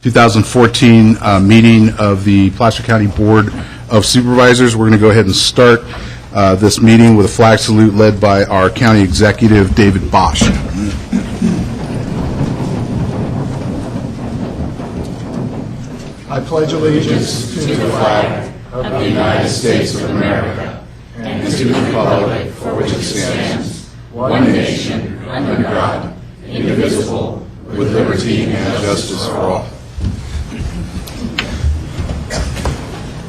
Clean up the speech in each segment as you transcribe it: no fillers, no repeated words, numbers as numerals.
2014 meeting of the Placer County Board of Supervisors. We're going to go ahead and start this meeting with a flag salute led by our County Executive, David Bosch. I pledge allegiance to the flag of the United States of America and to the republic for which it stands, one nation, under God, indivisible, with liberty and justice for all.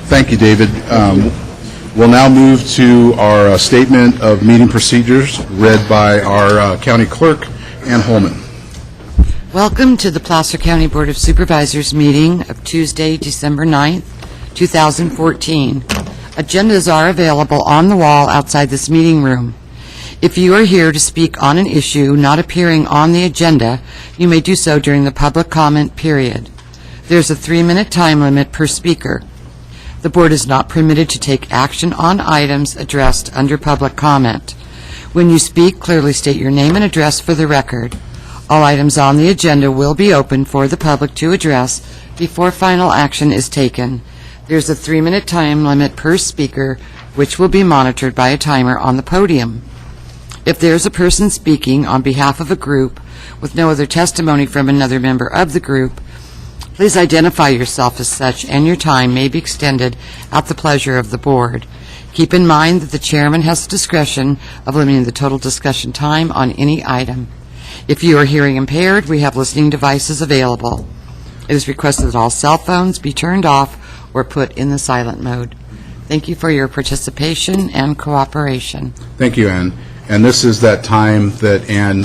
Thank you, David. We'll now move to our statement of meeting procedures read by our county clerk, Ann Holman. Welcome to the Placer County Board of Supervisors meeting of Tuesday, December 9th, 2014. Agendas are available on the wall outside this meeting room. If you are here to speak on an issue not appearing on the agenda, you may do so during the public comment period. There's a 3-minute time limit per speaker. The board is not permitted to take action on items addressed under public comment. When you speak, clearly state your name and address for the record. All items on the agenda will be open for the public to address before final action is taken. There's a 3-minute time limit per speaker, which will be monitored by a timer on the podium. If there's a person speaking on behalf of a group with no other testimony from another member of the group, please identify yourself as such, and your time may be extended at the pleasure of the board. Keep in mind that the chairman has discretion of limiting the total discussion time on any item. If you are hearing impaired, we have listening devices available. It is requested that all cell phones be turned off or put in the silent mode. Thank you for your participation and cooperation. Thank you, Ann. And this is that time that Ann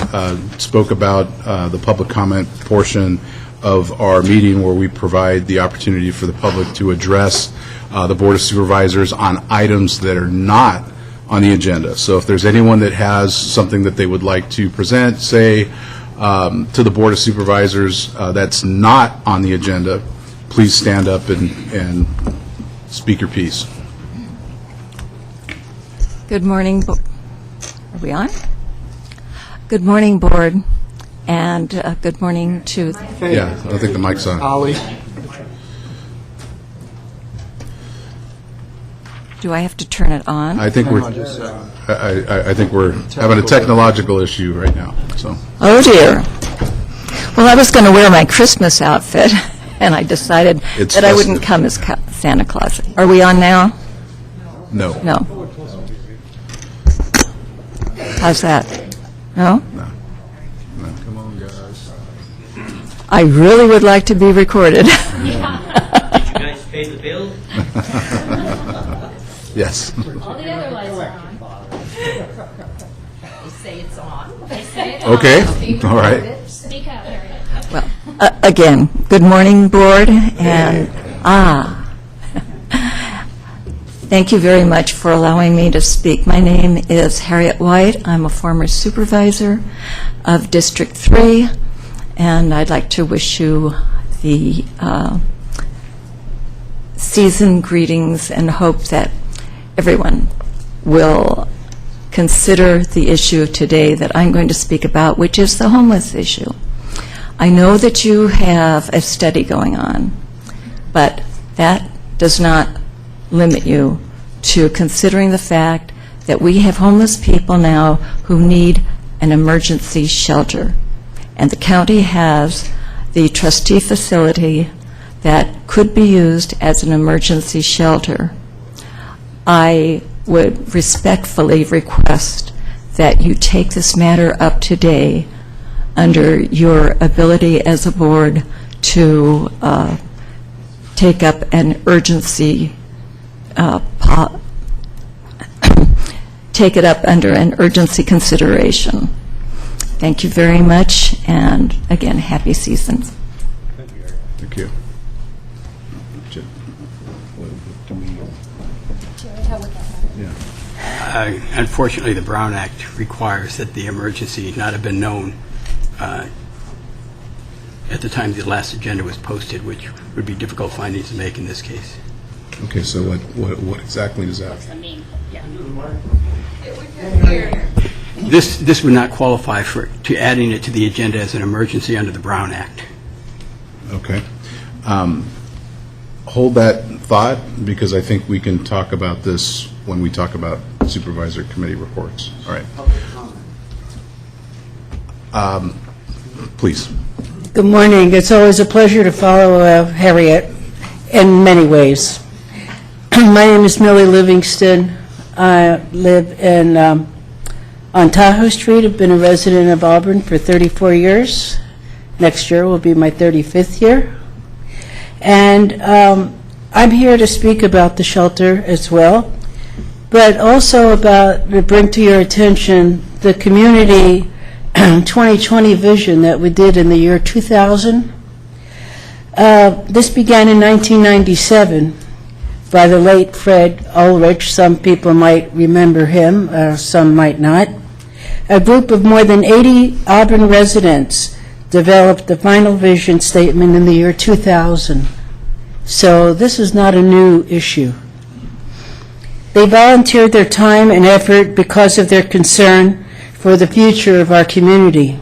spoke about, the public comment portion of our meeting, where we provide the opportunity for the public to address the Board of Supervisors on items that are not on the agenda. So if there's anyone that has something that they would like to present, say, to the Board of Supervisors that's not on the agenda, please stand up and speak your piece. Good morning. Are we on? Good morning, Board, and good morning to... Yeah, I don't think the mic's on. Ollie. Do I have to turn it on? I think I think we're having a technological issue right now. So. Oh, dear. Well, I was going to wear my Christmas outfit, and I decided that I wouldn't come as Santa Claus. Are we on now? No. No. How's that? No? No. Come on, guys. I really would like to be recorded. Did you guys pay the bill? Yes. All the other lights are on. They say it's on. They say it's on. Okay. All right. Speak out, Harriet. Well, again, good morning, Board, and thank you very much for allowing me to speak. My name is Harriet White. I'm a former supervisor of District 3, and I'd like to wish you the season greetings and hope that everyone will consider the issue today that I'm going to speak about, which is the homeless issue. I know that you have a study going on, but that does not limit you to considering the fact that we have homeless people now who need an emergency shelter. And the county has the trustee facility that could be used as an emergency shelter. I would respectfully request that you take this matter up today under your ability as a board to take up an urgency, take it up under an urgency consideration. Thank you very much, and again, happy seasons. Thank you. Unfortunately, the Brown Act requires that the emergency not have been known at the time the last agenda was posted, which would be difficult findings to make in this case. Okay, so what exactly does that mean? This would not qualify to adding it to the agenda as an emergency under the Brown Act. Okay. Hold that thought, because I think we can talk about this when we talk about supervisor committee reports. All right. Please. Good morning. It's always a pleasure to follow Harriet in many ways. My name is Millie Livingston. I live on Tahoe Street. I've been a resident of Auburn for 34 years. Next year will be my 35th year. And I'm here to speak about the shelter as well, but also to bring to your attention the community 2020 vision that we did in the year 2000. This began in 1997 by the late Fred Ulrich. Some people might remember him, some might not. A group of more than 80 Auburn residents developed the final vision statement in the year 2000. So this is not a new issue. They volunteered their time and effort because of their concern for the future of our community.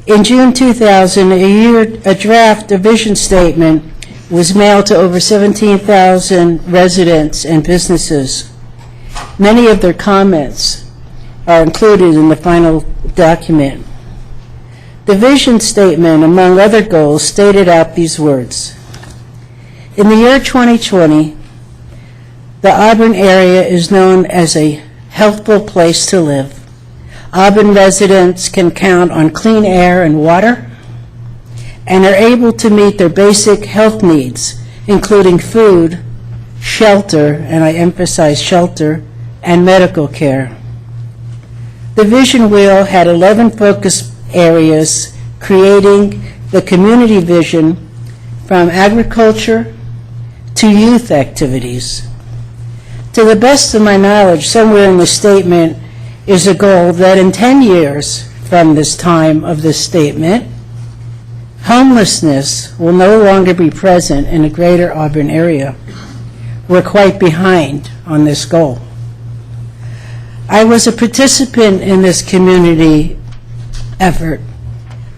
In June 2000, a draft vision statement was mailed to over 17,000 residents and businesses. Many of their comments are included in the final document. The vision statement, among other goals, stated out these words. In the year 2020, the Auburn area is known as a healthful place to live. Auburn residents can count on clean air and water and are able to meet their basic health needs, including food, shelter, and I emphasize shelter, and medical care. The vision wheel had 11 focus areas, creating the community vision from agriculture to youth activities. To the best of my knowledge, somewhere in the statement is a goal that in 10 years from this time of this statement, homelessness will no longer be present in the greater Auburn area. We're quite behind on this goal. I was a participant in this community effort.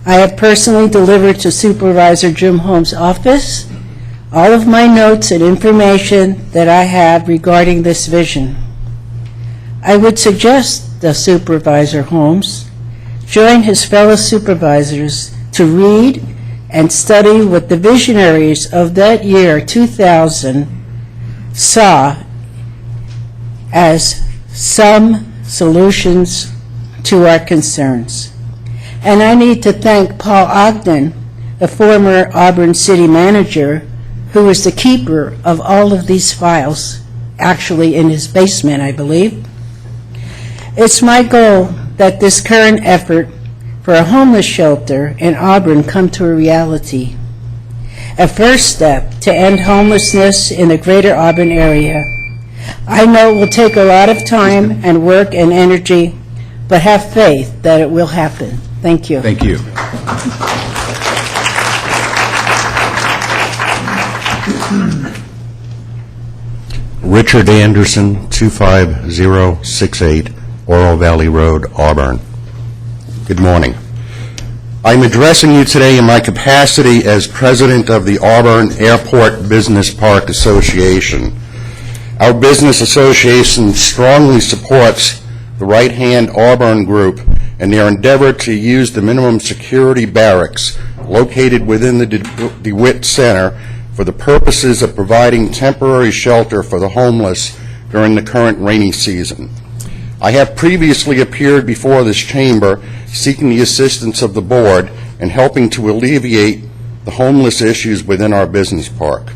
I have personally delivered to Supervisor Jim Holmes' office all of my notes and information that I have regarding this vision. I would suggest that Supervisor Holmes join his fellow supervisors to read and study what the visionaries of that year, 2000, saw as some solutions to our concerns. And I need to thank Paul Ogden, a former Auburn city manager, who is the keeper of all of these files, actually in his basement, I believe. It's my goal that this current effort for a homeless shelter in Auburn come to a reality. A first step to end homelessness in the greater Auburn area. I know it will take a lot of time and work and energy, but have faith that it will happen. Thank you. Thank you. Richard Anderson, 25068 Oro Valley Road, Auburn. Good morning. I'm addressing you today in my capacity as president of the Auburn Airport Business Park Association. Our business association strongly supports the Right Hand Auburn Group and their endeavor to use the minimum security barracks located within the DeWitt Center for the purposes of providing temporary shelter for the homeless during the current rainy season. I have previously appeared before this chamber seeking the assistance of the board and helping to alleviate the homeless issues within our business park.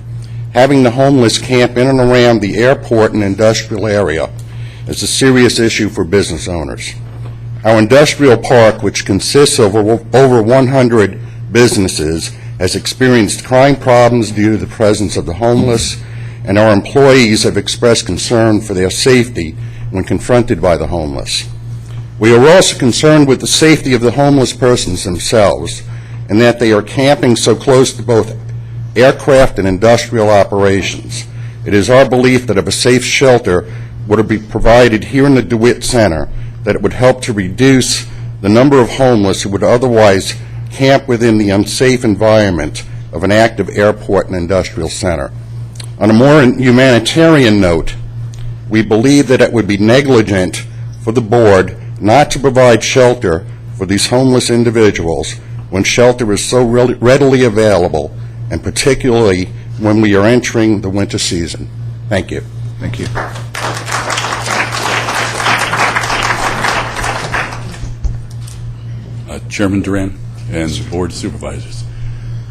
Having the homeless camp in and around the airport and industrial area is a serious issue for business owners. Our industrial park, which consists of over 100 businesses, has experienced crime problems due to the presence of the homeless, and our employees have expressed concern for their safety when confronted by the homeless. We are also concerned with the safety of the homeless persons themselves, and that they are camping so close to both aircraft and industrial operations. It is our belief that if a safe shelter were to be provided here in the DeWitt Center, that it would help to reduce the number of homeless who would otherwise camp within the unsafe environment of an active airport and industrial center. On a more humanitarian note, we believe that it would be negligent for the board not to provide shelter for these homeless individuals when shelter is so readily available, and particularly when we are entering the winter season. Thank you. Thank you. Chairman Duran and Board of Supervisors,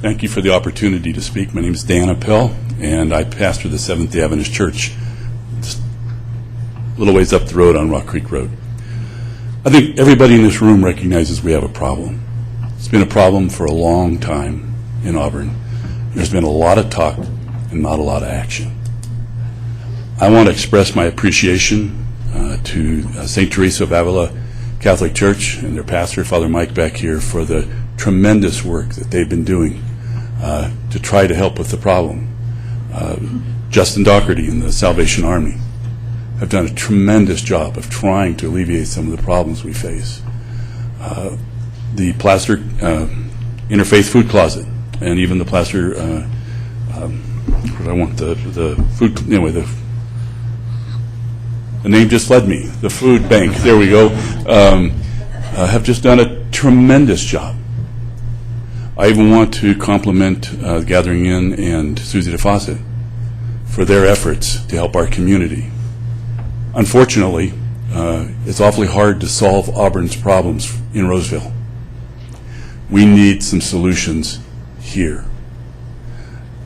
thank you for the opportunity to speak. My name is Dan Appel, and I pastor the Seventh-day Adventist Church just a little ways up the road on Rock Creek Road. I think everybody in this room recognizes we have a problem. It's been a problem for a long time in Auburn. There's been a lot of talk and not a lot of action. I want to express my appreciation to St. Teresa of Avila Catholic Church and their pastor, Father Mike, back here for the tremendous work that they've been doing to try to help with the problem. Justin Doherty and the Salvation Army have done a tremendous job of trying to alleviate some of the problems we face. The Plaster Interfaith Food Closet and even the Plaster, I want the food, anyway, the name just led me, the food bank, there we go, have just done a tremendous job. I even want to compliment Gathering Inn and Susie DeFawcett for their efforts to help our community. Unfortunately, it's awfully hard to solve Auburn's problems in Roseville. We need some solutions here.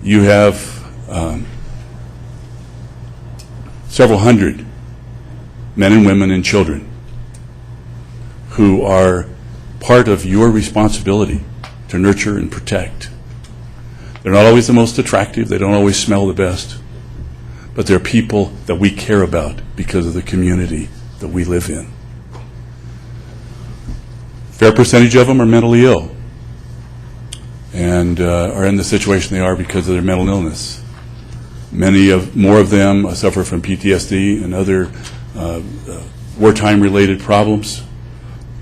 You have several hundred men and women and children who are part of your responsibility to nurture and protect. They're not always the most attractive, they don't always smell the best, but they're people that we care about because of the community that we live in. A fair percentage of them are mentally ill and are in the situation they are because of their mental illness. More of them suffer from PTSD and other wartime-related problems,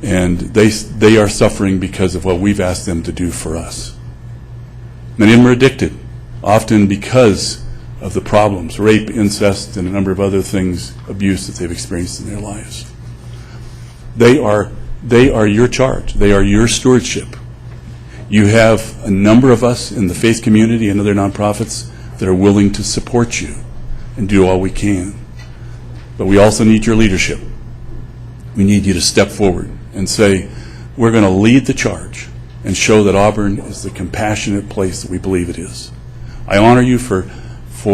and they are suffering because of what we've asked them to do for us. Many of them are addicted, often because of the problems, rape, incest, and a number of other things, abuse that they've experienced in their lives. They are your charge. They are your stewardship. You have a number of us in the faith community and other nonprofits that are willing to support you and do all we can. But we also need your leadership. We need you to step forward and say, we're going to lead the charge and show that Auburn is the compassionate place that we believe it is. I honor you for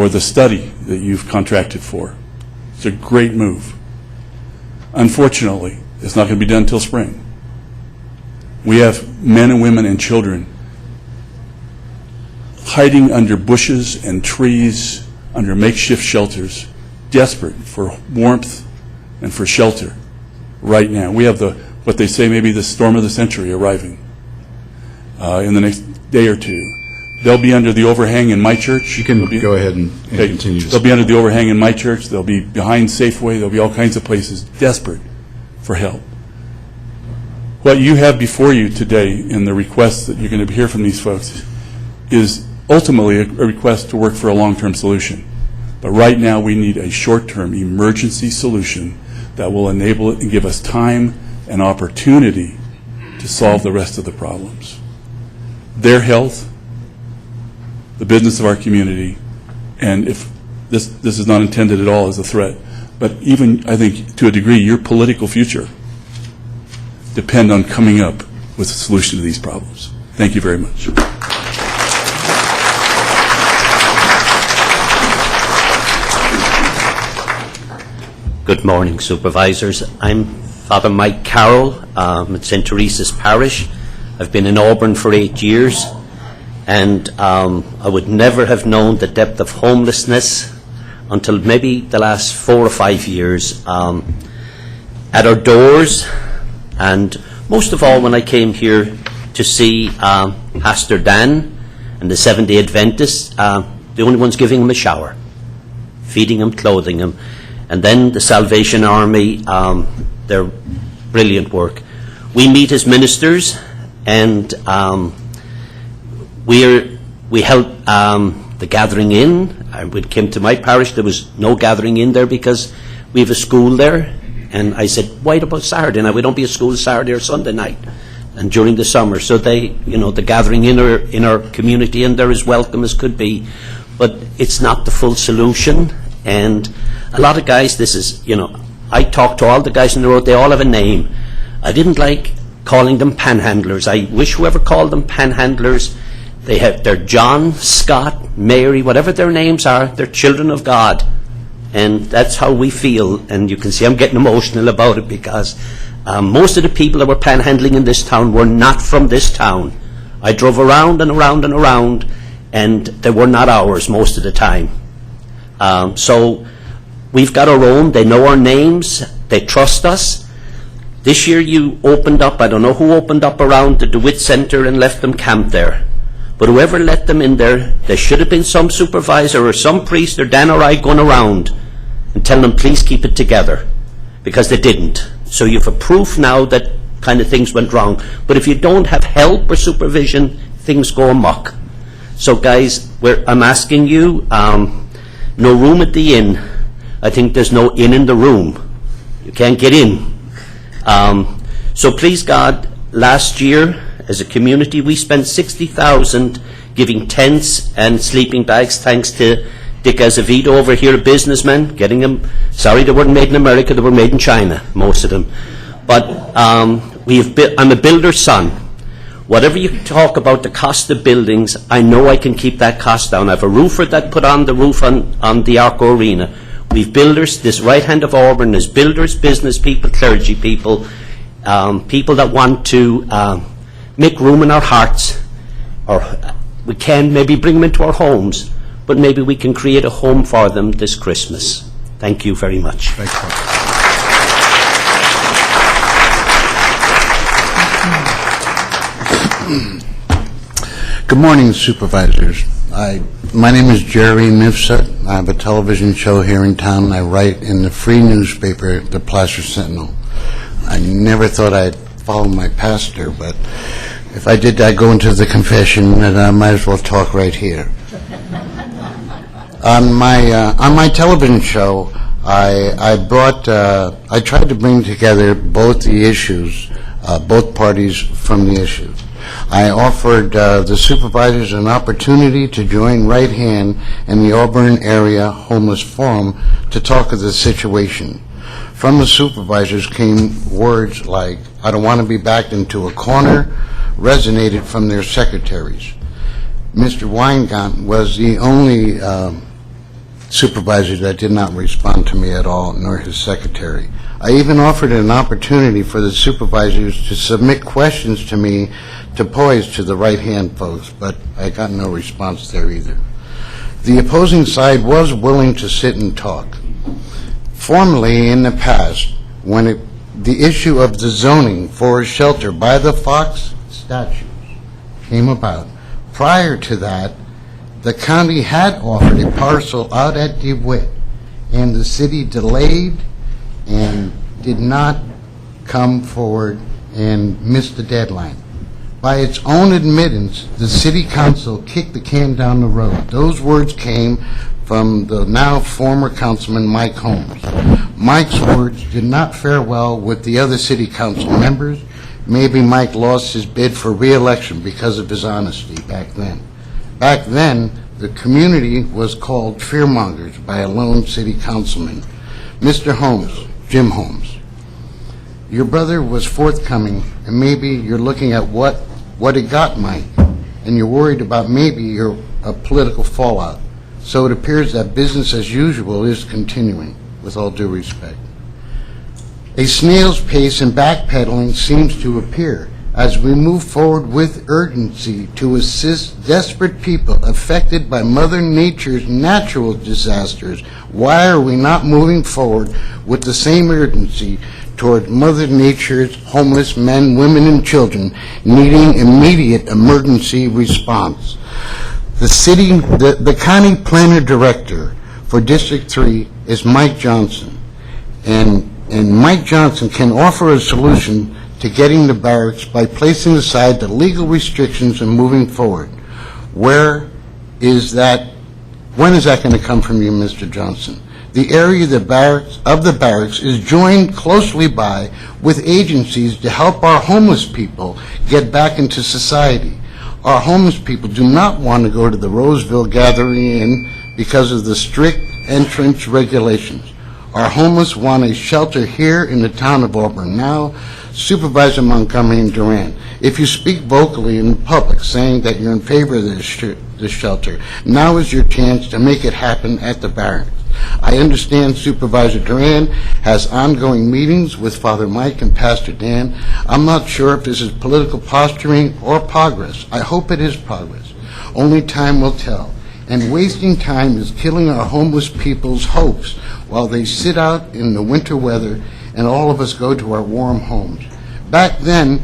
the study that you've contracted for. It's a great move. Unfortunately, it's not going to be done until spring. We have men and women and children hiding under bushes and trees, under makeshift shelters, desperate for warmth and for shelter right now. We have what they say may be the storm of the century arriving in the next day or two. They'll be under the overhang in my church. You can go ahead and continue. They'll be under the overhang in my church. They'll be behind Safeway. There'll be all kinds of places desperate for help. What you have before you today in the requests that you're going to hear from these folks is ultimately a request to work for a long-term solution. But right now we need a short-term emergency solution that will enable it and give us time and opportunity to solve the rest of the problems. Their health, the business of our community, and if this is not intended at all as a threat, but even, I think, to a degree, your political future depend on coming up with a solution to these problems. Thank you very much. Good morning, Supervisors. I'm Father Mike Carroll at St. Teresa's Parish. I've been in Auburn for 8 years, and I would never have known the depth of homelessness until maybe the last 4 or 5 years. At our doors, and most of all when I came here to see Pastor Dan and the Seventh-day Adventists, the only ones giving him a shower, feeding him, clothing him, and then the Salvation Army, their brilliant work. We meet as ministers, and we We held the gathering in. When it came to my parish, there was no gathering in there because we have a school there. And I said, why about Saturday night? We don't be a school Saturday or Sunday night and during the summer. So the gathering in our community in there is welcome as could be. But it's not the full solution. And a lot of guys, I talk to all the guys on the road, they all have a name. I didn't like calling them panhandlers. I wish whoever called them panhandlers, they're John, Scott, Mary, whatever their names are, they're children of God. And that's how we feel. And you can see I'm getting emotional about it because most of the people that were panhandling in this town were not from this town. I drove around and around and around, and they were not ours most of the time. So we've got our own. They know our names. They trust us. This year you opened up, I don't know who opened up around the DeWitt Center and left them camped there. But whoever let them in there, there should have been some supervisor or some priest or Dan or I going around and telling them, please keep it together. Because they didn't. So you have a proof now that kind of things went wrong. But if you don't have help or supervision, things go amok. So guys, I'm asking you, no room at the inn. I think there's no inn in the room. You can't get in. So please God, last year as a community we spent $60,000 giving tents and sleeping bags, thanks to Dick Azevedo over here, a businessman, getting them. Sorry they weren't made in America, they were made in China, most of them. But I'm a builder's son. Whatever you talk about the cost of buildings, I know I can keep that cost down. I have a roofer that put on the roof on the Arco Arena. We've builders, this right hand of Auburn is builders, business people, clergy people, people that want to make room in our hearts, or we can maybe bring them into our homes, but maybe we can create a home for them this Christmas. Thank you very much. Thanks, Paul. Good morning, supervisors. My name is Jerry Mifsut. I have a television show here in town. I write in the free newspaper, the Placer Sentinel. I never thought I'd follow my pastor, but if I did, I'd go into the confession, and I might as well talk right here. On my television show, I tried to bring together both the issues, both parties from the issue. I offered the supervisors an opportunity to join Right Hand and the Auburn Area Homeless Forum to talk of the situation. From the supervisors came words like, I don't want to be backed into a corner, resonated from their secretaries. Mr. Weingart was the only supervisor that did not respond to me at all, nor his secretary. I even offered an opportunity for the supervisors to submit questions to me to pose to the Right Hand folks, but I got no response there either. The opposing side was willing to sit and talk. Formerly in the past, when the issue of the zoning for a shelter by the Fox statutes came about, prior to that, the county had offered a parcel out at DeWitt, and the city delayed and did not come forward and missed the deadline. By its own admittance, the city council kicked the can down the road. Those words came from the now former councilman Mike Holmes. Mike's words did not fare well with the other city council members. Maybe Mike lost his bid for re-election because of his honesty back then. Back then, the community was called fearmongers by a lone city councilman, Mr. Holmes, Jim Holmes. Your brother was forthcoming, and maybe you're looking at what it got, Mike, and you're worried about maybe a political fallout. So it appears that business as usual is continuing, with all due respect. A snail's pace in backpedaling seems to appear as we move forward with urgency to assist desperate people affected by Mother Nature's natural disasters. Why are we not moving forward with the same urgency toward Mother Nature's homeless men, women, and children needing immediate emergency response? The county planner director for District 3 is Mike Johnson, and Mike Johnson can offer a solution to getting the barracks by placing aside the legal restrictions and moving forward. Where is that, when is that going to come from you, Mr. Johnson? The area of the barracks is joined closely by with agencies to help our homeless people get back into society. Our homeless people do not want to go to the Roseville Gathering Inn because of the strict entrance regulations. Our homeless want a shelter here in the town of Auburn. Now, Supervisor Montgomery and Duran, if you speak vocally in public saying that you're in favor of this shelter, now is your chance to make it happen at the barracks. I understand Supervisor Duran has ongoing meetings with Father Mike and Pastor Dan. I'm not sure if this is political posturing or progress. I hope it is progress. Only time will tell. And wasting time is killing our homeless people's hopes while they sit out in the winter weather and all of us go to our warm homes. Back then,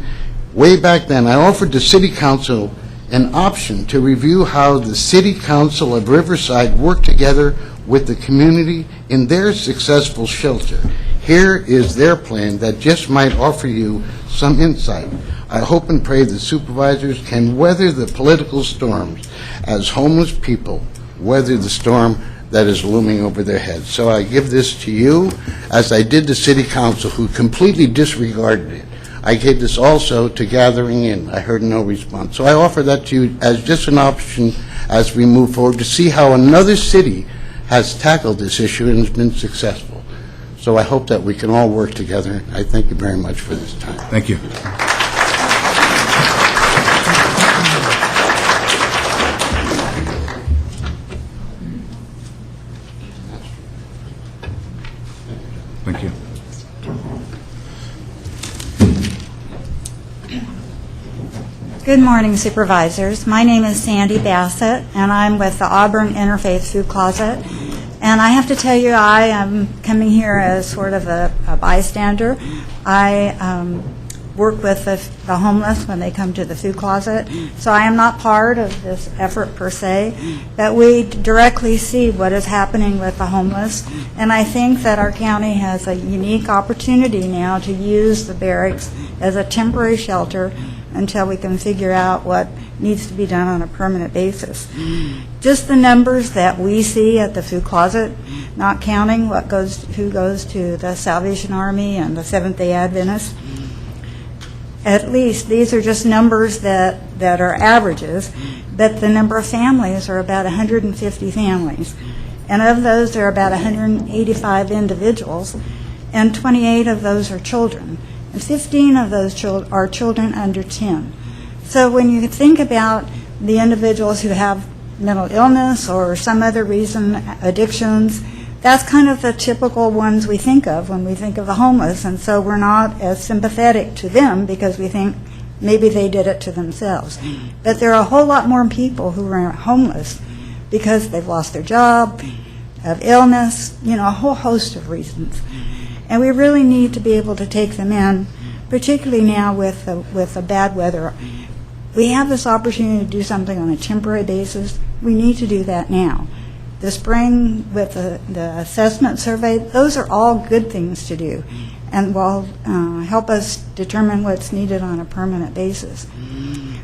way back then, I offered the City Council an option to review how the City Council of Riverside worked together with the community in their successful shelter. Here is their plan that just might offer you some insight. I hope and pray the supervisors can weather the political storms as homeless people weather the storm that is looming over their heads. So I give this to you, as I did the City Council, who completely disregarded it. I gave this also to Gathering Inn. I heard no response. So I offer that to you as just an option as we move forward to see how another city has tackled this issue and has been successful. So I hope that we can all work together. I thank you very much for this time. Thank you. Thank you. Good morning, Supervisors. My name is Sandy Bassett, and I'm with the Auburn Interfaith Food Closet. And I have to tell you, I am coming here as sort of a bystander. I work with the homeless when they come to the food closet, so I am not part of this effort per se, but we directly see what is happening with the homeless. And I think that our county has a unique opportunity now to use the barracks as a temporary shelter until we can figure out what needs to be done on a permanent basis. Just the numbers that we see at the food closet, not counting who goes to the Salvation Army and the Seventh-day Adventists, at least these are just numbers that are averages, but the number of families are about 150 families. And of those, there are about 185 individuals, and 28 of those are children. And 15 of those are children under 10. So when you think about the individuals who have mental illness or some other reason, addictions, that's kind of the typical ones we think of when we think of the homeless. And so we're not as sympathetic to them because we think maybe they did it to themselves. But there are a whole lot more people who are homeless because they've lost their job, have illness, a whole host of reasons. And we really need to be able to take them in, particularly now with the bad weather. We have this opportunity to do something on a temporary basis. We need to do that now. The spring with the assessment survey, those are all good things to do and will help us determine what's needed on a permanent basis.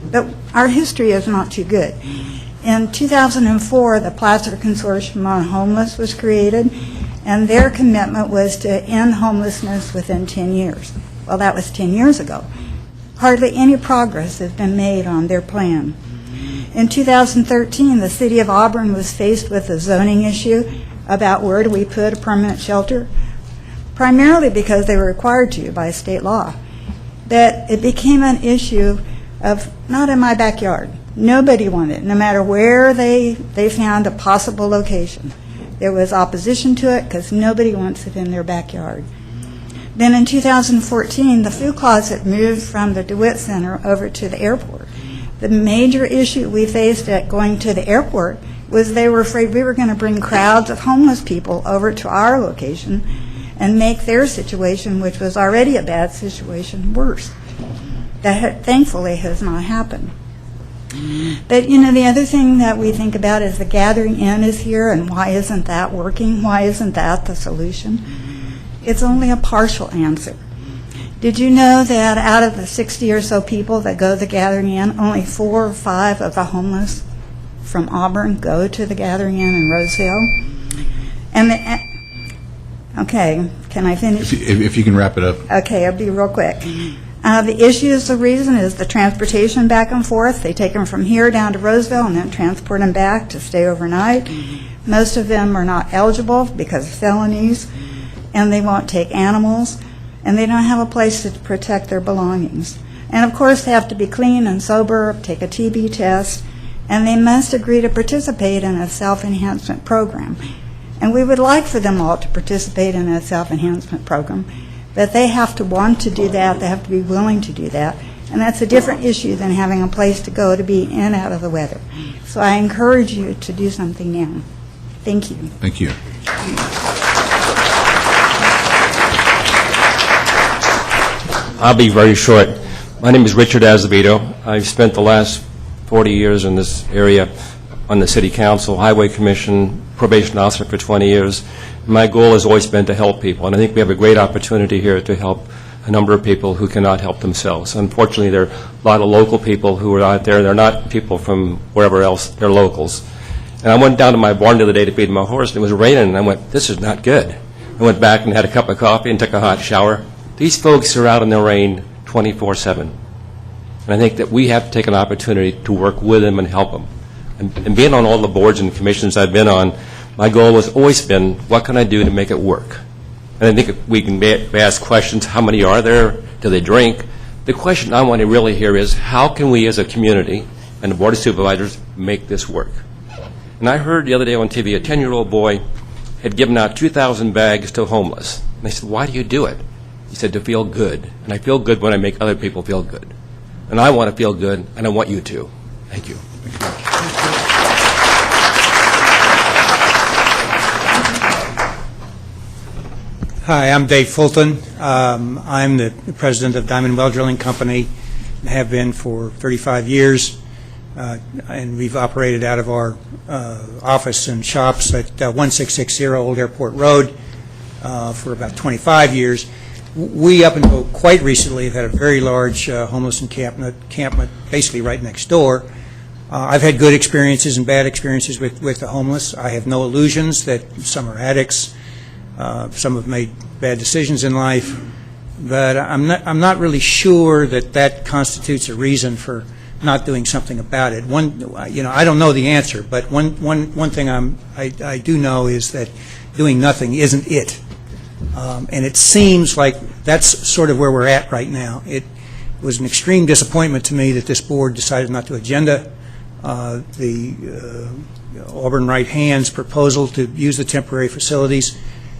But our history is not too good. In 2004, the Placer Consortium on Homeless was created, and their commitment was to end homelessness within 10 years. Well, that was 10 years ago. Hardly any progress has been made on their plan. In 2013, the City of Auburn was faced with a zoning issue about where do we put a permanent shelter, primarily because they were required to by state law. But it became an issue of not in my backyard. Nobody wanted it, no matter where they found a possible location. There was opposition to it because nobody wants it in their backyard. Then in 2014, the food closet moved from the DeWitt Center over to the airport. The major issue we faced at going to the airport was they were afraid we were going to bring crowds of homeless people over to our location and make their situation, which was already a bad situation, worse. That thankfully has not happened. But, the other thing that we think about is the Gathering Inn is here, and why isn't that working? Why isn't that the solution? It's only a partial answer. Did you know that out of the 60 or so people that go to the Gathering Inn, only 4 or 5 of the homeless from Auburn go to the Gathering Inn in Roseville. And okay, can I finish? If you can wrap it up. Okay, I'll be real quick. The issues, the reason is the transportation back and forth. They take them from here down to Roseville and then transport them back to stay overnight. Most of them are not eligible because of felonies, and they won't take animals, and they don't have a place to protect their belongings. And of course, they have to be clean and sober, take a TB test, and they must agree to participate in a self-enhancement program. And we would like for them all to participate in a self-enhancement program, but they have to want to do that, they have to be willing to do that, and that's a different issue than having a place to go to be in and out of the weather. So I encourage you to do something now. Thank you. Thank you. I'll be very short. My name is Richard Azevedo. I've spent the last 40 years in this area on the City Council, Highway Commission, probation officer for 20 years. My goal has always been to help people, and I think we have a great opportunity here to help a number of people who cannot help themselves. Unfortunately, there are a lot of local people who are out there. They're not people from wherever else. They're locals. And I went down to my barn the other day to feed my horse, and it was raining, and I went, this is not good. I went back and had a cup of coffee and took a hot shower. These folks are out in the rain 24/7. And I think that we have to take an opportunity to work with them and help them. And being on all the boards and commissions I've been on, my goal has always been, what can I do to make it work? And I think if we can ask questions, how many are there? Do they drink? The question I want to really hear is, how can we as a community and the Board of Supervisors make this work? And I heard the other day on TV, a 10-year-old boy had given out 2,000 bags to homeless. And I said, why do you do it? He said, to feel good. And I feel good when I make other people feel good. And I want to feel good, and I want you to. Thank you. Hi, I'm Dave Fulton. I'm the president of Diamond Well Drilling Company, and have been for 35 years. And we've operated out of our office and shops at 1660 Old Airport Road for about 25 years. We, up until quite recently, have had a very large homeless encampment basically right next door. I've had good experiences and bad experiences with the homeless. I have no illusions that some are addicts. Some have made bad decisions in life, but I'm not really sure that that constitutes a reason for not doing something about it. I don't know the answer, but one thing I do know is that doing nothing isn't it. And it seems like that's sort of where we're at right now. It was an extreme disappointment to me that this board decided not to agenda the Auburn Right Hand's proposal to use the temporary facilities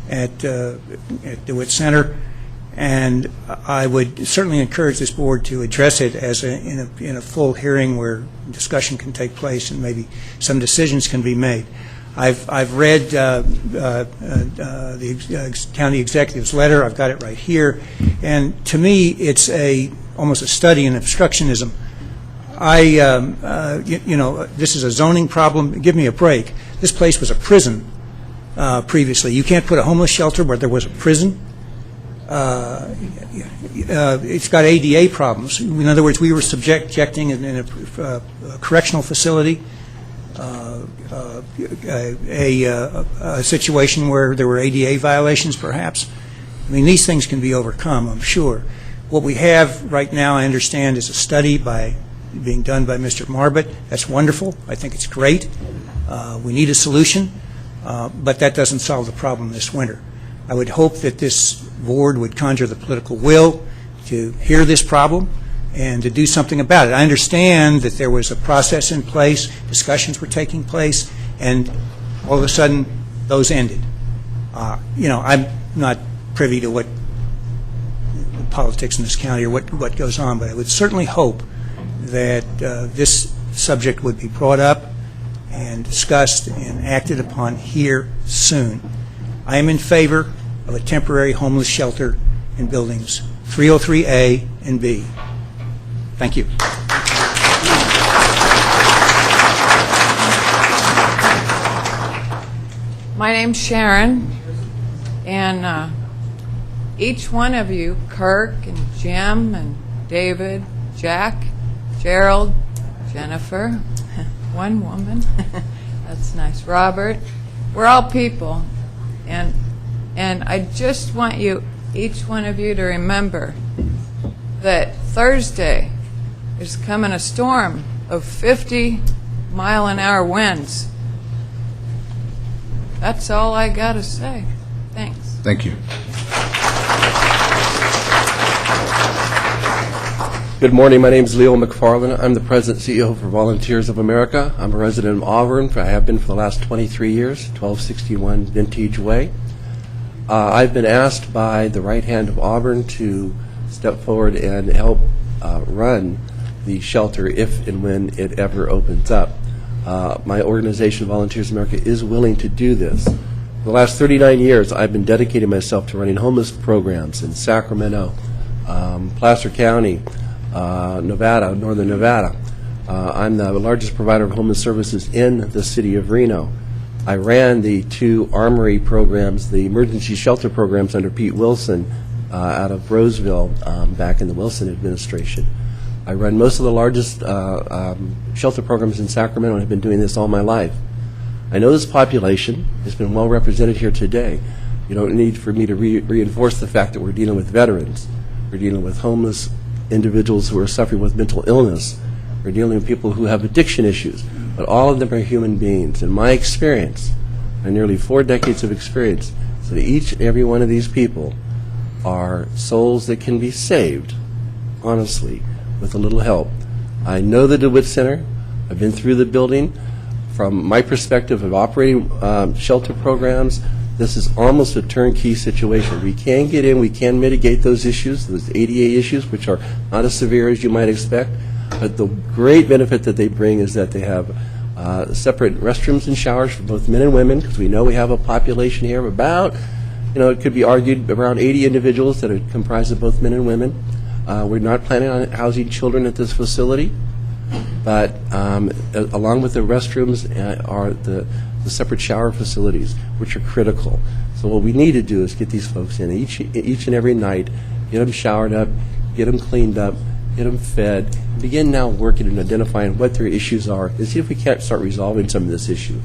at DeWitt Center, and I would certainly encourage this board to address it as in a full hearing where discussion can take place and maybe some decisions can be made. I've read the county executive's letter. I've got it right here, and to me, it's almost a study in obstructionism. This is a zoning problem. Give me a break. This place was a prison previously. You can't put a homeless shelter where there was a prison. It's got ADA problems. In other words, we were subjecting in a correctional facility a situation where there were ADA violations, perhaps. I mean, these things can be overcome, I'm sure. What we have right now, I understand, is a study being done by Mr. Marbut. That's wonderful. I think it's great. We need a solution, but that doesn't solve the problem this winter. I would hope that this board would conjure the political will to hear this problem and to do something about it. I understand that there was a process in place, discussions were taking place, and all of a sudden, those ended. I'm not privy to what politics in this county or what goes on, but I would certainly hope that this subject would be brought up and discussed and acted upon here soon. I am in favor of a temporary homeless shelter in buildings 303A and B. Thank you. My name's Sharon, and each one of you, Kirk and Jim and David, Jack, Gerald, Jennifer, one woman. That's nice. Robert, we're all people. And I just want you, each one of you, to remember that Thursday is coming a storm of 50-mile-an-hour winds. That's all I got to say. Thanks. Thank you. Good morning. My name is Leo McFarland. I'm the President and CEO for Volunteers of America. I'm a resident of Auburn. I have been for the last 23 years, 1261 Vintage Way. I've been asked by the right hand of Auburn to step forward and help run the shelter if and when it ever opens up. My organization, Volunteers of America, is willing to do this. For the last 39 years, I've been dedicating myself to running homeless programs in Sacramento, Placer County, Nevada, northern Nevada. I'm the largest provider of homeless services in the city of Reno. I ran the 2 Armory programs, the emergency shelter programs under Pete Wilson out of Roseville back in the Wilson administration. I run most of the largest shelter programs in Sacramento and have been doing this all my life. I know this population has been well represented here today. You don't need for me to reinforce the fact that we're dealing with veterans. We're dealing with homeless individuals who are suffering with mental illness. We're dealing with people who have addiction issues. But all of them are human beings. In my experience, my nearly 4 decades of experience, so that each and every one of these people are souls that can be saved, honestly, with a little help. I know the DeWitt Center. I've been through the building. From my perspective of operating shelter programs, this is almost a turnkey situation. We can get in, we can mitigate those issues, those ADA issues, which are not as severe as you might expect. But the great benefit that they bring is that they have separate restrooms and showers for both men and women, because we know we have a population here of about, it could be argued around 80 individuals that are comprised of both men and women. We're not planning on housing children at this facility, but along with the restrooms are the separate shower facilities, which are critical. So what we need to do is get these folks in each and every night, get them showered up, get them cleaned up, get them fed, begin now working and identifying what their issues are, and see if we can't start resolving some of this issue.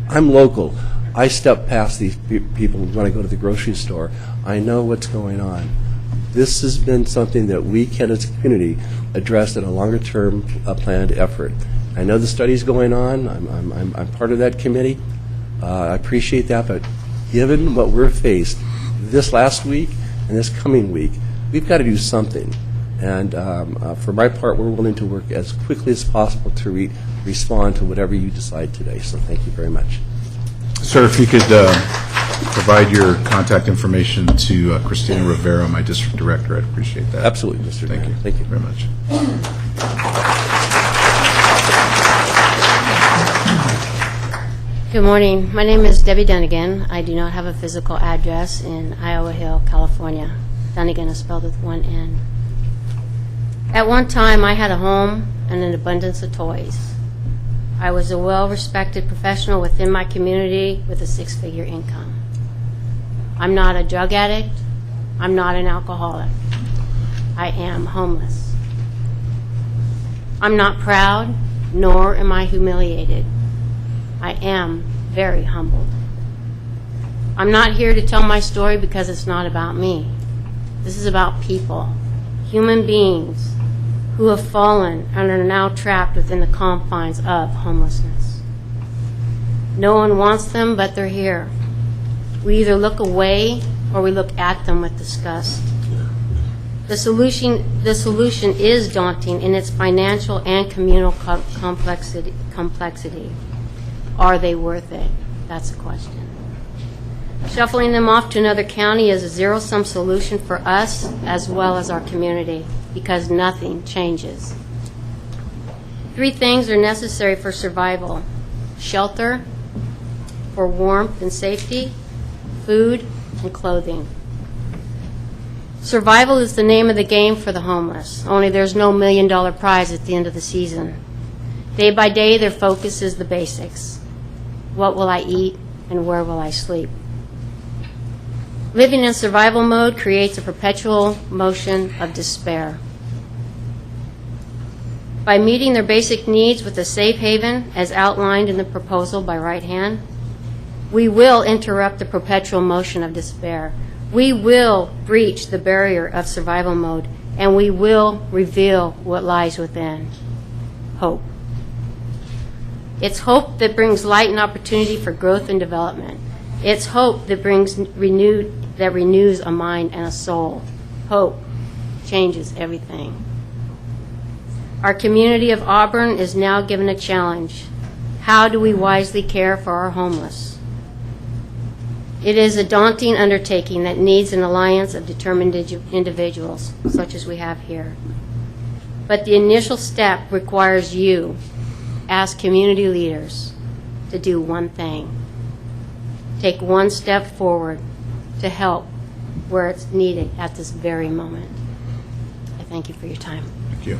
I'm local. I step past these people when I go to the grocery store. I know what's going on. This has been something that we can, as a community, address in a longer-term planned effort. I know the study's going on. I'm part of that committee. I appreciate that, but given what we're faced this last week and this coming week, we've got to do something. And for my part, we're willing to work as quickly as possible to respond to whatever you decide today. So thank you very much. Sir, if you could provide your contact information to Christina Rivera, my district director, I'd appreciate that. Absolutely, Mr. Thank Mayor. you. Thank you very much. Good morning. My name is Debbie Dunnigan. I do not have a physical address in Iowa Hill, California. Dunnigan is spelled with one N. At one time, I had a home and an abundance of toys. I was a well-respected professional within my community with a 6-figure income. I'm not a drug addict. I'm not an alcoholic. I am homeless. I'm not proud, nor am I humiliated. I am very humbled. I'm not here to tell my story because it's not about me. This is about people, human beings, who have fallen and are now trapped within the confines of homelessness. No one wants them, but they're here. We either look away or we look at them with disgust. The solution is daunting in its financial and communal complexity. Are they worth it? That's the question. Shuffling them off to another county is a zero-sum solution for us as well as our community, because nothing changes. 3 things are necessary for survival: shelter, for warmth and safety, food, and clothing. Survival is the name of the game for the homeless, only there's no $1 million prize at the end of the season. Day by day, their focus is the basics. What will I eat and where will I sleep? Living in survival mode creates a perpetual motion of despair. by meeting their basic needs with a safe haven as outlined in the proposal by right hand. We will interrupt the perpetual motion of despair. We will breach the barrier of survival mode, and we will reveal what lies within. Hope. It's hope that brings light and opportunity for growth and development. It's hope that renews a mind and a soul. Hope changes everything. Our community of Auburn is now given a challenge. How do we wisely care for our homeless? It is a daunting undertaking that needs an alliance of determined individuals, such as we have here. But the initial step requires you, as community leaders, to do one thing. Take one step forward to help where it's needed at this very moment. I thank you for your time. Thank you.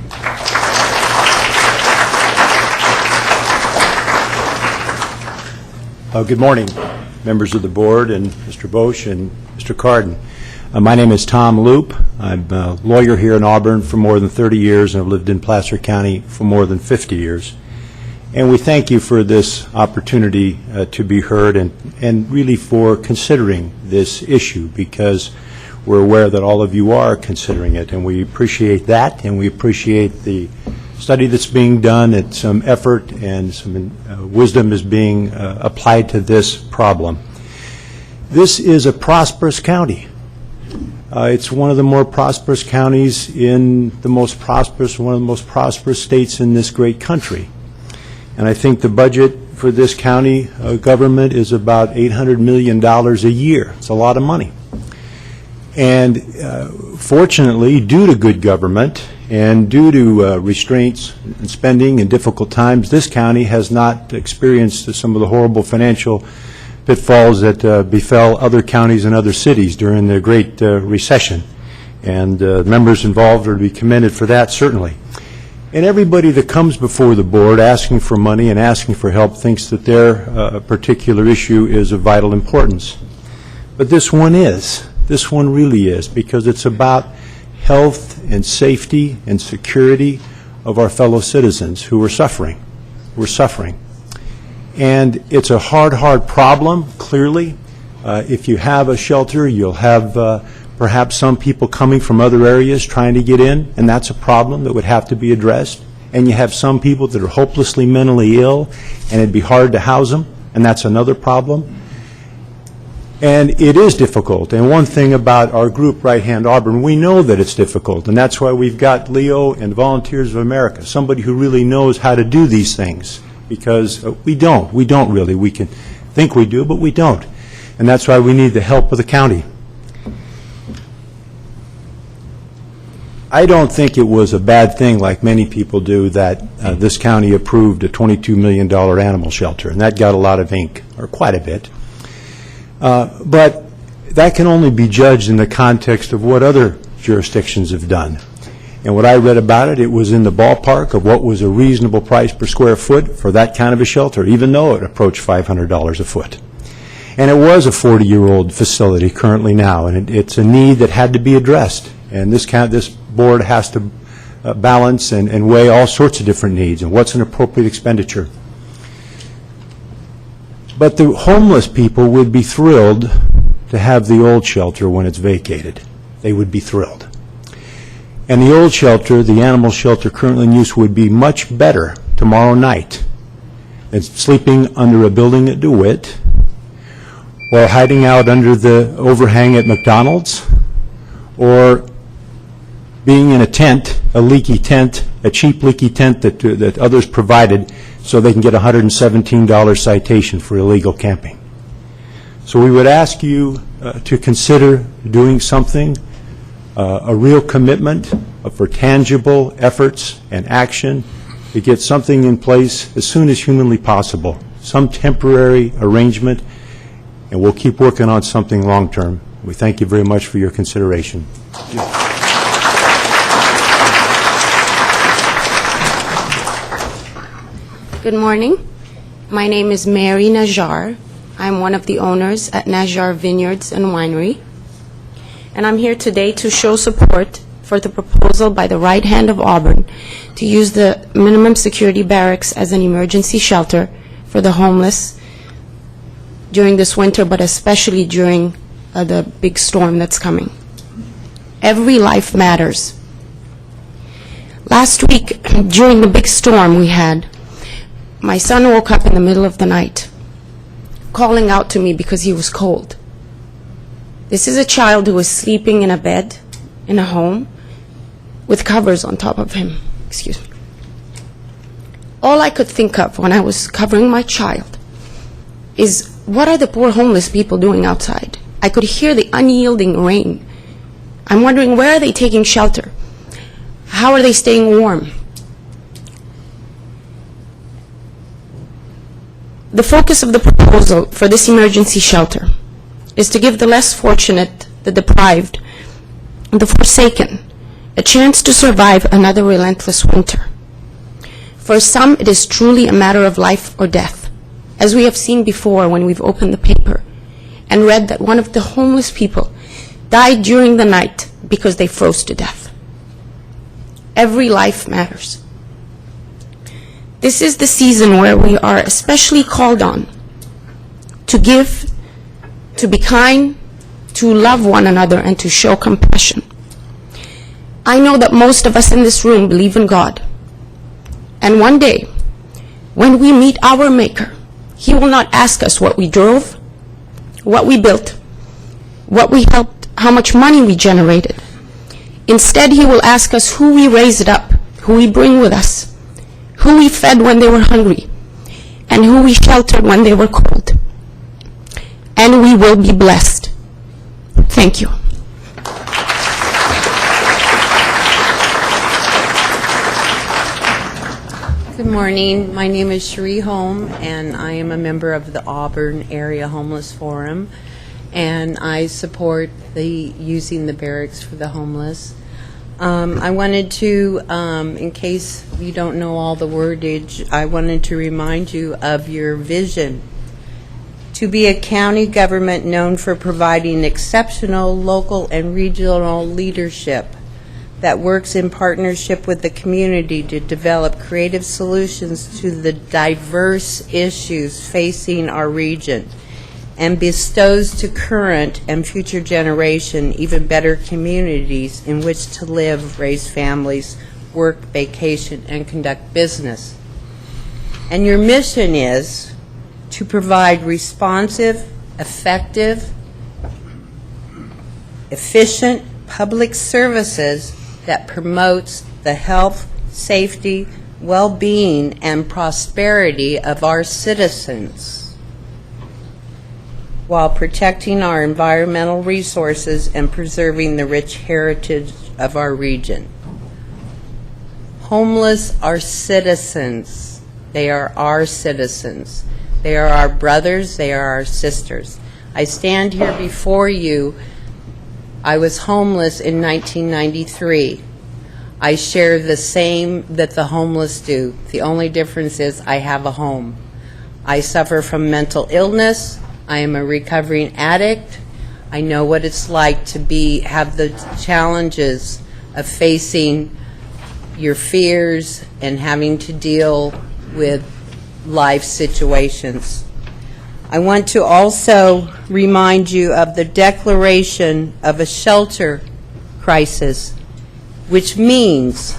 Good morning, members of the board, and Mr. Bosch and Mr. Carden. My name is Tom Loop. I'm a lawyer here in Auburn for more than 30 years, and I've lived in Placer County for more than 50 years. And we thank you for this opportunity to be heard and really for considering this issue, because we're aware that all of you are considering it, and we appreciate that, and we appreciate the study that's being done, and some effort and some wisdom is being applied to this problem. This is a prosperous county. It's one of the more prosperous counties in the most prosperous, one of the most prosperous states in this great country. And I think the budget for this county government is about $800 million a year. It's a lot of money. And fortunately, due to good government and due to restraints and spending in difficult times, this county has not experienced some of the horrible financial pitfalls that befell other counties and other cities during the Great Recession. And members involved are to be commended for that, certainly. And everybody that comes before the board asking for money and asking for help thinks that their particular issue is of vital importance. But this one is. This one really is, because it's about health and safety and security of our fellow citizens who are suffering. We're suffering. And it's a hard, hard problem, clearly. If you have a shelter, you'll have perhaps some people coming from other areas trying to get in, and that's a problem that would have to be addressed. And you have some people that are hopelessly mentally ill, and it'd be hard to house them, and that's another problem. And it is difficult. And one thing about our group, Right Hand Auburn, we know that it's difficult, and that's why we've got Leo and Volunteers of America, somebody who really knows how to do these things, because we don't really. We can think we do, but we don't. And that's why we need the help of the county. I don't think it was a bad thing, like many people do, that this county approved a $22 million animal shelter, and that got a lot of ink, or quite a bit. But that can only be judged in the context of what other jurisdictions have done. And what I read about it, it was in the ballpark of what was a reasonable price per square foot for that kind of a shelter, even though it approached $500 a foot. And it was a 40-year-old facility currently now, and it's a need that had to be addressed. And this board has to balance and weigh all sorts of different needs and what's an appropriate expenditure. But the homeless people would be thrilled to have the old shelter when it's vacated. They would be thrilled. And the old shelter, the animal shelter currently in use, would be much better tomorrow night than sleeping under a building at DeWitt or hiding out under the overhang at McDonald's or being in a tent, a leaky tent, a cheap leaky tent that others provided so they can get a $117 citation for illegal camping. So we would ask you to consider doing something, a real commitment for tangible efforts and action to get something in place as soon as humanly possible, some temporary arrangement, and we'll keep working on something long-term. We thank you very much for your consideration. Good morning. My name is Mary Najjar. I'm one of the owners at Najjar Vineyards and Winery. And I'm here today to show support for the proposal by the right hand of Auburn to use the minimum security barracks as an emergency shelter for the homeless during this winter, but especially during the big storm that's coming. Every life matters. Last week, during the big storm we had, my son woke up in the middle of the night, calling out to me because he was cold. This is a child who was sleeping in a bed in a home with covers on top of him. Excuse me. All I could think of when I was covering my child is, what are the poor homeless people doing outside? I could hear the unyielding rain. I'm wondering, where are they taking shelter? How are they staying warm? The focus of the proposal for this emergency shelter is to give the less fortunate, the deprived, the forsaken, a chance to survive another relentless winter. For some, it is truly a matter of life or death, as we have seen before when we've opened the paper and read that one of the homeless people died during the night because they froze to death. Every life matters. This is the season where we are especially called on to give, to be kind, to love one another, and to show compassion. I know that most of us in this room believe in God. And one day, when we meet our Maker, He will not ask us what we drove, what we built, what we helped, how much money we generated. Instead, He will ask us who we raised up, who we bring with us, who we fed when they were hungry, and who we sheltered when they were cold. And we will be blessed. Thank you. Good morning. My name is Cherie Holm, and I am a member of the Auburn Area Homeless Forum, and I support using the barracks for the homeless. I wanted to, in case you don't know all the wordage, I wanted to remind you of your vision: to be a county government known for providing exceptional local and regional leadership that works in partnership with the community to develop creative solutions to the diverse issues facing our region, and bestows to current and future generation even better communities in which to live, raise families, work, vacation, and conduct business. And your mission is to provide responsive, effective, efficient public services that promotes the health, safety, well-being, and prosperity of our citizens, while protecting our environmental resources and preserving the rich heritage of our region. Homeless are citizens. They are our citizens. They are our brothers. They are our sisters. I stand here before you. I was homeless in 1993. I share the same that the homeless do. The only difference is I have a home. I suffer from mental illness. I am a recovering addict. I know what it's like to have the challenges of facing your fears and having to deal with life situations. I want to also remind you of the declaration of a shelter crisis, which means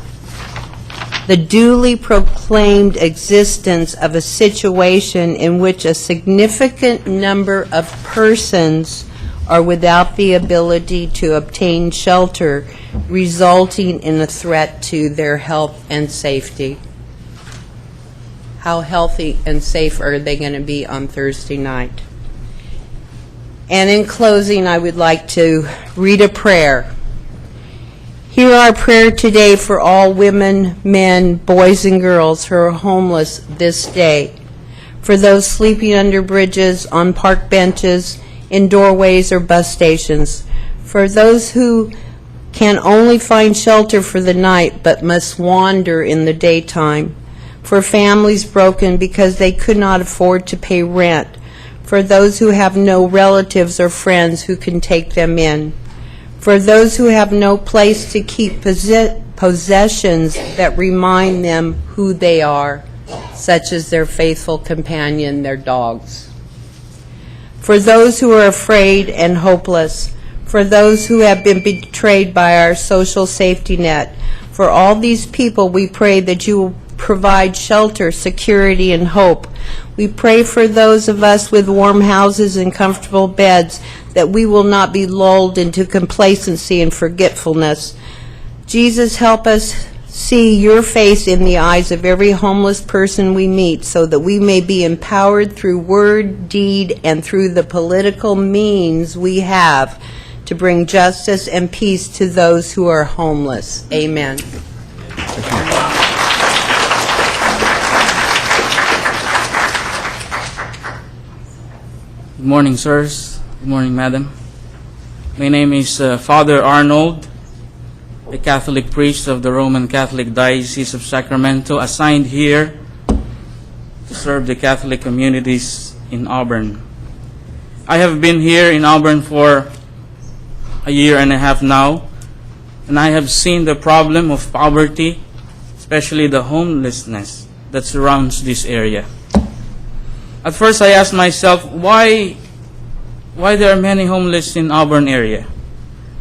the duly proclaimed existence of a situation in which a significant number of persons are without the ability to obtain shelter, resulting in a threat to their health and safety. How healthy and safe are they going to be on Thursday night? And in closing, I would like to read a prayer. Hear our prayer today for all women, men, boys, and girls who are homeless this day, for those sleeping under bridges, on park benches, in doorways or bus stations, for those who can only find shelter for the night but must wander in the daytime, for families broken because they could not afford to pay rent, for those who have no relatives or friends who can take them in, For those who have no place to keep possessions that remind them who they are, such as their faithful companion, their dogs. For those who are afraid and hopeless, for those who have been betrayed by our social safety net, for all these people we pray that you will provide shelter, security, and hope. We pray for those of us with warm houses and comfortable beds that we will not be lulled into complacency and forgetfulness. Jesus, help us see your face in the eyes of every homeless person we meet so that we may be empowered through word, deed, and through the political means we have to bring justice and peace to those who are homeless. Amen. Good morning, sirs. Good morning, madam. My name is Father Arnold, a Catholic priest of the Roman Catholic Diocese of Sacramento, assigned here to serve the Catholic communities in Auburn. I have been here in Auburn for a year and a half now, and I have seen the problem of poverty, especially the homelessness that surrounds this area. At first, I asked myself, why there are many homeless in Auburn area?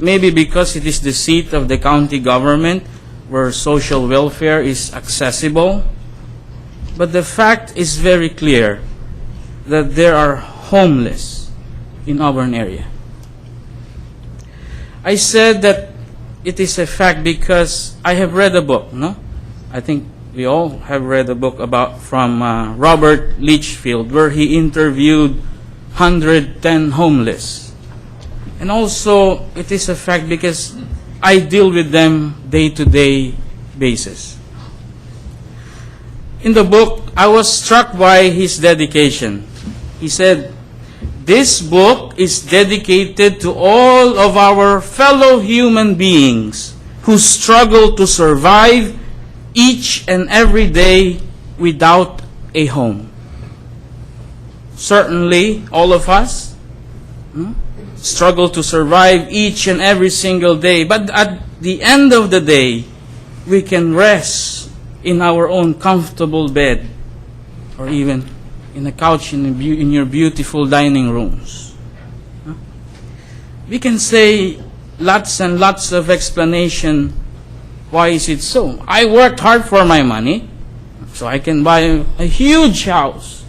Maybe because it is the seat of the county government where social welfare is accessible. But the fact is very clear that there are homeless in Auburn area. I said that it is a fact because I have read a book, no? I think we all have read a book from Robert Litchfield, where he interviewed 110 homeless. And also, it is a fact because I deal with them day-to-day basis. In the book, I was struck by his dedication. He said, "This book is dedicated to all of our fellow human beings who struggle to survive each and every day without a home." Certainly, all of us struggle to survive each and every single day. But at the end of the day, we can rest in our own comfortable bed or even in a couch in your beautiful dining rooms. We can say lots and lots of explanation. Why is it so? I worked hard for my money, so I can buy a huge house.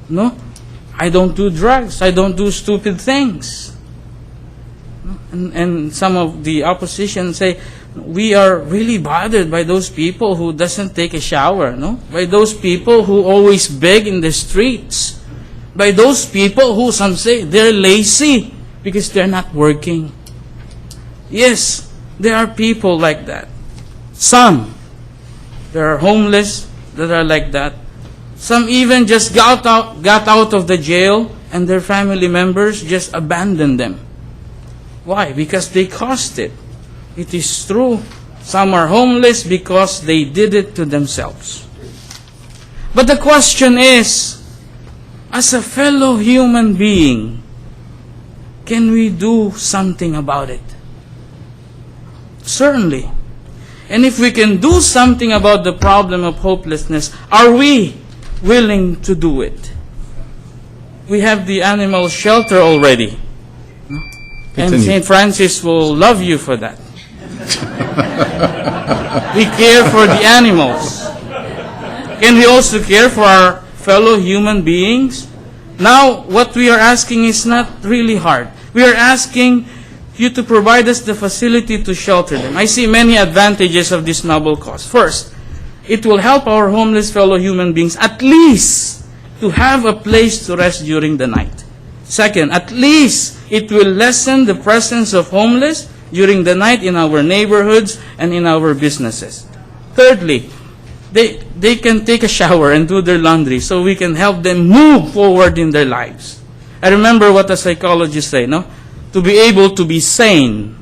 No? I don't do drugs. I don't do stupid things. And some of the opposition say, we are really bothered by those people who doesn't take a shower, no? By those people who always beg in the streets. By those people who some say they're lazy because they're not working. Yes, there are people like that. There are homeless that are like that. Some even just got out of the jail and their family members just abandoned them. Why? Because they caused it. It is true. Some are homeless because they did it to themselves. But the question is, as a fellow human being, can we do something about it? Certainly. And if we can do something about the problem of hopelessness, are we willing to do it? We have the animal shelter already. And St. Francis will love you for that. We care for the animals. Can we also care for our fellow human beings? Now, what we are asking is not really hard. We are asking you to provide us the facility to shelter them. I see many advantages of this noble cause. First, it will help our homeless fellow human beings at least to have a place to rest during the night. Second, at least it will lessen the presence of homeless during the night in our neighborhoods and in our businesses. Thirdly, they can take a shower and do their laundry so we can help them move forward in their lives. I remember what a psychologist say, no? To be able to be sane,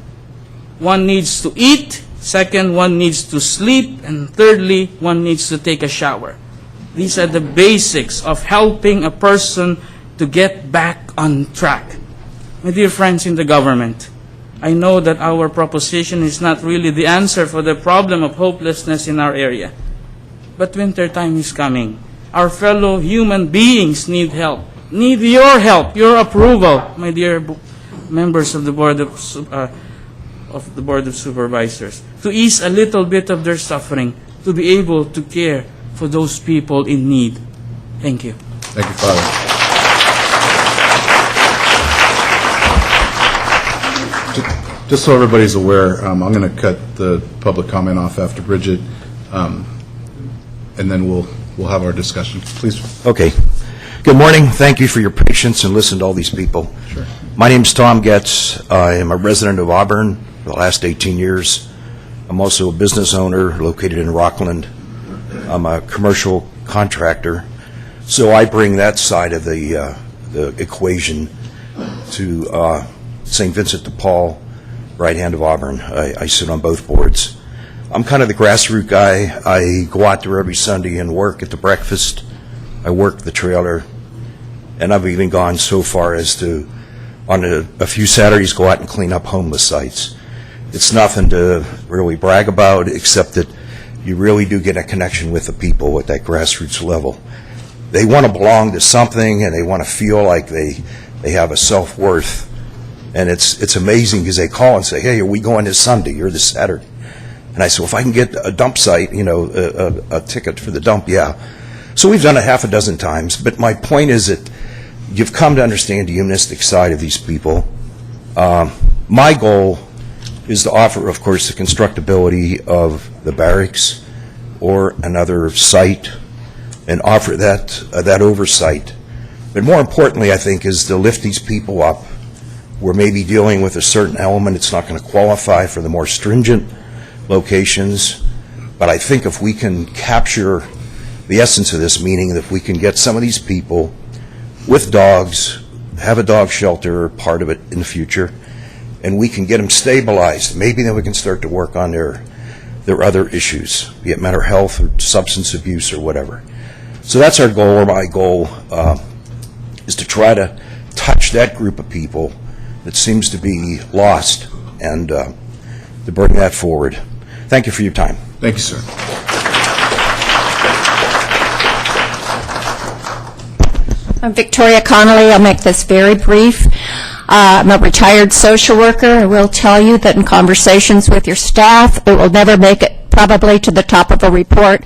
one needs to eat. Second, one needs to sleep. And thirdly, one needs to take a shower. These are the basics of helping a person to get back on track. My dear friends in the government, I know that our proposition is not really the answer for the problem of hopelessness in our area. But winter time is coming. Our fellow human beings need help, need your help, your approval, my dear members of the Board of Supervisors, to ease a little bit of their suffering, to be able to care for those people in need. Thank you. Thank you, Father. Just so everybody's aware, I'm going to cut the public comment off after Bridget, and then we'll have our discussion. Please. Okay. Good morning. Thank you for your patience and listening to all these people. Sure. My name's Tom Getz. I am a resident of Auburn for the last 18 years. I'm also a business owner located in Rockland. I'm a commercial contractor, so I bring that side of the equation to St. Vincent de Paul, right hand of Auburn. I sit on both boards. I'm kind of the grassroots guy. I go out there every Sunday and work at the breakfast. I work the trailer, and I've even gone so far as to, on a few Saturdays, go out and clean up homeless sites. It's nothing to really brag about, except that you really do get a connection with the people at that grassroots level. They want to belong to something, and they want to feel like they have a self-worth. And it's amazing because they call and say, hey, are we going this Sunday or this Saturday? And I said, well, if I can get a dump site, a ticket for the dump, yeah. So we've done it half a dozen times. But my point is that you've come to understand the humanistic side of these people. My goal is to offer, of course, the constructability of the barracks or another site and offer that oversight. But more importantly, I think, is to lift these people up. We're maybe dealing with a certain element. It's not going to qualify for the more stringent locations. But I think if we can capture the essence of this, meaning that if we can get some of these people with dogs, have a dog shelter, part of it in the future, and we can get them stabilized, maybe then we can start to work on their other issues, be it mental health or substance abuse or whatever. So that's our goal, or my goal, is to try to touch that group of people that seems to be lost and to bring that forward. Thank you for your time. Thank you, sir. I'm Victoria Connolly. I'll make this very brief. I'm a retired social worker. I will tell you that in conversations with your staff, it will never make it probably to the top of a report,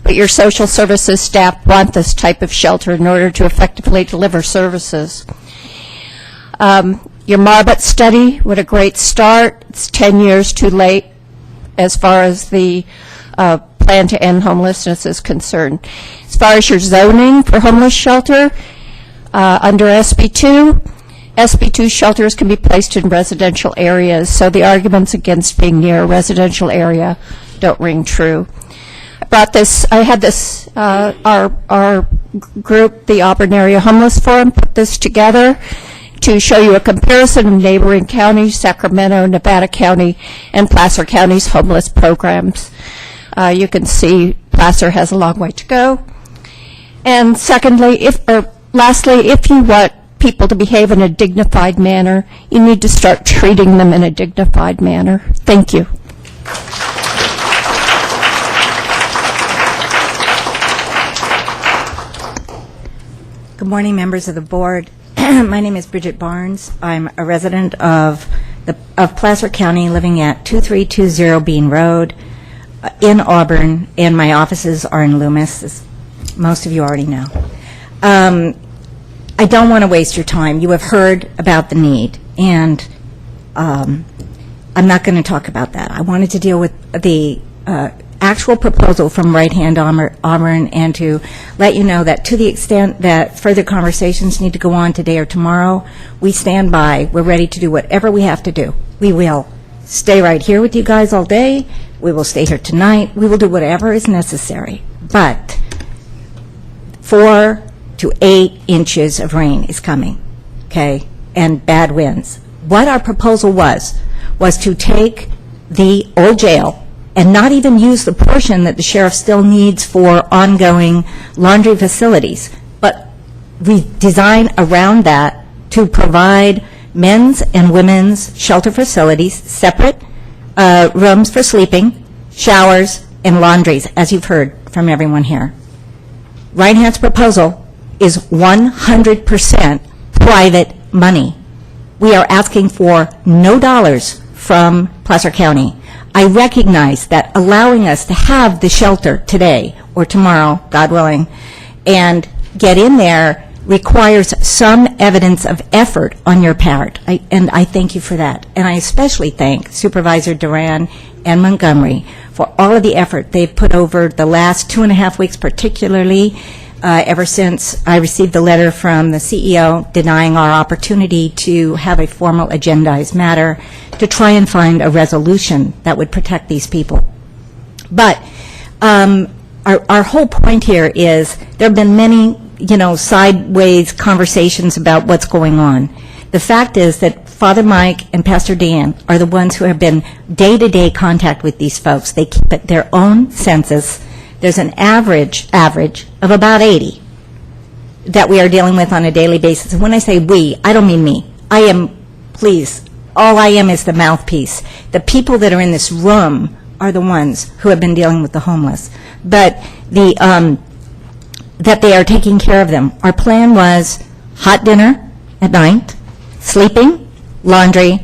but your social services staff want this type of shelter in order to effectively deliver services. Your Marbut study, what a great start. It's 10 years too late as far as the plan to end homelessness is concerned. As far as your zoning for homeless shelter, under SB2 shelters can be placed in residential areas, so the arguments against being near a residential area don't ring true. I had this, our group, the Auburn Area Homeless Forum, put this together to show you a comparison of neighboring counties, Sacramento, Nevada County, and Placer County's homeless programs. You can see Placer has a long way to go. And lastly, if you want people to behave in a dignified manner, you need to start treating them in a dignified manner. Thank you. Good morning, members of the board. My name is Bridget Barnes. I'm a resident of Placer County, living at 2320 Bean Road in Auburn, and my offices are in Loomis, as most of you already know. I don't want to waste your time. You have heard about the need, and I'm not going to talk about that. I wanted to deal with the actual proposal from Right Hand Auburn, and to let you know that to the extent that further conversations need to go on today or tomorrow, we stand by. We're ready to do whatever we have to do. We will stay right here with you guys all day. We will stay here tonight. We will do whatever is necessary. But 4 to 8 inches of rain is coming, okay, and bad winds. What our proposal was to take the old jail and not even use the portion that the sheriff still needs for ongoing laundry facilities, but we design around that to provide men's and women's shelter facilities, separate rooms for sleeping, showers, and laundries, as you've heard from everyone here. Reinhardt's proposal is 100% private money. We are asking for no dollars from Placer County. I recognize that allowing us to have the shelter today or tomorrow, God willing, and get in there requires some evidence of effort on your part, and I thank you for that. And I especially thank Supervisor Duran and Montgomery for all of the effort they've put over the last 2.5 weeks, particularly ever since I received the letter from the CEO denying our opportunity to have a formal agendized matter to try and find a resolution that would protect these people. But our whole point here is there have been many, sideways conversations about what's going on. The fact is that Father Mike and Pastor Dan are the ones who have been day-to-day contact with these folks. They keep it their own census. There's an average of about 80 that we are dealing with on a daily basis. And when I say we, I don't mean me. I am, please, all I am is the mouthpiece. The people that are in this room are the ones who have been dealing with the homeless. But that they are taking care of them. Our plan was hot dinner at night, sleeping, laundry,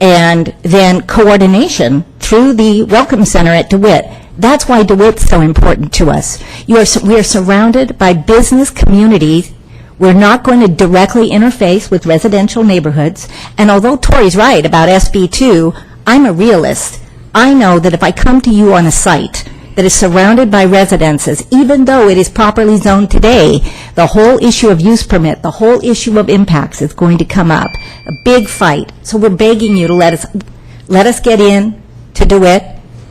and then coordination through the Welcome Center at DeWitt. That's why DeWitt's so important to us. We are surrounded by business communities. We're not going to directly interface with residential neighborhoods. And although Tori's right about SB2, I'm a realist. I know that if I come to you on a site that is surrounded by residences, even though it is properly zoned today, the whole issue of use permit, the whole issue of impacts is going to come up. A big fight. So we're begging you to let us get in to DeWitt.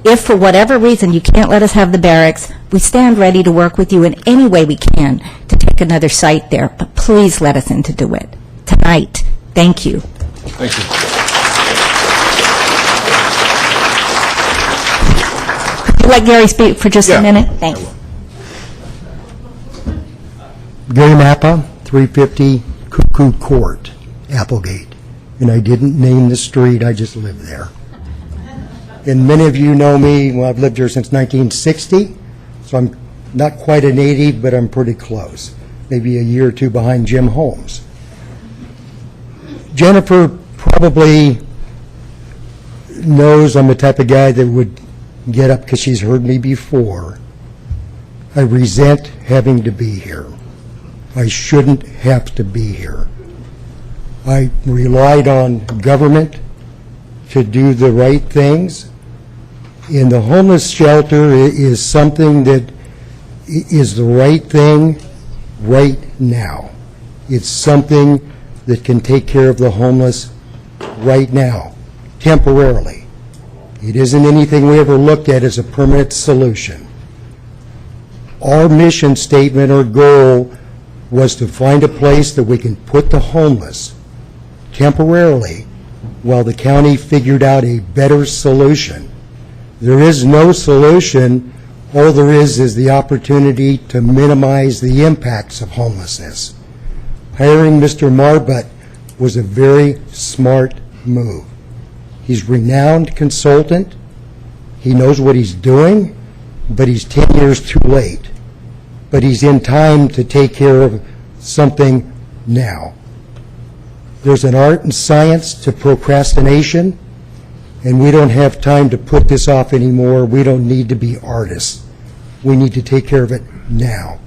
If for whatever reason you can't let us have the barracks, we stand ready to work with you in any way we can to take another site there. But please let us into DeWitt tonight. Thank you. Thank you. Could you let Gary speak for just a minute? Thanks. Gary Mappa, 350 Cuckoo Court, Applegate. And I didn't name the street, I just live there. And many of you know me, well, I've lived here since 1960, so I'm not quite a native, but I'm pretty close. Maybe a year or two behind Jim Holmes. Jennifer probably knows I'm the type of guy that would get up because she's heard me before. I resent having to be here. I shouldn't have to be here. I relied on government to do the right things. And the homeless shelter is something that is the right thing right now. It's something that can take care of the homeless right now, temporarily. It isn't anything we ever looked at as a permanent solution. Our mission statement or goal was to find a place that we can put the homeless temporarily while the county figured out a better solution. There is no solution. All there is the opportunity to minimize the impacts of homelessness. Hiring Mr. Marbut was a very smart move. He's a renowned consultant. He knows what he's doing, but he's 10 years too late. But he's in time to take care of something now. There's an art and science to procrastination, and we don't have time to put this off anymore. We don't need to be artists. We need to take care of it now.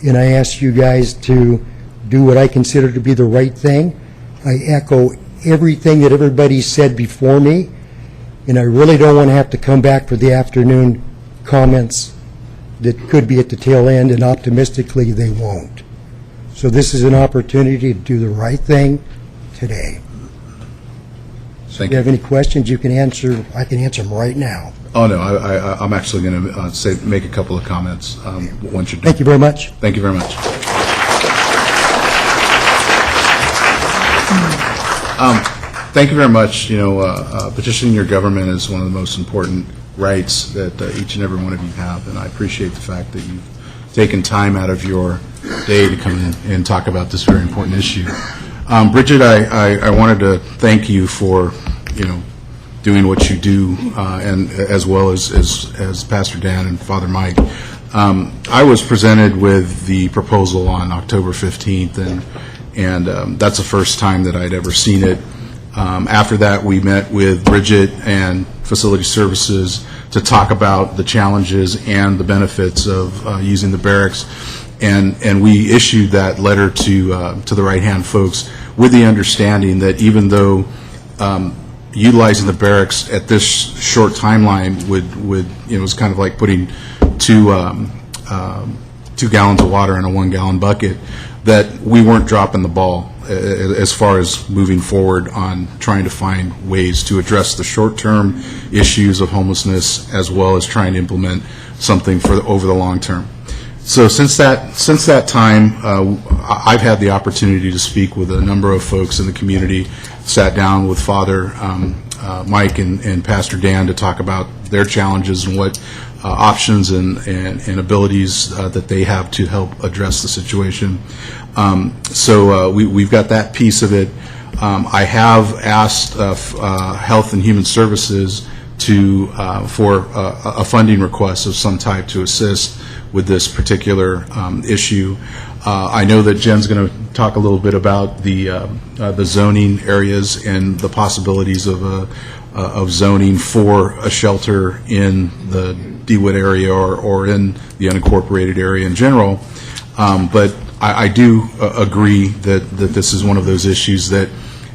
And I ask you guys to do what I consider to be the right thing. I echo everything that everybody said before me, and I really don't want to have to come back for the afternoon comments that could be at the tail end, and optimistically they won't. So this is an opportunity to do the right thing today. So if you have any questions you can answer, I can answer them right now. Oh, no, I'm actually going to make a couple of comments once you're done. Thank you very much. Thank you very much. Thank you very much. Petitioning your government is one of the most important rights that each and every one of you have, and I appreciate the fact that you've taken time out of your day to come in and talk about this very important issue. Bridget, I wanted to thank you for, doing what you do, and as well as Pastor Dan and Father Mike. I was presented with the proposal on October 15th, and that's the first time that I'd ever seen it. After that, we met with Bridget and Facility Services to talk about the challenges and the benefits of using the barracks, and we issued that letter to the right-hand folks with the understanding that even though utilizing the barracks at this short timeline would it was kind of like putting 2 gallons of water in a 1-gallon bucket, that we weren't dropping the ball as far as moving forward on trying to find ways to address the short-term issues of homelessness, as well as trying to implement something for over the long term. So since that time, I've had the opportunity to speak with a number of folks in the community, sat down with Father Mike and Pastor Dan to talk about their challenges and what options and abilities that they have to help address the situation. So we've got that piece of it. I have asked Health and Human Services for a funding request of some type to assist with this particular issue. I know that Jen's going to talk a little bit about the zoning areas and the possibilities of zoning for a shelter in the DeWitt area or in the unincorporated area in general. But I do agree that this is one of those issues that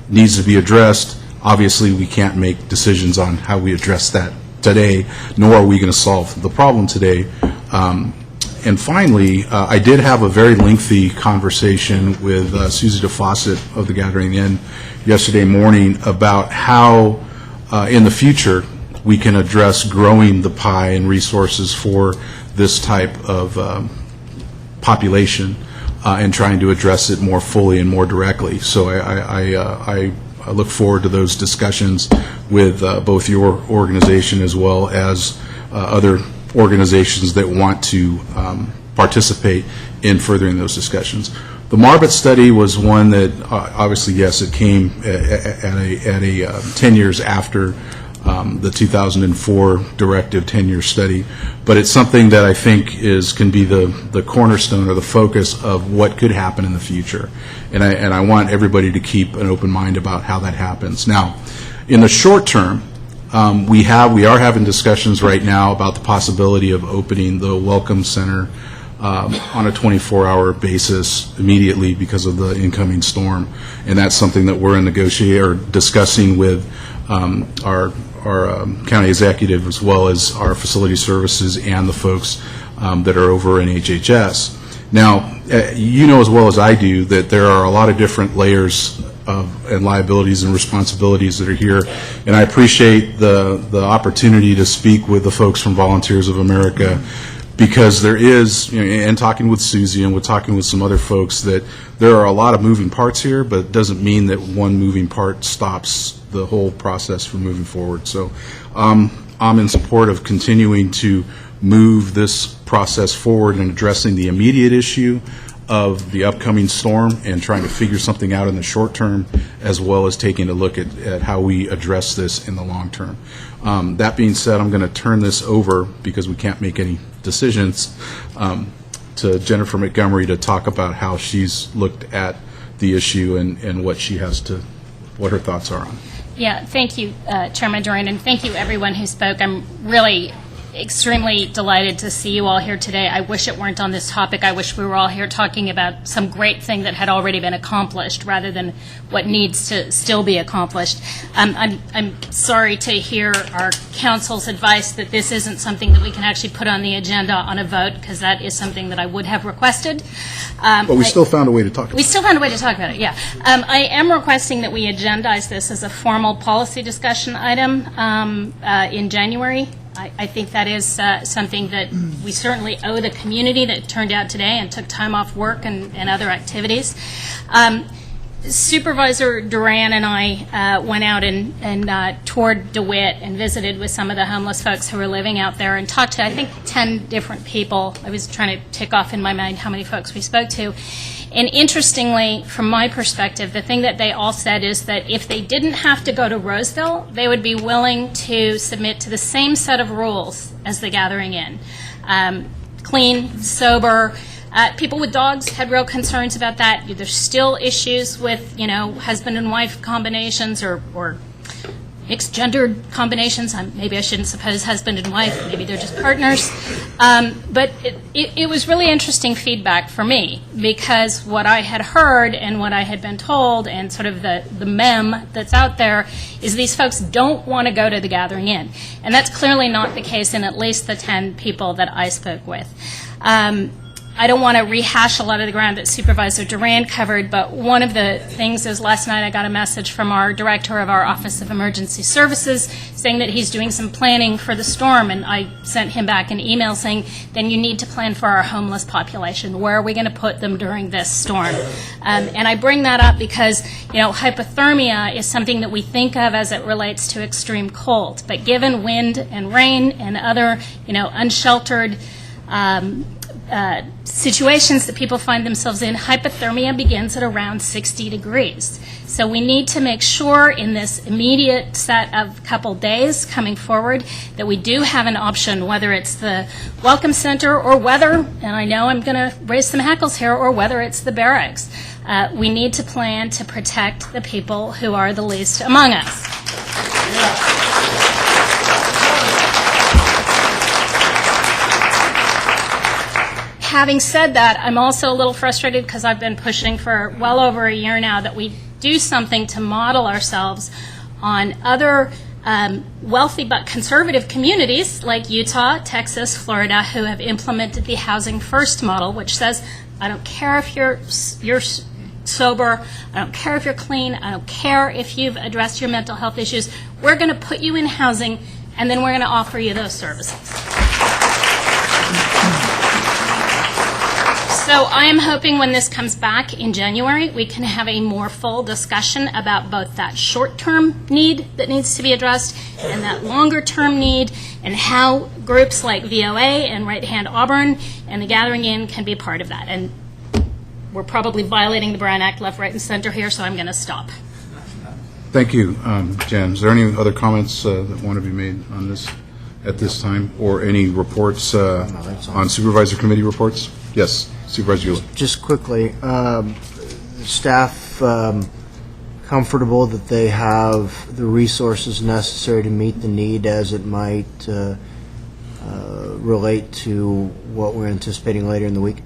needs to be addressed. Obviously, we can't make decisions on how we address that today, nor are we going to solve the problem today. And finally, I did have a very lengthy conversation with Susie DeFawcett of the Gathering Inn yesterday morning about how, in the future, we can address growing the pie and resources for this type of population and trying to address it more fully and more directly. So I look forward to those discussions with both your organization as well as other organizations that want to participate in furthering those discussions. The Marbot study was one that, obviously, yes, it came at a 10 years after the 2004 directive 10-year study, but it's something that I think can be the cornerstone or the focus of what could happen in the future. And I want everybody to keep an open mind about how that happens. Now, in the short term, we are having discussions right now about the possibility of opening the Welcome Center on a 24-hour basis immediately because of the incoming storm, and that's something that we're discussing with our county executive as well as our facility services and the folks that are over in HHS. Now, you know as well as I do that there are a lot of different layers and liabilities and responsibilities that are here, and I appreciate the opportunity to speak with the folks from Volunteers of America, because there is, and talking with Susie and talking with some other folks, that there are a lot of moving parts here, but it doesn't mean that one moving part stops the whole process from moving forward. So I'm in support of continuing to move this process forward and addressing the immediate issue of the upcoming storm and trying to figure something out in the short term, as well as taking a look at how we address this in the long term. That being said, I'm going to turn this over, because we can't make any decisions, to Jennifer Montgomery to talk about how she's looked at the issue and what her thoughts are on. Yeah, thank you, Chairman Dorian, and thank you everyone who spoke. I'm really extremely delighted to see you all here today. I wish it weren't on this topic. I wish we were all here talking about some great thing that had already been accomplished rather than what needs to still be accomplished. I'm sorry to hear our council's advice that this isn't something that we can actually put on the agenda on a vote, because that is something that I would have requested. But we still found a way to talk about it. We still found a way to talk about it, yeah. I am requesting that we agendize this as a formal policy discussion item in January. I think that is something that we certainly owe the community that turned out today and took time off work and other activities. Supervisor Duran and I went out and toured DeWitt and visited with some of the homeless folks who were living out there and talked to, I think, 10 different people. I was trying to tick off in my mind how many folks we spoke to. And interestingly, from my perspective, the thing that they all said is that if they didn't have to go to Roseville, they would be willing to submit to the same set of rules as the Gathering Inn. Clean, sober. People with dogs had real concerns about that. There's still issues with, husband and wife combinations or mixed-gendered combinations. Maybe I shouldn't suppose husband and wife. Maybe they're just partners. But it was really interesting feedback for me, because what I had heard and what I had been told and sort of the meme that's out there is these folks don't want to go to the Gathering Inn. And that's clearly not the case in at least the 10 people that I spoke with. I don't want to rehash a lot of the ground that Supervisor Duran covered, but one of the things is last night I got a message from our director of our Office of Emergency Services saying that he's doing some planning for the storm, and I sent him back an email saying, then you need to plan for our homeless population. Where are we going to put them during this storm? And I bring that up because, hypothermia is something that we think of as it relates to extreme cold, but given wind and rain and other, unsheltered situations that people find themselves in, hypothermia begins at around 60 degrees. So we need to make sure in this immediate set of couple days coming forward that we do have an option, whether it's the Welcome Center or whether, and I know I'm going to raise some hackles here, or whether it's the barracks. We need to plan to protect the people who are the least among us. Having said that, I'm also a little frustrated because I've been pushing for well over a year now that we do something to model ourselves on other wealthy but conservative communities like Utah, Texas, Florida, who have implemented the Housing First model, which says, I don't care if you're sober, I don't care if you're clean, I don't care if you've addressed your mental health issues, we're going to put you in housing and then we're going to offer you those services. So I am hoping when this comes back in January, we can have a more full discussion about both that short-term need that needs to be addressed and that longer-term need, and how groups like VOA and Right Hand Auburn and the Gathering Inn can be part of that. And we're probably violating the Brown Act left, right, and center here, so I'm going to stop. Thank you, Jen. Is there any other comments that want to be made on this at this time, or any reports on Supervisor Committee reports? Yes. Supervisor Bueller. Just quickly, staff comfortable that they have the resources necessary to meet the need as it might relate to what we're anticipating later in the week?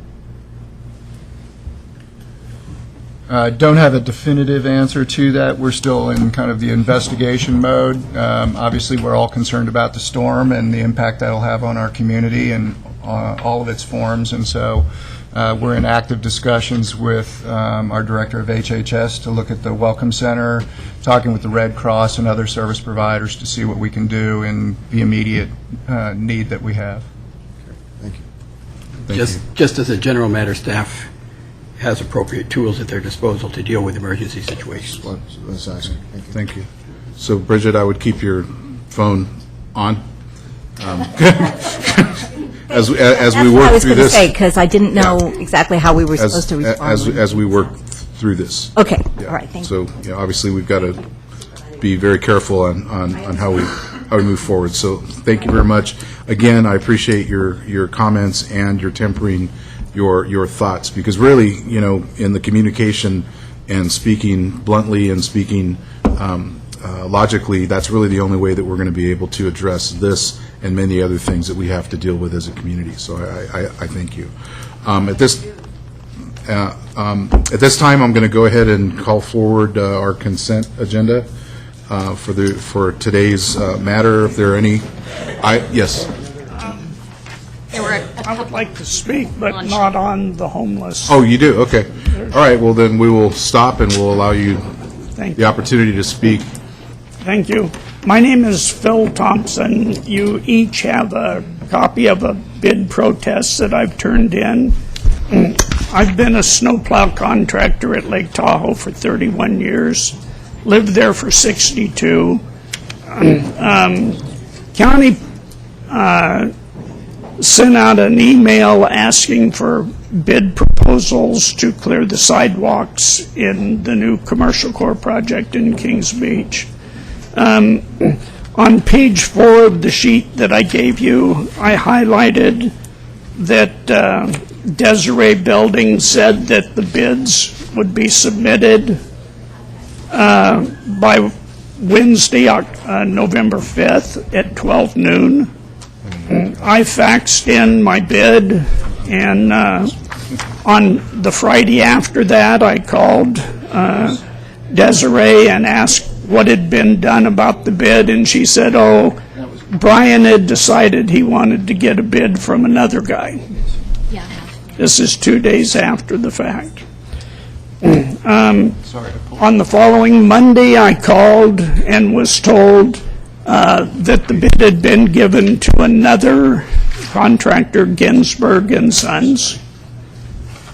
Don't have a definitive answer to that. We're still in kind of the investigation mode. Obviously, we're all concerned about the storm and the impact that'll have on our community and all of its forms, and so we're in active discussions with our director of HHS to look at the Welcome Center, talking with the Red Cross and other service providers to see what we can do in the immediate need that we have. Thank you. Just as a general matter, staff has appropriate tools at their disposal to deal with emergency situations. Let's ask. Thank you. So, Bridget, I would keep your phone on. As we That's work what I was through going to this, say, because I didn't know exactly how we were supposed to respond. as we work through this. Okay, Yeah. all right, thank you. So, obviously, we've got to be very careful on how we move forward. So, thank you very much. Again, I appreciate your comments and your tempering your thoughts, because really, in the communication and speaking bluntly and speaking logically, that's really the only way that we're going to be able to address this and many other things that we have to deal with as a community. So I thank you. At this time, I'm going to go ahead and call forward our consent agenda for today's matter. If there are any, yes. I would like to speak, but not on the homeless. Oh, you do? Okay. All right. Well, then we will stop and we'll allow you the opportunity to speak. Thank you. My name is Phil Thompson. You each have a copy of a bid protest that I've turned in. I've been a snowplow contractor at Lake Tahoe for 31 years, lived there for 62. County sent out an email asking for bid proposals to clear the sidewalks in the new commercial core project in Kings Beach. On page 4 of the sheet that I gave you, I highlighted that Desiree Building said that the bids would be submitted by Wednesday, November 5th at 12 noon. I faxed in my bid, and on the Friday after that, I called Desiree and asked what had been done about the bid, and she said, oh, Brian had decided he wanted to get a bid from another guy. This is 2 days after the fact. On the following Monday, I called and was told that the bid had been given to another contractor, Ginsberg and Sons.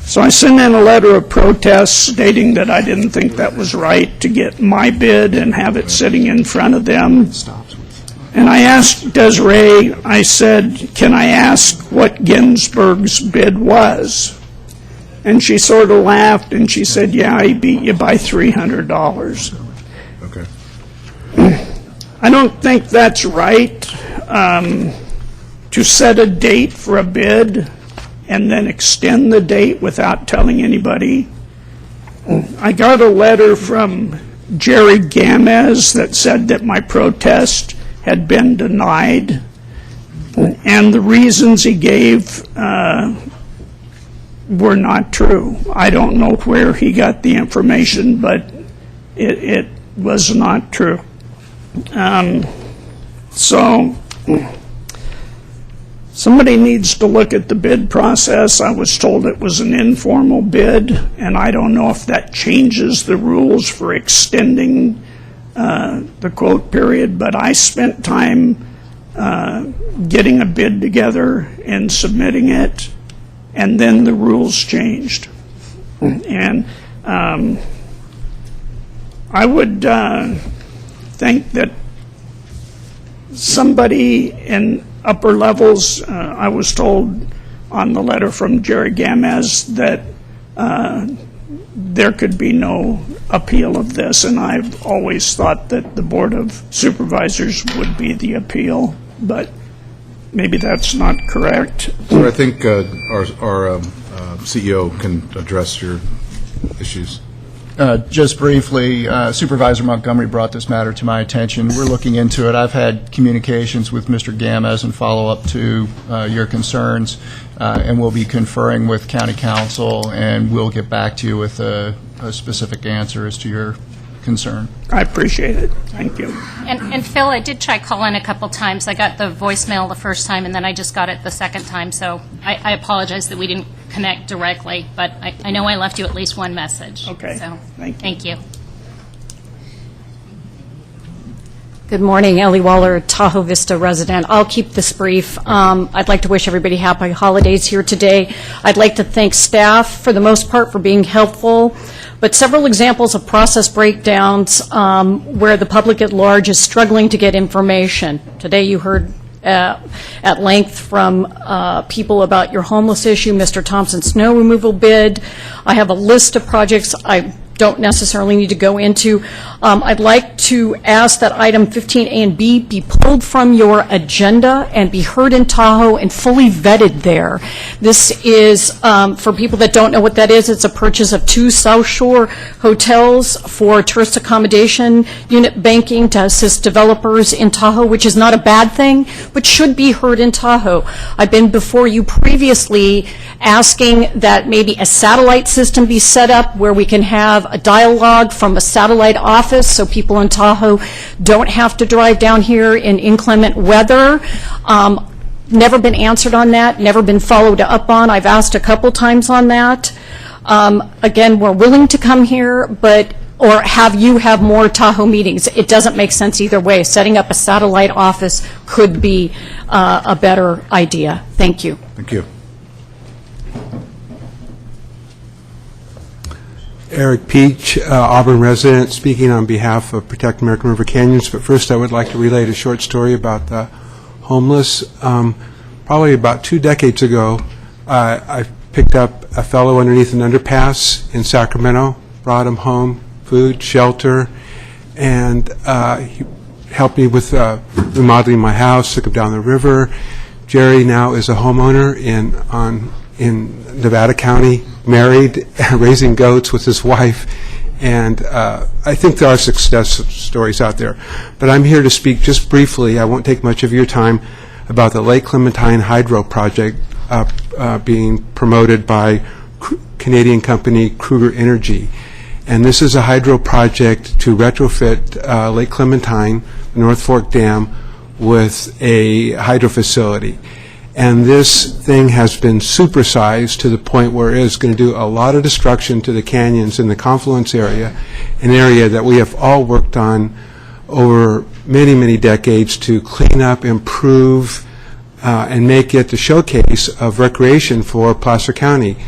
So I sent in a letter of protest stating that I didn't think that was right to get my bid and have it sitting in front of them. And I asked Desiree, I said, can I ask what Ginsberg's bid was? And she sort of laughed and she said, yeah, he beat you by $300. Okay. I don't think that's right to set a date for a bid and then extend the date without telling anybody. I got a letter from Jerry Gamez that said that my protest had been denied, and the reasons he gave were not true. I don't know where he got the information, but it was not true. So somebody needs to look at the bid process. I was told it was an informal bid, and I don't know if that changes the rules for extending the quote period, but I spent time getting a bid together and submitting it, and then the rules changed. And I would think that somebody in upper levels, I was told on the letter from Jerry Gamez that there could be no appeal of this, and I've always thought that the Board of Supervisors would be the appeal, but maybe that's not correct. So I think our CEO can address your issues. Just briefly, Supervisor Montgomery brought this matter to my attention. We're looking into it. I've had communications with Mr. Gamez and follow-up to your concerns, and we'll be conferring with County Council, and we'll get back to you with a specific answer as to your concern. I appreciate it. Thank you. And Phil, I did try calling a couple times. I got the voicemail the first time, and then I just got it the second time, so I apologize that we didn't connect directly, but I know I left you at least one message. Okay. So, thank you. Good morning, Ellie Waller, Tahoe Vista resident. I'll keep this brief. I'd like to wish everybody happy holidays here today. I'd like to thank staff, for the most part, for being helpful, but several examples of process breakdowns where the public at large is struggling to get information. Today you heard at length from people about your homeless issue, Mr. Thompson's snow removal bid. I have a list of projects I don't necessarily need to go into. I'd like to ask that item 15A and B be pulled from your agenda and be heard in Tahoe and fully vetted there. This is, for people that don't know what that is, it's a purchase of 2 South Shore hotels for tourist accommodation, unit banking to assist developers in Tahoe, which is not a bad thing, but should be heard in Tahoe. I've been before you previously asking that maybe a satellite system be set up where we can have a dialogue from a satellite office so people in Tahoe don't have to drive down here in inclement weather. Never been answered on that, never been followed up on. I've asked a couple times on that. Again, we're willing to come here, but or have you have more Tahoe meetings. It doesn't make sense either way. Setting up a satellite office could be a better idea. Thank you. Thank you. Eric Peach, Auburn resident, speaking on behalf of Protect American River Canyons. But first, I would like to relate a short story about the homeless. Probably about 2 decades ago, I picked up a fellow underneath an underpass in Sacramento, brought him home, food, shelter, and he helped me with remodeling my house, took him down the river. Jerry now is a homeowner in Nevada County, married, raising goats with his wife, and I think there are success stories out there. But I'm here to speak just briefly, I won't take much of your time, about the Lake Clementine Hydro Project being promoted by Canadian company Kruger Energy. And this is a hydro project to retrofit Lake Clementine, North Fork Dam, with a hydro facility. And this thing has been supersized to the point where it is going to do a lot of destruction to the canyons in the confluence area, an area that we have all worked on over many, many decades to clean up, improve, and make it the showcase of recreation for Placer County.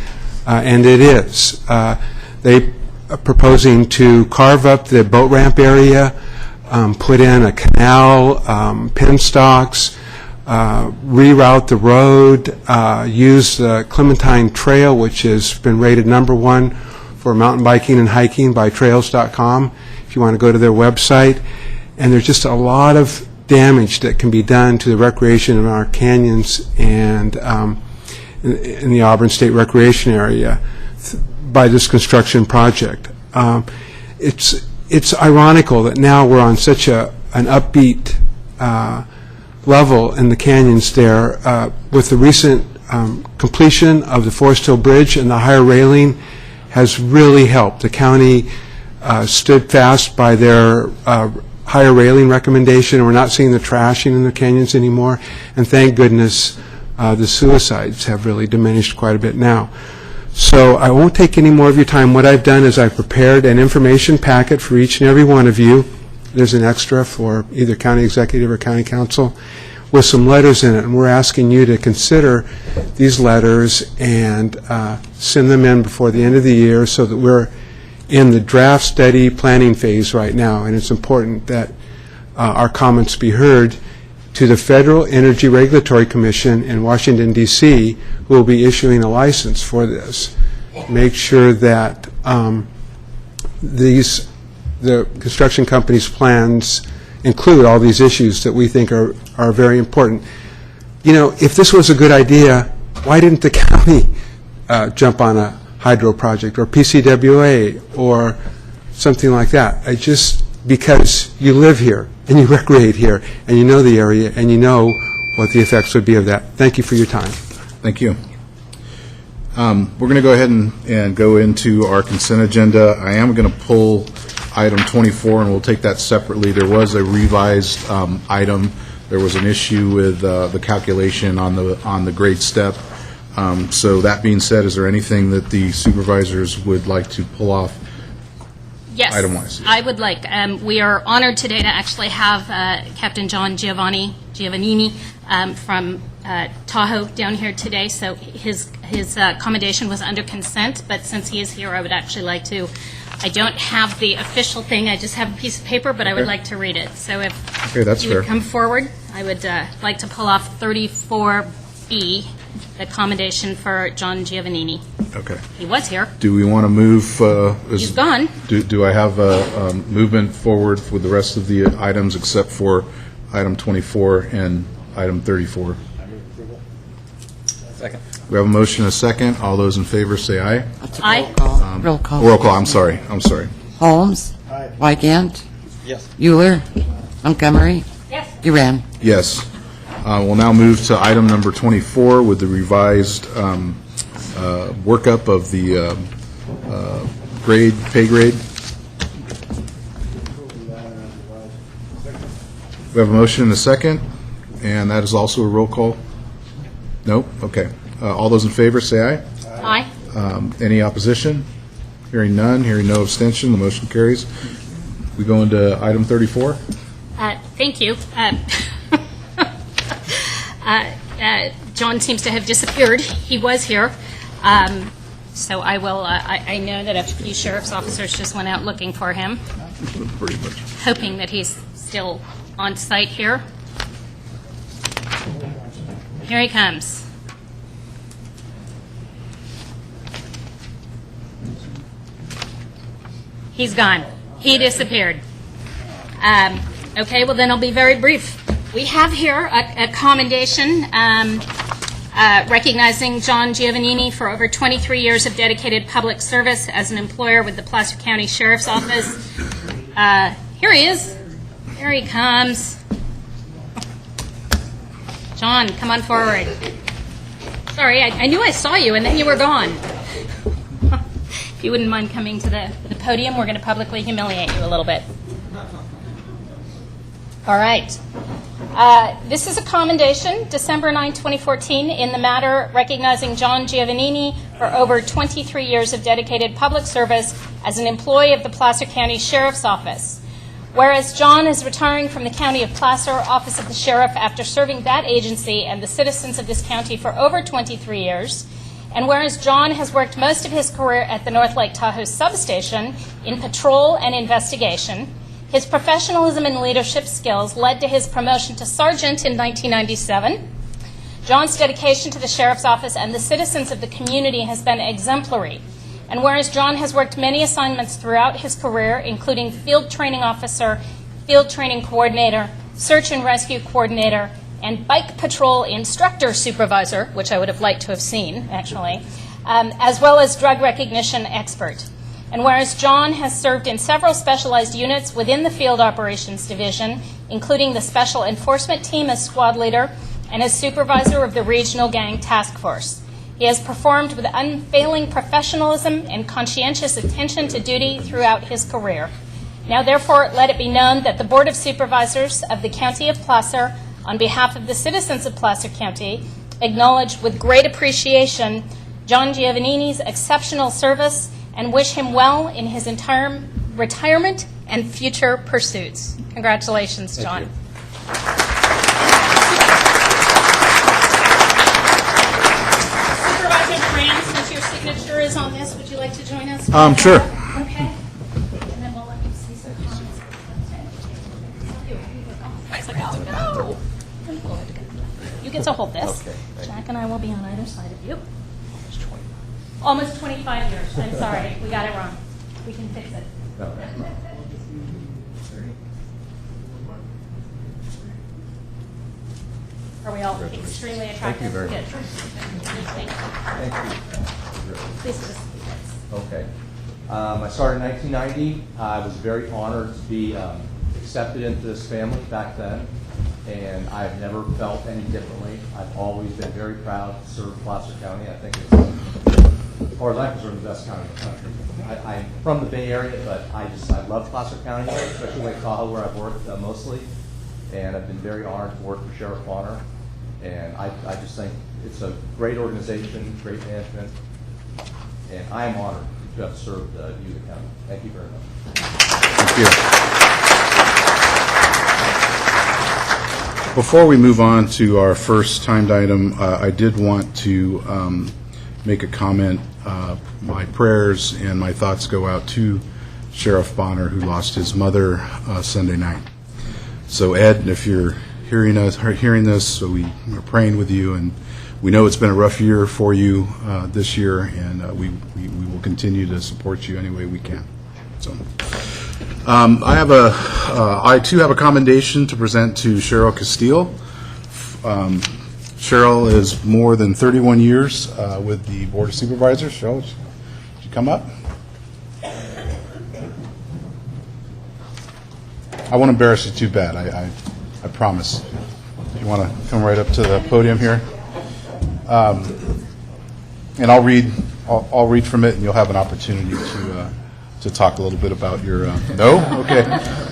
And it is. They are proposing to carve up the boat ramp area, put in a canal, penstocks, reroute the road, use the Clementine Trail, which has been rated #1 for mountain biking and hiking by Trails.com, if you want to go to their website. And there's just a lot of damage that can be done to the recreation in our canyons and in the Auburn State Recreation Area by this construction project. It's ironical that now we're on such an upbeat level in the canyons there with the recent completion of the Forest Hill Bridge, and the higher railing has really helped. The county stood fast by their higher railing recommendation, and we're not seeing the trashing in the canyons anymore, and thank goodness the suicides have really diminished quite a bit now. So I won't take any more of your time. What I've done is I've prepared an information packet for each and every one of you. There's an extra for either county executive or county council with some letters in it, and we're asking you to consider these letters and send them in before the end of the year, so that we're in the draft study planning phase right now, and it's important that our comments be heard to the Federal Energy Regulatory Commission in Washington, D.C., who will be issuing a license for this. Make sure that the construction company's plans include all these issues that we think are very important. You know, if this was a good idea, why didn't the county jump on a hydro project or PCWA or something like that? Because you live here and you recreate here and you know the area and you know what the effects would be of that. Thank you for your time. Thank you. We're going to go ahead and go into our consent agenda. I am going to pull item 24, and we'll take that separately. There was a revised item. There was an issue with the calculation on the grade step. So that being said, is there anything that the supervisors would like to pull off? Yes, item-wise? I would like. We are honored today to actually have Captain John Giovannini from Tahoe down here today. So his commendation was under consent, but since he is here, I would actually like to. I don't have the official thing. I just have a piece of paper, but I would like to read it. So if that's you would come forward, I would like to pull off 34B, the commendation for John Giovannini. Okay. He was here. Do we want to move? He's gone. Do I have a movement forward with the rest of the items except for item 24 and item 34? Second. We have a motion and a second. All those in favor say aye. Aye. Roll call. Roll call. I'm sorry. Holmes. Wygant. Yes. Euler. Montgomery. Yes. Duran. Yes. We'll now move to item number 24 with the revised workup of the pay grade. We have a motion and a second, and that is also a roll call. Nope? Okay. All those in favor say aye. Aye. Any opposition? Hearing none, hearing no abstention, the motion carries. We go into item 34. Thank you. John seems to have disappeared. He was here. So I will, I know that a few sheriff's officers just went out looking for him, Pretty much. hoping that he's still on site here. Here he comes. He's gone. He disappeared. Okay, well then I'll be very brief. We have here a commendation recognizing John Giovannini for over 23 years of dedicated public service as an employer with the Placer County Sheriff's Office. Here he is. Here he comes. John, come on forward. Sorry, I knew I saw you and then you were gone. If you wouldn't mind coming to the podium, we're going to publicly humiliate you a little bit. All right. This is a commendation, December 9, 2014, in the matter recognizing John Giovannini for over 23 years of dedicated public service as an employee of the Placer County Sheriff's Office. Whereas John is retiring from the County of Placer Office of the Sheriff after serving that agency and the citizens of this county for over 23 years, and whereas John has worked most of his career at the North Lake Tahoe substation in patrol and investigation, his professionalism and leadership skills led to his promotion to sergeant in 1997. John's dedication to the Sheriff's Office and the citizens of the community has been exemplary. And whereas John has worked many assignments throughout his career, including field training officer, field training coordinator, search and rescue coordinator, and bike patrol instructor supervisor, which I would have liked to have seen, actually, as well as drug recognition expert. And whereas John has served in several specialized units within the Field Operations Division, including the Special Enforcement Team as squad leader and as supervisor of the Regional Gang Task Force. He has performed with unfailing professionalism and conscientious attention to duty throughout his career. Now, therefore, let it be known that the Board of Supervisors of the County of Placer, on behalf of the citizens of Placer County, acknowledge with great appreciation John Giovannini's exceptional service and wish him well in his entire retirement and future pursuits. Congratulations, John. Supervisor Grant, since your signature is on this, would you like to join us? Sure. Okay. And then we'll let you see some comments. You get to hold this. Okay, Jack and I will be on either side of you. Almost 25 years. I'm sorry. We got it wrong. We can fix it. Are we all extremely attractive? Thank you very Good. much. Thank you. Thank you. Please just Okay. I started in 1990. I was very honored to be accepted into this family back then, and I've never felt any differently. I've always been very proud to serve Placer County. I think it's, or like to serve the best county in the country. I'm from the Bay Area, but I love Placer County, especially Lake Tahoe, where I've worked mostly, and I've been very honored to work for Sheriff Bonner, and I just think it's a great organization, great management, and I am honored to have served you, the county. Thank you very much. Thank you. Before we move on to our first timed item, I did want to make a comment. My prayers and my thoughts go out to Sheriff Bonner, who lost his mother Sunday night. So Ed, if you're hearing this, so we are praying with you, and we know it's been a rough year for you this year, and we will continue to support you any way we can. So I too have a commendation to present to Cheryl Castile. Cheryl is more than 31 years with the Board of Supervisors. Cheryl, would you come up? I won't embarrass you too bad, I promise. If you want to come right up to the podium here. And I'll read from it, and you'll have an opportunity to talk a little bit about your. No, okay.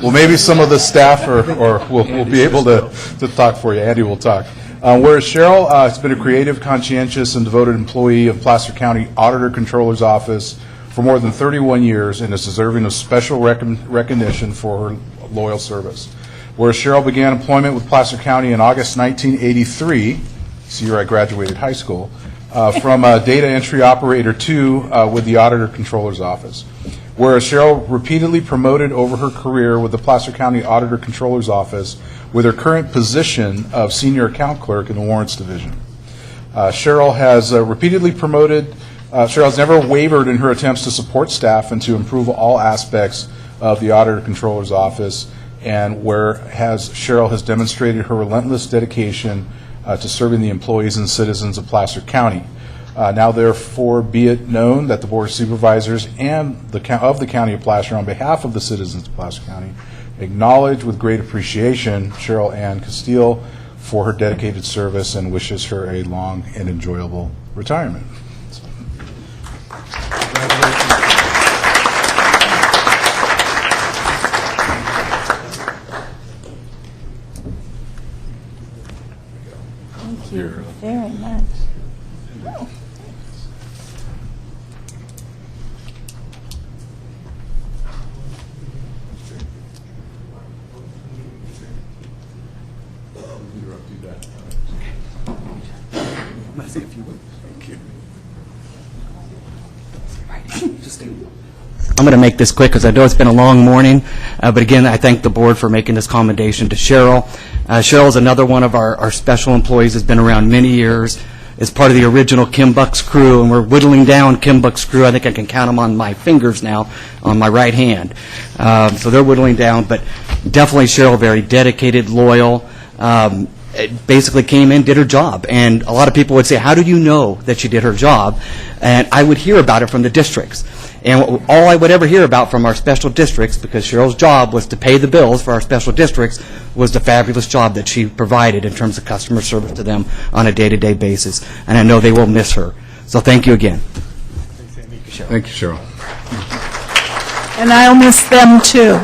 Well, maybe some of the staff or will be able to talk for you. Andy will talk. Whereas Cheryl has been a creative, conscientious, and devoted employee of Placer County Auditor Controller's Office for more than 31 years and is deserving of special recognition for her loyal service. Whereas Cheryl began employment with Placer County in August 1983, the year I graduated high school, from a data entry operator 2 with the Auditor Controller's Office. Whereas Cheryl repeatedly promoted over her career with the Placer County Auditor Controller's Office with her current position of Senior Account Clerk in the Warrants Division. Cheryl has repeatedly promoted, Cheryl has never wavered in her attempts to support staff and to improve all aspects of the Auditor Controller's Office, and Cheryl has demonstrated her relentless dedication to serving the employees and citizens of Placer County. Now, therefore, be it known that the Board of Supervisors and of the County of Placer, on behalf of the citizens of Placer County, acknowledge with great appreciation Cheryl Ann Castile for her dedicated service and wishes her a long and enjoyable retirement. Thank you very much. I'm going to make this quick because I know it's been a long morning, but again, I thank the board for making this commendation to Cheryl. Cheryl is another one of our special employees, has been around many years, is part of the original Kim Buck's crew, and we're whittling down Kim Buck's crew. I think I can count them on my fingers now, on my right hand. So they're whittling down, but definitely Cheryl, very dedicated, loyal, basically came in, did her job. And a lot of people would say, how do you know that she did her job? And I would hear about it from the districts. And all I would ever hear about from our special districts, because Cheryl's job was to pay the bills for our special districts, was the fabulous job that she provided in terms of customer service to them on a day-to-day basis. And I know they will miss her. So thank you again. Thank you, Cheryl. And I'll miss them too.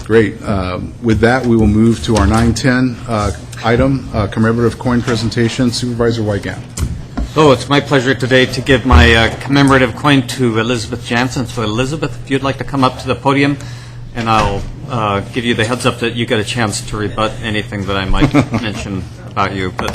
Great. With that, we will move to our 9:10 item, commemorative coin presentation. Supervisor Wygant. So it's my pleasure today to give my commemorative coin to Elizabeth Jansen. So Elizabeth, if you'd like to come up to the podium, and I'll give you the heads up that you get a chance to rebut anything that I might mention about you. But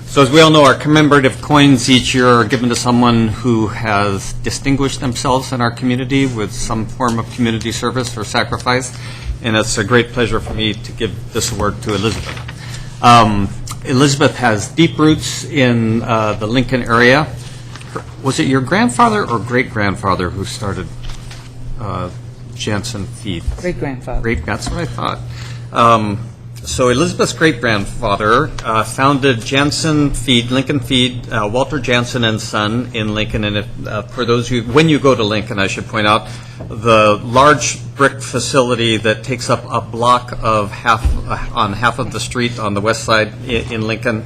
so as we all know, our commemorative coins each year are given to someone who has distinguished themselves in our community with some form of community service or sacrifice, and it's a great pleasure for me to give this award to Elizabeth. Elizabeth has deep roots in the Lincoln area. Was it your grandfather or great-grandfather who started Jansen Feed? Great-grandfather. That's what I thought. So Elizabeth's great-grandfather founded Jansen Feed, Lincoln Feed, Walter Jansen and Son in Lincoln. And if, for those who, when you go to Lincoln, I should point out, the large brick facility that takes up a block of on half of the street on the west side in Lincoln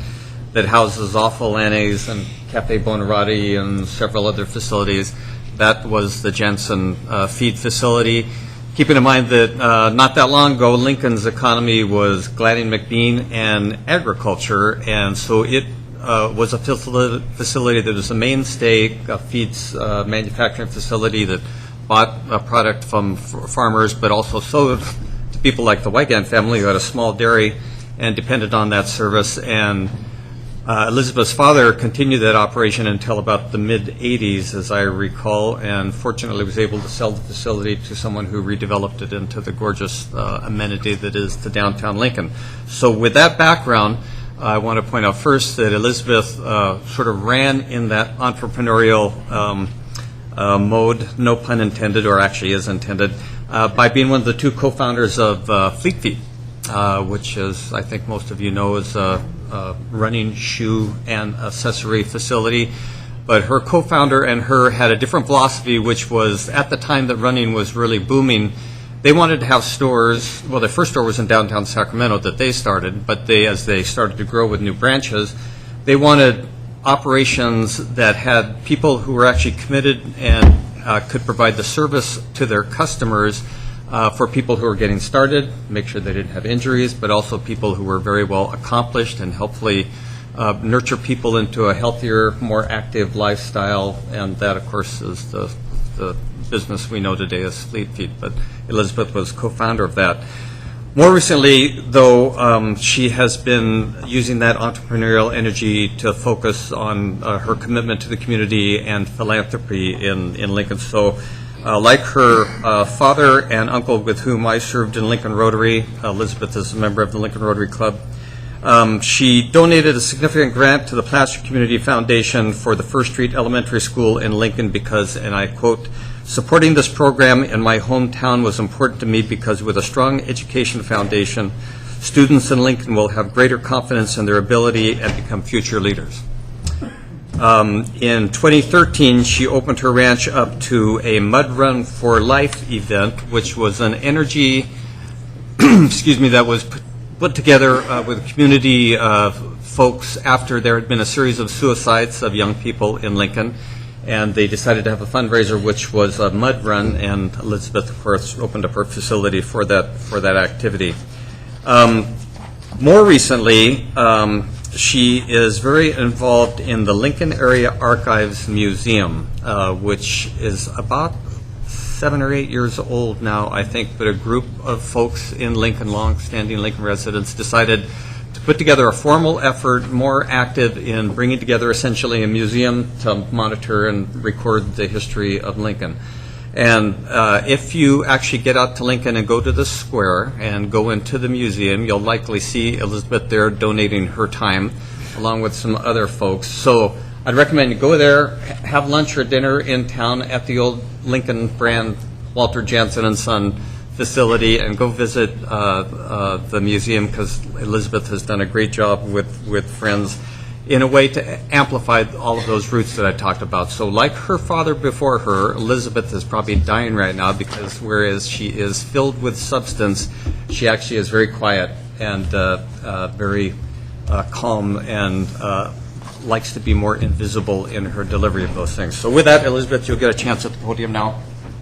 that houses Awful Annie's and Cafe Buonarroti and several other facilities, that was the Jansen Feed facility. Keeping in mind that not that long ago, Lincoln's economy was Gladding McBean and agriculture, and so it was a facility that was a mainstay, a feeds manufacturing facility that bought a product from farmers, but also sold to people like the Wygant family who had a small dairy and depended on that service. And Elizabeth's father continued that operation until about the mid-'80s, as I recall, and fortunately was able to sell the facility to someone who redeveloped it into the gorgeous amenity that is the downtown Lincoln. So with that background, I want to point out first that Elizabeth sort of ran in that entrepreneurial mode, no pun intended, or actually is intended, by being one of the two co-founders of Fleet Feet, which is, I think most of you know, is a running shoe and accessory facility. But her co-founder and her had a different philosophy, which was at the time that running was really booming, they wanted to have stores. Well, their first store was in downtown Sacramento that they started, but as they started to grow with new branches, they wanted operations that had people who were actually committed and could provide the service to their customers for people who were getting started, make sure they didn't have injuries, but also people who were very well accomplished and hopefully nurture people into a healthier, more active lifestyle. And that, of course, is the business we know today as Fleet Feet. But Elizabeth was co-founder of that. More recently, though, she has been using that entrepreneurial energy to focus on her commitment to the community and philanthropy in Lincoln. So, like her father and uncle with whom I served in Lincoln Rotary, Elizabeth is a member of the Lincoln Rotary Club, she donated a significant grant to the Placer Community Foundation for the First Street Elementary School in Lincoln because, and I quote, "Supporting this program in my hometown was important to me because with a strong education foundation, students in Lincoln will have greater confidence in their ability and become future leaders." In 2013, she opened her ranch up to a Mud Run for Life event, which was an energy, that was put together with community folks after there had been a series of suicides of young people in Lincoln. And they decided to have a fundraiser, which was a mud run, and Elizabeth, of course, opened up her facility for that activity. More recently, she is very involved in the Lincoln Area Archives Museum, which is about 7 or 8 years old now, I think, but a group of folks in Lincoln, long-standing Lincoln residents, decided to put together a formal effort, more active in bringing together essentially a museum to monitor and record the history of Lincoln. And if you actually get out to Lincoln and go to the square and go into the museum, you'll likely see Elizabeth there donating her time along with some other folks. So I'd recommend you go there, have lunch or dinner in town at the old Lincoln brand Walter Jansen and Son facility and go visit the museum, because Elizabeth has done a great job with friends in a way to amplify all of those roots that I talked about. So like her father before her, Elizabeth is probably dying right now because whereas she is filled with substance, she actually is very quiet and very calm and likes to be more invisible in her delivery of those things. So with that, Elizabeth, you'll get a chance at the podium now,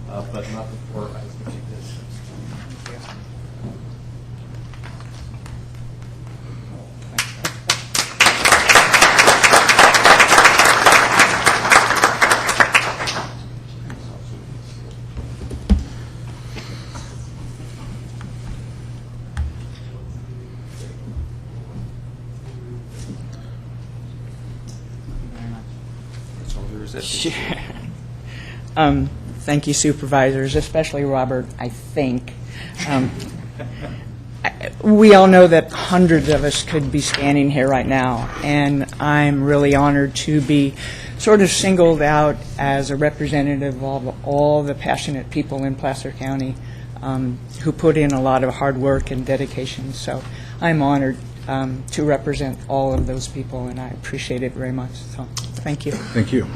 but not before I give you this. Sure. Thank you, Supervisors, especially Robert, I think. We all know that hundreds of us could be standing here right now, and I'm really honored to be sort of singled out as a representative of all the passionate people in Placer County who put in a lot of hard work and dedication. So I'm honored to represent all of those people, and I appreciate it very much. So thank you. Thank you.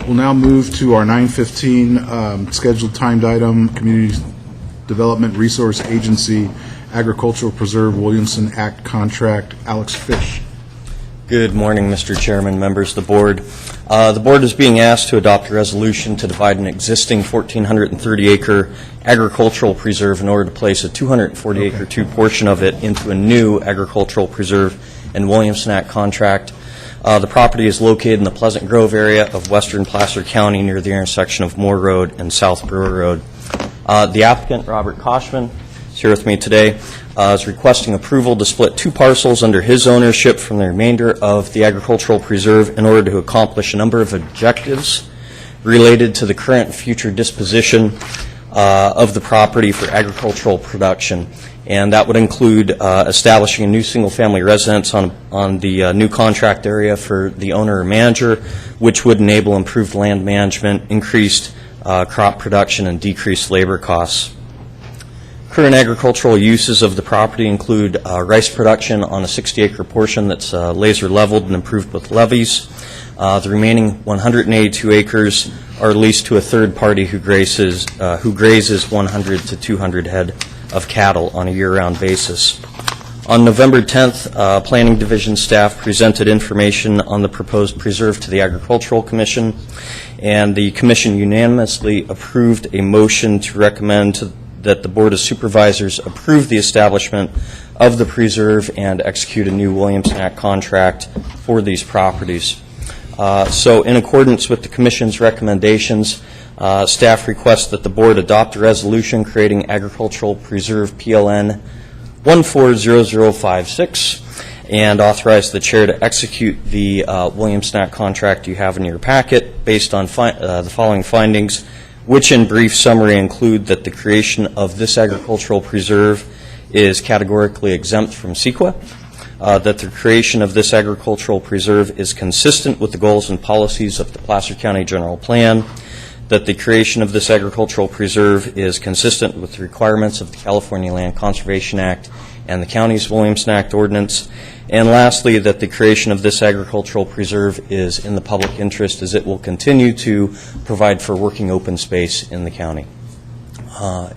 We'll now move to our 9:15 scheduled timed item, Community Development Resource Agency, Agricultural Preserve Williamson Act Contract. Alex Fish. Good morning, Mr. Chairman, members of the board. The board is being asked to adopt a resolution to divide an existing 1,430-acre agricultural preserve in order to place a 240-acre portion of it into a new agricultural preserve and Williamson Act contract. The property is located in the Pleasant Grove area of western Placer County near the intersection of Moore Road and South Brewer Road. The applicant, Robert Koshman, is here with me today, is requesting approval to split two parcels under his ownership from the remainder of the agricultural preserve in order to accomplish a number of objectives related to the current and future disposition of the property for agricultural production. And that would include establishing a new single-family residence on the new contract area for the owner or manager, which would enable improved land management, increased crop production, and decreased labor costs. Current agricultural uses of the property include rice production on a 60-acre portion that's laser leveled and improved with levees. The remaining 182 acres are leased to a third party who grazes 100 to 200 head of cattle on a year-round basis. On November 10th, Planning Division staff presented information on the proposed preserve to the Agricultural Commission, and the Commission unanimously approved a motion to recommend that the Board of Supervisors approve the establishment of the preserve and execute a new Williamson Act contract for these properties. So in accordance with the Commission's recommendations, staff requests that the Board adopt a resolution creating Agricultural Preserve PLN 140056 and authorize the Chair to execute the William Snack contract you have in your packet based on the following findings, which in brief summary include that the creation of this agricultural preserve is categorically exempt from CEQA, that the creation of this agricultural preserve is consistent with the goals and policies of the Placer County General Plan, that the creation of this agricultural preserve is consistent with the requirements of the California Land Conservation Act and the county's Williamson Act ordinance, and lastly, that the creation of this agricultural preserve is in the public interest as it will continue to provide for working open space in the county.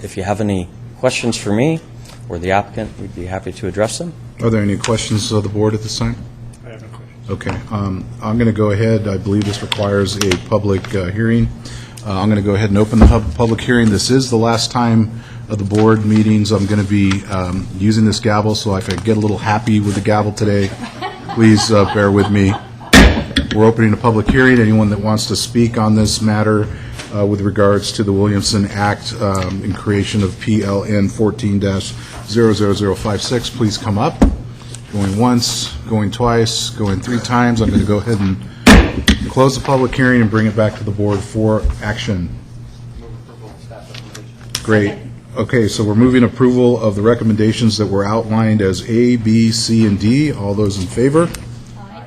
If you have any questions for me or the applicant, we'd be happy to address them. Are there any questions of the board at this time? I have no questions. Okay. I'm going to go ahead. I believe this requires a public hearing. I'm going to go ahead and open the public hearing. This is the last time of the board meetings. I'm going to be using this gavel, so if I get a little happy with the gavel today, please bear with me. We're opening a public hearing. Anyone that wants to speak on this matter with regards to the Williamson Act in creation of PLN 14-00056, please come up. Going once, going twice, going 3 times. I'm going to go ahead and close the public hearing and bring it back to the board for action. Great. Okay, so we're moving approval of the recommendations that were outlined as A, B, C, and D. All those in favor? Aye.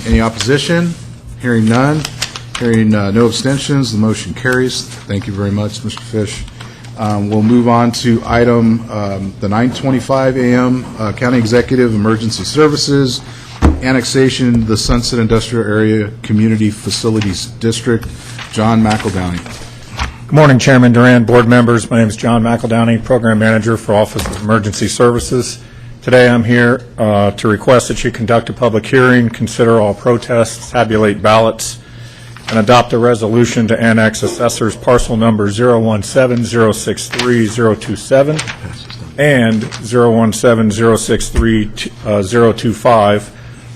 Any opposition? Hearing none. Hearing no abstentions, the motion carries. Thank you very much, Mr. Fish. We'll move on to item the 9:25 a.m. County Executive Emergency Services, annexation to the Sunset Industrial Area Community Facilities District. John McEldowney. Good morning, Chairman Duran, board members. My name is John McEldowney, Program Manager for Office of Emergency Services. Today I'm here to request that you conduct a public hearing, consider all protests, tabulate ballots, and adopt a resolution to annex assessors parcel number 017063027 and 017063025,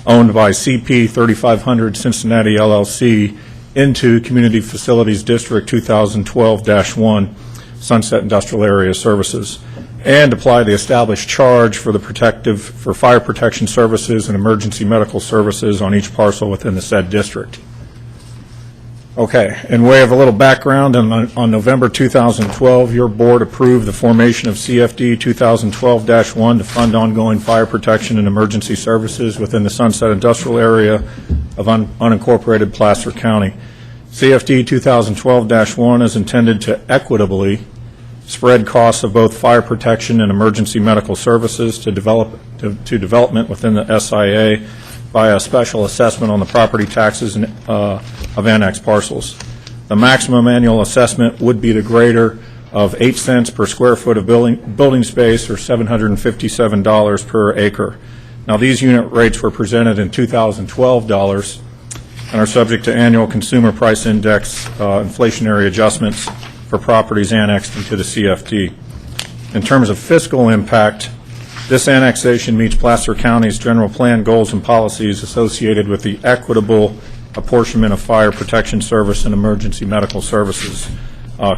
owned by CP 3500 Cincinnati LLC, into Community Facilities District 2012-1 Sunset Industrial Area Services, and apply the established charge for fire protection services and emergency medical services on each parcel within the said district. Okay, in way of a little background, on November 2012, your board approved the formation of CFD 2012-1 to fund ongoing fire protection and emergency services within the Sunset Industrial Area of unincorporated Placer County. CFD 2012-1 is intended to equitably spread costs of both fire protection and emergency medical services to development within the SIA by a special assessment on the property taxes of annexed parcels. The maximum annual assessment would be the greater of 8 cents per square foot of building space, or $757 per acre. Now, these unit rates were presented in 2012 dollars and are subject to annual consumer price index inflationary adjustments for properties annexed into the CFD. In terms of fiscal impact, this annexation meets Placer County's general plan goals and policies associated with the equitable apportionment of fire protection service and emergency medical services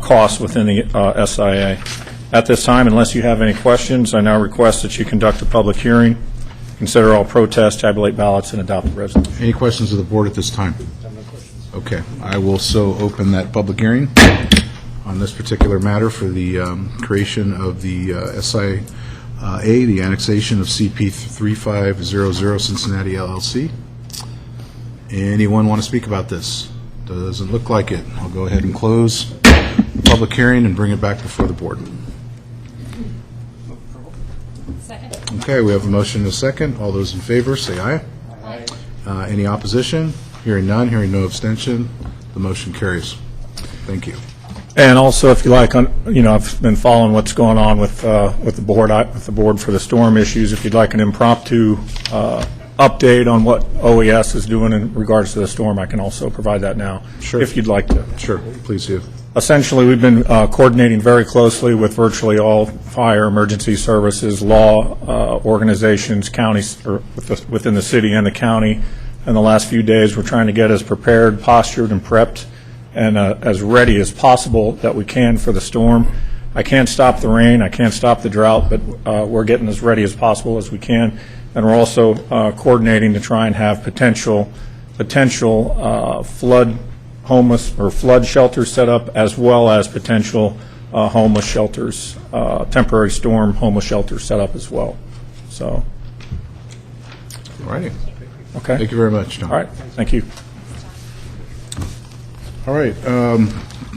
costs within the SIA. At this time, unless you have any questions, I now request that you conduct a public hearing, consider all protests, tabulate ballots, and adopt the resolution. Any questions of the board at this time? Okay, I will so open that public hearing on this particular matter for the creation of the SIA, the annexation of CP 3500 Cincinnati LLC. Anyone want to speak about this? Doesn't look like it. I'll go ahead and close the public hearing and bring it back before the board. Second. Okay, we have a motion and a second. All those in favor, say aye. Aye. Any opposition? Hearing none, hearing no abstention, the motion carries. Thank you. And also, if you like, I've been following what's going on with the board for the storm issues. If you'd like an impromptu update on what OES is doing in regards to the storm, I can also provide that now. Sure. If you'd like to. Sure, please do. Essentially, we've been coordinating very closely with virtually all fire, emergency services, law organizations, counties, or within the city and the county, in the last few days. We're trying to get as prepared, postured, and prepped, and as ready as possible that we can for the storm. I can't stop the rain, I can't stop the drought, but we're getting as ready as possible as we can. And we're also coordinating to try and have potential flood homeless or flood shelters set up, as well as potential homeless shelters, temporary storm homeless shelters set up as well. So. All righty. Okay. Thank you very much, Tom. All right. Thank you. All right.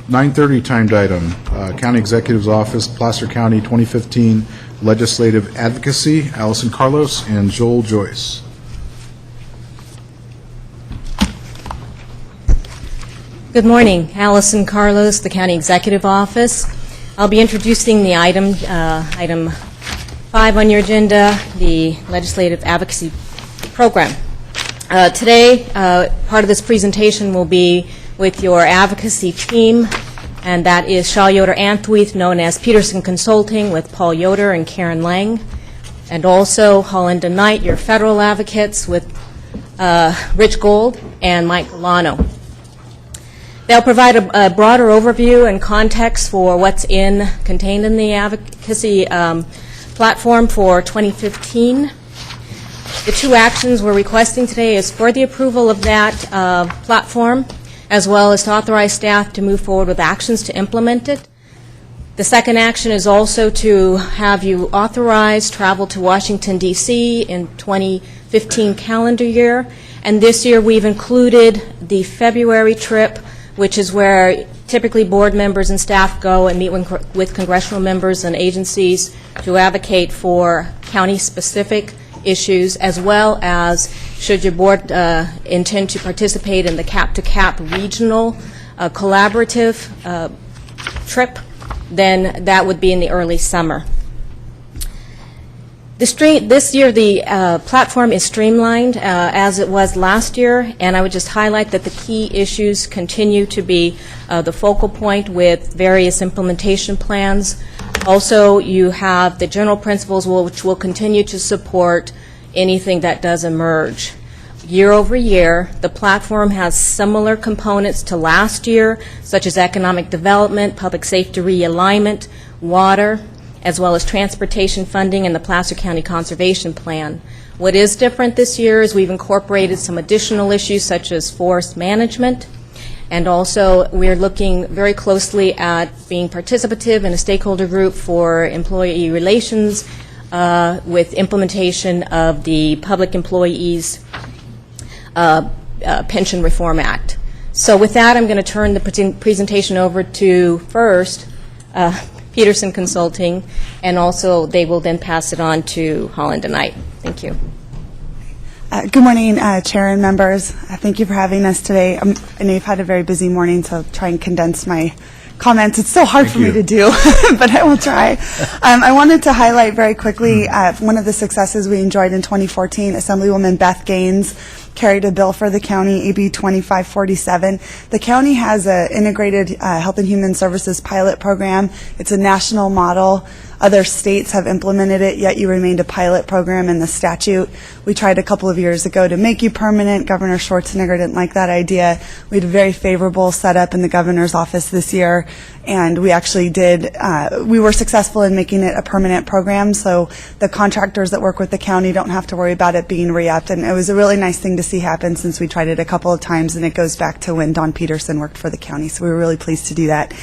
9:30 timed item. County Executive's Office, Placer County 2015 Legislative Advocacy. Allison Carlos and Joel Joyce. Good morning. Allison Carlos, the County Executive Office. I'll be introducing the item 5 on your agenda, the Legislative Advocacy Program. Today, part of this presentation will be with your advocacy team, and that is Shaw Yoder Anthweath, known as Peterson Consulting, with Paul Yoder and Karen Lang, and also Holland and Knight, your federal advocates, with Rich Gold and Mike Galano. They'll provide a broader overview and context for what's contained in the advocacy platform for 2015. The two actions we're requesting today is for the approval of that platform, as well as to authorize staff to move forward with actions to implement it. The second action is also to have you authorize travel to Washington, D.C. in 2015 calendar year. And this year we've included the February trip, which is where typically board members and staff go and meet with congressional members and agencies to advocate for county-specific issues, as well as, should your board intend to participate in the cap-to-cap regional collaborative trip, then that would be in the early summer. This year, the platform is streamlined as it was last year, and I would just highlight that the key issues continue to be the focal point with various implementation plans. Also, you have the general principles which will continue to support anything that does emerge. Year over year, the platform has similar components to last year, such as economic development, public safety realignment, water, as well as transportation funding and the Placer County Conservation Plan. What is different this year is we've incorporated some additional issues such as forest management, and also we're looking very closely at being participative in a stakeholder group for employee relations with implementation of the Public Employees Pension Reform Act. So with that, I'm going to turn the presentation over to first Peterson Consulting, and also they will then pass it on to Holland and Knight. Thank you. Good morning, Chair and members. Thank you for having us today. I know you've had a very busy morning, so I'll try and condense my comments. It's so hard for me to do, but I will try. I wanted to highlight very quickly one of the successes we enjoyed in 2014. Assemblywoman Beth Gaines carried a bill for the county, AB 2547. The county has an integrated health and human services pilot program. It's a national model. Other states have implemented it, yet you remained a pilot program in the statute. We tried a couple of years ago to make you permanent. Governor Schwarzenegger didn't like that idea. We had a very favorable setup in the governor's office this year, and we actually we were successful in making it a permanent program, so the contractors that work with the county don't have to worry about it being re-upped, and it was a really nice thing to see happen since we tried it a couple of times, and it goes back to when Don Peterson worked for the county, so we were really pleased to do that.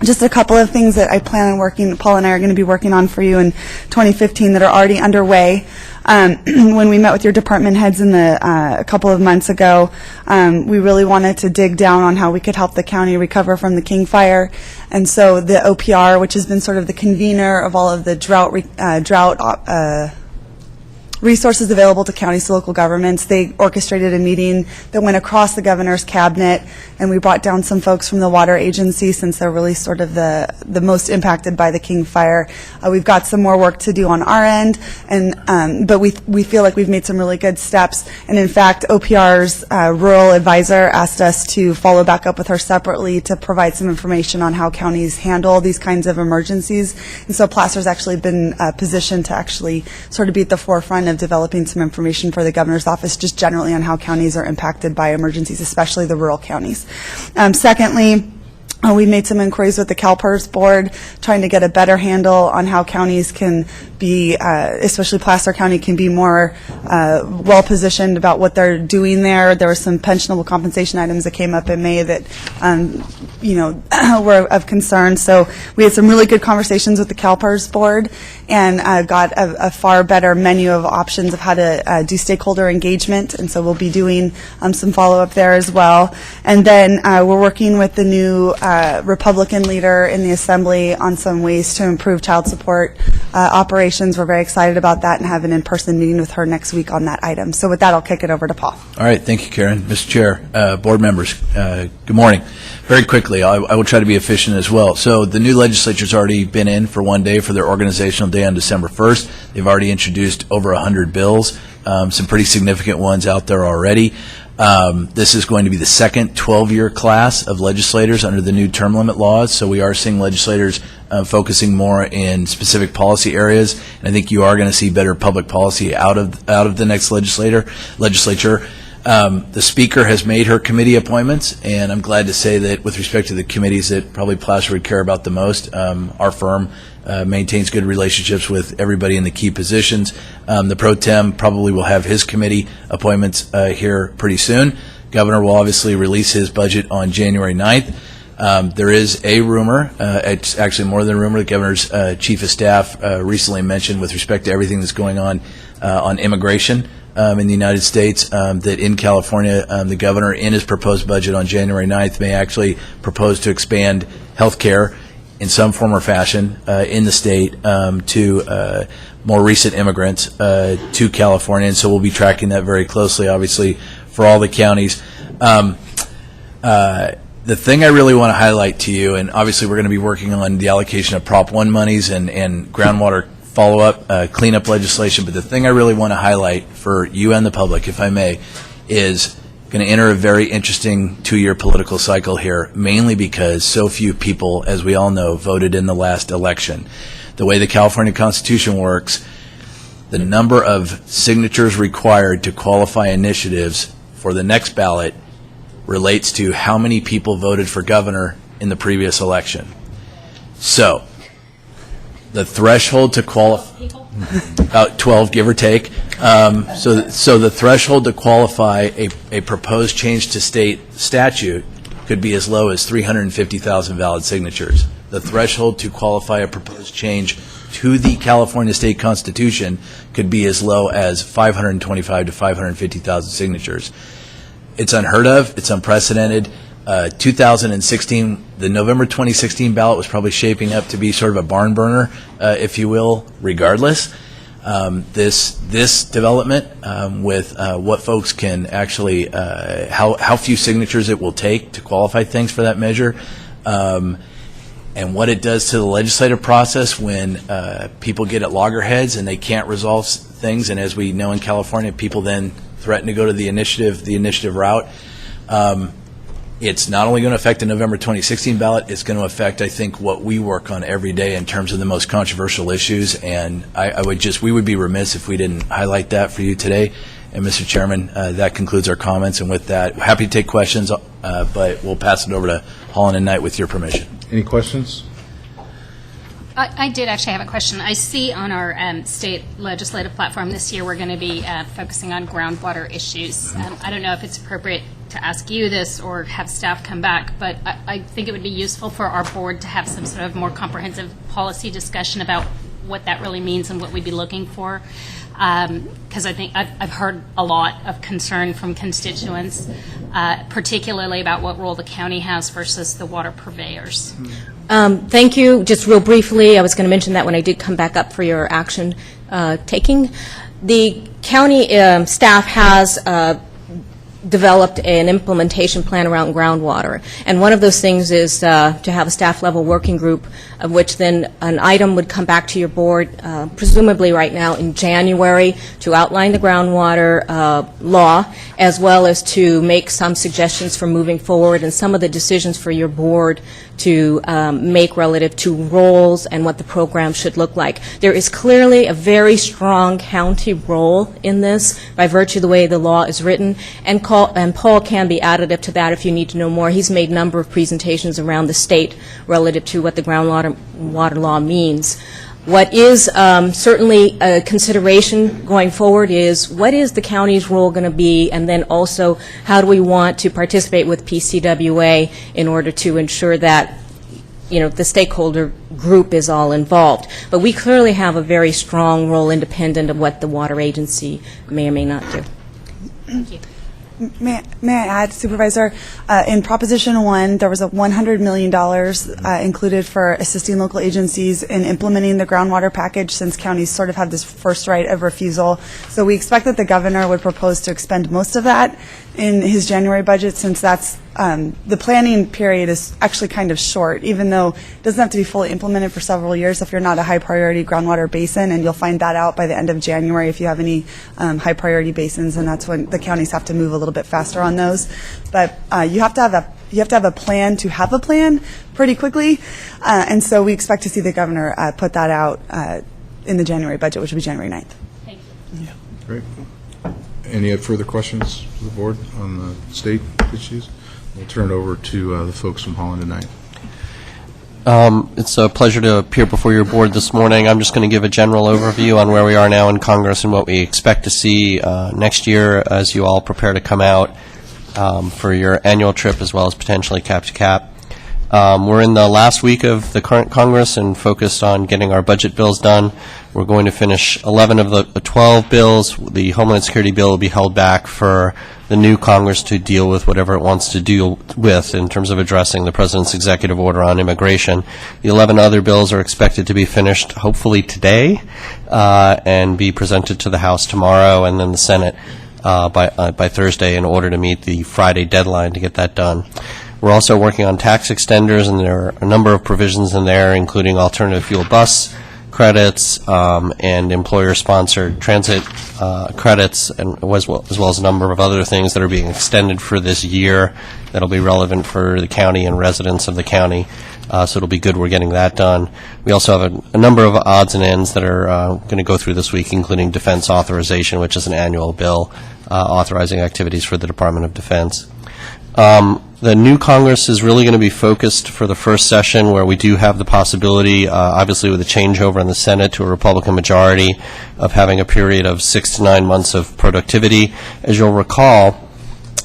Just a couple of things that I plan on Paul and I are going to be working on for you in 2015 that are already underway. When we met with your department heads a couple of months ago, we really wanted to dig down on how we could help the county recover from the King Fire. And so the OPR, which has been sort of the convener of all of the drought resources available to counties to local governments, they orchestrated a meeting that went across the governor's cabinet, and we brought down some folks from the water agency since they're really sort of the most impacted by the King Fire. We've got some more work to do on our end, but we feel like we've made some really good steps. And in fact, OPR's rural advisor asked us to follow back up with her separately to provide some information on how counties handle these kinds of emergencies. And so Placer's actually been positioned to actually sort of be at the forefront plan of developing some information for the governor's office just generally on how counties are impacted by emergencies, especially the rural counties. Secondly, we made some inquiries with the CalPERS board, trying to get a better handle on how counties can be, especially Placer County, can be more well-positioned about what they're doing there. There were some pensionable compensation items that came up in May that, were of concern. So we had some really good conversations with the CalPERS board and got a far better menu of options of how to do stakeholder engagement. And so we'll be doing some follow-up there as well. And then we're working with the new Republican leader in the Assembly on some ways to improve child support operations. We're very excited about that and have an in-person meeting with her next week on that item. So with that, I'll kick it over to Paul. All right. Thank you, Karen. Mr. Chair, board members, good morning. Very quickly, I will try to be efficient as well. So the new legislature's already been in for one day for their organizational day on December 1st. They've already introduced over 100 bills, some pretty significant ones out there already. This is going to be the second 12-year class of legislators under the new term limit laws, so we are seeing legislators focusing more in specific policy areas, and I think you are going to see better public policy out of the next legislature. The Speaker has made her committee appointments, and I'm glad to say that with respect to the committees that probably Placer would care about the most, our firm maintains good relationships with everybody in the key positions. The pro tem probably will have his committee appointments here pretty soon. Governor will obviously release his budget on January 9th. There is a rumor, it's actually more than a rumor, the governor's chief of staff recently mentioned with respect to everything that's going on immigration in the United States, that in California, the governor, in his proposed budget on January 9th, may actually propose to expand health care in some form or fashion in the state to more recent immigrants to California, and so we'll be tracking that very closely, obviously, for all the counties. The thing I really want to highlight to you, and obviously we're going to be working on the allocation of Prop 1 monies and groundwater follow-up, cleanup legislation, but the thing I really want to highlight for you and the public, if I may, is going to enter a very interesting 2-year political cycle here, mainly because so few people, as we all know, voted in the last election. The way the California Constitution works, the number of signatures required to qualify initiatives for the next ballot relates to how many people voted for governor in the previous election. So, the threshold to qualify, about 12, give or take. So the threshold to qualify a proposed change to state statute could be as low as 350,000 valid signatures. The threshold to qualify a proposed change to the California State Constitution could be as low as 525 to 550,000 signatures. It's unheard of. It's unprecedented. 2016, the November 2016 ballot was probably shaping up to be sort of a barn burner, if you will, regardless. This development with what folks can actually, how few signatures it will take to qualify things for that measure, and what it does to the legislative process when people get at loggerheads and they can't resolve things, and as we know in California, people then threaten to go to the initiative route. It's not only going to affect the November 2016 ballot, it's going to affect, I think, what we work on every day in terms of the most controversial issues, and we would be remiss if we didn't highlight that for you today. And Mr. Chairman, that concludes our comments, and with that, happy to take questions, but we'll pass it over to Holland and Knight with your permission. Any questions? I did actually have a question. I see on our state legislative platform this year we're going to be focusing on groundwater issues. I don't know if it's appropriate to ask you this or have staff come back, but I think it would be useful for our board to have some sort of more comprehensive policy discussion about what that really means and what we'd be looking for. Because I think I've heard a lot of concern from constituents, particularly about what role the county has versus the water purveyors. Thank you. Just real briefly, I was going to mention that when I did come back up for your action taking. The county staff has developed an implementation plan around groundwater. And one of those things is to have a staff level working group of which then an item would come back to your board, presumably right now in January, to outline the groundwater law, as well as to make some suggestions for moving forward and some of the decisions for your board to make relative to roles and what the program should look like. There is clearly a very strong county role in this by virtue of the way the law is written, and Paul can be additive to that if you need to know more. He's made a number of presentations around the state relative to what the groundwater law means. What is certainly a consideration going forward is what is the county's role going to be, and then also how do we want to participate with PCWA in order to ensure that, you know, the stakeholder group is all involved. But we clearly have a very strong role independent of what the water agency may or may not do. Thank you. May I add, Supervisor, in Proposition 1, there was a $100 million included for assisting local agencies in implementing the groundwater package, since counties sort of have this first right of refusal. So we expect that the governor would propose to expend most of that in his January budget, since that's the planning period is actually kind of short, even though it doesn't have to be fully implemented for several years if you're not a high priority groundwater basin, and you'll find that out by the end of January if you have any high priority basins, and that's when the counties have to move a little bit faster on those. But you have to have a plan to have a plan pretty quickly, and so we expect to see the governor put that out in the January budget, which will be January 9th. Thank you. Yeah. Great. Any further questions to the board on the state issues? We'll turn it over to the folks from Holland tonight. It's a pleasure to appear before your board this morning. I'm just going to give a general overview on where we are now in Congress and what we expect to see next year as you all prepare to come out for your annual trip, as well as potentially cap to cap. We're in the last week of the current Congress and focused on getting our budget bills done. We're going to finish 11 of the 12 bills. The Homeland Security bill will be held back for the new Congress to deal with whatever it wants to deal with in terms of addressing the President's executive order on immigration. The 11 other bills are expected to be finished hopefully today and be presented to the House tomorrow, and then the Senate by Thursday, in order to meet the Friday deadline to get that done. We're also working on tax extenders, and there are a number of provisions in there, including alternative fuel bus credits and employer-sponsored transit credits, and as well as a number of other things that are being extended for this year that will be relevant for the county and residents of the county. So it'll be good we're getting that done. We also have a number of odds and ends that are going to go through this week, including defense authorization, which is an annual bill authorizing activities for the Department of Defense. The new Congress is really going to be focused for the first session, where we do have the possibility, obviously with a changeover in the Senate to a Republican majority, of having a period of 6 to 9 months of productivity. As you'll recall,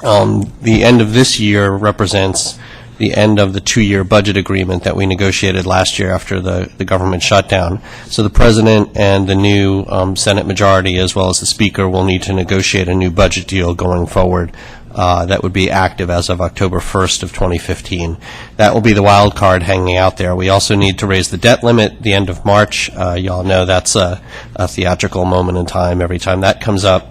the end of this year represents the end of the 2-year budget agreement that we negotiated last year after the government shutdown. So the President and the new Senate majority, as well as the Speaker, will need to negotiate a new budget deal going forward that would be active as of October 1st of 2015. That will be the wild card hanging out there. We also need to raise the debt limit at the end of March. You all know that's a theatrical moment in time every time that comes up.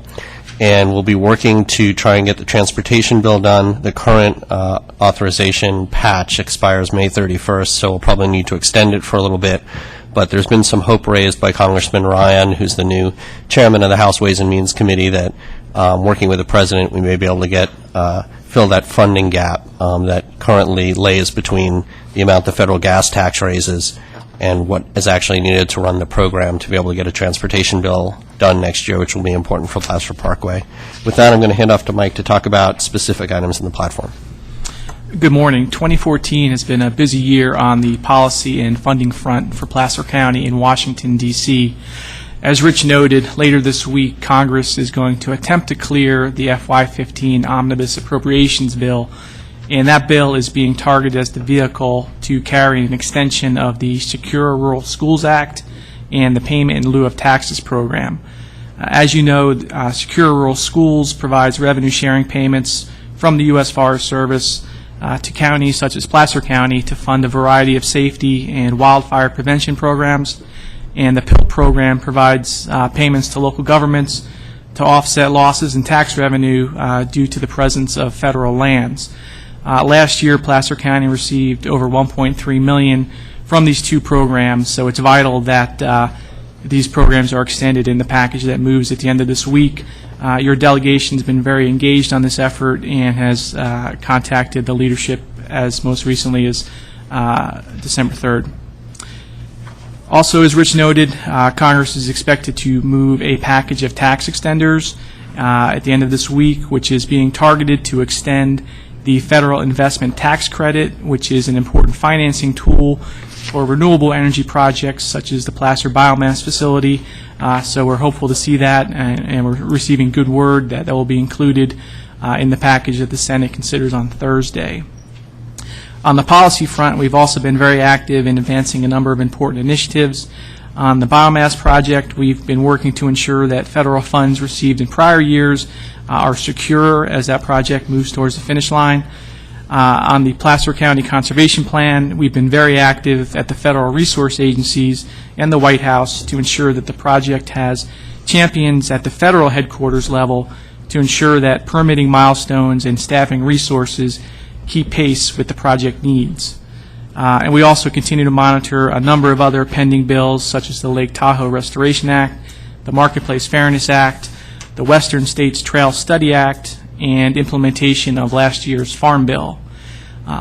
And we'll be working to try and get the transportation bill done. The current authorization patch expires May 31st, so we'll probably need to extend it for a little bit. But there's been some hope raised by Congressman Ryan, who's the new chairman of the House Ways and Means Committee, that working with the President, we may be able to get fill that funding gap that currently lays between the amount the federal gas tax raises and what is actually needed to run the program to be able to get a transportation bill done next year, which will be important for Placer Parkway. With that, I'm going to hand off to Mike to talk about specific items in the platform. Good morning. 2014 has been a busy year on the policy and funding front for Placer County in Washington, D.C. As Rich noted, later this week, Congress is going to attempt to clear the FY15 Omnibus Appropriations Bill, and that bill is being targeted as the vehicle to carry an extension of the Secure Rural Schools Act and the Payment in Lieu of Taxes program. As you know, Secure Rural Schools provides revenue sharing payments from the U.S. Forest Service to counties such as Placer County to fund a variety of safety and wildfire prevention programs. And the PIL program provides payments to local governments to offset losses in tax revenue due to the presence of federal lands. Last year, Placer County received over $1.3 million from these two programs, so it's vital that these programs are extended in the package that moves at the end of this week. Your delegation has been very engaged on this effort and has contacted the leadership as most recently as December 3rd. Also, as Rich noted, Congress is expected to move a package of tax extenders at the end of this week, which is being targeted to extend the federal investment tax credit, which is an important financing tool for renewable energy projects such as the Placer Biomass Facility. So we're hopeful to see that, and we're receiving good word that will be included in the package that the Senate considers on Thursday. On the policy front, we've also been very active in advancing a number of important initiatives. On the biomass project, we've been working to ensure that federal funds received in prior years are secure as that project moves towards the finish line. On the Placer County Conservation Plan, we've been very active at the federal resource agencies and the White House to ensure that the project has champions at the federal headquarters level to ensure that permitting milestones and staffing resources keep pace with the project needs. And we also continue to monitor a number of other pending bills, such as the Lake Tahoe Restoration Act, the Marketplace Fairness Act, the Western States Trail Study Act, and implementation of last year's Farm Bill.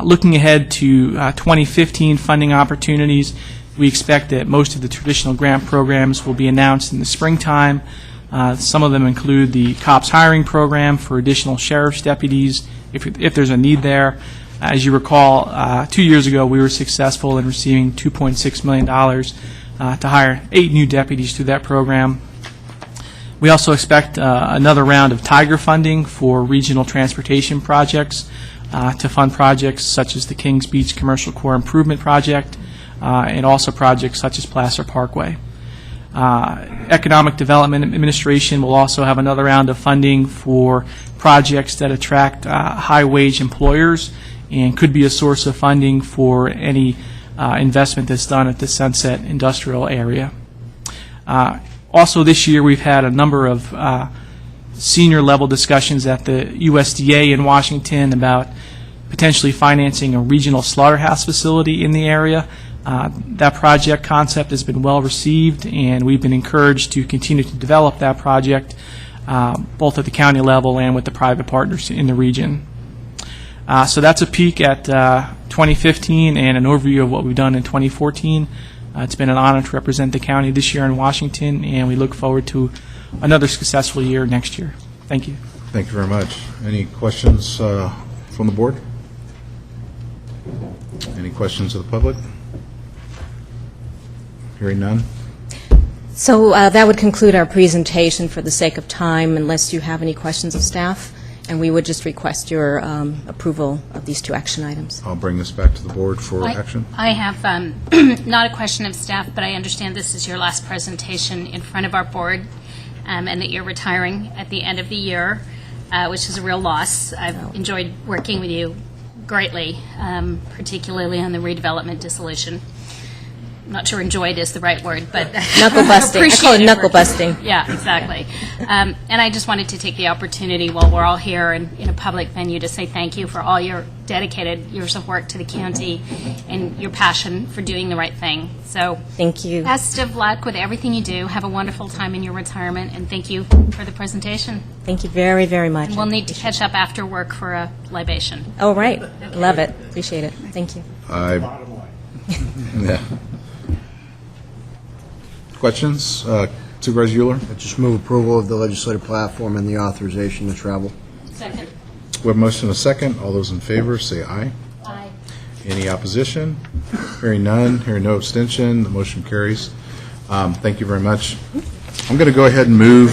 Looking ahead to 2015 funding opportunities, we expect that most of the traditional grant programs will be announced in the springtime. Some of them include the COPS hiring program for additional sheriff's deputies if there's a need there. As you recall, 2 years ago we were successful in receiving $2.6 million to hire 8 new deputies through that program. We also expect another round of Tiger funding for regional transportation projects to fund projects such as the Kings Beach Commercial Core Improvement Project and also projects such as Placer Parkway. Economic Development Administration will also have another round of funding for projects that attract high-wage employers and could be a source of funding for any investment that's done at the Sunset Industrial Area. Also this year we've had a number of senior level discussions at the USDA in Washington about potentially financing a regional slaughterhouse facility in the area. That project concept has been well received, and we've been encouraged to continue to develop that project both at the county level and with the private partners in the region. So that's a peek at 2015 and an overview of what we've done in 2014. It's been an honor to represent the county this year in Washington, and we look forward to another successful year next year. Thank you. Thank you very much. Any questions from the board? Any questions of the public? Hearing none. So that would conclude our presentation for the sake of time, unless you have any questions of staff, and we would just request your approval of these 2 action items. I'll bring this back to the board for action. I have not a question of staff, but I understand this is your last presentation in front of our board, and that you're retiring at the end of the year, which is a real loss. I've enjoyed working with you greatly, particularly on the redevelopment dissolution. I'm not sure enjoyed is the right word, but knuckle busting. I call it knuckle busting. Yeah, exactly. And I just wanted to take the opportunity while we're all here in a public venue to say thank you for all your dedicated years of work to the county and your passion for doing the right thing. So thank you. Best of luck with everything you do. Have a wonderful time in your retirement, and thank you for the presentation. Thank you very, very much. And we'll need to catch up after work for a libation. Oh, right. Love it. Appreciate it. Thank you. Yeah. Questions? Supervisor Euler? I just move approval of the legislative platform and the authorization to travel. Second. We have a motion and a second. All those in favor say aye. Aye. Any opposition? Hearing none, hearing no abstention, the motion carries. Thank you very much. I'm going to go ahead and move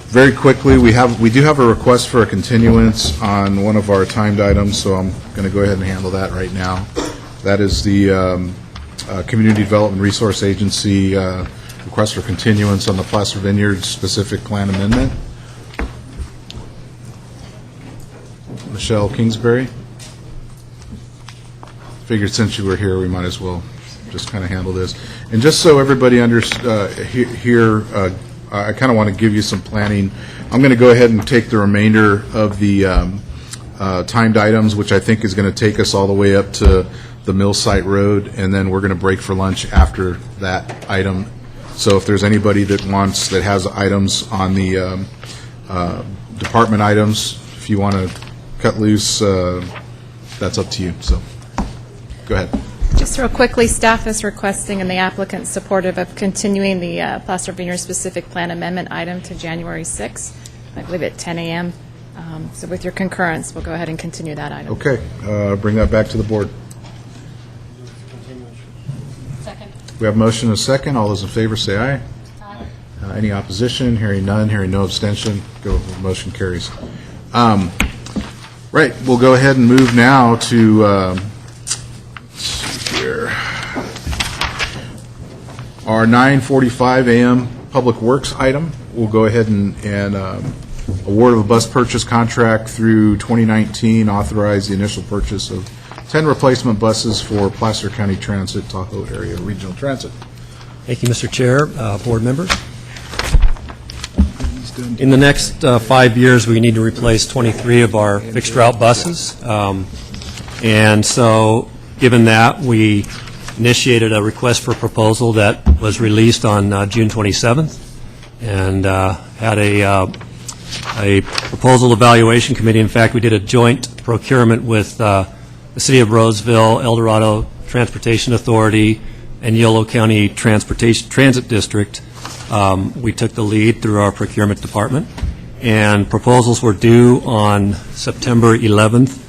very quickly. We do have a request for a continuance on one of our timed items, so I'm going to go ahead and handle that right now. That is the Community Development Resource Agency request for continuance on the Placer Vineyard specific plan amendment. Michelle Kingsbury. Figured since you were here, we might as well just kind of handle this. And just so everybody here, I kind of want to give you some planning. I'm going to go ahead and take the remainder of the timed items, which I think is going to take us all the way up to the Mill Site Road, and then we're going to break for lunch after that item. So if there's anybody that has items on the department items, if you want to cut loose, that's up to you. So Go ahead. Just real quickly, staff is requesting and the applicant supportive of continuing the Placer Vineyard specific plan amendment item to January 6th, I believe at 10 a.m. So with your concurrence, we'll go ahead and continue that item. Okay, bring that back to the board. Second. We have a motion and a second. All those in favor say aye. Aye. Any opposition? Hearing none. Hearing no abstention. Motion carries. Right, we'll go ahead and move now to, let's see here, our 9:45 a.m. Public Works item. We'll go ahead and award of a bus purchase contract through 2019, authorize the initial purchase of 10 replacement buses for Placer County Transit, Tahoe Area Regional Transit. Thank you, Mr. Chair, board members. In the next 5 years, we need to replace 23 of our fixed route buses. And so, given that, we initiated a request for proposal that was released on June 27th and had a proposal evaluation committee. In fact, we did a joint procurement with the City of Roseville, El Dorado Transportation Authority, and Yolo County Transit District. We took the lead through our procurement department, and proposals were due on September 11th.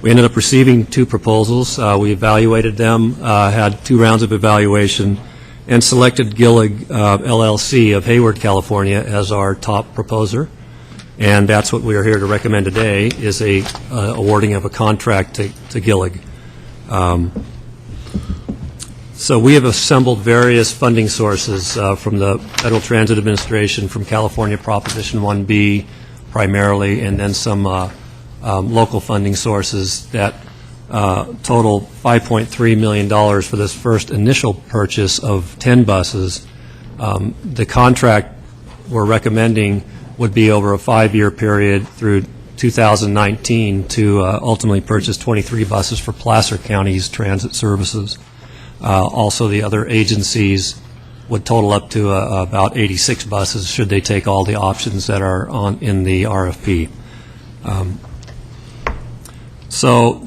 We ended up receiving 2 proposals. We evaluated them, had 2 rounds of evaluation, and selected Gillig LLC of Hayward, California, as our top proposer. And that's what we are here to recommend today, is a awarding of a contract to Gillig. So we have assembled various funding sources from the Federal Transit Administration, from California Proposition 1B primarily, and then some local funding sources that total $5.3 million for this first initial purchase of 10 buses. The contract we're recommending would be over a 5-year period through 2019 to ultimately purchase 23 buses for Placer County's transit services. Also, the other agencies would total up to about 86 buses should they take all the options that are in the RFP. So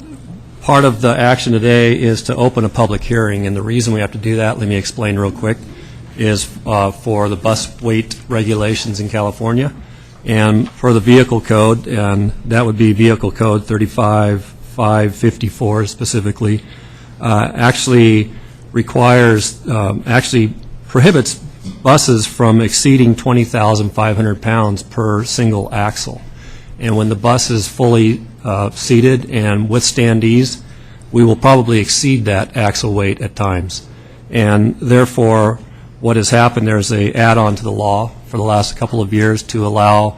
part of the action today is to open a public hearing, and the reason we have to do that, let me explain real quick, is for the bus weight regulations in California and for the vehicle code, and that would be Vehicle Code 35554 specifically, actually prohibits buses from exceeding 20,500 pounds per single axle. And when the bus is fully seated and with standees, we will probably exceed that axle weight at times. And therefore, what has happened, there's an add-on to the law for the last couple of years to allow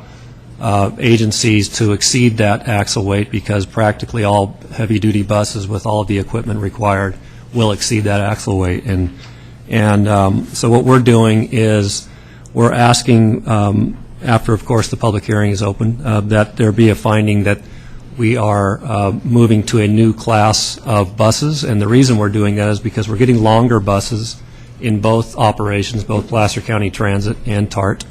agencies to exceed that axle weight, because practically all heavy-duty buses with all of the equipment required will exceed that axle weight. And so what we're doing is we're asking, after, of course, the public hearing is open, that there be a finding that we are moving to a new class of buses. And the reason we're doing that is because we're getting longer buses in both operations, both Placer County Transit and TART.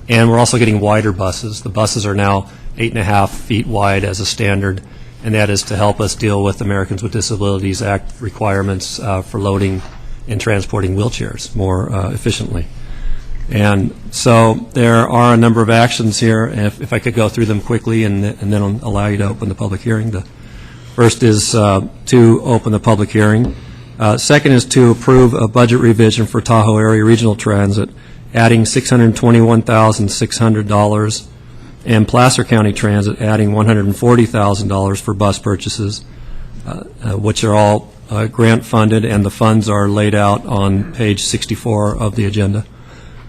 And we're also getting wider buses. The buses are now 8.5 feet wide as a standard, and that is to help us deal with Americans with Disabilities Act requirements for loading and transporting wheelchairs more efficiently. And so there are a number of actions here, and if I could go through them quickly and then I'll allow you to open the public hearing. The first is to open the public hearing. Second is to approve a budget revision for Tahoe Area Regional Transit, adding $621,600, and Placer County Transit adding $140,000 for bus purchases, which are all grant funded, and the funds are laid out on page 64 of the agenda.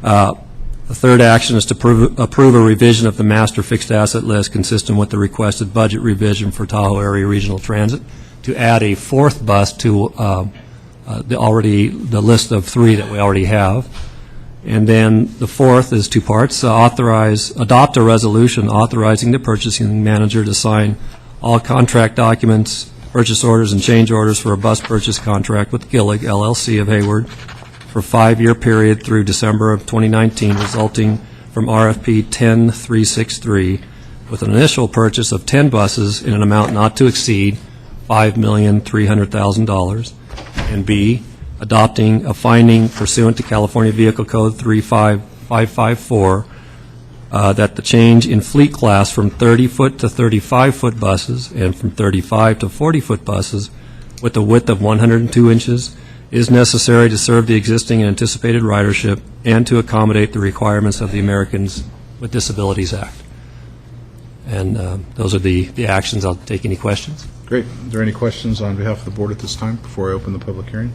The third action is to approve a revision of the master fixed asset list consistent with the requested budget revision for Tahoe Area Regional Transit to add a 4th bus to the list of 3 that we already have. And then the 4th is 2 parts. Adopt a resolution authorizing the purchasing manager to sign all contract documents, purchase orders, and change orders for a bus purchase contract with Gillig LLC of Hayward for a 5-year period through December of 2019, resulting from RFP 10363, with an initial purchase of 10 buses in an amount not to exceed $5,300,000, and B, adopting a finding pursuant to California Vehicle Code 35554 that the change in fleet class from 30-foot to 35-foot buses and from 35 to 40-foot buses with a width of 102 inches is necessary to serve the existing and anticipated ridership and to accommodate the requirements of the Americans with Disabilities Act. And those are the actions. I'll take any questions. Great. Are there any questions on behalf of the board at this time before I open the public hearing?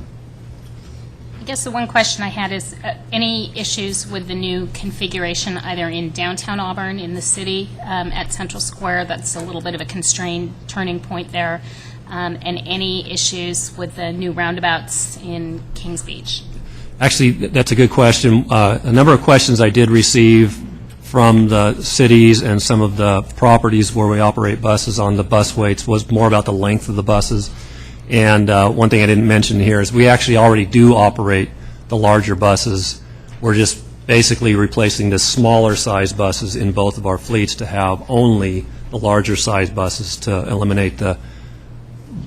I guess the one question I had is any issues with the new configuration either in downtown Auburn, in the city, at Central Square? That's a little bit of a constrained turning point there. And any issues with the new roundabouts in Kings Beach? Actually, that's a good question. A number of questions I did receive from the cities and some of the properties where we operate buses on the bus weights was more about the length of the buses. And one thing I didn't mention here is we actually already do operate the larger buses. We're just basically replacing the smaller size buses in both of our fleets to have only the larger size buses to eliminate the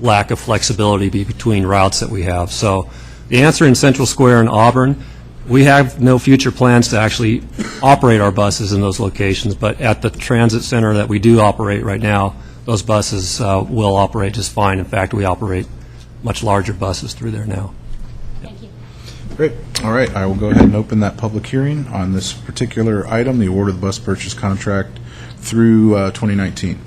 lack of flexibility between routes that we have. So the answer in Central Square and Auburn, we have no future plans to actually operate our buses in those locations, but at the transit center that we do operate right now, those buses will operate just fine. In fact, we operate much larger buses through there now. Thank you. Great. All right, I will go ahead and open that public hearing on this particular item, the award of the bus purchase contract through 2019.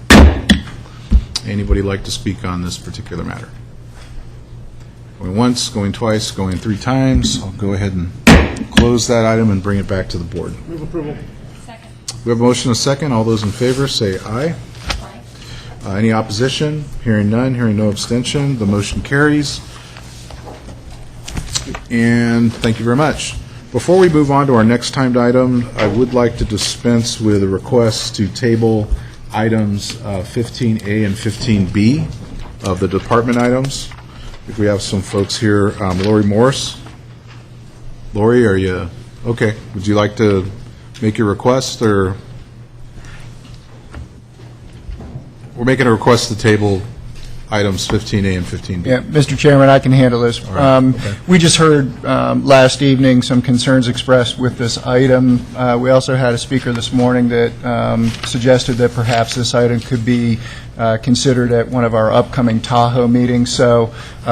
Anybody like to speak on this particular matter? Going once, going twice, going three times. I'll go ahead and close that item and bring it back to the board. Move approval. Second. We have a motion and a second. All those in favor say aye. Any opposition? Hearing none, hearing no abstention, the motion carries. And thank you very much. Before we move on to our next timed item, I would like to dispense with a request to table items 15A and 15B of the department items. If we have some folks here, Lori Morris. Lori, are you okay? Would you like to make your request, or? We're making a request to table items 15A and 15B. Yeah, Mr. Chairman, I can handle this. Okay. We just heard last evening some concerns expressed with this item. We also had a speaker this morning that suggested that perhaps this item could be considered at one of our upcoming Tahoe meetings. So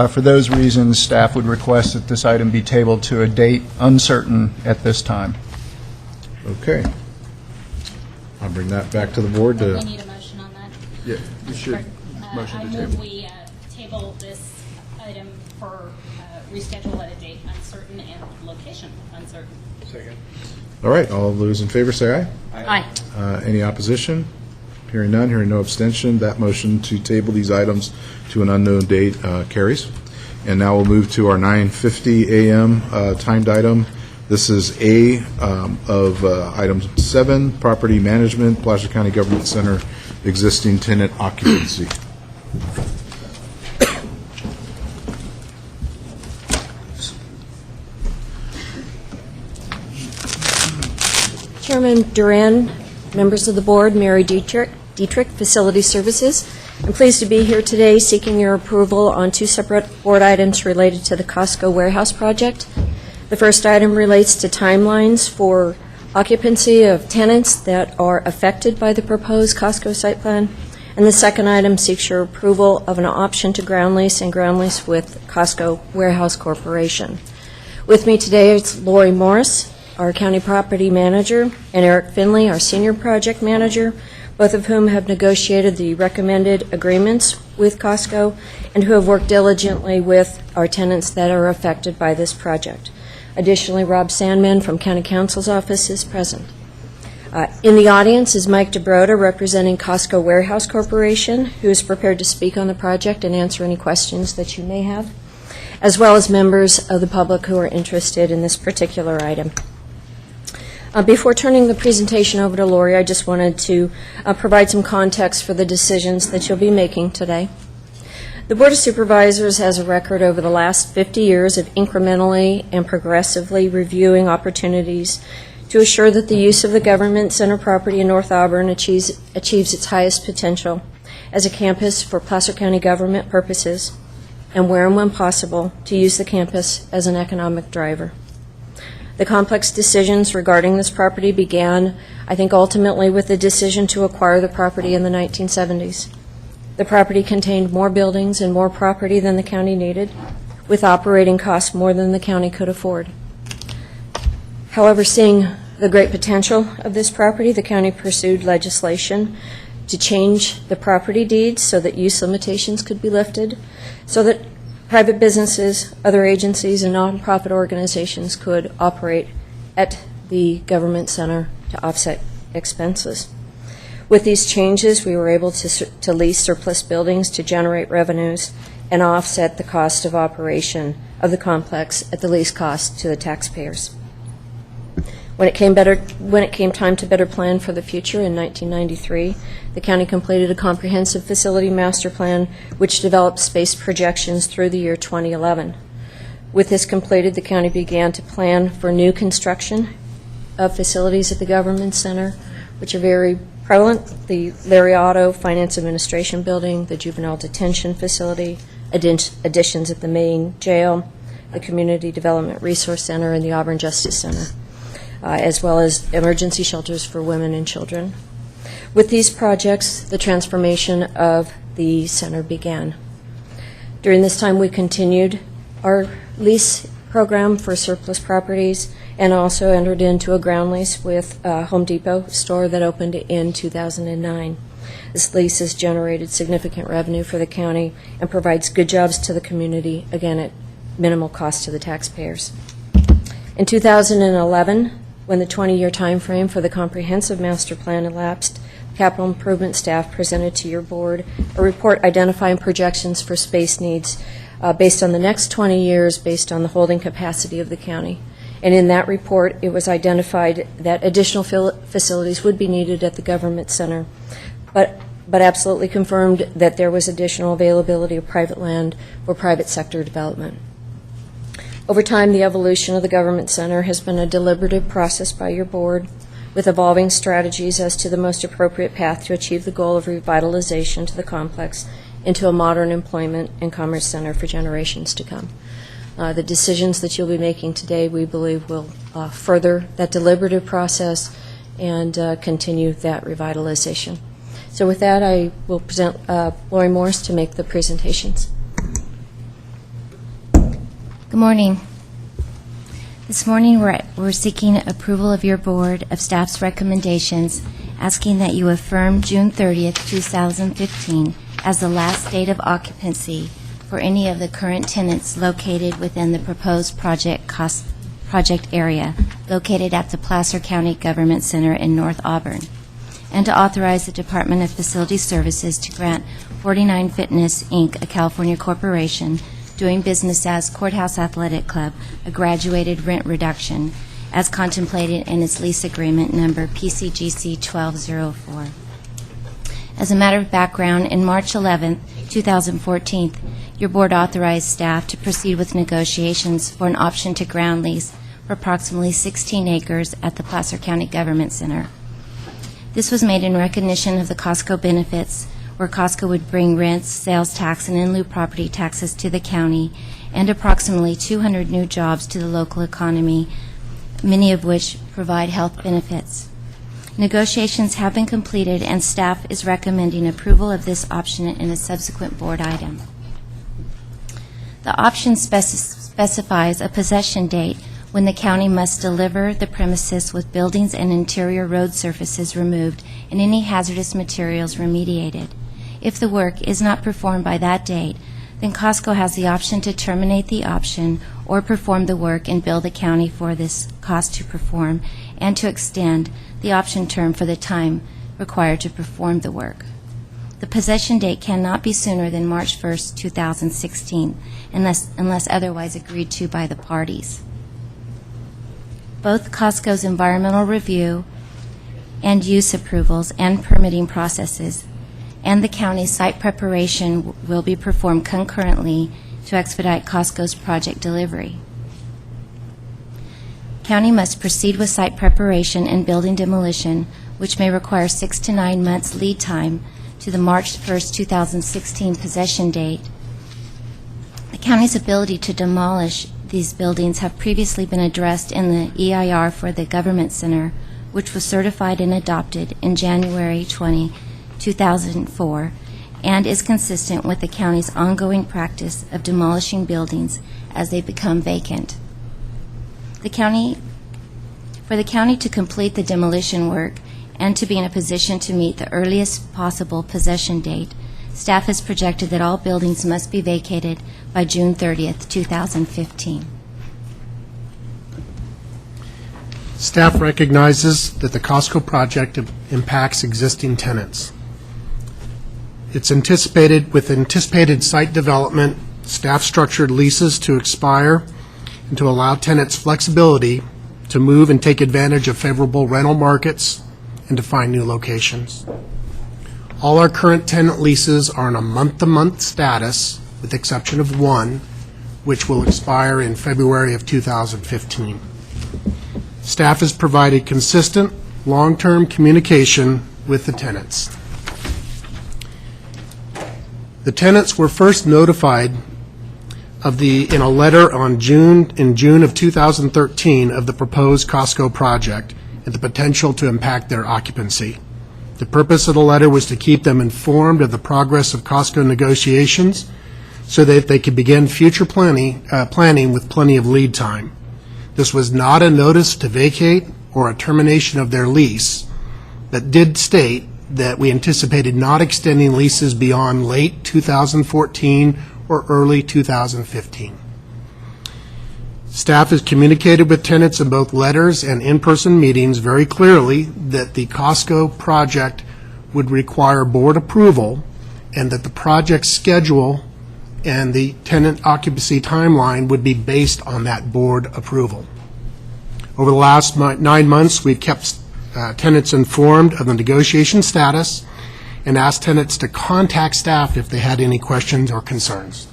for those reasons, staff would request that this item be tabled to a date uncertain at this time. Okay. I'll bring that back to the board to... We need a motion on that. Yeah, you should. Motion I to move table. we table this item for reschedule at a date uncertain and location uncertain. Second. All right, all those in favor say Aye. aye. Any opposition? Hearing none, hearing no abstention, that motion to table these items to an unknown date carries. And now we'll move to our 9:50 a.m. Timed item. This is A of item 7, property management, Placer County Government Center, existing tenant occupancy. Chairman Duran, members of the board, Mary Dietrich, Facility Services. I'm pleased to be here today seeking your approval on two separate board items related to the Costco warehouse project. The first item relates to timelines for occupancy of tenants that are affected by the proposed Costco site plan. And the second item seeks your approval of an option to ground lease and ground lease with Costco Warehouse Corporation. With me today is Lori Morris, our county property manager, and Eric Finley, our senior project manager, both of whom have negotiated the recommended agreements with Costco and who have worked diligently with our tenants that are affected by this project. Additionally, Rob Sandman from County Counsel's office is present. In the audience is Mike DeBroda, representing Costco Warehouse Corporation, who is prepared to speak on the project and answer any questions that you may have, as well as members of the public who are interested in this particular item. Before turning the presentation over to Lori, I just wanted to provide some context for the decisions that you'll be making today. The Board of Supervisors has a record over the last 50 years of incrementally and progressively reviewing opportunities to assure that the use of the government center property in North Auburn achieves its highest potential as a campus for Placer County government purposes, and where and when possible, to use the campus as an economic driver. The complex decisions regarding this property began, I think, ultimately with the decision to acquire the property in the 1970s. The property contained more buildings and more property than the county needed, with operating costs more than the county could afford. However, seeing the great potential of this property, the county pursued legislation to change the property deeds so that use limitations could be lifted, so that private businesses, other agencies, and nonprofit organizations could operate at the government center to offset expenses. With these changes, we were able to lease surplus buildings to generate revenues and offset the cost of operation of the complex at the least cost to the taxpayers. When it came time to better plan for the future in 1993, the county completed a comprehensive facility master plan which developed space projections through the year 2011. With this completed, the county began to plan for new construction of facilities at the government center, which are very prevalent: the Larry Otto Finance Administration Building, the Juvenile Detention Facility, additions at the main jail, the Community Development Resource Center, and the Auburn Justice Center, as well as emergency shelters for women and children. With these projects, the transformation of the center began. During this time, we continued our lease program for surplus properties and also entered into a ground lease with a Home Depot store that opened in 2009. This lease has generated significant revenue for the county and provides good jobs to the community, again at minimal cost to the taxpayers. In 2011, when the 20-year time frame for the comprehensive master plan elapsed, capital improvement staff presented to your board a report identifying projections for space needs based on the next 20 years based on the holding capacity of the county. And in that report, it was identified that additional facilities would be needed at the government center, but absolutely confirmed that there was additional availability of private land for private sector development. Over time, the evolution of the government center has been a deliberative process by your board, with evolving strategies as to the most appropriate path to achieve the goal of revitalization to the complex into a modern employment and commerce center for generations to come. The decisions that you'll be making today, we believe, will further that deliberative process and continue that revitalization. So with that, I will present Lori Morris to make the presentations. Good morning. This morning we're seeking approval of your Board of Staff's recommendations, asking that you affirm June 30th, 2015 as the last date of occupancy for any of the current tenants located within the proposed project area located at the Placer County Government Center in North Auburn, and to authorize the Department of Facility Services to grant 49 Fitness, Inc., a California corporation, doing business as Courthouse Athletic Club, a graduated rent reduction, as contemplated in its lease agreement number PCGC 1204. As a matter of background, in March 11, 2014, your board authorized staff to proceed with negotiations for an option to ground lease for approximately 16 acres at the Placer County Government Center. This was made in recognition of the Costco benefits, where Costco would bring rents, sales tax, and in lieu property taxes to the county, and approximately 200 new jobs to the local economy, many of which provide health benefits. Negotiations have been completed, and staff is recommending approval of this option in a subsequent board item. The option specifies a possession date when the county must deliver the premises with buildings and interior road surfaces removed and any hazardous materials remediated. If the work is not performed by that date, then Costco has the option to terminate the option or perform the work and bill the county for this cost to perform, and to extend the option term for the time required to perform the work. The possession date cannot be sooner than March 1st, 2016, unless otherwise agreed to by the parties. Both Costco's environmental review and use approvals and permitting processes and the county's site preparation will be performed concurrently to expedite Costco's project delivery. County must proceed with site preparation and building demolition, which may require 6 to 9 months lead time to the March 1st, 2016 possession date. The county's ability to demolish these buildings have previously been addressed in the EIR for the Government Center, which was certified and adopted in January 20, 2004, and is consistent with the county's ongoing practice of demolishing buildings as they become vacant. For the county to complete the demolition work and to be in a position to meet the earliest possible possession date, staff has projected that all buildings must be vacated by June 30th, 2015. Staff recognizes that the Costco project impacts existing tenants. It's anticipated, with anticipated site development, staff structured leases to expire and to allow tenants flexibility to move and take advantage of favorable rental markets and to find new locations. All our current tenant leases are on a month-to-month status, with the exception of one, which will expire in February of 2015. Staff has provided consistent, long-term communication with the tenants. The tenants were first notified in a letter in June of 2013 of the proposed Costco project and the potential to impact their occupancy. The purpose of the letter was to keep them informed of the progress of Costco negotiations so that they could begin future planning with plenty of lead time. This was not a notice to vacate or a termination of their lease, but did state that we anticipated not extending leases beyond late 2014 or early 2015. Staff has communicated with tenants in both letters and in-person meetings very clearly that the Costco project would require board approval and that the project schedule and the tenant occupancy timeline would be based on that board approval. Over the last 9 months, we've kept tenants informed of the negotiation status and asked tenants to contact staff if they had any questions or concerns.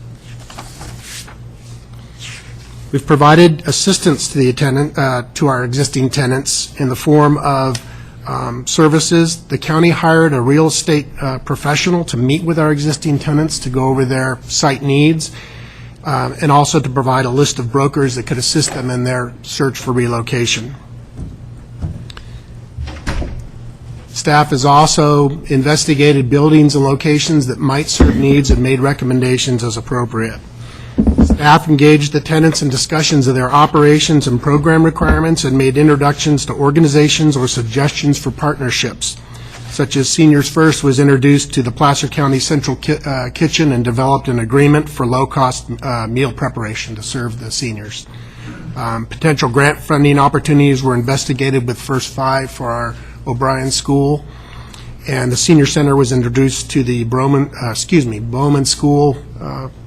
We've provided assistance to to our existing tenants in the form of services. The county hired a real estate professional to meet with our existing tenants to go over their site needs and also to provide a list of brokers that could assist them in their search for relocation. Staff has also investigated buildings and locations that might serve needs and made recommendations as appropriate. Staff engaged the tenants in discussions of their operations and program requirements and made introductions to organizations or suggestions for partnerships, such as Seniors First was introduced to the Placer County Central Kitchen and developed an agreement for low-cost meal preparation to serve the seniors. Potential grant funding opportunities were investigated with First Five for our O'Brien School, and the Senior Center was introduced to the Bowman School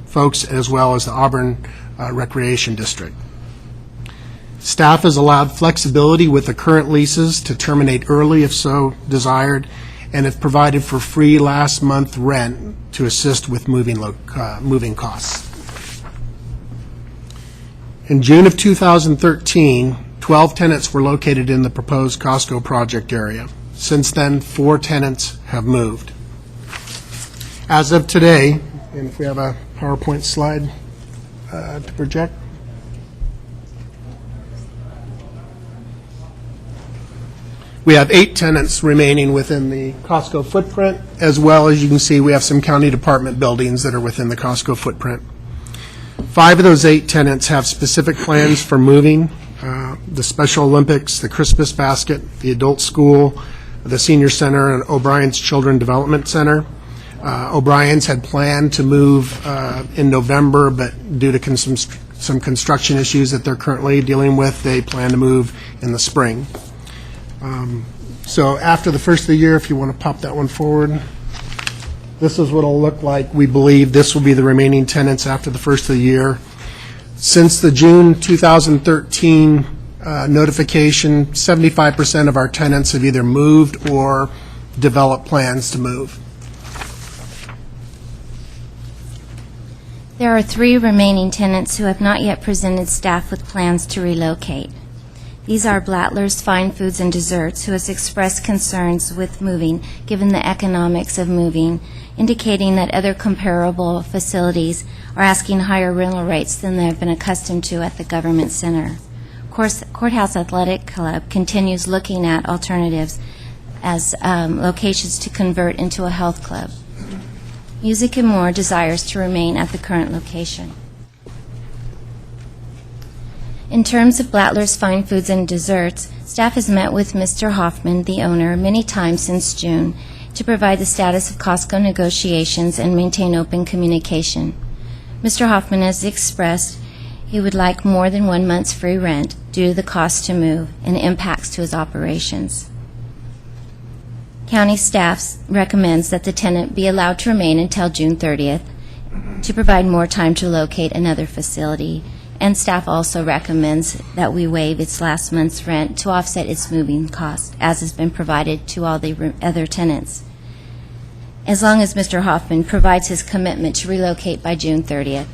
folks, as well as the Auburn Recreation District. Staff has allowed flexibility with the current leases to terminate early if so desired, and have provided for free last month rent to assist with moving costs. In June of 2013, 12 tenants were located in the proposed Costco project area. Since then, 4 tenants have moved. As of today, and if we have a PowerPoint slide to project. We have 8 tenants remaining within the Costco footprint, as well as you can see we have some county department buildings that are within the Costco footprint. 5 of those 8 tenants have specific plans for moving: the Special Olympics, the Christmas Basket, the Adult School, the Senior Center, and O'Brien's Children Development Center. O'Brien's had planned to move in November, but due to some construction issues that they're currently dealing with, they plan to move in the spring. So after the first of the year, if you want to pop that one forward, this is what it'll look like. We believe this will be the remaining tenants after the first of the year. Since the June 2013 notification, 75% of our tenants have either moved or developed plans to move. There are 3 remaining tenants who have not yet presented staff with plans to relocate. These are Blattler's Fine Foods and Desserts, who has expressed concerns with moving, given the economics of moving, indicating that other comparable facilities are asking higher rental rates than they have been accustomed to at the government center. Courthouse Athletic Club continues looking at alternatives as locations to convert into a health club. Music and More desires to remain at the current location. In terms of Blattler's Fine Foods and Desserts, staff has met with Mr. Hoffman, the owner, many times since June to provide the status of Costco negotiations and maintain open communication. Mr. Hoffman has expressed he would like more than 1 month's free rent due to the cost to move and impacts to his operations. County staff recommends that the tenant be allowed to remain until June 30th to provide more time to locate another facility, and staff also recommends that we waive its last month's rent to offset its moving cost, as has been provided to all the other tenants, as long as Mr. Hoffman provides his commitment to relocate by June 30th,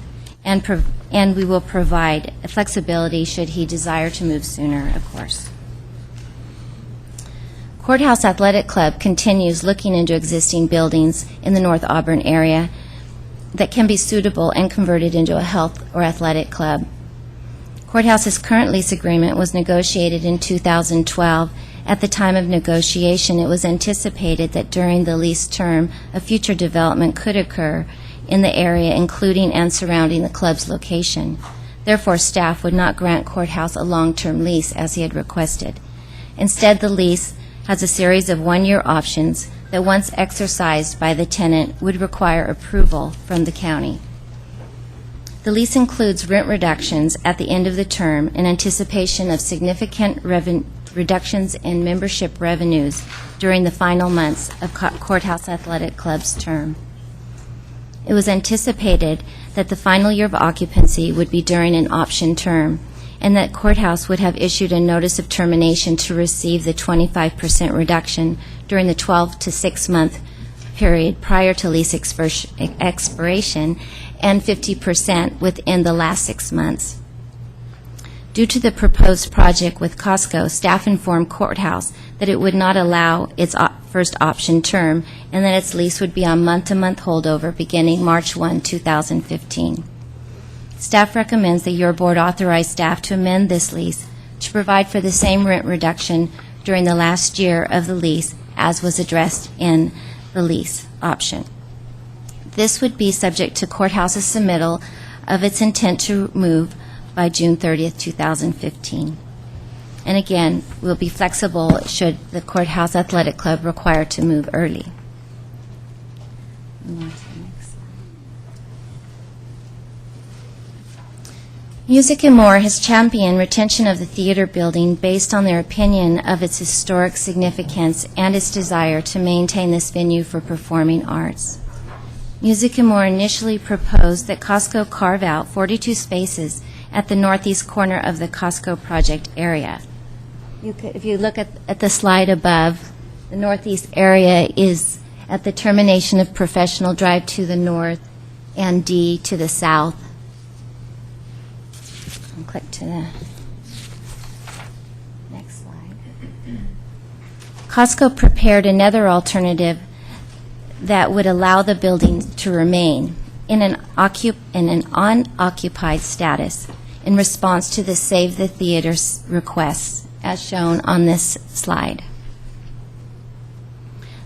and we will provide flexibility should he desire to move sooner, of course. Courthouse Athletic Club continues looking into existing buildings in the North Auburn area that can be suitable and converted into a health or athletic club. Courthouse's current lease agreement was negotiated in 2012. At the time of negotiation, it was anticipated that during the lease term, a future development could occur in the area, including and surrounding the club's location. Therefore, staff would not grant Courthouse a long-term lease as he had requested. Instead, the lease has a series of one-year options that, once exercised by the tenant, would require approval from the county. The lease includes rent reductions at the end of the term in anticipation of significant reductions in membership revenues during the final months of Courthouse Athletic Club's term. It was anticipated that the final year of occupancy would be during an option term, and that Courthouse would have issued a notice of termination to receive the 25% reduction during the 12 to 6 month period prior to lease expiration and 50% within the last 6 months. Due to the proposed project with Costco, staff informed Courthouse that it would not allow its first option term and that its lease would be on month-to-month holdover beginning March 1, 2015. Staff recommends that your board authorize staff to amend this lease to provide for the same rent reduction during the last year of the lease as was addressed in the lease option. This would be subject to Courthouse's submittal of its intent to move by June 30th, 2015. And again, we'll be flexible should the Courthouse Athletic Club require to move early. Music and More has championed retention of the theater building based on their opinion of its historic significance and its desire to maintain this venue for performing arts. Music and More initially proposed that Costco carve out 42 spaces at the northeast corner of the Costco project area. If you look at the slide above, the northeast area is at the termination of Professional Drive to the north and D to the south. And click to the next slide. Costco prepared another alternative that would allow the building to remain in an unoccupied status in response to the Save the Theater's requests, as shown on this slide.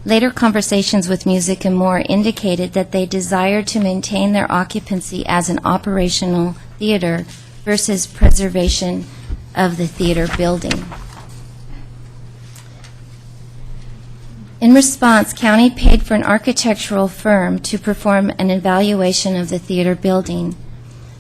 Later conversations with Music and More indicated that they desired to maintain their occupancy as an operational theater versus preservation of the theater building. In response, County paid for an architectural firm to perform an evaluation of the theater building.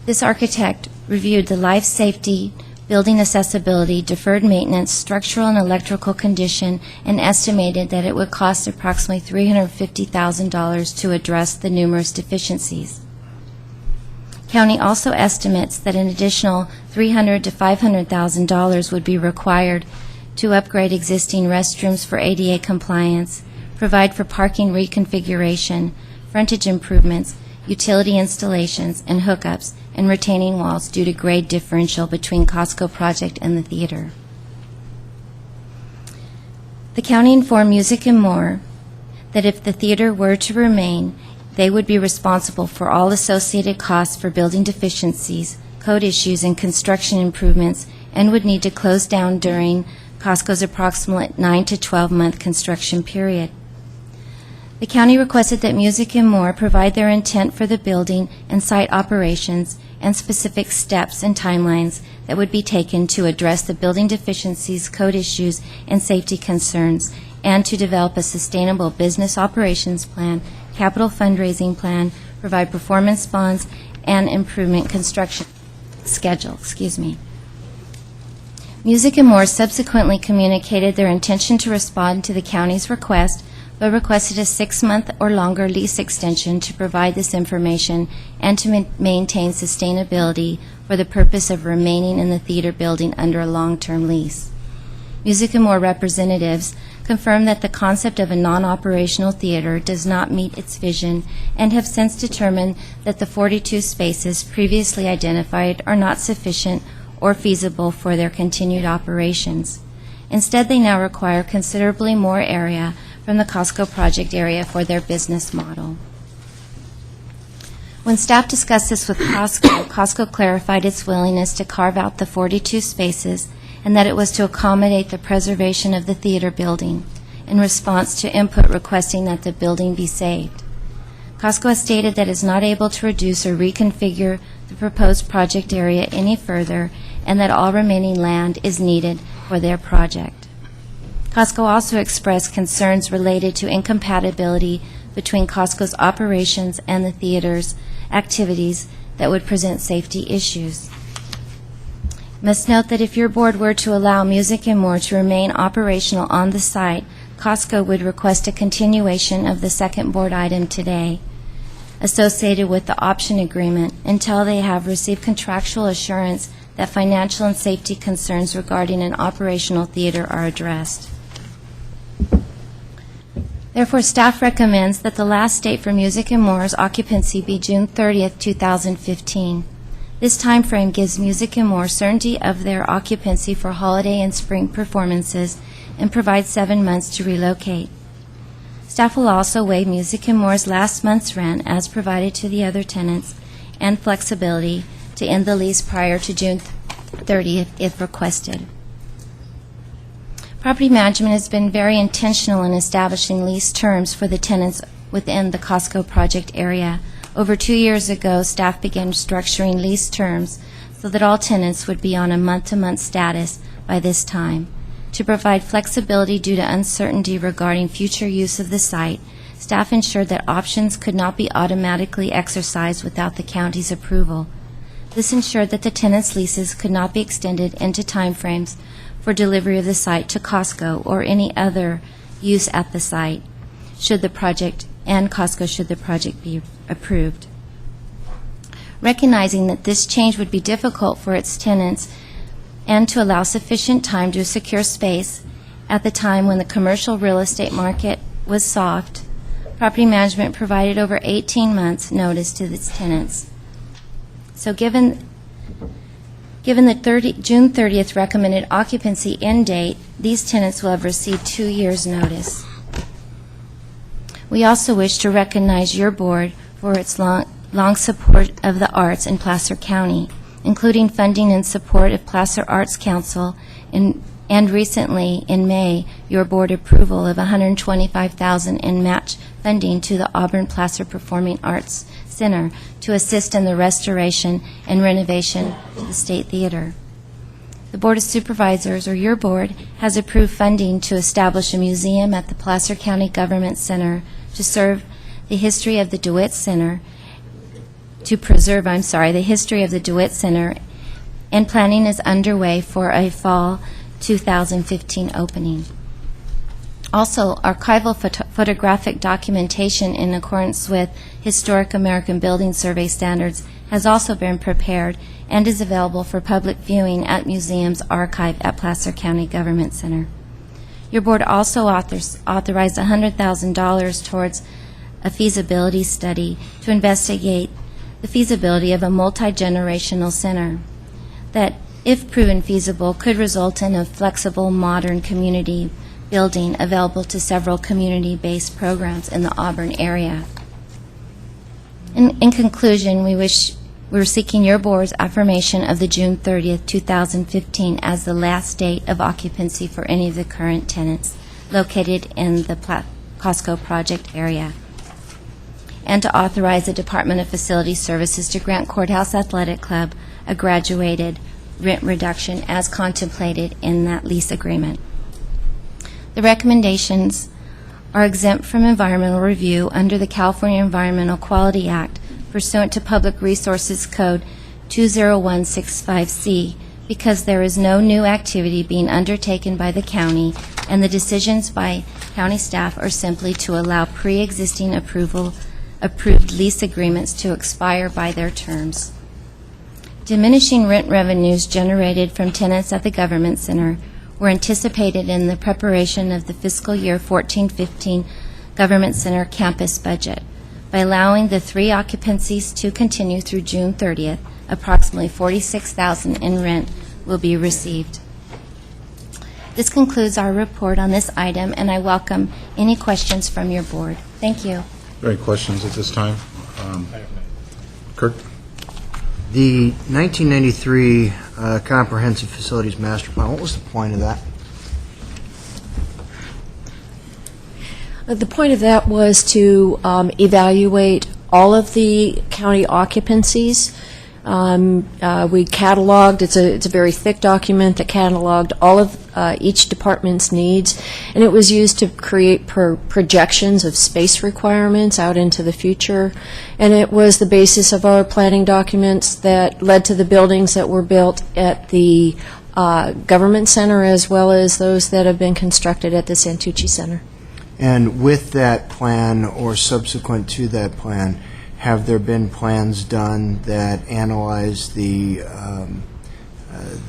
This architect reviewed the life safety, building accessibility, deferred maintenance, structural and electrical condition, and estimated that it would cost approximately $350,000 to address the numerous deficiencies. County also estimates that an additional $300,000 to $500,000 would be required to upgrade existing restrooms for ADA compliance, provide for parking reconfiguration, frontage improvements, utility installations and hookups, and retaining walls due to grade differential between Costco project and the theater. The county informed Music and More that if the theater were to remain, they would be responsible for all associated costs for building deficiencies, code issues, and construction improvements, and would need to close down during Costco's approximate 9 to 12-month construction period. The county requested that Music and More provide their intent for the building and site operations and specific steps and timelines that would be taken to address the building deficiencies, code issues, and safety concerns, and to develop a sustainable business operations plan, capital fundraising plan, provide performance bonds, and improvement construction schedule. Music and More subsequently communicated their intention to respond to the county's request, but requested a 6-month or longer lease extension to provide this information and to maintain sustainability for the purpose of remaining in the theater building under a long-term lease. Music and More representatives confirmed that the concept of a non-operational theater does not meet its vision and have since determined that the 42 spaces previously identified are not sufficient or feasible for their continued operations. Instead, they now require considerably more area from the Costco project area for their business model. When staff discussed this with Costco, Costco clarified its willingness to carve out the 42 spaces and that it was to accommodate the preservation of the theater building in response to input requesting that the building be saved. Costco has stated that it is not able to reduce or reconfigure the proposed project area any further and that all remaining land is needed for their project. Costco also expressed concerns related to incompatibility between Costco's operations and the theater's activities that would present safety issues. Must note that if your board were to allow Music and More to remain operational on the site, Costco would request a continuation of the second board item today associated with the option agreement until they have received contractual assurance that financial and safety concerns regarding an operational theater are addressed. Therefore, staff recommends that the last date for Music and More's occupancy be June 30th, 2015. This time frame gives Music and More certainty of their occupancy for holiday and spring performances and provides 7 months to relocate. Staff will also waive Music and More's last month's rent as provided to the other tenants and flexibility to end the lease prior to June 30th if requested. Property management has been very intentional in establishing lease terms for the tenants within the Costco project area. Over 2 years ago, staff began structuring lease terms so that all tenants would be on a month-to-month status by this time. To provide flexibility due to uncertainty regarding future use of the site, staff ensured that options could not be automatically exercised without the county's approval. This ensured that the tenants' leases could not be extended into timeframes for delivery of the site to Costco or any other use at the site should the project be approved. Recognizing that this change would be difficult for its tenants and to allow sufficient time to secure space at the time when the commercial real estate market was soft, property management provided over 18 months' notice to its tenants. So given the June 30th recommended occupancy end date, these tenants will have received 2 years' notice. We also wish to recognize your board for its long support of the arts in Placer County, including funding and support of Placer Arts Council, and recently, in May, your board approval of $125,000 in match funding to the Auburn Placer Performing Arts Center to assist in the restoration and renovation of the State Theater. The Board of Supervisors, or your board, has approved funding to establish a museum at the Placer County Government Center to serve the history of the DeWitt Center, to preserve, the history of the DeWitt Center, and planning is underway for a fall 2015 opening. Also, archival photographic documentation in accordance with Historic American Building Survey standards has also been prepared and is available for public viewing at Museum's Archive at Placer County Government Center. Your board also authorized $100,000 towards a feasibility study to investigate the feasibility of a multi-generational center that, if proven feasible, could result in a flexible, modern community building available to several community-based programs in the Auburn area. In conclusion, we're seeking your board's affirmation of the June 30th, 2015 as the last date of occupancy for any of the current tenants located in the Costco project area, and to authorize the Department of Facility Services to grant Courthouse Athletic Club a graduated rent reduction as contemplated in that lease agreement. The recommendations are exempt from environmental review under the California Environmental Quality Act pursuant to Public Resources Code 20165C because there is no new activity being undertaken by the county, and the decisions by county staff are simply to allow pre-existing approved lease agreements to expire by their terms. Diminishing rent revenues generated from tenants at the Government Center were anticipated in the preparation of the fiscal year 14-15 Government Center campus budget. By allowing the 3 occupancies to continue through June 30th, approximately $46,000 in rent will be received. This concludes our report on this item, and I welcome any questions from your board. Thank you. Any questions at this time? Kirk? The 1993 Comprehensive Facilities Master Plan, what was the point of that? The point of that was to evaluate all of the county occupancies. We cataloged, it's a very thick document that cataloged all of each department's needs, and it was used to create projections of space requirements out into the future, and it was the basis of our planning documents that led to the buildings that were built at the Government Center as well as those that have been constructed at the Santucci Center. And with that plan or subsequent to that plan, have there been plans done that analyze the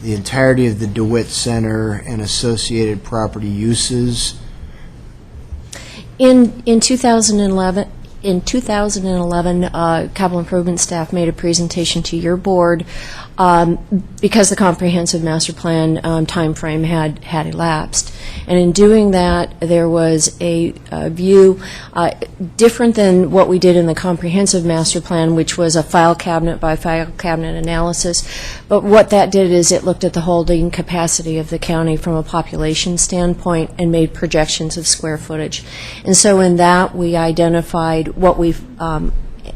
entirety of the DeWitt Center and associated property uses? In 2011, capital improvement staff made a presentation to your board because the comprehensive master plan timeframe had elapsed. And in doing that, there was a view different than what we did in the comprehensive master plan, which was a file cabinet by file cabinet analysis. But what that did is it looked at the holding capacity of the county from a population standpoint and made projections of square footage. And so in that, we identified what we've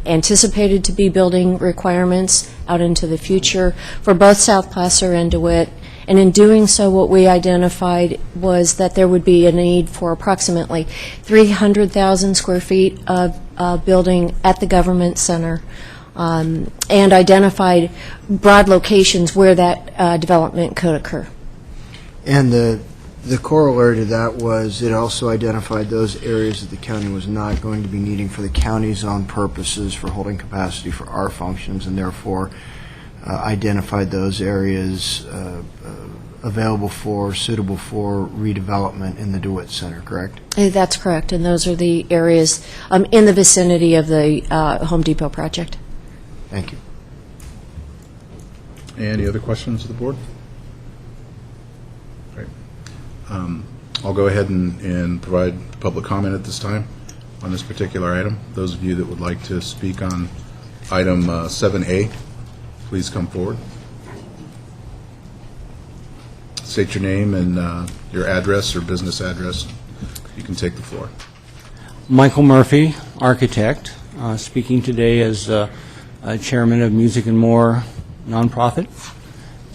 anticipated to be building requirements out into the future for both South Placer and DeWitt. And in doing so, what we identified was that there would be a need for approximately 300,000 square feet of building at the Government Center, and identified broad locations where that development could occur. And the corollary to that was it also identified those areas that the county was not going to be needing for the county's own purposes for holding capacity for our functions, and therefore identified those areas available for, suitable for redevelopment in the DeWitt Center, correct? That's correct, and those are the areas in the vicinity of the Home Depot project. Thank you. Any other questions of the board? Great. I'll go ahead and provide public comment at this time on this particular item. Those of you that would like to speak on item 7A, please come forward. State your name and your address or business address. You can take the floor. Michael Murphy, architect, speaking today as chairman of Music and More nonprofit,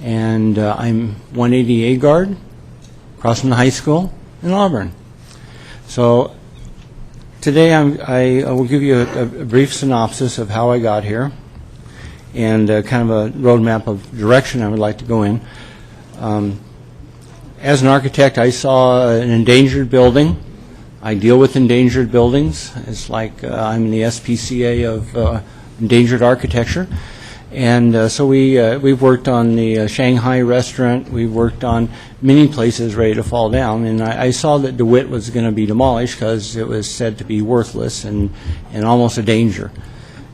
and I'm 180 Agard, across from the high school in Auburn. So today I will give you a brief synopsis of how I got here and kind of a roadmap of direction I would like to go in. As an architect, I saw an endangered building. I deal with endangered buildings. It's like I'm in the SPCA of endangered architecture. And so we've worked on the Shanghai restaurant. We've worked on many places ready to fall down. And I saw that DeWitt was going to be demolished because it was said to be worthless and almost a danger.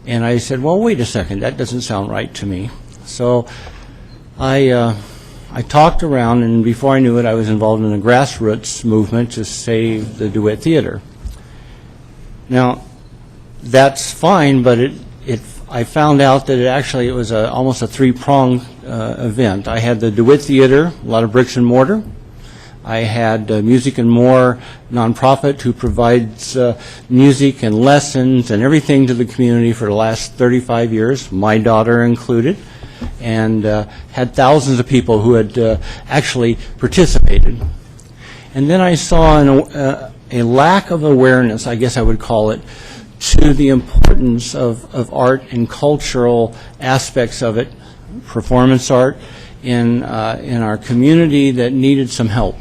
And I said, well, wait a second, that doesn't sound right to me. So I I talked around, and before I knew it, I was involved in a grassroots movement to save the DeWitt Theater. Now, that's fine, but I found out that it was almost a three-pronged event. I had the DeWitt Theater, a lot of bricks and mortar. I had Music and More nonprofit who provides music and lessons and everything to the community for the last 35 years, my daughter included, and had thousands of people who had actually participated. And then I saw a lack of awareness, I guess I would call it, to the importance of art and cultural aspects of it, performance art, in our community that needed some help.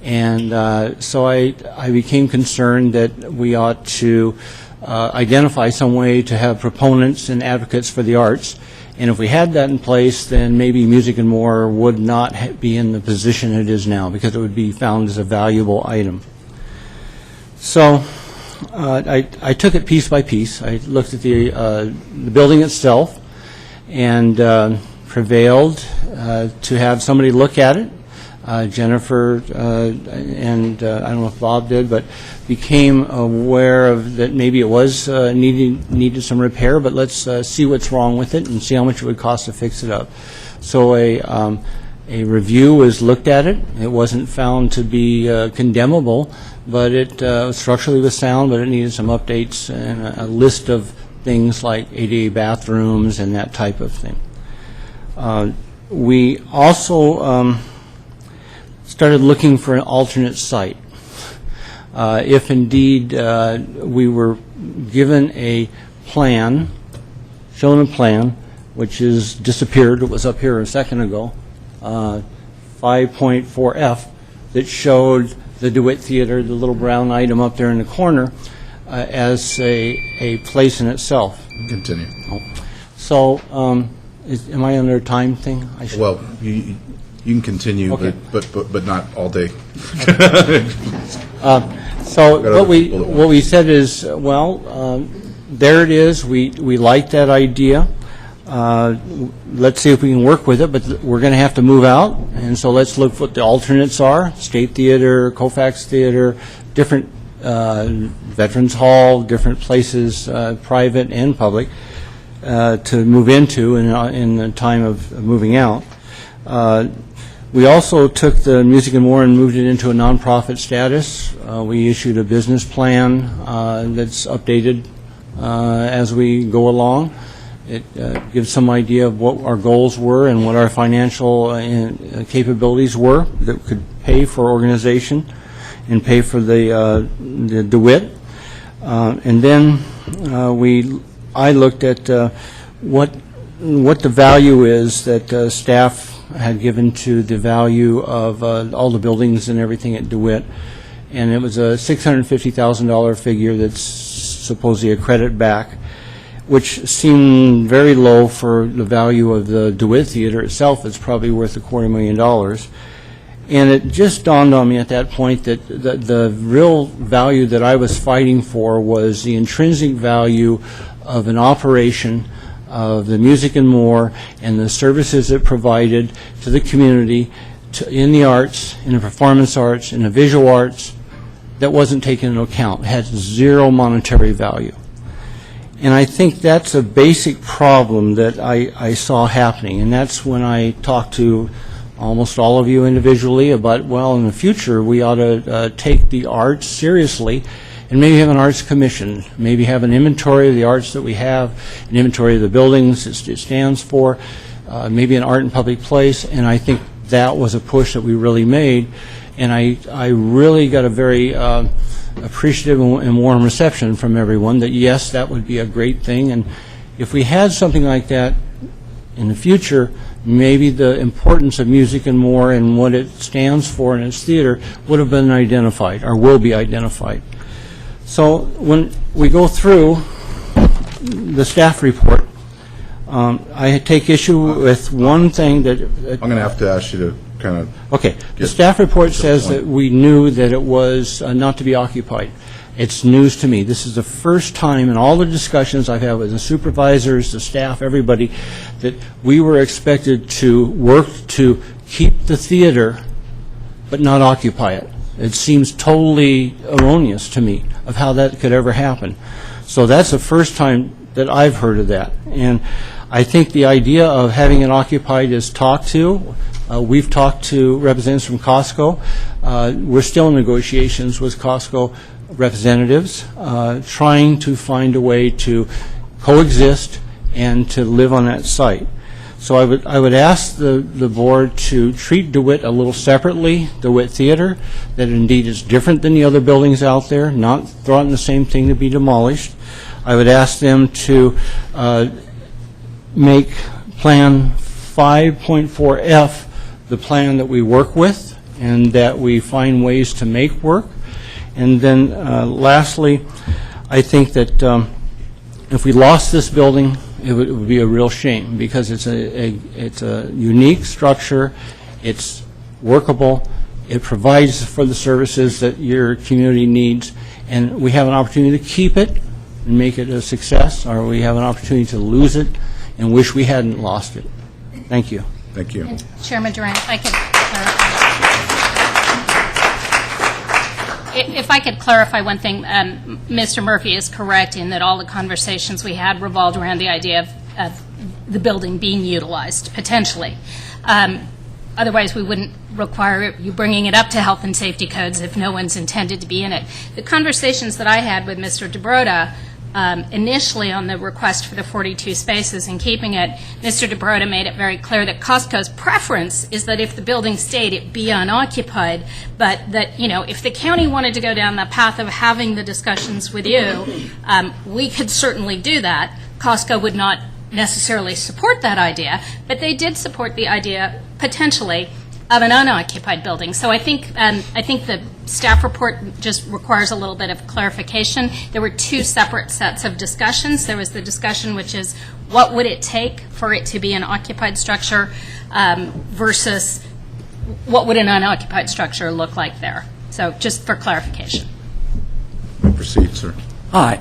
And so I became concerned that we ought to identify some way to have proponents and advocates for the arts. And if we had that in place, then maybe Music and More would not be in the position it is now, because it would be found as a valuable item. So I took it piece by piece. I looked at the building itself and prevailed to have somebody look at it. Jennifer and I don't know if Bob did, but became aware of that maybe it was needed some repair, but let's see what's wrong with it and see how much it would cost to fix it up. So a review was looked at it. It wasn't found to be condemnable, but it structurally was sound, but it needed some updates and a list of things like ADA bathrooms and that type of thing. We also started looking for an alternate site. If indeed we were given a plan, shown a plan, which has disappeared, it was up here a second ago, 5.4F, that showed the DeWitt Theater, the little brown item up there in the corner, as a place in itself. Continue. So, am I under a time thing? Well, you can continue, Okay. but not all day. So what we said is, well, there it is. We like that idea. Let's see if we can work with it, but we're going to have to move out, and so let's look what the alternates are: State Theater, Colfax Theater, different Veterans Hall, different places, private and public, to move into in the time of moving out. We also took the Music and More and moved it into a nonprofit status. We issued a business plan that's updated as we go along. It gives some idea of what our goals were and what our financial capabilities were that could pay for organization and pay for the DeWitt. And then I looked at what the value is that staff had given to the value of all the buildings and everything at DeWitt, and it was a $650,000 figure that's supposedly a credit back, which seemed very low for the value of the DeWitt Theater itself. It's probably worth $250,000. And it just dawned on me at that point that the real value that I was fighting for was the intrinsic value of an operation of the Music and More and the services it provided to the community in the arts, in the performance arts, in the visual arts, that wasn't taken into account. It had zero monetary value. And I think that's a basic problem that I saw happening, and that's when I talked to almost all of you individually about, well, in the future we ought to take the arts seriously and maybe have an arts commission, maybe have an inventory of the arts that we have, an inventory of the buildings it stands for, maybe an art in public place, and I think that was a push that we really made, and I really got a very appreciative and warm reception from everyone that yes, that would be a great thing, and if we had something like that in the future, maybe the importance of Music and More and what it stands for in its theater would have been identified, or will be identified. So when we go through the staff report, I take issue with one thing that... I'm going to have to ask you to kind of... Okay. The staff report says that we knew that it was not to be occupied. It's news to me. This is the first time in all the discussions I've had with the supervisors, the staff, everybody, that we were expected to work to keep the theater but not occupy it. It seems totally erroneous to me of how that could ever happen. So that's the first time that I've heard of that. And I think the idea of having it occupied is talked to. We've talked to representatives from Costco. We're still in negotiations with Costco representatives, trying to find a way to coexist and to live on that site. So I would ask the board to treat DeWitt a little separately, DeWitt Theater, that indeed is different than the other buildings out there, not throw it in the same thing to be demolished. I would ask them to make Plan 5.4F the plan that we work with and that we find ways to make work. And then lastly, I think that if we lost this building, it would be a real shame because it's a unique structure, it's workable, it provides for the services that your community needs, and we have an opportunity to keep it and make it a success, or we have an opportunity to lose it and wish we hadn't lost it. Thank you. Thank you. Chairman Duran, if I could clarify. If I could clarify one thing, Mr. Murphy is correct in that all the conversations we had revolved around the idea of the building being utilized, potentially. Otherwise, we wouldn't require you bringing it up to health and safety codes if no one's intended to be in it. The conversations that I had with Mr. DeBroda initially on the request for the 42 spaces and keeping it, Mr. DeBroda made it very clear that Costco's preference is that if the building stayed, it be unoccupied, but that, you know, if the county wanted to go down the path of having the discussions with you, we could certainly do that. Costco would not necessarily support that idea, but they did support the idea, potentially, of an unoccupied building. So I think the staff report just requires a little bit of clarification. There were two separate sets of discussions. There was the discussion which is what would it take for it to be an occupied structure versus what would an unoccupied structure look like there. So just for clarification. Proceed, sir. Hi,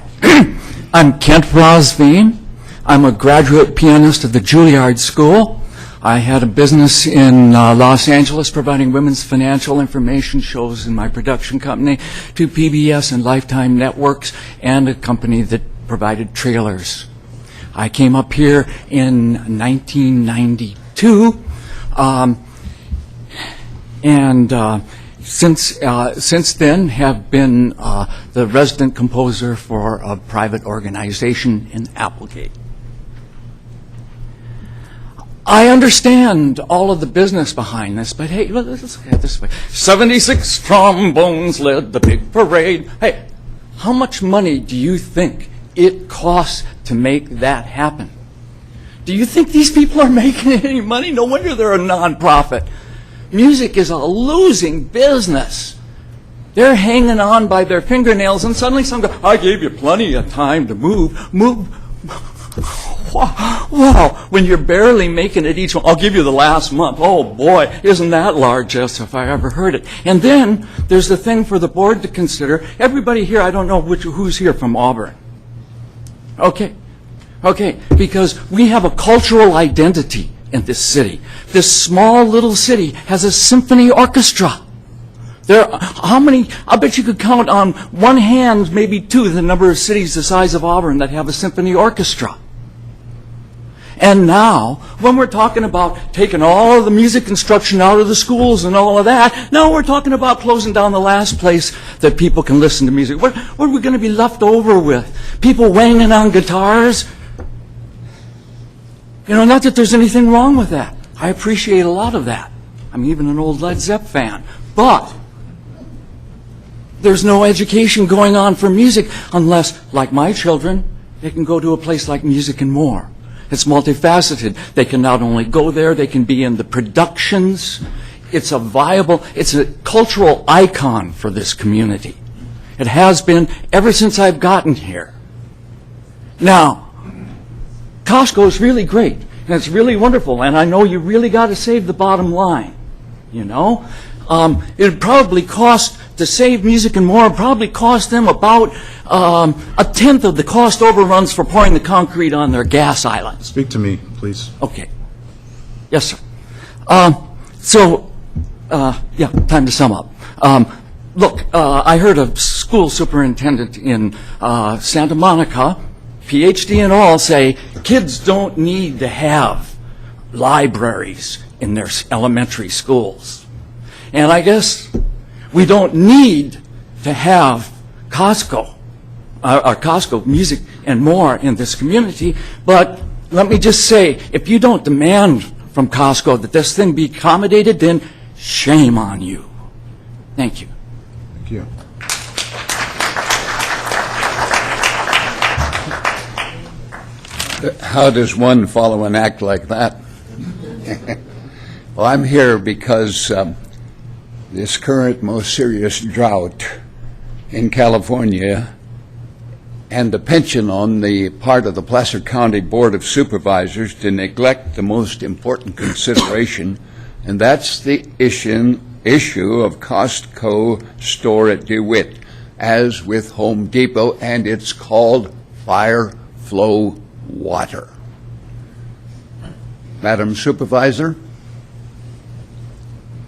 I'm Kent Rosveen. I'm a graduate pianist at the Juilliard School. I had a business in Los Angeles providing women's financial information shows in my production company to PBS and Lifetime Networks and a company that provided trailers. I came up here in 1992 and since then have been the resident composer for a private organization in Applegate. I understand all of the business behind this, but hey, let's look at it this way. 76 trombones led the big parade. Hey, how much money do you think it costs to make that happen? Do you think these people are making any money? No wonder they're a nonprofit. Music is a losing business. They're hanging on by their fingernails, and suddenly some guy, I gave you plenty of time to move. Wow, when you're barely making it each one, I'll give you the last month. Oh boy, isn't that largesse if I ever heard it. And then there's the thing for the board to consider. Everybody here, I don't know who's here from Auburn. Okay, because we have a cultural identity in this city. This small little city has a symphony orchestra. How many, I bet you could count on one hand, maybe two, the number of cities the size of Auburn that have a symphony orchestra. And now, when we're talking about taking all of the music instruction out of the schools and all of that, now we're talking about closing down the last place that people can listen to music. What are we going to be left over with? People wanging on guitars? You know, not that there's anything wrong with that. I appreciate a lot of that. I'm even an old Led Zepp fan. But there's no education going on for music unless, like my children, they can go to a place like Music and More. It's multifaceted. They can not only go there, they can be in the productions. It's a cultural icon for this community. It has been ever since I've gotten here. Now, Costco is really great, and it's really wonderful, and I know you really got to save the bottom line, you know. It would probably cost to save Music and More probably cost them about a tenth of the cost overruns for pouring the concrete on their gas islands. Speak to me, please. Okay. Yes, sir. Time to sum up. Look, I heard a school superintendent in Santa Monica, PhD and all, say kids don't need to have libraries in their elementary schools. And I guess we don't need to have Costco, Music and More in this community, but let me just say, if you don't demand from Costco that this thing be accommodated, then shame on you. Thank you. Thank you. How does one follow an act like that? Well, I'm here because this current most serious drought in California and the penchant on the part of the Placer County Board of Supervisors to neglect the most important consideration, and that's the issue of Costco store at DeWitt, as with Home Depot, and it's called fire flow water. Madam Supervisor,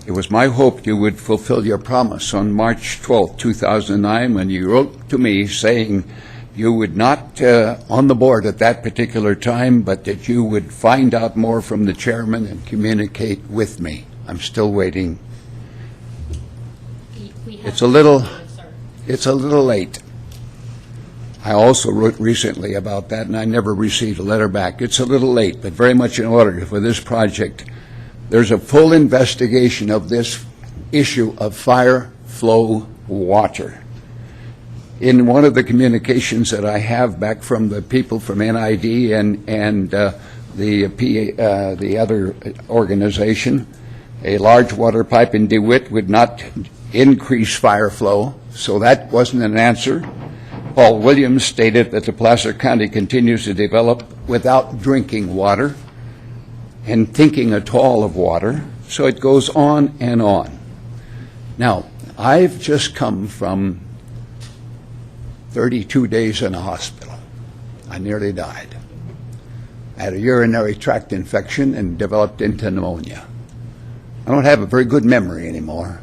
it was my hope you would fulfill your promise on March 12, 2009, when you wrote to me saying you would not on the board at that particular time, but that you would find out more from the chairman and communicate with me. I'm still waiting. It's a little late. I also wrote recently about that, and I never received a letter back. It's a little late, but very much in order for this project. There's a full investigation of this issue of fire flow water. In one of the communications that I have back from the people from NID and the other organization, a large water pipe in DeWitt would not increase fire flow, so that wasn't an answer. Paul Williams stated that the Placer County continues to develop without drinking water and thinking at all of water, so it goes on and on. Now, I've just come from 32 days in a hospital. I nearly died. I had a urinary tract infection and developed into pneumonia. I don't have a very good memory anymore,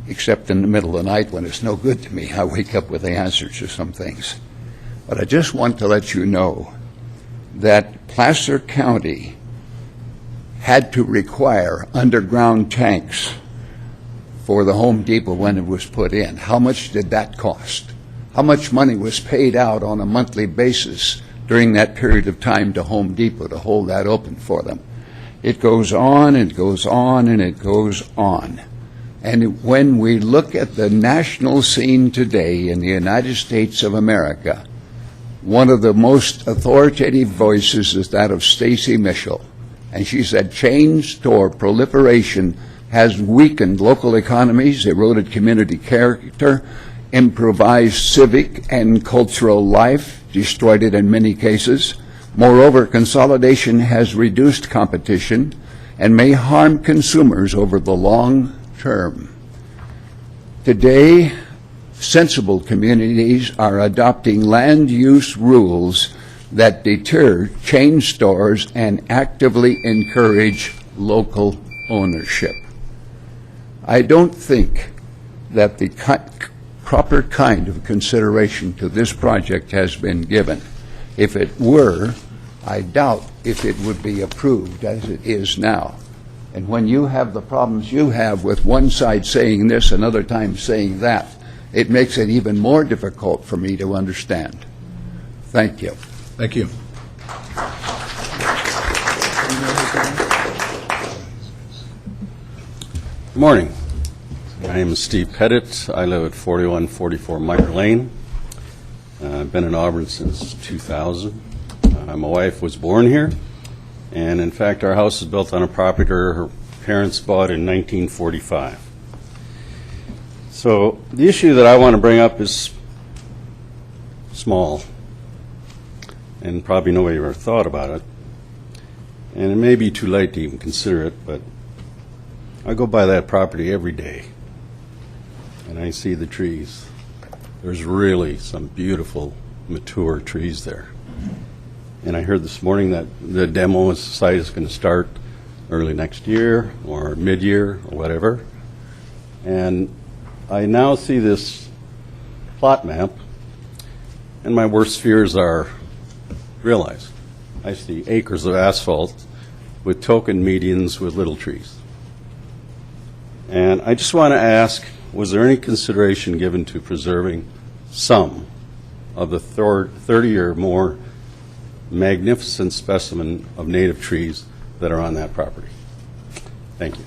except in the middle of the night when it's no good to me. I wake up with the answers to some things. But I just want to let you know that Placer County had to require underground tanks for the Home Depot when it was put in. How much did that cost? How much money was paid out on a monthly basis during that period of time to Home Depot to hold that open for them? It goes on, and it goes on, and it goes on. And when we look at the national scene today in the United States of America, one of the most authoritative voices is that of Stacy Mitchell. And she said chain store proliferation has weakened local economies, eroded community character, improvised civic and cultural life, destroyed it in many cases. Moreover, consolidation has reduced competition and may harm consumers over the long term. Today, sensible communities are adopting land use rules that deter chain stores and actively encourage local ownership. I don't think that the proper kind of consideration to this project has been given. If it were, I doubt if it would be approved as it is now. And when you have the problems you have with one side saying this, another time saying that, it makes it even more difficult for me to understand. Thank you. Thank you. Good morning. My name is Steve Pettit. I live at 4144 Meyer Lane. I've been in Auburn since 2000. My wife was born here, and in fact our house is built on a property her parents bought in 1945. So the issue that I want to bring up is small, and probably nobody ever thought about it, and it may be too late to even consider it, but I go by that property every day. and I see the trees. There's really some beautiful, mature trees there. And I heard this morning that the demo site is going to start early next year or mid-year or whatever. And I now see this plot map, and my worst fears are realized. I see acres of asphalt with token medians with little trees. And I just want to ask, was there any consideration given to preserving some of the 30 or more magnificent specimen of native trees that are on that property? Thank you.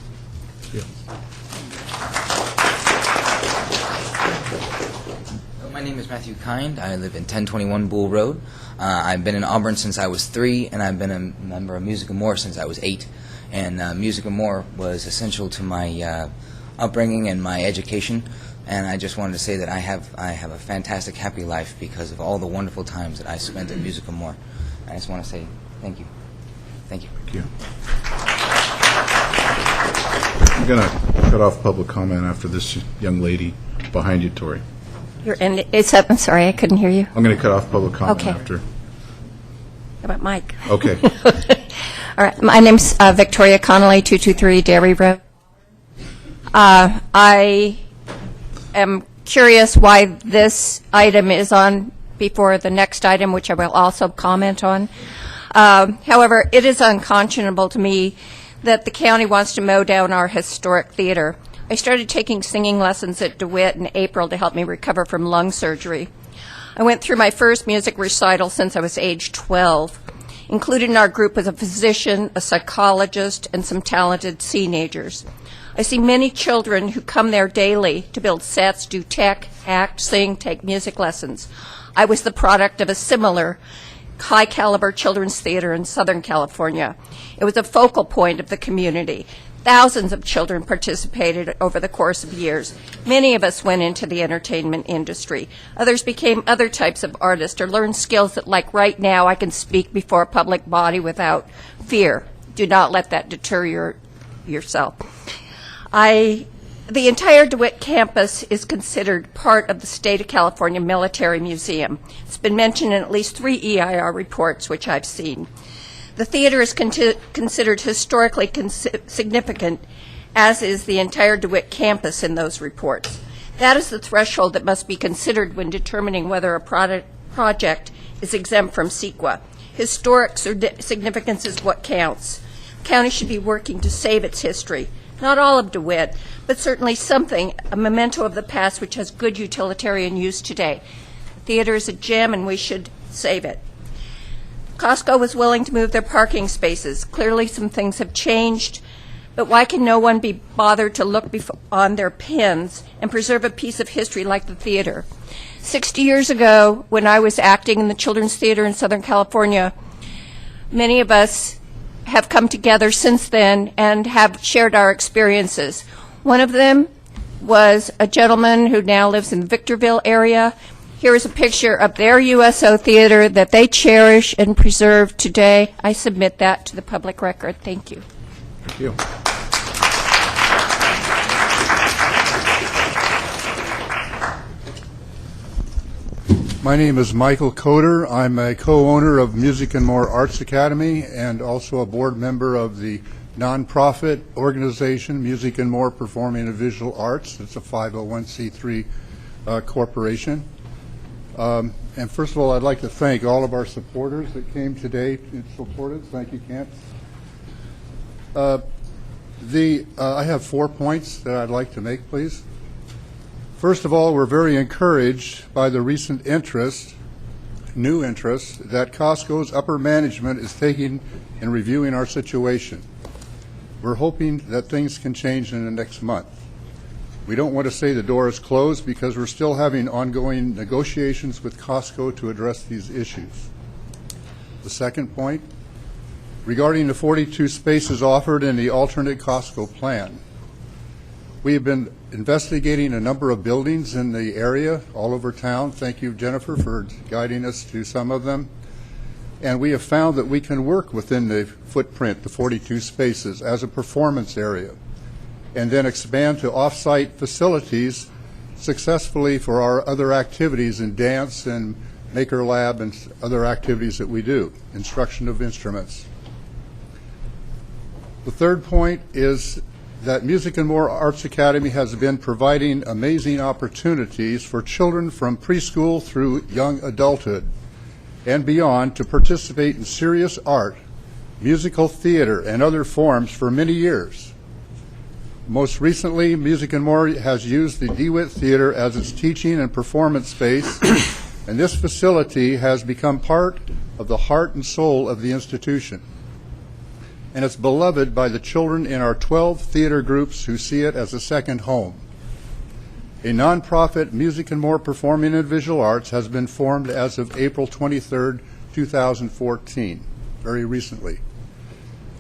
My name is Matthew Kind. I live in 1021 Bull Road. I've been in Auburn since I was 3, and I've been a member of Music and More since I was 8. And Music and More was essential to my upbringing and my education. And I just wanted to say that I have a fantastic, happy life because of all the wonderful times that I spent at Music and More. I just want to say thank you. Thank you. Thank you. I'm going to cut off public comment after this young lady behind you, Tori. I'm sorry, I couldn't hear you. I'm going to cut off public comment Okay. after. How about Mike? Okay. All right, my name's Victoria Connolly, 223 Dairy Road. I am curious why this item is on before the next item, which I will also comment on. However, it is unconscionable to me that the county wants to mow down our historic theater. I started taking singing lessons at DeWitt in April to help me recover from lung surgery. I went through my first music recital since I was age 12. Included in our group was a physician, a psychologist, and some talented teenagers. I see many children who come there daily to build sets, do tech, act, sing, take music lessons. I was the product of a similar high-caliber children's theater in Southern California. It was a focal point of the community. Thousands of children participated over the course of years. Many of us went into the entertainment industry. Others became other types of artists or learned skills that, like right now, I can speak before a public body without fear. Do not let that deter yourself. The entire DeWitt campus is considered part of the State of California Military Museum. It's been mentioned in at least 3 EIR reports, which I've seen. The theater is considered historically significant, as is the entire DeWitt campus in those reports. That is the threshold that must be considered when determining whether a project is exempt from CEQA. Historic significance is what counts. The county should be working to save its history. Not all of DeWitt, but certainly something, a memento of the past which has good utilitarian use today. The theater is a gem and we should save it. Costco was willing to move their parking spaces. Clearly some things have changed, but why can no one be bothered to look on their pins and preserve a piece of history like the theater? 60 years ago, when I was acting in the Children's Theater in Southern California, many of us have come together since then and have shared our experiences. One of them was a gentleman who now lives in the Victorville area. Here is a picture of their USO theater that they cherish and preserve today. I submit that to the public record. Thank you. Thank you. My name is Michael Coder. I'm a co-owner of Music and More Arts Academy and also a board member of the nonprofit organization Music and More Performing and Visual Arts. It's a 501c3 corporation. And first of all, I'd like to thank all of our supporters that came today and supported. Thank you, Kent. I have 4 points that I'd like to make, please. First of all, we're very encouraged by the recent new interest that Costco's upper management is taking in reviewing our situation. We're hoping that things can change in the next month. We don't want to say the door is closed because we're still having ongoing negotiations with Costco to address these issues. The second point, regarding the 42 spaces offered in the alternate Costco plan. We have been investigating a number of buildings in the area all over town. Thank you, Jennifer, for guiding us to some of them. And we have found that we can work within the footprint, the 42 spaces, as a performance area, and then expand to off-site facilities successfully for our other activities in dance and Maker Lab and other activities that we do, instruction of instruments. The third point is that Music and More Arts Academy has been providing amazing opportunities for children from preschool through young adulthood and beyond to participate in serious art, musical theater, and other forms for many years. Most recently, Music and More has used the DeWitt Theater as its teaching and performance space, and this facility has become part of the heart and soul of the institution. And it's beloved by the children in our 12 theater groups who see it as a second home. A nonprofit, Music and More Performing and Visual Arts, has been formed as of April 23rd, 2014, very recently,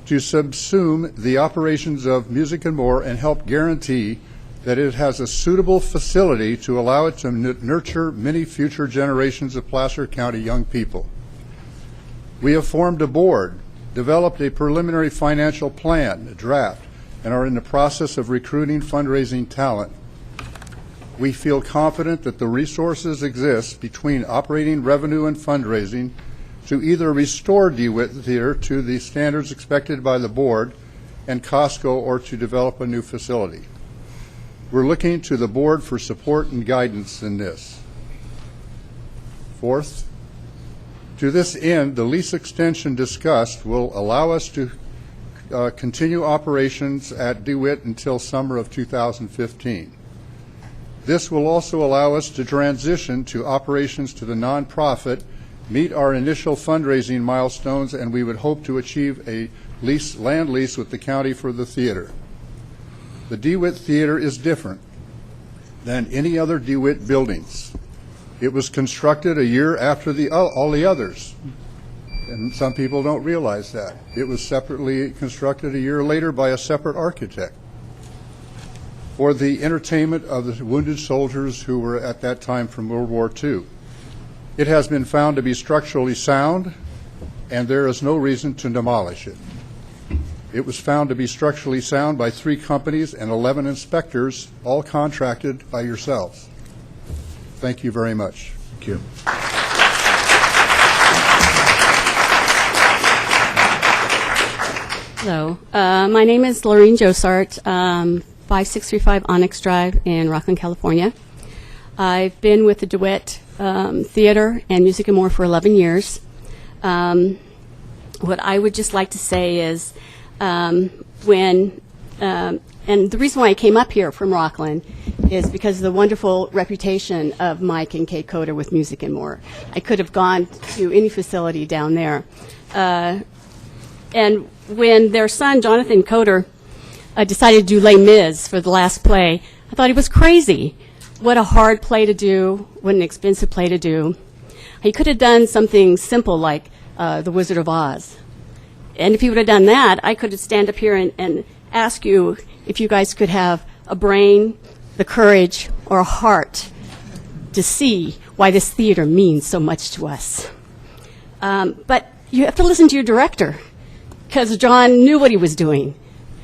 to subsume the operations of Music and More and help guarantee that it has a suitable facility to allow it to nurture many future generations of Placer County young people. We have formed a board, developed a preliminary financial plan, a draft, and are in the process of recruiting fundraising talent. We feel confident that the resources exist between operating revenue and fundraising to either restore DeWitt Theater to the standards expected by the board and Costco or to develop a new facility. We're looking to the board for support and guidance in this. Fourth, to this end, the lease extension discussed will allow us to continue operations at DeWitt until summer of 2015. This will also allow us to transition to operations to the nonprofit, meet our initial fundraising milestones, and we would hope to achieve a land lease with the county for the theater. The DeWitt Theater is different than any other DeWitt buildings. It was constructed a year after all the others, and some people don't realize that. It was separately constructed a year later by a separate architect for the entertainment of the wounded soldiers who were at that time from World War II. It has been found to be structurally sound, and there is no reason to demolish it. It was found to be structurally sound by 3 companies and 11 inspectors, all contracted by yourselves. Thank you very much. Thank you. Hello. My name is Lorene Josart, 5635 Onyx Drive in Rockland, California. I've been with the DeWitt Theater and Music and More for 11 years. What I would just like to say is and the reason why I came up here from Rockland is because of the wonderful reputation of Mike and Kay Coder with Music and More. I could have gone to any facility down there. And when their son, Jonathan Coder, decided to do Les Mis for the last play, I thought he was crazy. What a hard play to do, what an expensive play to do. He could have done something simple like The Wizard of Oz. And if he would have done that, I could stand up here and ask you if you guys could have a brain, the courage, or a heart to see why this theater means so much to us. But you have to listen to your director, because John knew what he was doing.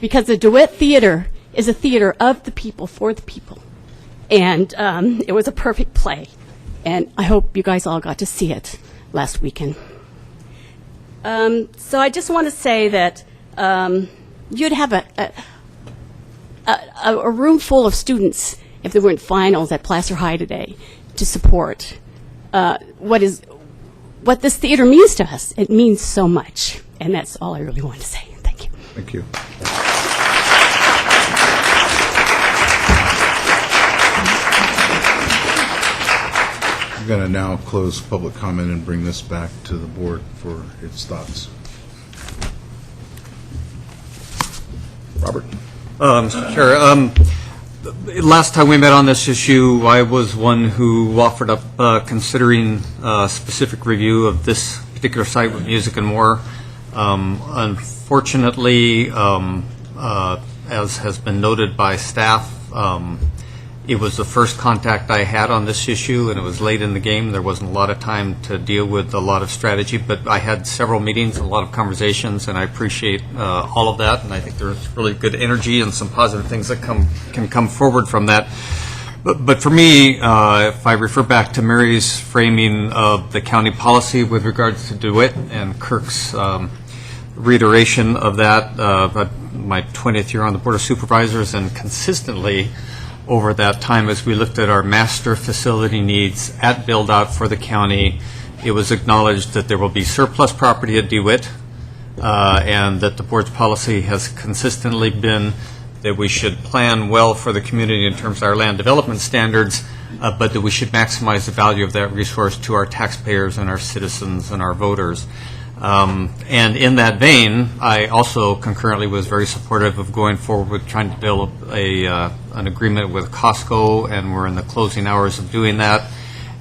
Because the DeWitt Theater is a theater of the people, for the people. And it was a perfect play. And I hope you guys all got to see it last weekend. So I just want to say that you'd have a room full of students if there weren't finals at Placer High today to support what this theater means to us. It means so much. And that's all I really want to say. Thank you. Thank you. I'm going to now close public comment and bring this back to the board for its thoughts. Robert? Mr. Chair, last time we met on this issue, I was one who offered up considering a specific review of this particular site with Music and More. Unfortunately, as has been noted by staff, it was the first contact I had on this issue, and it was late in the game. There wasn't a lot of time to deal with a lot of strategy, but I had several meetings, a lot of conversations, and I appreciate all of that, and I think there's really good energy and some positive things that can come forward from that. But for me, if I refer back to Mary's framing of the county policy with regards to DeWitt and Kirk's reiteration of that, my 20th year on the Board of Supervisors, and consistently over that time as we looked at our master facility needs at build-out for the county, it was acknowledged that there will be surplus property at DeWitt, and that the board's policy has consistently been that we should plan well for the community in terms of our land development standards, but that we should maximize the value of that resource to our taxpayers and our citizens and our voters. And in that vein, I also concurrently was very supportive of going forward with trying to build an agreement with Costco, and we're in the closing hours of doing that.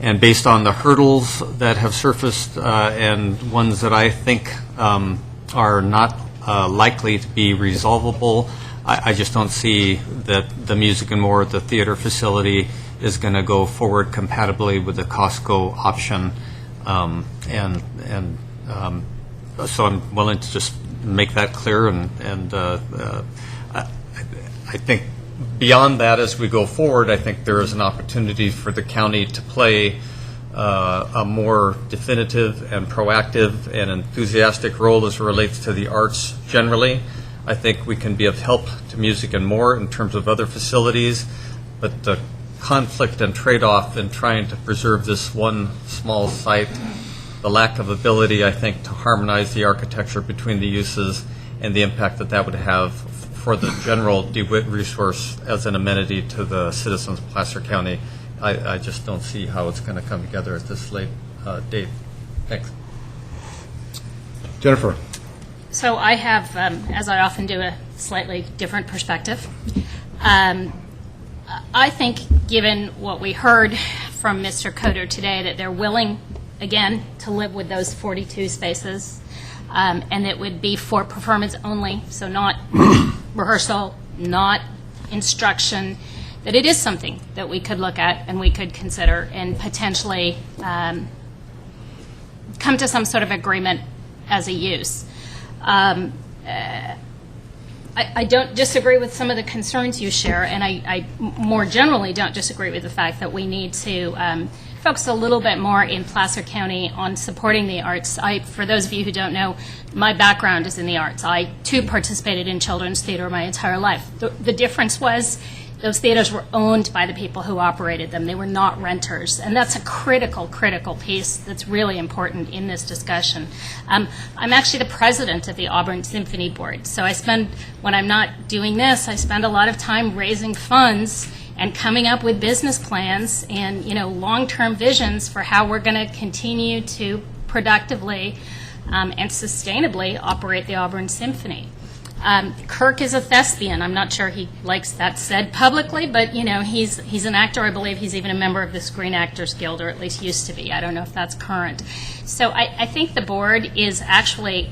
And based on the hurdles that have surfaced and ones that I think are not likely to be resolvable, I just don't see that the Music and More, the theater facility, is going to go forward compatibly with the Costco option. So I'm willing to just make that clear. And I think beyond that, as we go forward, I think there is an opportunity for the county to play a more definitive and proactive and enthusiastic role as it relates to the arts generally. I think we can be of help to Music and More in terms of other facilities, but the conflict and trade-off in trying to preserve this one small site, the lack of ability, I think, to harmonize the architecture between the uses and the impact that that would have for the general DeWitt resource as an amenity to the citizens of Placer County, I just don't see how it's going to come together at this late date. Thanks. Jennifer. So I have, as I often do, a slightly different perspective. I think, given what we heard from Mr. Coder today, that they're willing, again, to live with those 42 spaces, and it would be for performance only, so not rehearsal, not instruction, that it is something that we could look at and we could consider and potentially come to some sort of agreement as a use. I don't disagree with some of the concerns you share, and I more generally don't disagree with the fact that we need to focus a little bit more in Placer County on supporting the arts. For those of you who don't know, my background is in the arts. I, too, participated in children's theater my entire life. The difference was those theaters were owned by the people who operated them. They were not renters, and that's a critical, critical piece that's really important in this discussion. I'm actually the president of the Auburn Symphony Board, so when I'm not doing this, I spend a lot of time raising funds and coming up with business plans and, long-term visions for how we're going to continue to productively and sustainably operate the Auburn Symphony. Kirk is a thespian. I'm not sure he likes that said publicly, but he's an actor. I believe he's even a member of the Screen Actors Guild, or at least used to be. I don't know if that's current. So I think the board is actually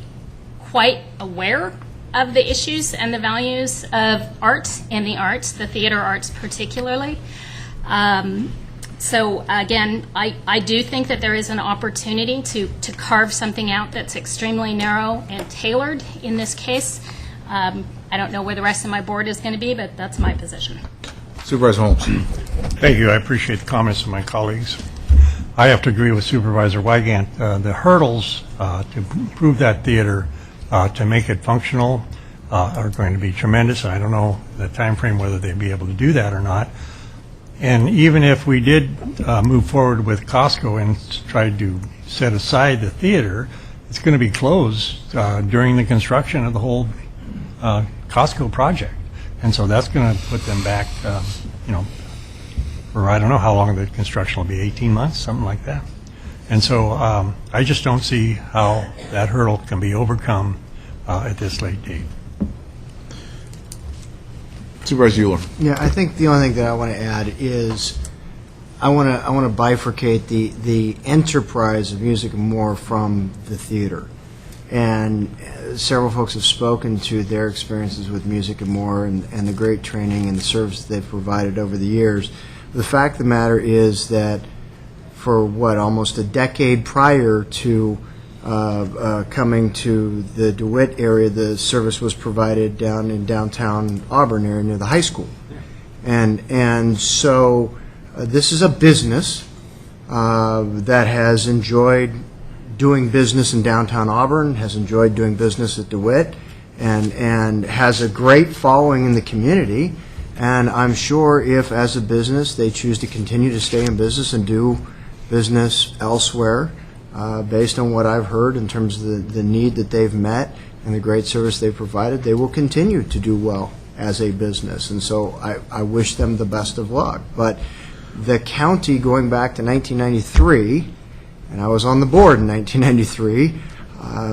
quite aware of the issues and the values of art and the arts, the theater arts particularly. So again, I do think that there is an opportunity to carve something out that's extremely narrow and tailored in this case. I don't know where the rest of my board is going to be, but that's my position. Supervisor Holmes. Thank you. I appreciate the comments of my colleagues. I have to agree with Supervisor Wygant. The hurdles to improve that theater, to make it functional, are going to be tremendous. I don't know the time frame whether they'd be able to do that or not. And even if we did move forward with Costco and try to set aside the theater, it's going to be closed during the construction of the whole Costco project. And so that's going to put them back, for I don't know how long the construction will be, 18 months, something like that. And so I just don't see how that hurdle can be overcome at this late date. Supervisor Euler. Yeah, I think the only thing that I want to add is I want to bifurcate the enterprise of Music and More from the theater. And several folks have spoken to their experiences with Music and More and the great training and the service that they've provided over the years. The fact of the matter is that for almost a decade prior to coming to the DeWitt area, the service was provided down in downtown Auburn area near the high school. And so This is a business that has enjoyed doing business in downtown Auburn, has enjoyed doing business at DeWitt, and has a great following in the community. And I'm sure if, as a business, they choose to continue to stay in business and do business elsewhere, based on what I've heard in terms of the need that they've met and the great service they've provided, they will continue to do well as a business. And so I wish them the best of luck. But the county, going back to 1993, and I was on the board in 1993,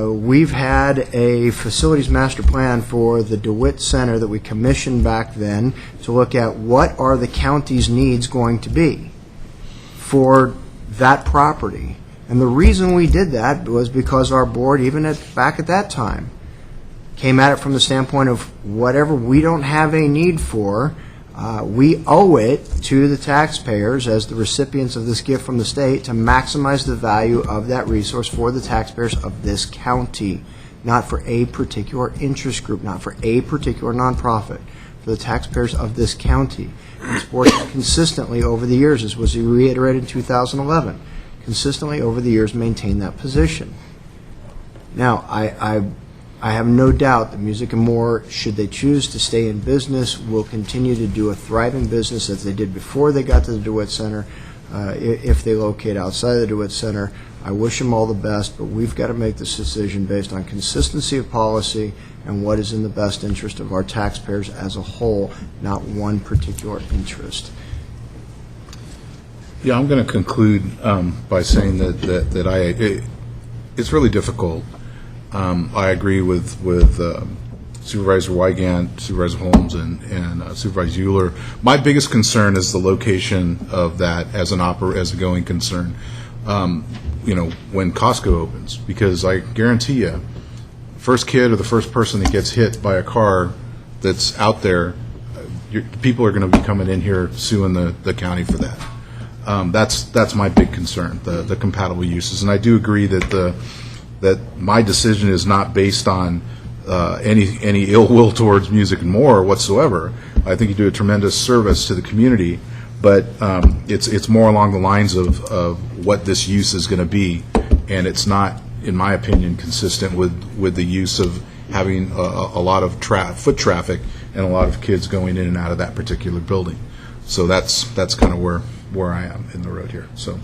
we've had a facilities master plan for the DeWitt Center that we commissioned back then to look at what are the county's needs going to be for that property. And the reason we did that was because our board, even back at that time, came at it from the standpoint of whatever we don't have a need for, we owe it to the taxpayers as the recipients of this gift from the state to maximize the value of that resource for the taxpayers of this county, not for a particular interest group, not for a particular nonprofit, for the taxpayers of this county. This board consistently over the years, as was reiterated in 2011, consistently over the years maintained that position. Now, I have no doubt that Music and More, should they choose to stay in business, will continue to do a thriving business as they did before they got to the DeWitt Center. If they locate outside the DeWitt Center, I wish them all the best, but we've got to make this decision based on consistency of policy and what is in the best interest of our taxpayers as a whole, not one particular interest. Yeah, I'm going to conclude by saying that it's really difficult. I agree with Supervisor Wygant, Supervisor Holmes, and Supervisor Euler. My biggest concern is the location of that as a going concern. When Costco opens, because I guarantee you, first kid or the first person that gets hit by a car that's out there, people are going to be coming in here suing the county for that. That's my big concern, the compatible uses. And I do agree that my decision is not based on any ill will towards Music and More whatsoever. I think you do a tremendous service to the community, but it's more along the lines of what this use is going to be, and it's not, in my opinion, consistent with the use of having a lot of foot traffic and a lot of kids going in and out of that particular building. So that's kind of where I am in the road here. So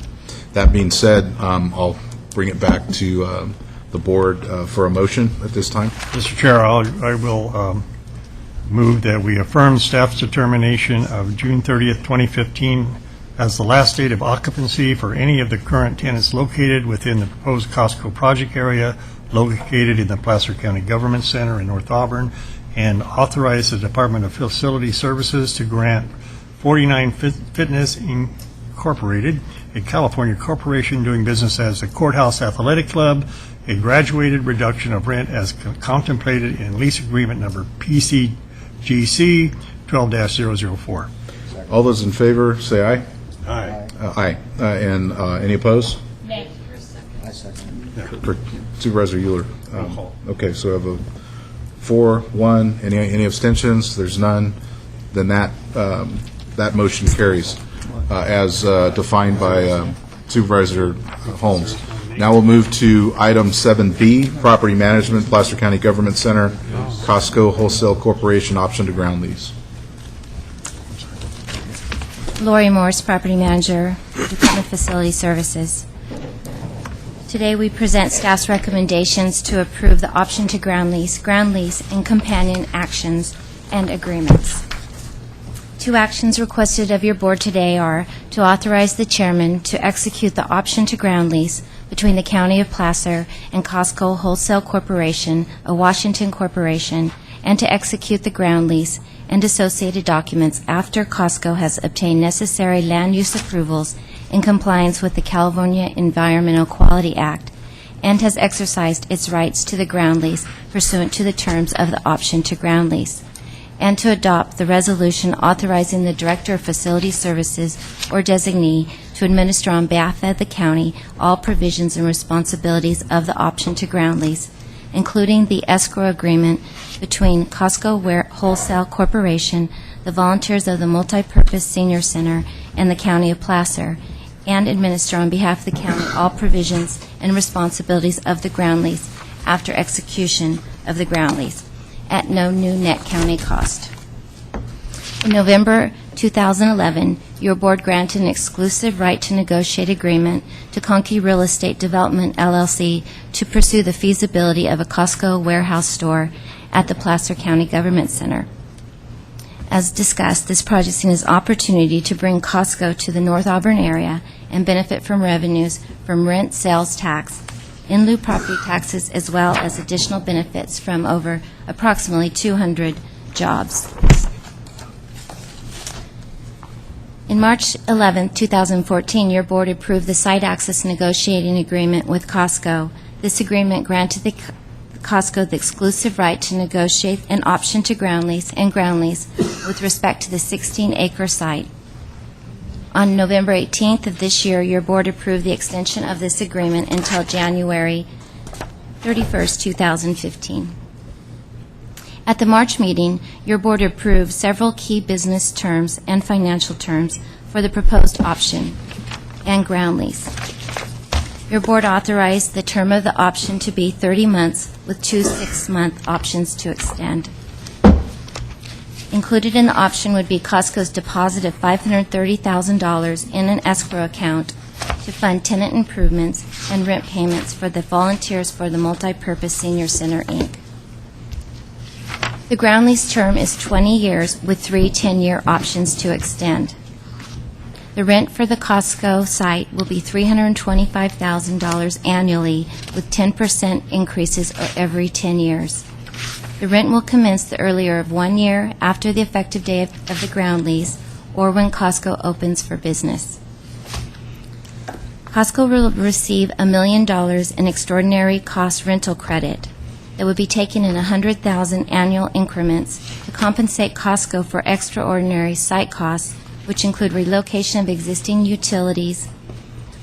that being said, I'll bring it back to the board for a motion at this time. Mr. Chair, I will move that we affirm staff's determination of June 30th, 2015 as the last date of occupancy for any of the current tenants located within the proposed Costco project area located in the Placer County Government Center in North Auburn, and authorize the Department of Facility Services to grant 49 Fitness Incorporated, a California corporation doing business as the Courthouse Athletic Club, a graduated reduction of rent as contemplated in lease agreement number PCGC 12-004. All those in favor, say aye. Aye. Aye. And any opposed? Nay. For Supervisor Euler. Okay, so I have a 4-1. Any abstentions? There's none. Then that motion carries as defined by Supervisor Holmes. Now we'll move to item 7B, Property Management, Placer County Government Center, Costco Wholesale Corporation, option to ground lease. Lori Morse, Property Manager, Department of Facility Services. Today we present staff's recommendations to approve the option to ground lease, and companion actions and agreements. Two actions requested of your board today are to authorize the chairman to execute the option to ground lease between the County of Placer and Costco Wholesale Corporation, a Washington corporation, and to execute the ground lease and associated documents after Costco has obtained necessary land use approvals in compliance with the California Environmental Quality Act and has exercised its rights to the ground lease pursuant to the terms of the option to ground lease, and to adopt the resolution authorizing the Director of Facility Services or designee to administer on behalf of the county all provisions and responsibilities of the option to ground lease, including the escrow agreement between Costco Wholesale Corporation, the Volunteers of the Multipurpose Senior Center, and the County of Placer, and administer on behalf of the county all provisions and responsibilities of the ground lease after execution of the ground lease at no new net county cost. In November 2011, your board granted an exclusive right to negotiate agreement to Conkey Real Estate Development, LLC, to pursue the feasibility of a Costco warehouse store at the Placer County Government Center. As discussed, this project is an opportunity to bring Costco to the North Auburn area and benefit from revenues from rent sales tax, in lieu property taxes, as well as additional benefits from over approximately 200 jobs. In March 11, 2014, your board approved the site access negotiating agreement with Costco. This agreement granted the Costco the exclusive right to negotiate an option to ground lease with respect to the 16-acre site. On November 18th of this year, your board approved the extension of this agreement until January 31st, 2015. At the March meeting, your board approved several key business terms and financial terms for the proposed option and ground lease. Your board authorized the term of the option to be 30 months with 2 6-month options to extend. Included in the option would be Costco's deposit of $530,000 in an escrow account to fund tenant improvements and rent payments for the Volunteers for the Multipurpose Senior Center, Inc. The ground lease term is 20 years with 3 10-year options to extend. The rent for the Costco site will be $325,000 annually with 10% increases every 10 years. The rent will commence the earlier of 1 year after the effective date of the ground lease or when Costco opens for business. Costco will receive $1 million in extraordinary cost rental credit that would be taken in 100,000 annual increments to compensate Costco for extraordinary site costs, which include relocation of existing utilities,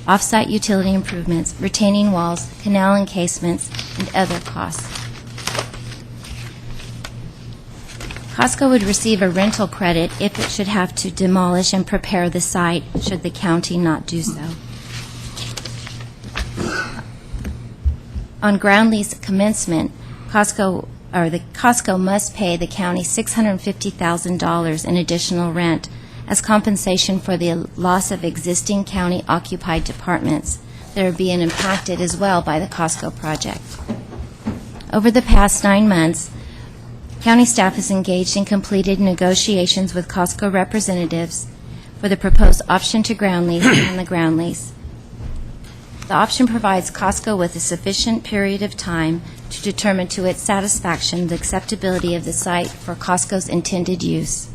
off-site utility improvements, retaining walls, canal encasements, and other costs. Costco would receive a rental credit if it should have to demolish and prepare the site should the county not do so. On ground lease commencement, Costco must pay the county $650,000 in additional rent as compensation for the loss of existing county-occupied departments that are being impacted as well by the Costco project. Over the past 9 months, county staff has engaged in completed negotiations with Costco representatives for the proposed option to ground lease and the ground lease. The option provides Costco with a sufficient period of time to determine to its satisfaction the acceptability of the site for Costco's intended use.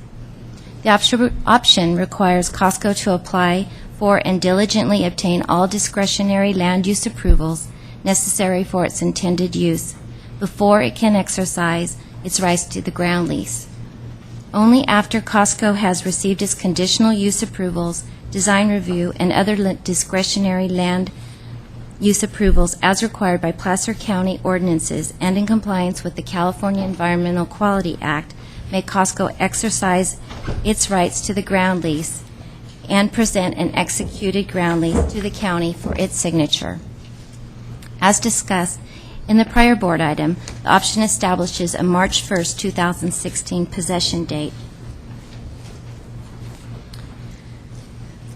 The option requires Costco to apply for and diligently obtain all discretionary land use approvals necessary for its intended use before it can exercise its rights to the ground lease. Only after Costco has received its conditional use approvals, design review, and other discretionary land use approvals as required by Placer County ordinances and in compliance with the California Environmental Quality Act may Costco exercise its rights to the ground lease and present an executed ground lease to the county for its signature. As discussed in the prior board item, the option establishes a March 1, 2016 possession date.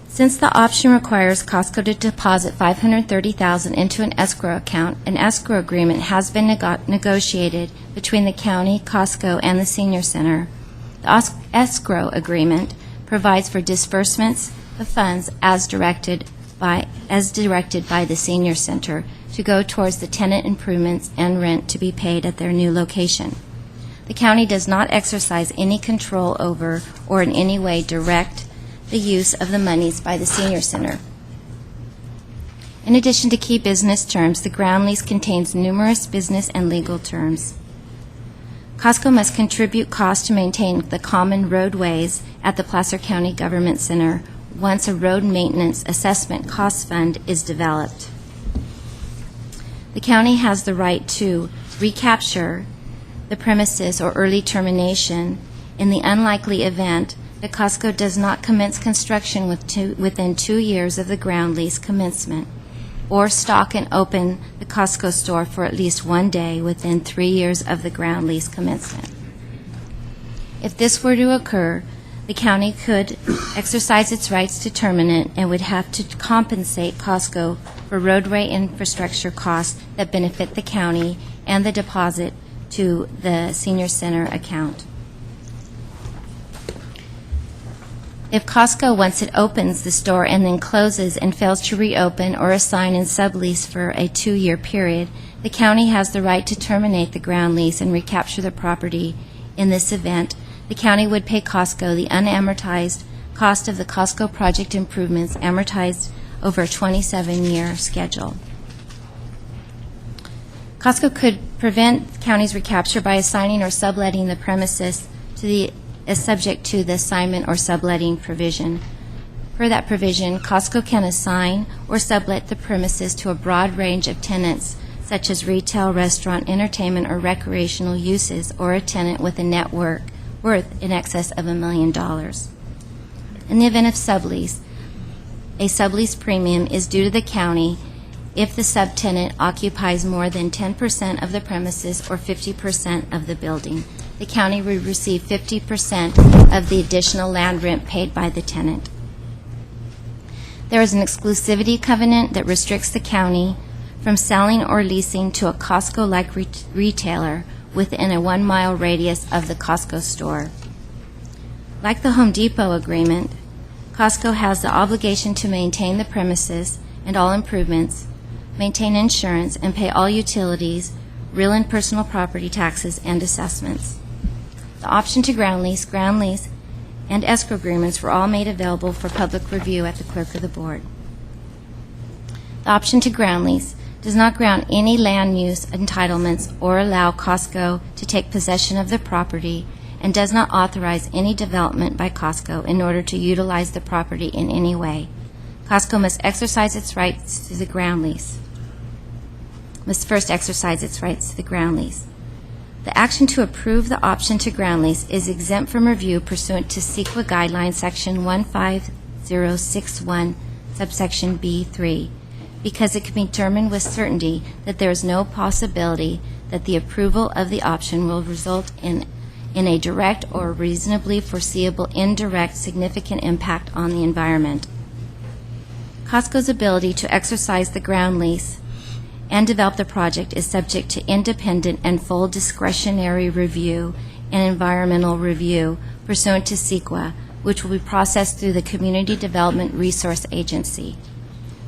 Since the option requires Costco to deposit $530,000 into an escrow account, an escrow agreement has been negotiated between the county, Costco, and the senior center. The escrow agreement provides for disbursements of funds as directed by the senior center to go towards the tenant improvements and rent to be paid at their new location. The county does not exercise any control over or in any way direct the use of the monies by the senior center. In addition to key business terms, the ground lease contains numerous business and legal terms. Costco must contribute costs to maintain the common roadways at the Placer County Government Center once a road maintenance assessment cost fund is developed. The county has the right to recapture the premises or early termination in the unlikely event that Costco does not commence construction within 2 years of the ground lease commencement, or stock and open the Costco store for at least 1 day within 3 years of the ground lease commencement. If this were to occur, the county could exercise its rights to terminate and would have to compensate Costco for roadway infrastructure costs that benefit the county and the deposit to the senior center account. If Costco, once it opens the store and then closes and fails to reopen or assign and sublease for a 2-year period, the county has the right to terminate the ground lease and recapture the property. In this event, the county would pay Costco the unamortized cost of the Costco project improvements amortized over a 27-year schedule. Costco could prevent the county's recapture by assigning or subletting the premises to the is subject to the assignment or subletting provision. Per that provision, Costco can assign or sublet the premises to a broad range of tenants, such as retail, restaurant, entertainment, or recreational uses, or a tenant with a net worth in excess of $1 million. In the event of sublease, a sublease premium is due to the county if the subtenant occupies more than 10% of the premises or 50% of the building. The county would receive 50% of the additional land rent paid by the tenant. There is an exclusivity covenant that restricts the county from selling or leasing to a Costco-like retailer within a 1-mile radius of the Costco store. Like the Home Depot agreement, Costco has the obligation to maintain the premises and all improvements, maintain insurance, and pay all utilities, real and personal property taxes, and assessments. The option to ground lease, and escrow agreements were all made available for public review at the clerk of the board. The option to ground lease does not ground any land use entitlements or allow Costco to take possession of the property and does not authorize any development by Costco in order to utilize the property in any way. Costco must exercise its rights to the ground lease. Must first exercise its rights to the ground lease. The action to approve the option to ground lease is exempt from review pursuant to CEQA Guidelines Section 15061, subsection B3, because it can be determined with certainty that there is no possibility that the approval of the option will result in a direct or reasonably foreseeable indirect significant impact on the environment. Costco's ability to exercise the ground lease and develop the project is subject to independent and full discretionary review and environmental review pursuant to CEQA, which will be processed through the Community Development Resource Agency.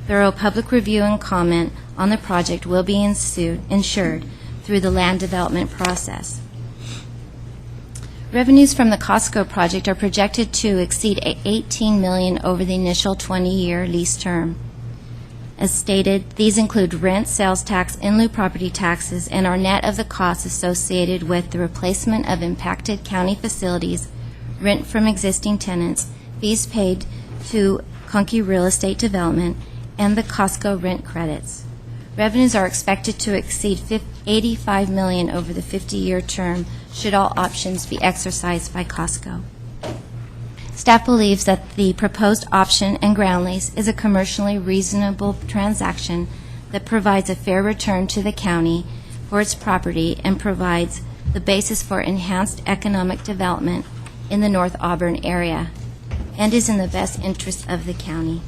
Thorough public review and comment on the project will be ensured through the land development process. Revenues from the Costco project are projected to exceed $18 million over the initial 20-year lease term. As stated, these include rent, sales tax, in lieu property taxes, and are net of the costs associated with the replacement of impacted county facilities, rent from existing tenants, fees paid to Conkey Real Estate Development, and the Costco rent credits. Revenues are expected to exceed $85 million over the 50-year term should all options be exercised by Costco. Staff believes that the proposed option and ground lease is a commercially reasonable transaction that provides a fair return to the county for its property and provides the basis for enhanced economic development in the North Auburn area and is in the best interest of the county.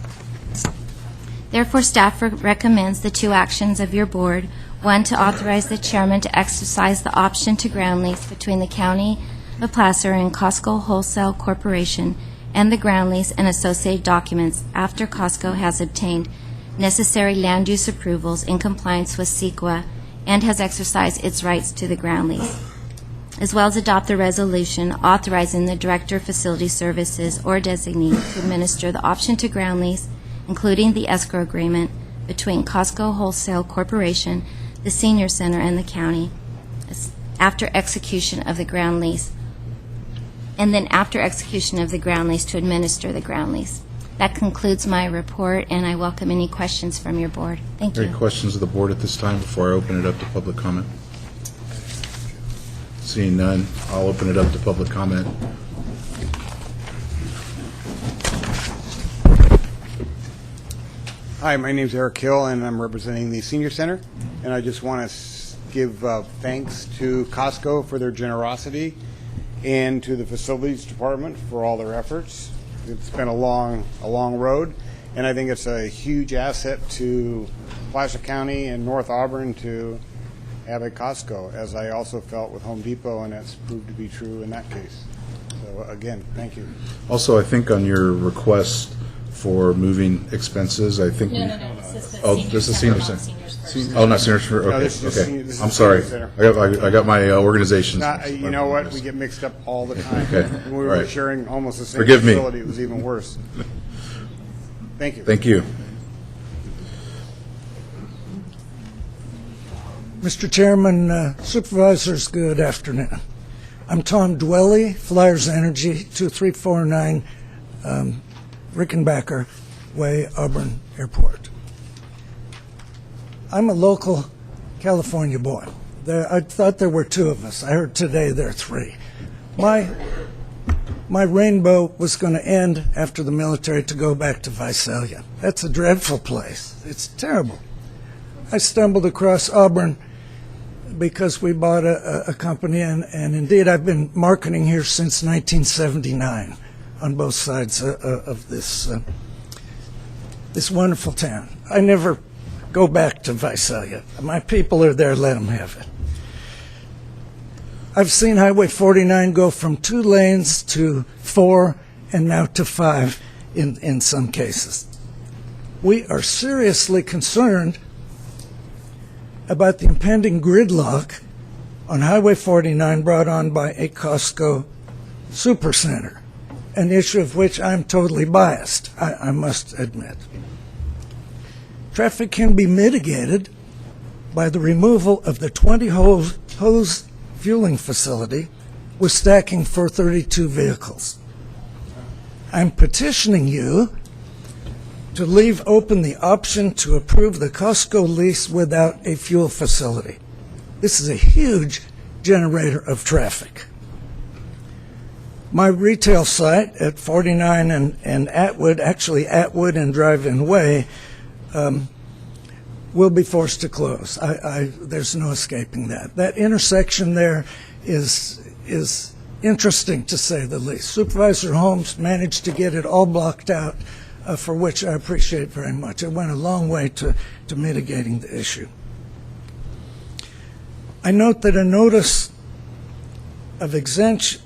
Therefore, staff recommends the two actions of your board: one, to authorize the chairman to exercise the option to ground lease between the County of Placer and Costco Wholesale Corporation and the ground lease and associated documents after Costco has obtained necessary land use approvals in compliance with CEQA and has exercised its rights to the ground lease, as well as adopt the resolution authorizing the Director of Facility Services or designee to administer the option to ground lease, including the escrow agreement between Costco Wholesale Corporation, the Senior Center, and the county after execution of the ground lease, and then after execution of the ground lease to administer the ground lease. That concludes my report, and I welcome any questions from your board. Thank you. Any questions of the board at this time before I open it up to public comment? Seeing none, I'll open it up to public comment. Hi, my name's Eric Hill, and I'm representing the Senior Center. And I just want to give thanks to Costco for their generosity and to the Facilities Department for all their efforts. It's been a long road, and I think it's a huge asset to Placer County and North Auburn to have a Costco, as I also felt with Home Depot, and that's proved to be true in that case. So again, thank you. Also, I think on your request for moving expenses, I think. No. This is senior center. Oh, not seniors for, No, okay, this is okay. senior- this is I'm sorry. senior center. I got my organizations. You know what? We get mixed up all the time. Okay, When we all were right. sharing almost the same Forgive me. facility, it was even worse. Thank you. Thank you. Mr. Chairman, Supervisors, good afternoon. I'm Tom Dwelly, Flyers Energy, 2349 Rickenbacker Way, Auburn Airport. I'm a local California boy. I thought there were two of us. I heard today there are three. My rainbow was going to end after the military to go back to Visalia. That's a dreadful place. It's terrible. I stumbled across Auburn because we bought a company, and indeed I've been marketing here since 1979 on both sides of this wonderful town. I never go back to Visalia. My people are there, let them have it. I've seen Highway 49 go from 2 lanes to 4 and now to 5 in some cases. We are seriously concerned about the impending gridlock on Highway 49 brought on by a Costco supercenter, an issue of which I'm totally biased, I must admit. Traffic can be mitigated by the removal of the 20-hose fueling facility with stacking for 32 vehicles. I'm petitioning you to leave open the option to approve the Costco lease without a fuel facility. This is a huge generator of traffic. My retail site at 49 and Atwood, actually Atwood and Drive-In Way, will be forced to close. There's no escaping that. That intersection there is interesting, to say the least. Supervisor Holmes managed to get it all blocked out, for which I appreciate very much. It went a long way to mitigating the issue. I note that a notice of exemption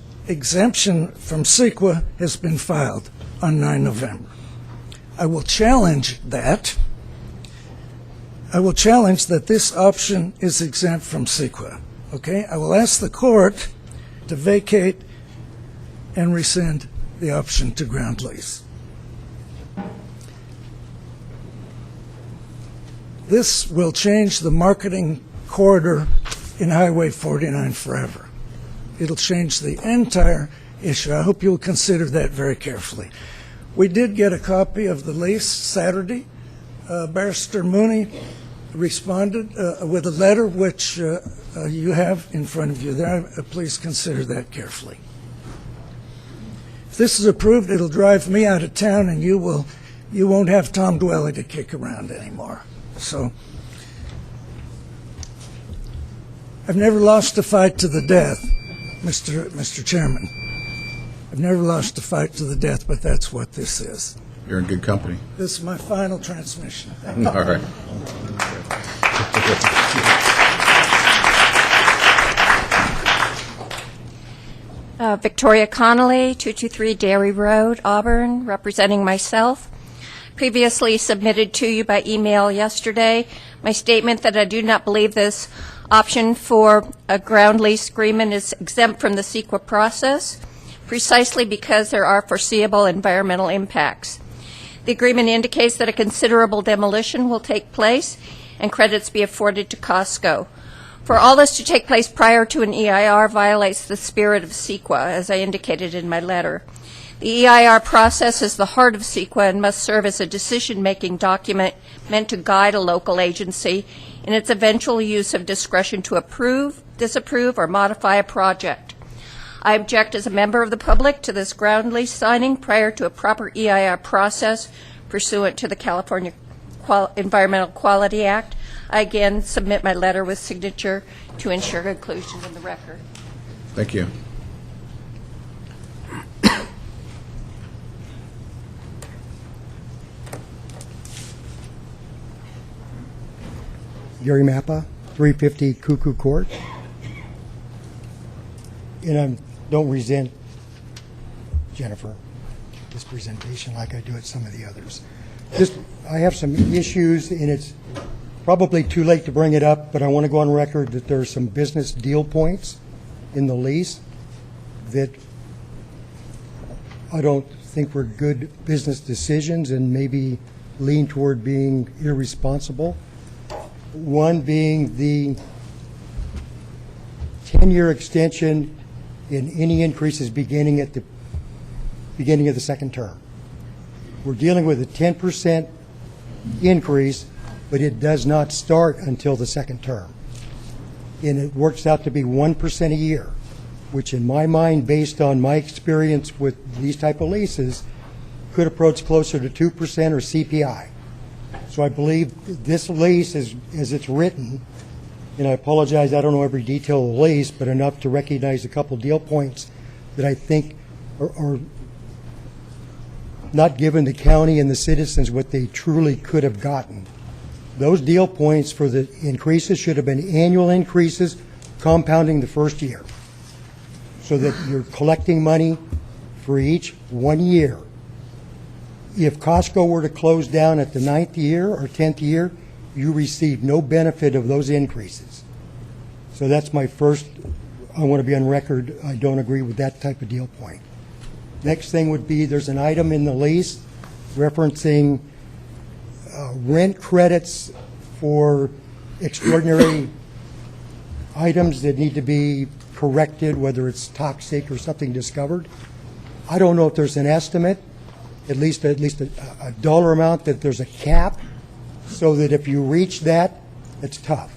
from CEQA has been filed on 9 November. I will challenge that. I will challenge that this option is exempt from CEQA. Okay? I will ask the court to vacate and rescind the option to ground lease. This will change the marketing corridor in Highway 49 forever. It'll change the entire issue. I hope you'll consider that very carefully. We did get a copy of the lease Saturday. Barrister Mooney responded with a letter which you have in front of you there. Please consider that carefully. If this is approved, it'll drive me out of town, and you won't have Tom Dwelly to kick around anymore. So I've never lost a fight to the death, Mr. Chairman. I've never lost a fight to the death, but that's what this is. You're in good company. This is my final transmission. Thank you. All right. Victoria Connolly, 223 Dairy Road, Auburn, representing myself. Previously submitted to you by email yesterday my statement that I do not believe this option for a ground lease agreement is exempt from the CEQA process, precisely because there are foreseeable environmental impacts. The agreement indicates that a considerable demolition will take place and credits be afforded to Costco. For all this to take place prior to an EIR violates the spirit of CEQA, as I indicated in my letter. The EIR process is the heart of CEQA and must serve as a decision-making document meant to guide a local agency in its eventual use of discretion to approve, disapprove, or modify a project. I object as a member of the public to this ground lease signing prior to a proper EIR process pursuant to the California Environmental Quality Act. I again submit my letter with signature to ensure inclusion in the record. Thank you. Gary Mappa, 350 Cuckoo Court. And I don't resent, Jennifer, this presentation like I do at some of the others. I have some issues, and it's probably too late to bring it up, but I want to go on record that there are some business deal points in the lease that I don't think were good business decisions and maybe lean toward being irresponsible. One being the 10-year extension in any increases beginning at the beginning of the second term. We're dealing with a 10% increase, but it does not start until the second term. And it works out to be 1% a year, which in my mind, based on my experience with these type of leases, could approach closer to 2% or CPI. So I believe this lease, as it's written, and I apologize, I don't know every detail of the lease, but enough to recognize a couple deal points that I think are not giving the county and the citizens what they truly could have gotten. Those deal points for the increases should have been annual increases compounding the first year so that you're collecting money for each 1 year. If Costco were to close down at the 9th year or 10th year, you receive no benefit of those increases. So that's my first, I want to be on record, I don't agree with that type of deal point. Next thing would be there's an item in the lease referencing rent credits for extraordinary items that need to be corrected, whether it's toxic or something discovered. I don't know if there's an estimate, at least a dollar amount, that there's a cap, so that if you reach that, it's tough.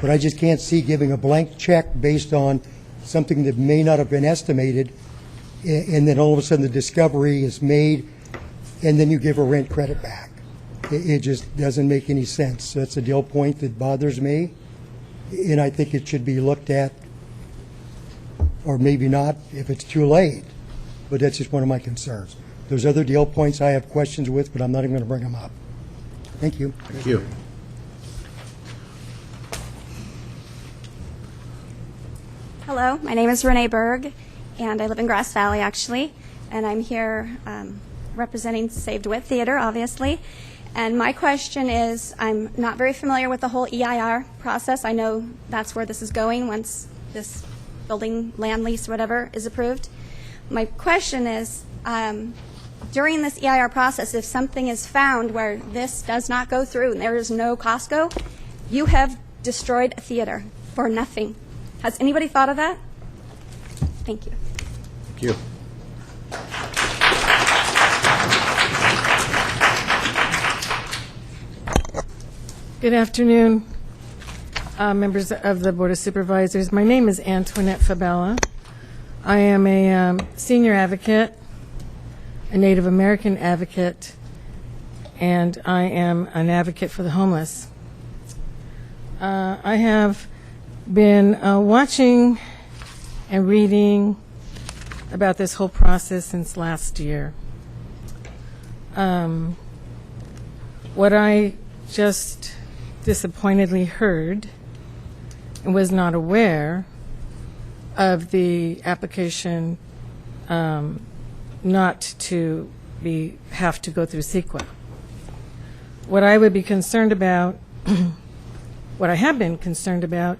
But I just can't see giving a blank check based on something that may not have been estimated, and then all of a sudden the discovery is made, and then you give a rent credit back. It just doesn't make any sense. So that's a deal point that bothers me, and I think it should be looked at, or maybe not if it's too late, but that's just one of my concerns. There's other deal points I have questions with, but I'm not even going to bring them up. Thank you. Thank you. Hello, my name is Renee Berg, and I live in Grass Valley, actually, and I'm here representing Saved Wit Theater, obviously. And my question is, I'm not very familiar with the whole EIR process. I know that's where this is going once this building, land lease, whatever, is approved. My question is, during this EIR process, if something is found where this does not go through and there is no Costco, you have destroyed a theater for nothing. Has anybody thought of that? Thank you. Thank you. Good afternoon, members of the Board of Supervisors. My name is Antoinette Fabella. I am a senior advocate, a Native American advocate, and I am an advocate for the homeless. I have been watching and reading about this whole process since last year. What I just disappointedly heard and was not aware of the application not to have to go through CEQA. What I would be concerned about, what I have been concerned about,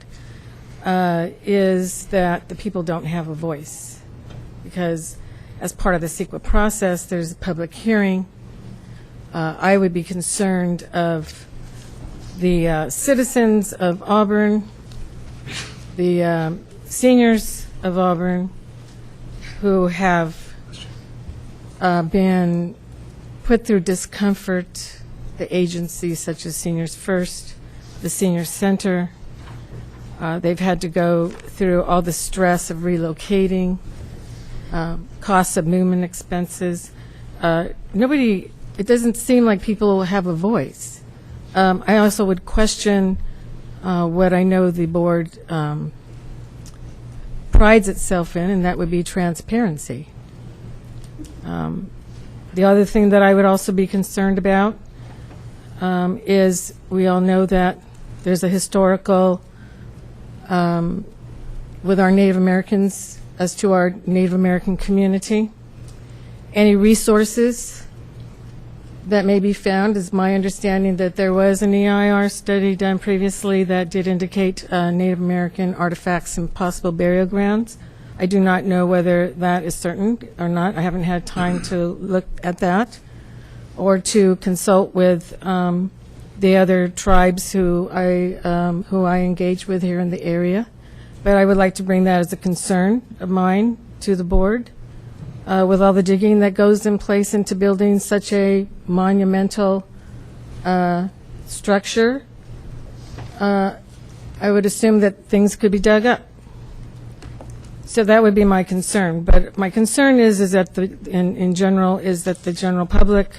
is that the people don't have a voice, because as part of the CEQA process, there's a public hearing. I would be concerned of the citizens of Auburn, the seniors of Auburn who have been put through discomfort, the agencies such as Seniors First, the senior center. They've had to go through all the stress of relocating, costs of movement expenses. It doesn't seem like people have a voice. I also would question what I know the board prides itself in, and that would be transparency. The other thing that I would also be concerned about is we all know that there's a historical with our Native Americans as to our Native American community. Any resources that may be found, is my understanding that there was an EIR study done previously that did indicate Native American artifacts and possible burial grounds. I do not know whether that is certain or not. I haven't had time to look at that or to consult with the other tribes who I engage with here in the area. But I would like to bring that as a concern of mine to the board. With all the digging that goes in place into building such a monumental structure, I would assume that things could be dug up. So that would be my concern. But my concern is that in general is that the general public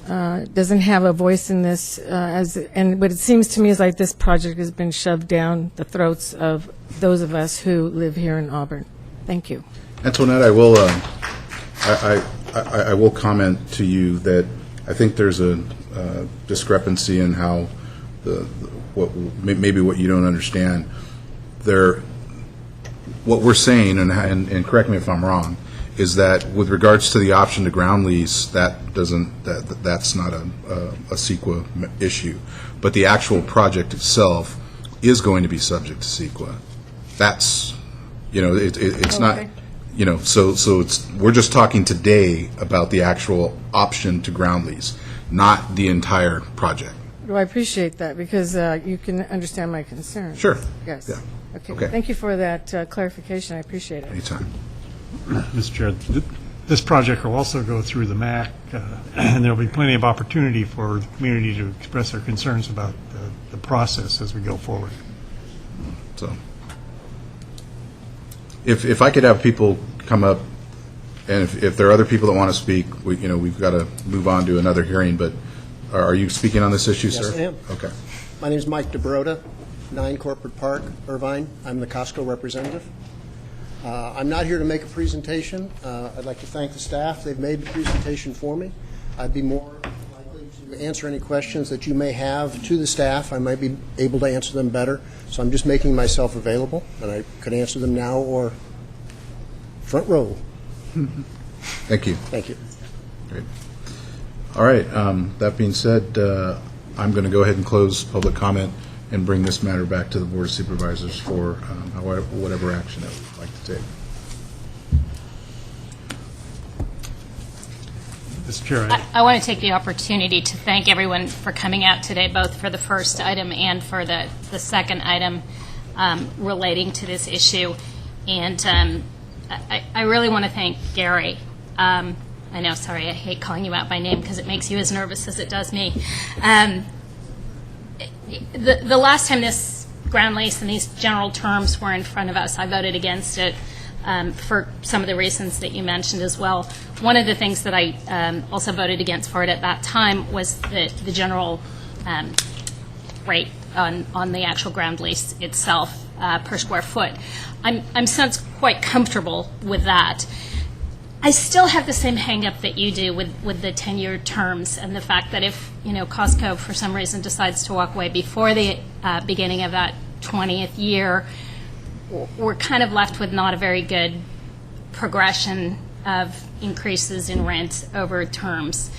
doesn't have a voice in this. But it seems to me is like this project has been shoved down the throats of those of us who live here in Auburn. Thank you. Antoinette, I will comment to you that I think there's a discrepancy in how maybe what you don't understand. What we're saying, and correct me if I'm wrong, is that with regards to the option to ground lease, that's not a CEQA issue, but the actual project itself is going to be subject to CEQA. That's it's not. So we're just talking today about the actual option to ground lease, not the entire project. Well, I appreciate that because you can understand my concern. Sure. Yes. Yeah. Okay. Thank you for that clarification. I appreciate it. Anytime. Mr. Chair, this project will also go through the MAC, and there will be plenty of opportunity for the community to express their concerns about the process as we go forward. So. If I could have people come up, and if there are other people that want to speak, we've got to move on to another hearing, but are you speaking on this issue, sir? Yes, I am. Okay. My name is Mike DeBroda, 9 Corporate Park, Irvine. I'm the Costco representative. I'm not here to make a presentation. I'd like to thank the staff. They've made the presentation for me. I'd be more likely to answer any questions that you may have to the staff. I might be able to answer them better. So I'm just making myself available, and I could answer them now or front row. Thank you. Thank you. Great. All right. That being said, I'm going to go ahead and close public comment and bring this matter back to the Board of Supervisors for whatever action they would like to take. Mr. Chair, I want to take the opportunity to thank everyone for coming out today, both for the first item and for the second item relating to this issue. And I really want to thank Gary. I know, sorry, I hate calling you out by name because it makes you as nervous as it does me. The last time this ground lease and these general terms were in front of us, I voted against it for some of the reasons that you mentioned as well. One of the things that I also voted against for it at that time was the general rate on the actual ground lease itself per square foot. I'm since quite comfortable with that. I still have the same hang-up that you do with the 10-year terms and the fact that if Costco for some reason decides to walk away before the beginning of that 20th year, we're kind of left with not a very good progression of increases in rent over terms.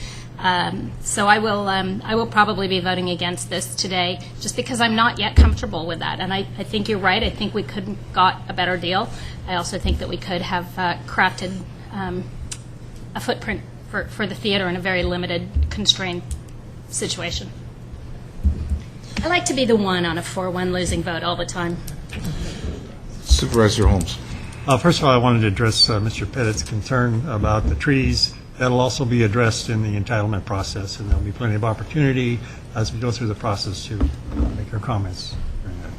So I will probably be voting against this today just because I'm not yet comfortable with that. And I think you're right. I think we could have got a better deal. I also think that we could have crafted a footprint for the theater in a very limited, constrained situation. I like to be the one on a 4-1 losing vote all the time. Supervisor Holmes. First of all, I wanted to address Mr. Pettit's concern about the trees. That'll also be addressed in the entitlement process, and there'll be plenty of opportunity as we go through the process to make our comments during that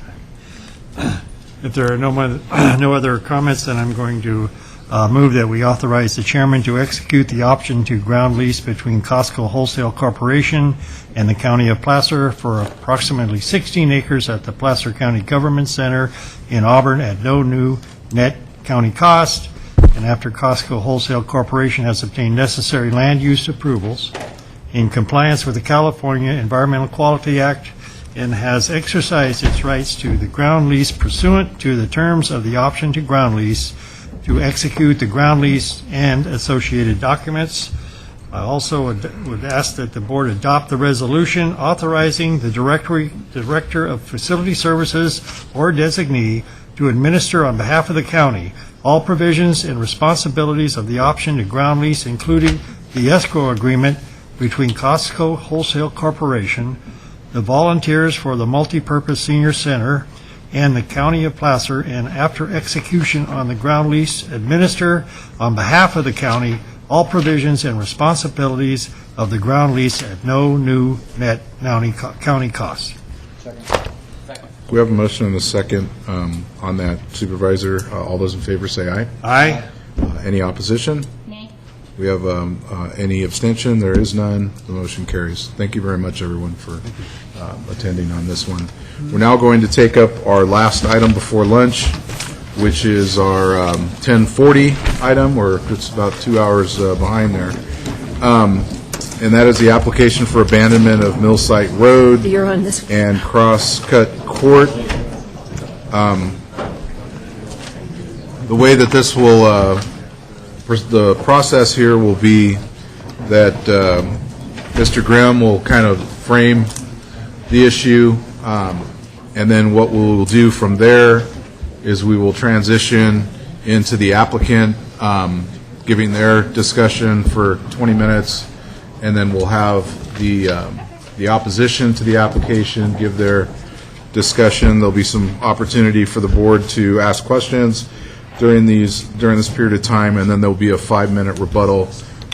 time. If there are no other comments, then I'm going to move that we authorize the chairman to execute the option to ground lease between Costco Wholesale Corporation and the County of Placer for approximately 16 acres at the Placer County Government Center in Auburn at no new net county cost, and after Costco Wholesale Corporation has obtained necessary land use approvals in compliance with the California Environmental Quality Act and has exercised its rights to the ground lease pursuant to the terms of the option to ground lease, to execute the ground lease and associated documents. I also would ask that the board adopt the resolution authorizing the Director of Facility Services or designee to administer on behalf of the county all provisions and responsibilities of the option to ground lease, including the escrow agreement between Costco Wholesale Corporation, the volunteers for the Multipurpose Senior Center, and the County of Placer, and after execution on the ground lease, administer on behalf of the county all provisions and responsibilities of the ground lease at no new net county cost. We have a motion and a second on that, Supervisor. All those in favor say aye. Aye. Any opposition? Nay. We have any abstention? There is none. The motion carries. Thank you very much, everyone, for attending on this one. We're now going to take up our last item before lunch, which is our 10:40 item, or it's about 2 hours behind there. And that is the application for abandonment of Millsite Road and Crosscut Court. The way that this will, the process here will be that Mr. Grimm will kind of frame the issue, and then what we will do from there is we will transition into the applicant giving their discussion for 20 minutes, and then we'll have the opposition to the application give their discussion. There'll be some opportunity for the board to ask questions during this period of time, and then there'll be a 5-minute rebuttal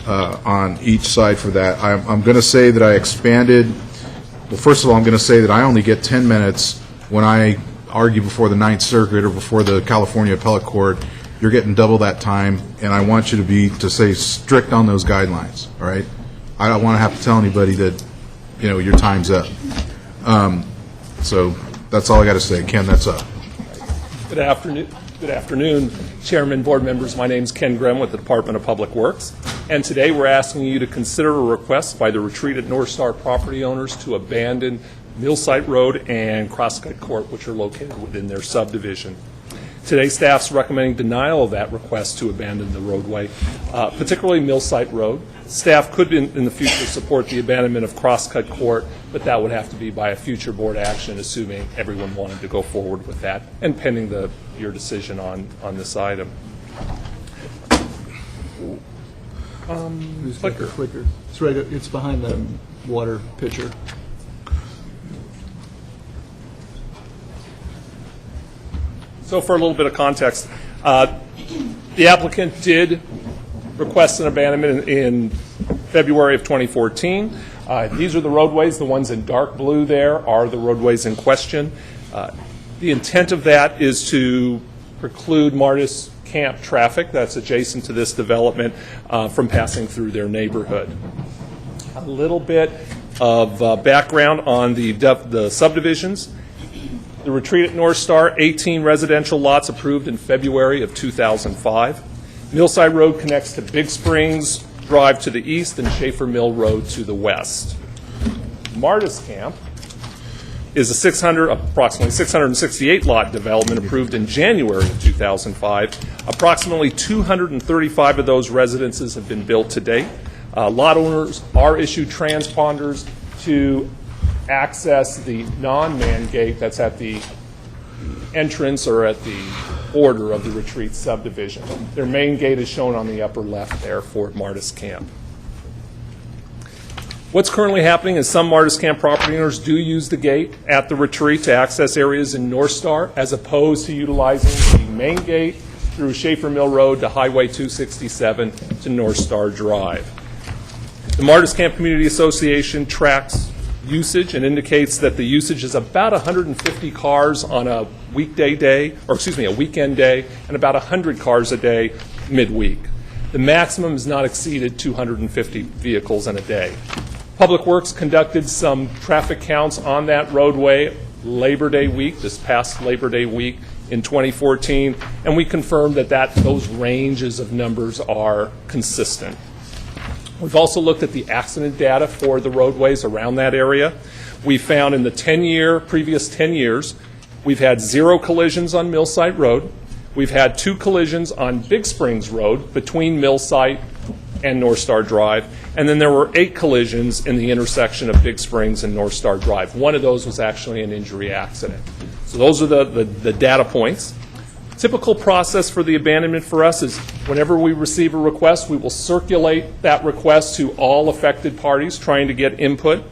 on each side for that. I'm going to say that I expanded. Well, first of all, I'm going to say that I only get 10 minutes when I argue before the Ninth Circuit or before the California Appellate Court. You're getting double that time, and I want you to stay strict on those guidelines, all right? I don't want to have to tell anybody that, your time's up. So that's all I got to say. Ken, that's up. Good afternoon, Chairman, board members. My name is Ken Grimm with the Department of Public Works, and today we're asking you to consider a request by the Retreat at North Star property owners to abandon Millsite Road and Crosscut Court, which are located within their subdivision. Today, staff's recommending denial of that request to abandon the roadway, particularly Millsite Road. Staff could, in the future, support the abandonment of Crosscut Court, but that would have to be by a future board action, assuming everyone wanted to go forward with that, and pending your decision on this item. Clicker. It's right. It's behind the water pitcher. So for a little bit of context, the applicant did request an abandonment in February of 2014. These are the roadways. The ones in dark blue there are the roadways in question. The intent of that is to preclude Martis Camp traffic that's adjacent to this development from passing through their neighborhood. A little bit of background on the subdivisions. The Retreat at North Star, 18 residential lots approved in February of 2005. Millside Road connects to Big Springs Drive to the east and Schaefer Mill Road to the west. Martis Camp is approximately 668 lot development approved in January of 2005. Approximately 235 of those residences have been built to date. Lot owners are issued transponders to access the non-man gate that's at the entrance or at the border of the Retreat subdivision. Their main gate is shown on the upper left there for Martis Camp. What's currently happening is some Martis Camp property owners do use the gate at the Retreat to access areas in North Star, as opposed to utilizing the main gate through Schaefer Mill Road to Highway 267 to North Star Drive. The Martis Camp Community Association tracks usage and indicates that the usage is about 150 cars on a weekend day, and about 100 cars a day midweek. The maximum is not exceeded 250 vehicles in a day. Public Works conducted some traffic counts on that roadway Labor Day week, this past Labor Day week in 2014, and we confirmed that those ranges of numbers are consistent. We've also looked at the accident data for the roadways around that area. We found in the previous 10 years, we've had 0 collisions on Millsite Road. We've had 2 collisions on Big Springs Road between Millsite and North Star Drive, and then there were 8 collisions in the intersection of Big Springs and North Star Drive. One of those was actually an injury accident. So those are the data points. Typical process for the abandonment for us is whenever we receive a request, we will circulate that request to all affected parties trying to get input.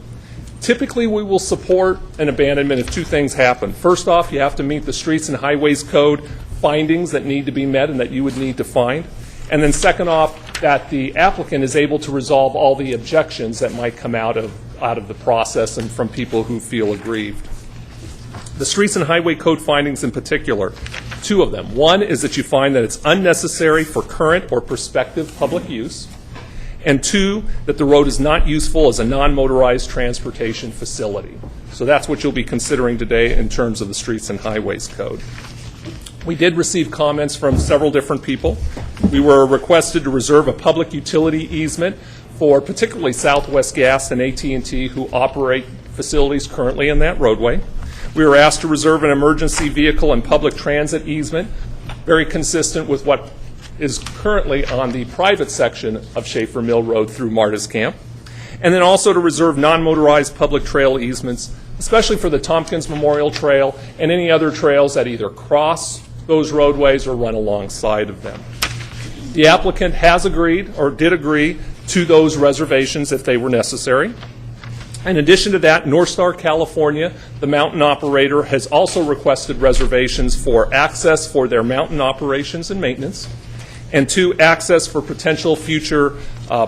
Typically, we will support an abandonment if 2 things happen. First off, you have to meet the Streets and Highways Code findings that need to be met and that you would need to find. And then second off, that the applicant is able to resolve all the objections that might come out of the process and from people who feel aggrieved. The Streets and Highway Code findings in particular, 2 of them. One is that you find that it's unnecessary for current or prospective public use, and 2, that the road is not useful as a non-motorized transportation facility. So that's what you'll be considering today in terms of the Streets and Highways Code. We did receive comments from several different people. We were requested to reserve a public utility easement for particularly Southwest Gas and AT&T, who operate facilities currently in that roadway. We were asked to reserve an emergency vehicle and public transit easement, very consistent with what is currently on the private section of Schaefer Mill Road through Martis Camp. And then also to reserve non-motorized public trail easements, especially for the Tompkins Memorial Trail and any other trails that either cross those roadways or run alongside of them. The applicant has agreed or did agree to those reservations if they were necessary. In addition to that, North Star California, the mountain operator, has also requested reservations for access for their mountain operations and maintenance, and 2, access for potential future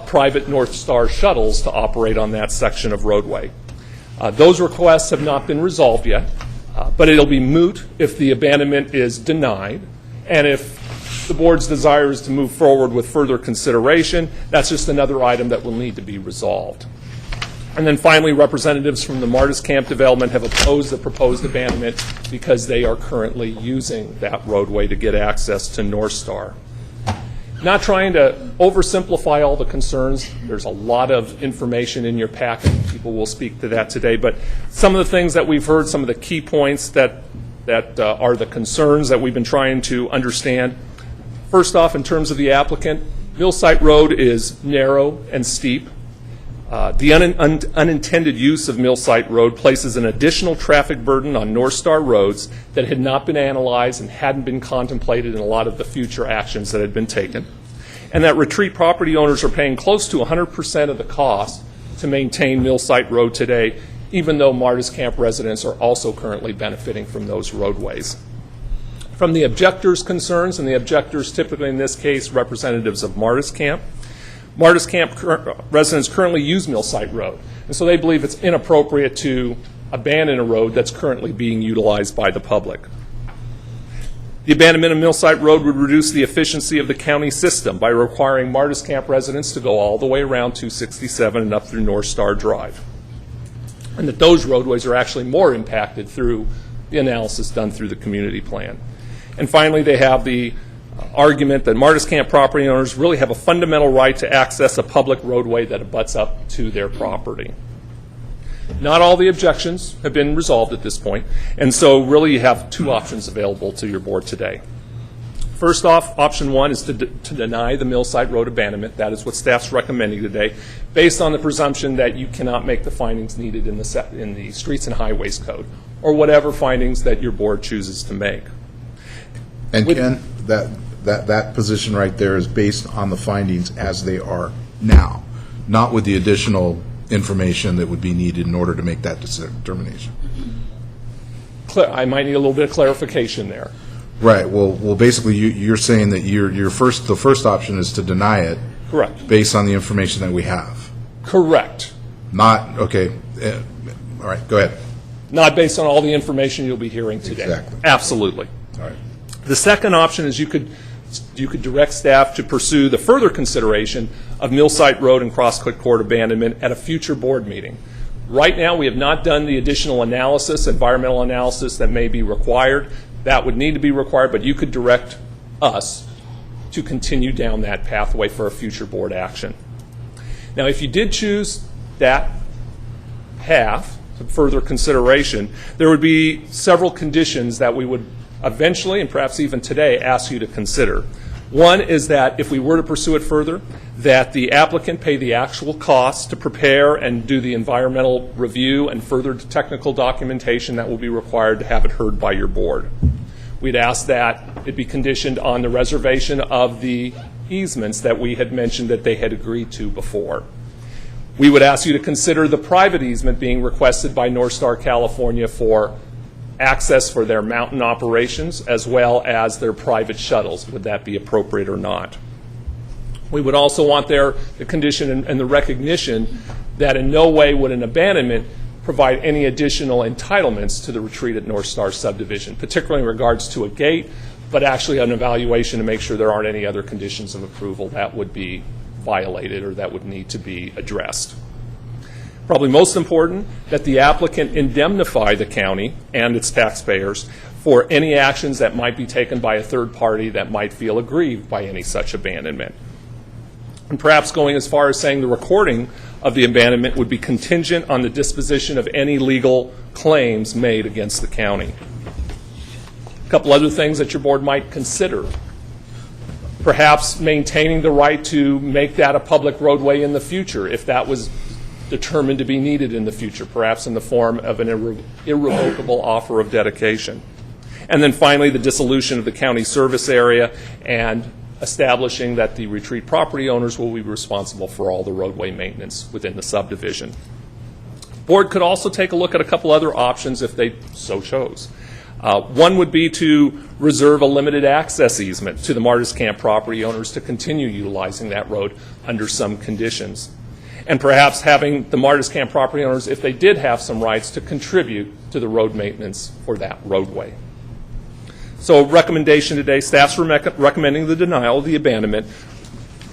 private North Star shuttles to operate on that section of roadway. Those requests have not been resolved yet, but it'll be moot if the abandonment is denied, and if the board's desire is to move forward with further consideration, that's just another item that will need to be resolved. And then finally, representatives from the Martis Camp development have opposed the proposed abandonment because they are currently using that roadway to get access to North Star. Not trying to oversimplify all the concerns. There's a lot of information in your packet. People will speak to that today. But some of the things that we've heard, some of the key points that are the concerns that we've been trying to understand. First off, in terms of the applicant, Millsite Road is narrow and steep. The unintended use of Millsite Road places an additional traffic burden on North Star roads that had not been analyzed and hadn't been contemplated in a lot of the future actions that had been taken. And that retreat property owners are paying close to 100% of the cost to maintain Millsite Road today, even though Martis Camp residents are also currently benefiting from those roadways. From the objectors' concerns, and the objectors typically in this case representatives of Martis Camp residents currently use Millsite Road, and so they believe it's inappropriate to abandon a road that's currently being utilized by the public. The abandonment of Millsite Road would reduce the efficiency of the county system by requiring Martis Camp residents to go all the way around 267 and up through North Star Drive, and that those roadways are actually more impacted through the analysis done through the community plan. And finally, they have the argument that Martis Camp property owners really have a fundamental right to access a public roadway that abuts up to their property. Not all the objections have been resolved at this point, and so really you have 2 options available to your board today. First off, option 1 is to deny the Millsite Road abandonment. That is what staff's recommending today, based on the presumption that you cannot make the findings needed in the Streets and Highways Code, or whatever findings that your board chooses to make. And Ken, that position right there is based on the findings as they are now, not with the additional information that would be needed in order to make that determination. I might need a little bit of clarification there. Right. Well, basically, you're saying that the first option is to deny it. Correct. Based on the information that we have. Correct. Not okay. All right, go ahead. Not based on all the information you'll be hearing today. Exactly. Absolutely. All right. The second option is you could direct staff to pursue the further consideration of Millsite Road and Crosscut Court abandonment at a future board meeting. Right now, we have not done the additional analysis, environmental analysis that may be required. That would need to be required, but you could direct us to continue down that pathway for a future board action. Now, if you did choose that path, some further consideration, there would be several conditions that we would eventually, and perhaps even today, ask you to consider. One is that if we were to pursue it further, that the applicant pay the actual costs to prepare and do the environmental review and further technical documentation that will be required to have it heard by your board. We'd ask that it be conditioned on the reservation of the easements that we had mentioned that they had agreed to before. We would ask you to consider the private easement being requested by North Star California for access for their mountain operations as well as their private shuttles. Would that be appropriate or not? We would also want the condition and the recognition that in no way would an abandonment provide any additional entitlements to the retreat at North Star subdivision, particularly in regards to a gate, but actually an evaluation to make sure there aren't any other conditions of approval that would be violated or that would need to be addressed. Probably most important, that the applicant indemnify the county and its taxpayers for any actions that might be taken by a third party that might feel aggrieved by any such abandonment. And perhaps going as far as saying the recording of the abandonment would be contingent on the disposition of any legal claims made against the county. A couple other things that your board might consider. Perhaps maintaining the right to make that a public roadway in the future if that was determined to be needed in the future, perhaps in the form of an irrevocable offer of dedication. And then finally, the dissolution of the county service area and establishing that the retreat property owners will be responsible for all the roadway maintenance within the subdivision. Board could also take a look at a couple other options if they so chose. One would be to reserve a limited access easement to the Martis Camp property owners to continue utilizing that road under some conditions. And perhaps having the Martis Camp property owners, if they did have some rights, to contribute to the road maintenance for that roadway. So recommendation today, staff's recommending the denial of the abandonment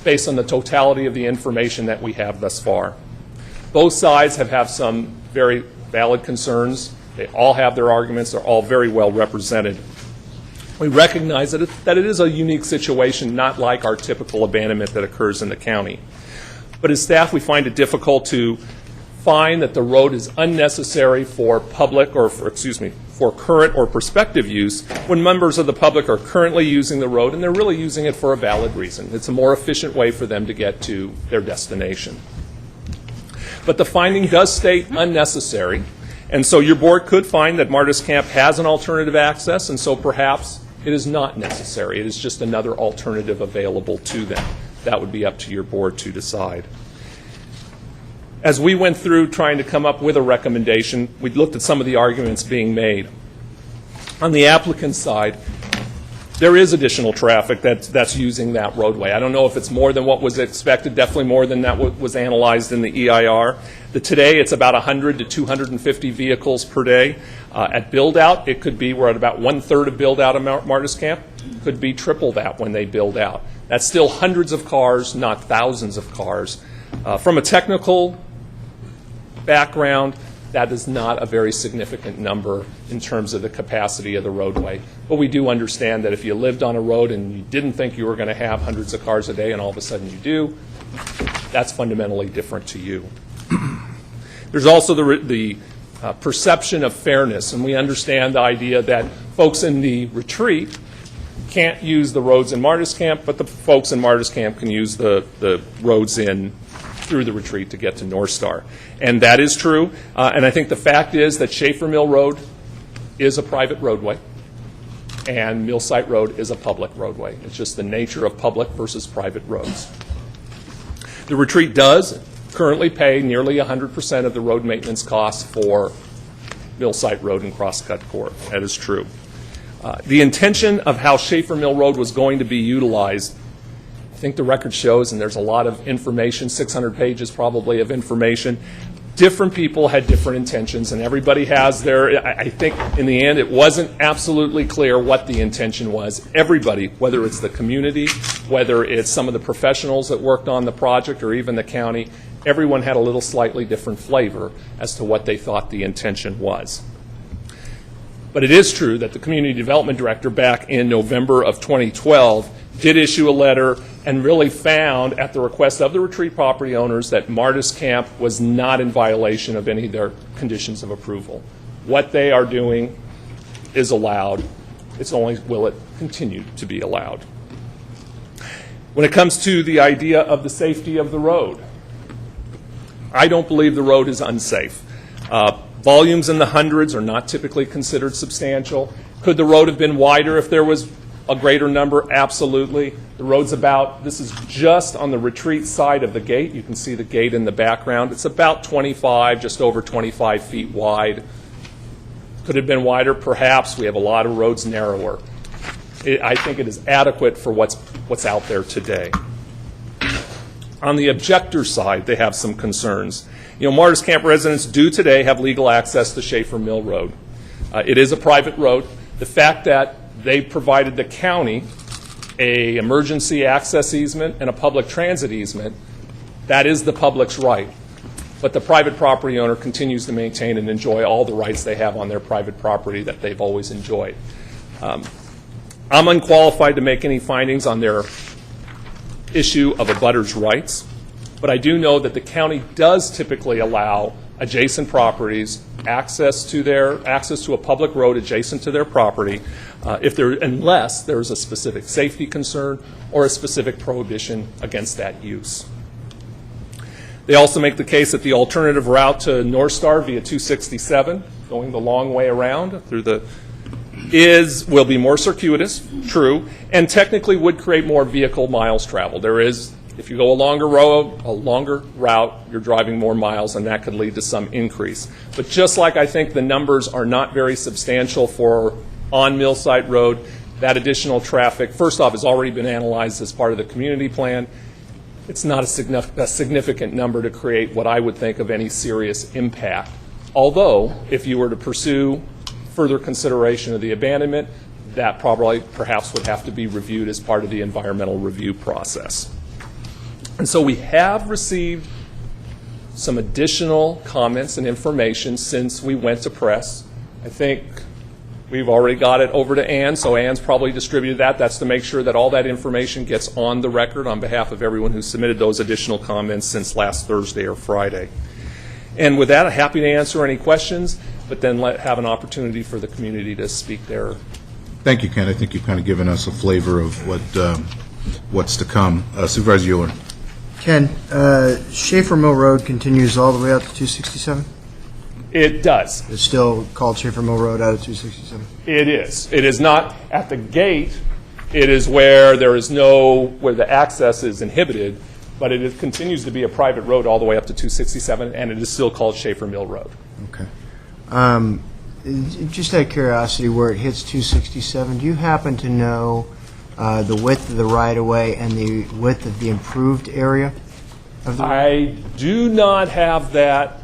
based on the totality of the information that we have thus far. Both sides have some very valid concerns. They all have their arguments. They're all very well represented. We recognize that it is a unique situation, not like our typical abandonment that occurs in the county. But as staff, we find it difficult to find that the road is unnecessary for public or for current or prospective use when members of the public are currently using the road and they're really using it for a valid reason. It's a more efficient way for them to get to their destination. But the finding does state unnecessary, and so your board could find that Martis Camp has an alternative access, and so perhaps it is not necessary. It is just another alternative available to them. That would be up to your board to decide. As we went through trying to come up with a recommendation, we looked at some of the arguments being made. On the applicant's side, there is additional traffic that's using that roadway. I don't know if it's more than what was expected, definitely more than that was analyzed in the EIR. Today, it's about 100 to 250 vehicles per day. At build-out, it could be, we're at about 1/3 of build-out of Martis Camp. Could be triple that when they build out. That's still hundreds of cars, not thousands of cars. From a technical background, that is not a very significant number in terms of the capacity of the roadway. But we do understand that if you lived on a road and you didn't think you were going to have hundreds of cars a day and all of a sudden you do, that's fundamentally different to you. There's also the perception of fairness, and we understand the idea that folks in the retreat can't use the roads in Martis Camp, but the folks in Martis Camp can use the roads in through the retreat to get to North Star. And that is true. And I think the fact is that Schaefer Mill Road is a private roadway and Millsite Road is a public roadway. It's just the nature of public versus private roads. The retreat does currently pay nearly 100% of the road maintenance costs for Millsite Road and Crosscut Court. That is true. The intention of how Schaefer Mill Road was going to be utilized, I think the record shows, and there's a lot of information, 600 pages probably of information, different people had different intentions, and everybody has their, I think in the end, it wasn't absolutely clear what the intention was. Everybody, whether it's the community, whether it's some of the professionals that worked on the project, or even the county, everyone had a little slightly different flavor as to what they thought the intention was. But it is true that the Community Development Director back in November of 2012 did issue a letter and really found, at the request of the retreat property owners, that Martis Camp was not in violation of any of their conditions of approval. What they are doing is allowed. It's only will it continue to be allowed. When it comes to the idea of the safety of the road, I don't believe the road is unsafe. Volumes in the hundreds are not typically considered substantial. Could the road have been wider if there was a greater number? Absolutely. The road's about, this is just on the retreat side of the gate. You can see the gate in the background. It's about 25, just over 25 feet wide. Could it have been wider? Perhaps. We have a lot of roads narrower. I think it is adequate for what's out there today. On the objector side, they have some concerns. You know, Martis Camp residents do today have legal access to Schaefer Mill Road. It is a private road. The fact that they provided the county an emergency access easement and a public transit easement, that is the public's right. But the private property owner continues to maintain and enjoy all the rights they have on their private property that they've always enjoyed. I'm unqualified to make any findings on their issue of abutters' rights, but I do know that the county does typically allow adjacent properties access to a public road adjacent to their property, unless there is a specific safety concern or a specific prohibition against that use. They also make the case that the alternative route to North Star via 267, going the long way around through will be more circuitous, true, and technically would create more vehicle miles traveled. If you go a longer route, you're driving more miles, and that could lead to some increase. But just like I think the numbers are not very substantial for on Millsite Road, that additional traffic, first off, has already been analyzed as part of the community plan. It's not a significant number to create what I would think of any serious impact. Although, if you were to pursue further consideration of the abandonment, that perhaps would have to be reviewed as part of the environmental review process. And so we have received some additional comments and information since we went to press. I think we've already got it over to Ann, so Ann's probably distributed that. That's to make sure that all that information gets on the record on behalf of everyone who submitted those additional comments since last Thursday or Friday. And with that, I'm happy to answer any questions, but then have an opportunity for the community to speak there. Thank you, Ken. I think you've kind of given us a flavor of what's to come. Supervisor Euler. Ken, Schaefer Mill Road continues all the way out to 267? It does. It's still called Schaefer Mill Road out of 267? It is. It is not at the gate. It is where where the access is inhibited, but it continues to be a private road all the way up to 267, and it is still called Schaefer Mill Road. Okay. Just out of curiosity, where it hits 267, do you happen to know the width of the right-of-way and the width of the improved area of the road? I do not have that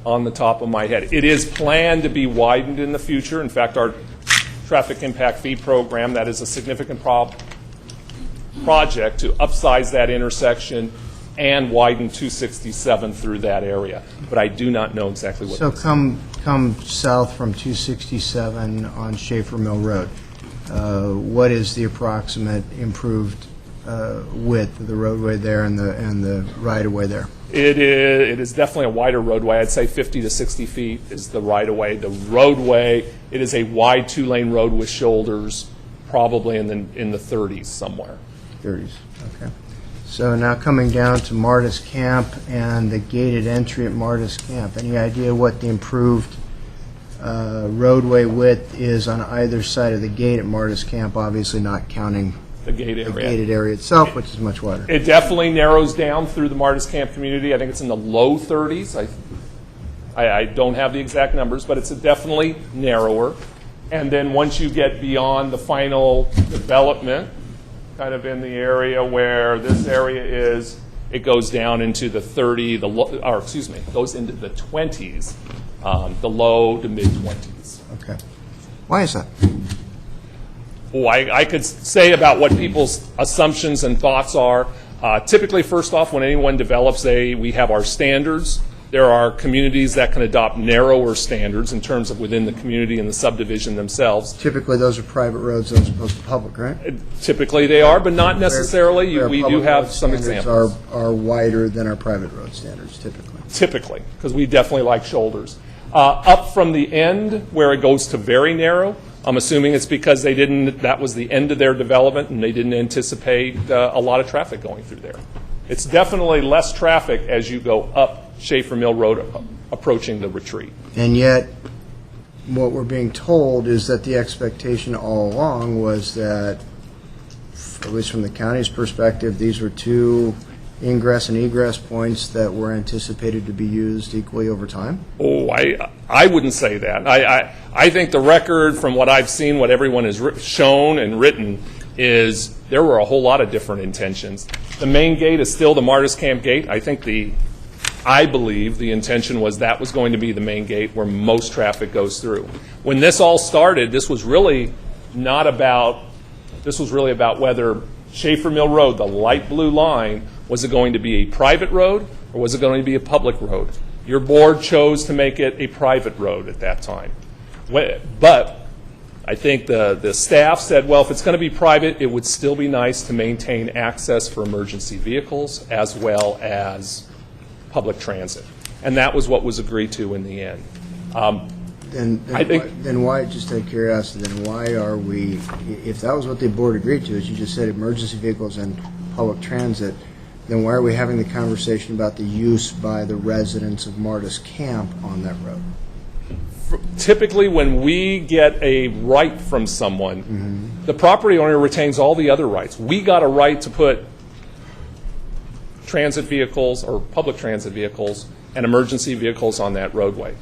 on the top of my head. It is planned to be widened in the future. In fact, our traffic impact fee program, that is a significant project to upsize that intersection and widen 267 through that area. But I do not know exactly what. So come south from 267 on Schaefer Mill Road. What is the approximate improved width of the roadway there and the right-of-way there? It is definitely a wider roadway. I'd say 50 to 60 feet is the right-of-way. The roadway, it is a wide two-lane road with shoulders, probably in the 30s somewhere. 30s, okay. So now coming down to Martis Camp and the gated entry at Martis Camp, any idea what the improved roadway width is on either side of the gate at Martis Camp, obviously not counting the gated area itself, which is much wider? It definitely narrows down through the Martis Camp community. I think it's in the low 30s. I don't have the exact numbers, but it's definitely narrower. And then once you get beyond the final development, kind of in the area where this area is, it goes down into the 30, goes into the 20s, the low to mid-20s. Okay. Why is that? Oh, I could say about what people's assumptions and thoughts are. Typically, first off, when anyone develops we have our standards. There are communities that can adopt narrower standards in terms of within the community and the subdivision themselves. Typically, those are private roads as opposed to public, right? Typically, they are, but not necessarily. Where We do public have road some standards examples. Are wider than our private road standards, typically. Typically, because we definitely like shoulders. Up from the end, where it goes to very narrow, I'm assuming it's because that was the end of their development and they didn't anticipate a lot of traffic going through there. It's definitely less traffic as you go up Schaefer Mill Road approaching the retreat. And yet, what we're being told is that the expectation all along was that, at least from the county's perspective, these were two ingress and egress points that were anticipated to be used equally over time? Oh, I wouldn't say that. I think the record from what I've seen, what everyone has shown and written, is there were a whole lot of different intentions. The main gate is still the Martis Camp Gate. I believe the intention was that was going to be the main gate where most traffic goes through. When this all started, this was really about whether Schaefer Mill Road, the light blue line, was it going to be a private road or was it going to be a public road? Your board chose to make it a private road at that time. But I think the staff said, well, if it's going to be private, it would still be nice to maintain access for emergency vehicles as well as public transit. And that was what was agreed to in the end. Then why, just out of curiosity, then why are we, if that was what the board agreed to, as you just said, emergency vehicles and public transit, then why are we having the conversation about the use by the residents of Martis Camp on that road? Typically, when we get a right from someone, the property owner retains all the other rights. We got a right to put transit vehicles or public transit vehicles and emergency vehicles on that roadway.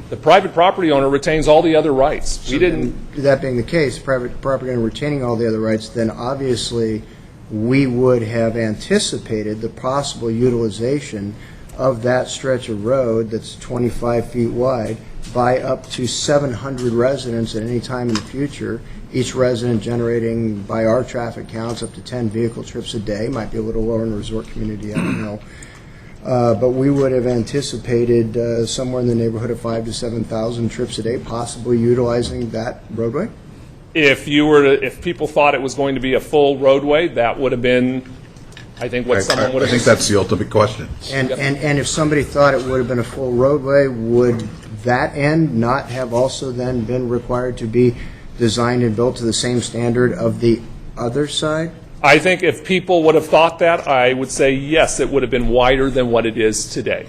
The private property owner retains all the other rights. That being the case, private property owner retaining all the other rights, then obviously we would have anticipated the possible utilization of that stretch of road that's 25 feet wide by up to 700 residents at any time in the future, each resident generating, by our traffic counts, up to 10 vehicle trips a day. Might be a little lower in a resort community, I don't know. But we would have anticipated somewhere in the neighborhood of 5,000 to 7,000 trips a day, possibly utilizing that roadway. If people thought it was going to be a full roadway, that would have been, I think, what someone would have. I think that's the ultimate question. And if somebody thought it would have been a full roadway, would that end not have also then been required to be designed and built to the same standard of the other side? I think if people would have thought that, I would say yes, it would have been wider than what it is today.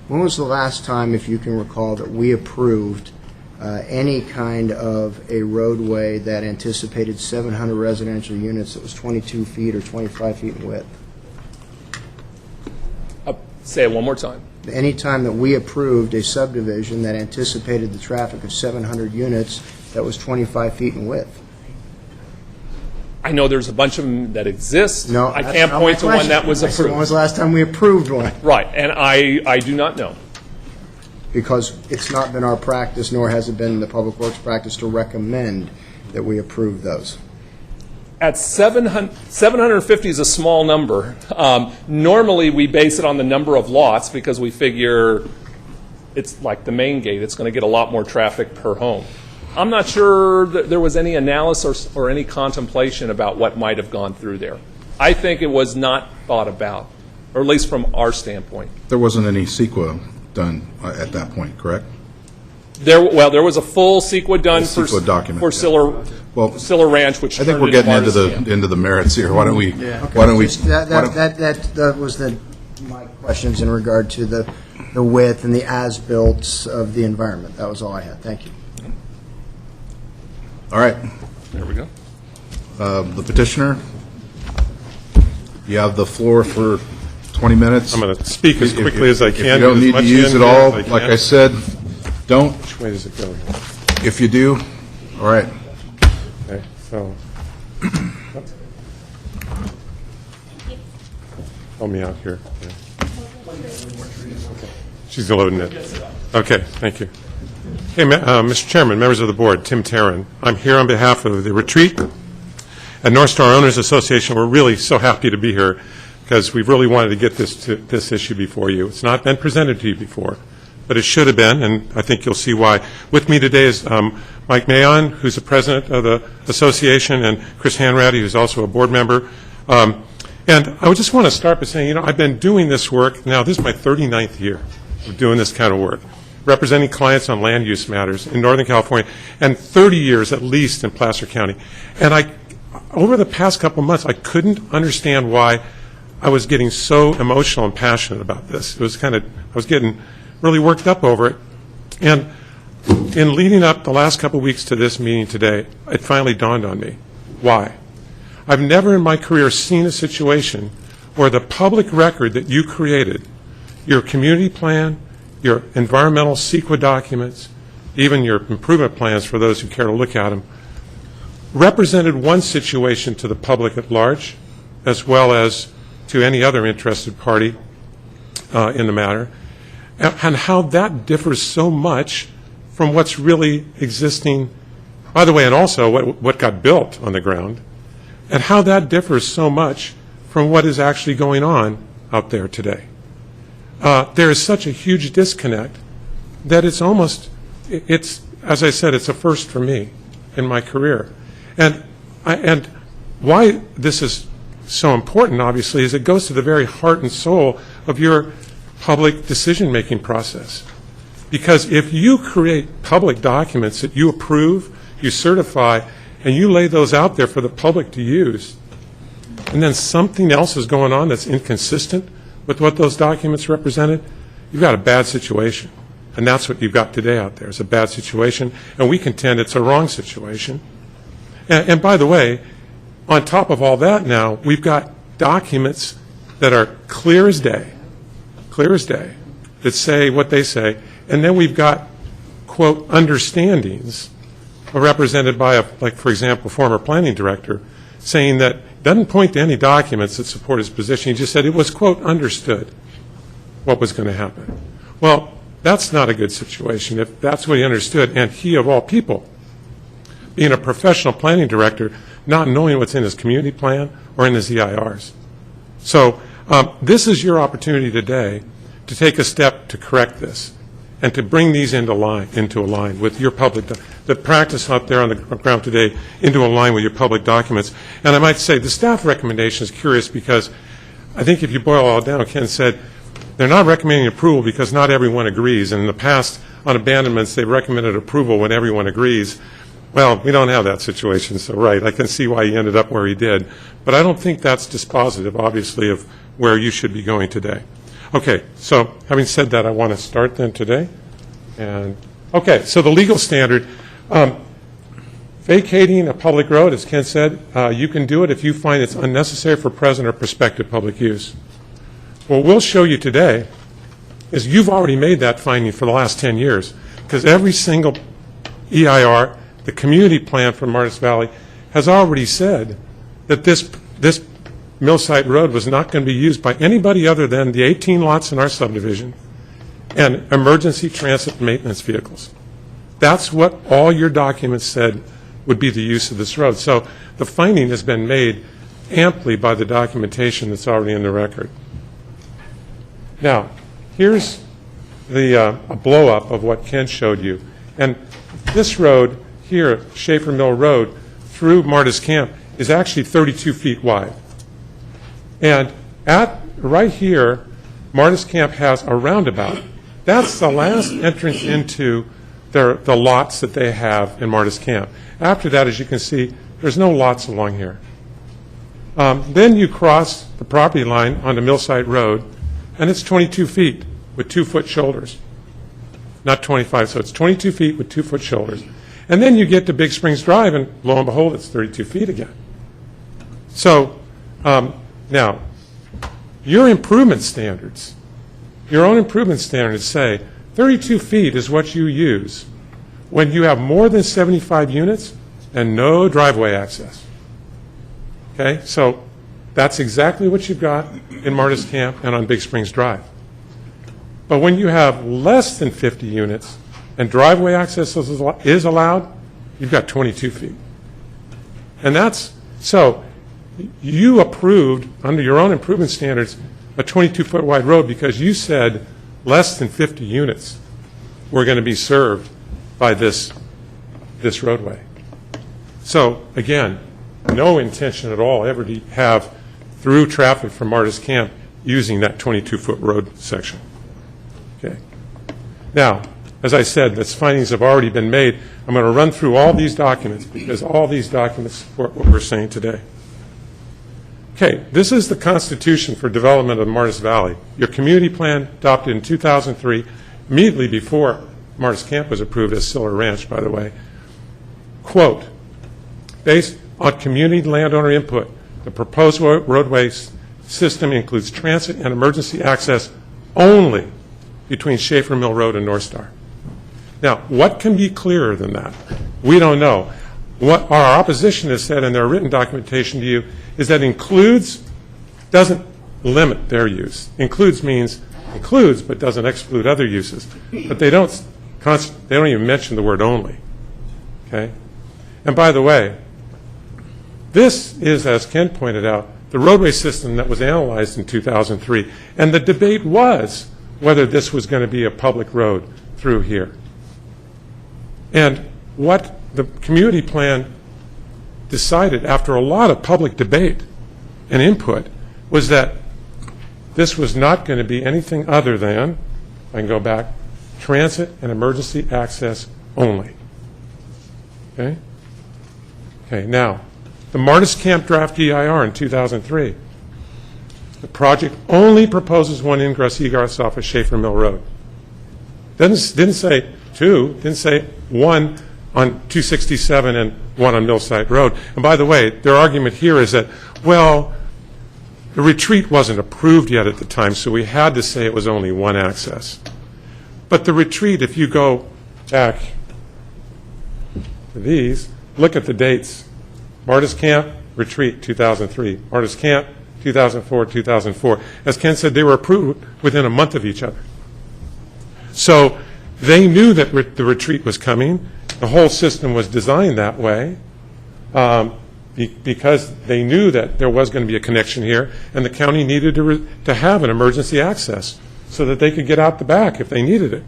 When was the last time, if you can recall, that we approved any kind of a roadway that anticipated 700 residential units that was 22 feet or 25 feet in width? Say it one more time. Any time that we approved a subdivision that anticipated the traffic of 700 units that was 25 feet in width? I know there's a bunch of them that exist. No, I can't point to one that was approved. When was the last time we approved one? Right, and I do not know. Because it's not been our practice, nor has it been the Public Works practice to recommend that we approve those. At 750 is a small number. Normally, we base it on the number of lots because we figure it's like the main gate. It's going to get a lot more traffic per home. I'm not sure that there was any analysis or any contemplation about what might have gone through there. I think it was not thought about, or at least from our standpoint. There wasn't any CEQA done at that point, correct? There was a full CEQA done for Siller Ranch, which I think we're getting into the merits here. Why don't we? That was my questions in regard to the width and the as-built of the environment. That was all I had. Thank you. All right. There we go. The petitioner, you have the floor for 20 minutes. I'm going to speak as quickly as I can. If you don't need to use it all, like I said, don't. Which way does it go here? If you do, all right. Okay, so. help me out here. Yeah. Okay. She's loading it. Okay, thank you. Hey, Mr. Chairman, members of the board, Tim Tarrant. I'm here on behalf of the retreat at North Star Owners Association. We're really so happy to be here because we really wanted to get this issue before you. It's not been presented to you before, but it should have been, and I think you'll see why. With me today is Mike Mayon, who's the president of the association, and Chris Hanratty, who's also a board member. And I would just want to start by saying, I've been doing this work, now this is my 39th year of doing this kind of work, representing clients on land use matters in Northern California, and 30 years at least in Placer County. And over the past couple of months, I couldn't understand why I was getting so emotional and passionate about this. It was I was getting really worked up over it. And in leading up the last couple of weeks to this meeting today, it finally dawned on me. Why? I've never in my career seen a situation where the public record that you created, your community plan, your environmental CEQA documents, even your improvement plans for those who care to look at them, represented one situation to the public at large, as well as to any other interested party in the matter, and how that differs so much from what's really existing, by the way, and also what got built on the ground, and how that differs so much from what is actually going on out there today. There is such a huge disconnect that it's almost, as I said, it's a first for me in my career. And why this is so important, obviously, is it goes to the very heart and soul of your public decision-making process. Because if you create public documents that you approve, you certify, and you lay those out there for the public to use, and then something else is going on that's inconsistent with what those documents represented, you've got a bad situation. And that's what you've got today out there. It's a bad situation, and we contend it's a wrong situation. And by the way, on top of all that now, we've got documents that are clear as day, that say what they say, and then we've got, quote, understandings represented by, like, for example, former planning director, saying that doesn't point to any documents that support his position. He just said it was, quote, understood what was going to happen. Well, that's not a good situation if that's what he understood, and he, of all people, being a professional planning director, not knowing what's in his community plan or in his EIRs. So this is your opportunity today to take a step to correct this and to bring these into line with your public, the practice out there on the ground today into a line with your public documents. And I might say the staff recommendation is curious because I think if you boil it all down, Ken said, they're not recommending approval because not everyone agrees. And in the past, on abandonments, they recommended approval when everyone agrees. Well, we don't have that situation, so right, I can see why he ended up where he did. But I don't think that's dispositive, obviously, of where you should be going today. Okay, so having said that, I want to start then today. And okay, so the legal standard, vacating a public road, as Ken said, you can do it if you find it's unnecessary for present or prospective public use. What we'll show you today is you've already made that finding for the last 10 years, because every single EIR, the community plan for Martis Valley, has already said that this Millsite Road was not going to be used by anybody other than the 18 lots in our subdivision and emergency transit maintenance vehicles. That's what all your documents said would be the use of this road. So the finding has been made amply by the documentation that's already in the record. Now, here's a blow-up of what Ken showed you. And this road here, Schaefer Mill Road, through Martis Camp, is actually 32 feet wide. And right here, Martis Camp has a roundabout. That's the last entrance into the lots that they have in Martis Camp. After that, as you can see, there's no lots along here. Then you cross the property line onto Millsite Road, and it's 22 feet with 2-foot shoulders. Not 25, so it's 22 feet with 2-foot shoulders. And then you get to Big Springs Drive, and lo and behold, it's 32 feet again. So now, your improvement standards, your own improvement standards say 32 feet is what you use when you have more than 75 units and no driveway access. Okay, so That's exactly what you've got in Martis Camp and on Big Springs Drive. But when you have less than 50 units and driveway access is allowed, you've got 22 feet. And that's, so you approved, under your own improvement standards, a 22-foot wide road because you said less than 50 units were going to be served by this roadway. So, again, no intention at all ever to have through traffic from Martis Camp using that 22-foot road section. Okay. Now, as I said, those findings have already been made. I'm going to run through all these documents because all these documents support what we're saying today. Okay, this is the Constitution for Development of Martis Valley. Your community plan adopted in 2003, immediately before Martis Camp was approved as Siller Ranch, by the way. Quote, based on community landowner input, the proposed roadway system includes transit and emergency access only between Schaefer Mill Road and North Star. Now, what can be clearer than that? We don't know. What our opposition has said in their written documentation to you is that includes doesn't limit their use. Includes means includes but doesn't exclude other uses. But they don't even mention the word only. Okay? And by the way, this is, as Ken pointed out, the roadway system that was analyzed in 2003. And the debate was whether this was going to be a public road through here. And what the community plan decided after a lot of public debate and input was that this was not going to be anything other than, I can go back, transit and emergency access only. Okay? Okay, now, the Martis Camp draft EIR in 2003, the project only proposes one ingress-egress off of Schaefer Mill Road. Didn't say two, didn't say one on 267 and one on Millsite Road. And by the way, their argument here is that, well, the retreat wasn't approved yet at the time, so we had to say it was only one access. But the retreat, if you go back to these, look at the dates. Martis Camp, retreat, 2003. Martis Camp, 2004, 2004. As Ken said, they were approved within a month of each other. So they knew that the retreat was coming. The whole system was designed that way because they knew that there was going to be a connection here, and the county needed to have an emergency access so that they could get out the back if they needed it.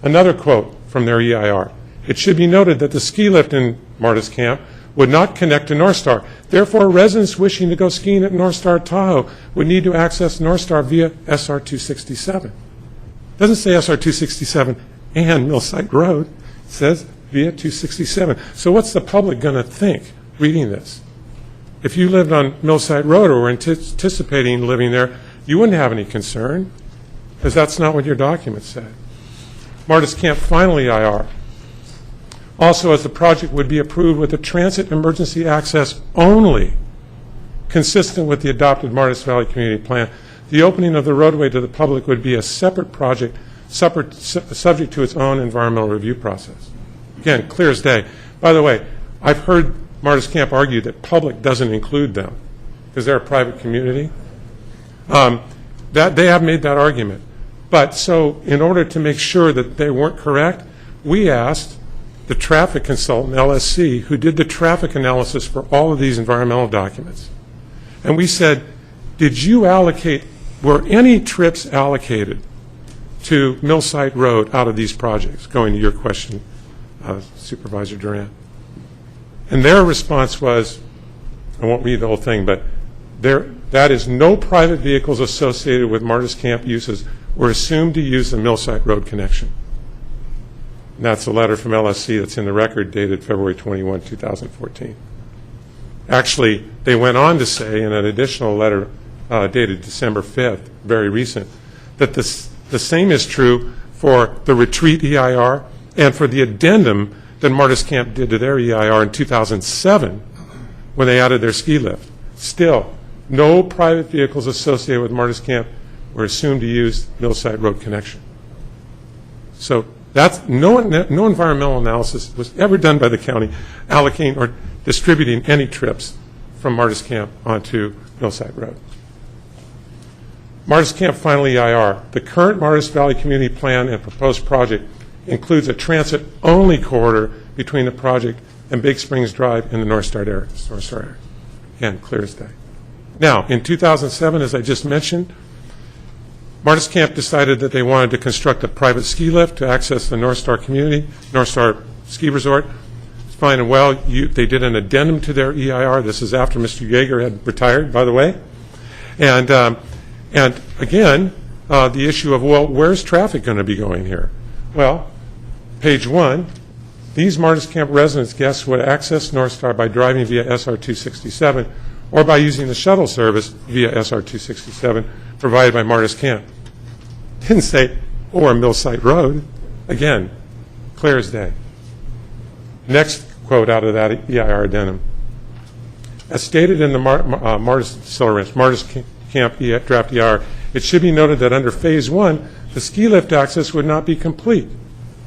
Another quote from their EIR. It should be noted that the ski lift in Martis Camp would not connect to North Star. Therefore, residents wishing to go skiing at North Star Tahoe would need to access North Star via SR 267. It doesn't say SR 267 and Millsite Road. It says via 267. So what's the public going to think reading this? If you lived on Millsite Road or were anticipating living there, you wouldn't have any concern because that's not what your document said. Martis Camp final EIR. Also, as the project would be approved with a transit emergency access only, consistent with the adopted Martis Valley Community Plan, the opening of the roadway to the public would be a separate project, subject to its own environmental review process. Again, clear as day. By the way, I've heard Martis Camp argue that public doesn't include them because they're a private community. That they have made that argument. But so in order to make sure that they weren't correct, we asked the traffic consultant, LSC, who did the traffic analysis for all of these environmental documents. And we said, did you allocate, were any trips allocated to Millsite Road out of these projects, going to your question, Supervisor Durant? And their response was, I won't read the whole thing, but that is no private vehicles associated with Martis Camp uses were assumed to use the Millsite Road connection. And that's a letter from LSC that's in the record dated February 21, 2014. Actually, they went on to say in an additional letter dated December 5th, very recent, that the same is true for the retreat EIR and for the addendum that Martis Camp did to their EIR in 2007 when they added their ski lift. Still, no private vehicles associated with Martis Camp were assumed to use Millsite Road connection. So that's no environmental analysis was ever done by the county allocating or distributing any trips from Martis Camp onto Millside Road. Martis Camp Final EIR. The current Martis Valley Community Plan and proposed project includes a transit-only corridor between the project and Big Springs Drive in the North Star area. Again, clear as day. Now, in 2007, as I just mentioned, Martis Camp decided that they wanted to construct a private ski lift to access the North Star community, North Star Ski Resort. It's fine and well. They did an addendum to their EIR. This is after Mr. Yeager had retired, by the way. And again, the issue of, well, where's traffic going to be going here? Well, page 1, these Martis Camp residents guests would access North Star by driving via SR 267 or by using the shuttle service via SR 267 provided by Martis Camp. Didn't say, or Millside Road. Again, clear as day. Next quote out of that EIR addendum. As stated in the Martis Camp draft EIR, it should be noted that under Phase 1, the ski lift access would not be complete.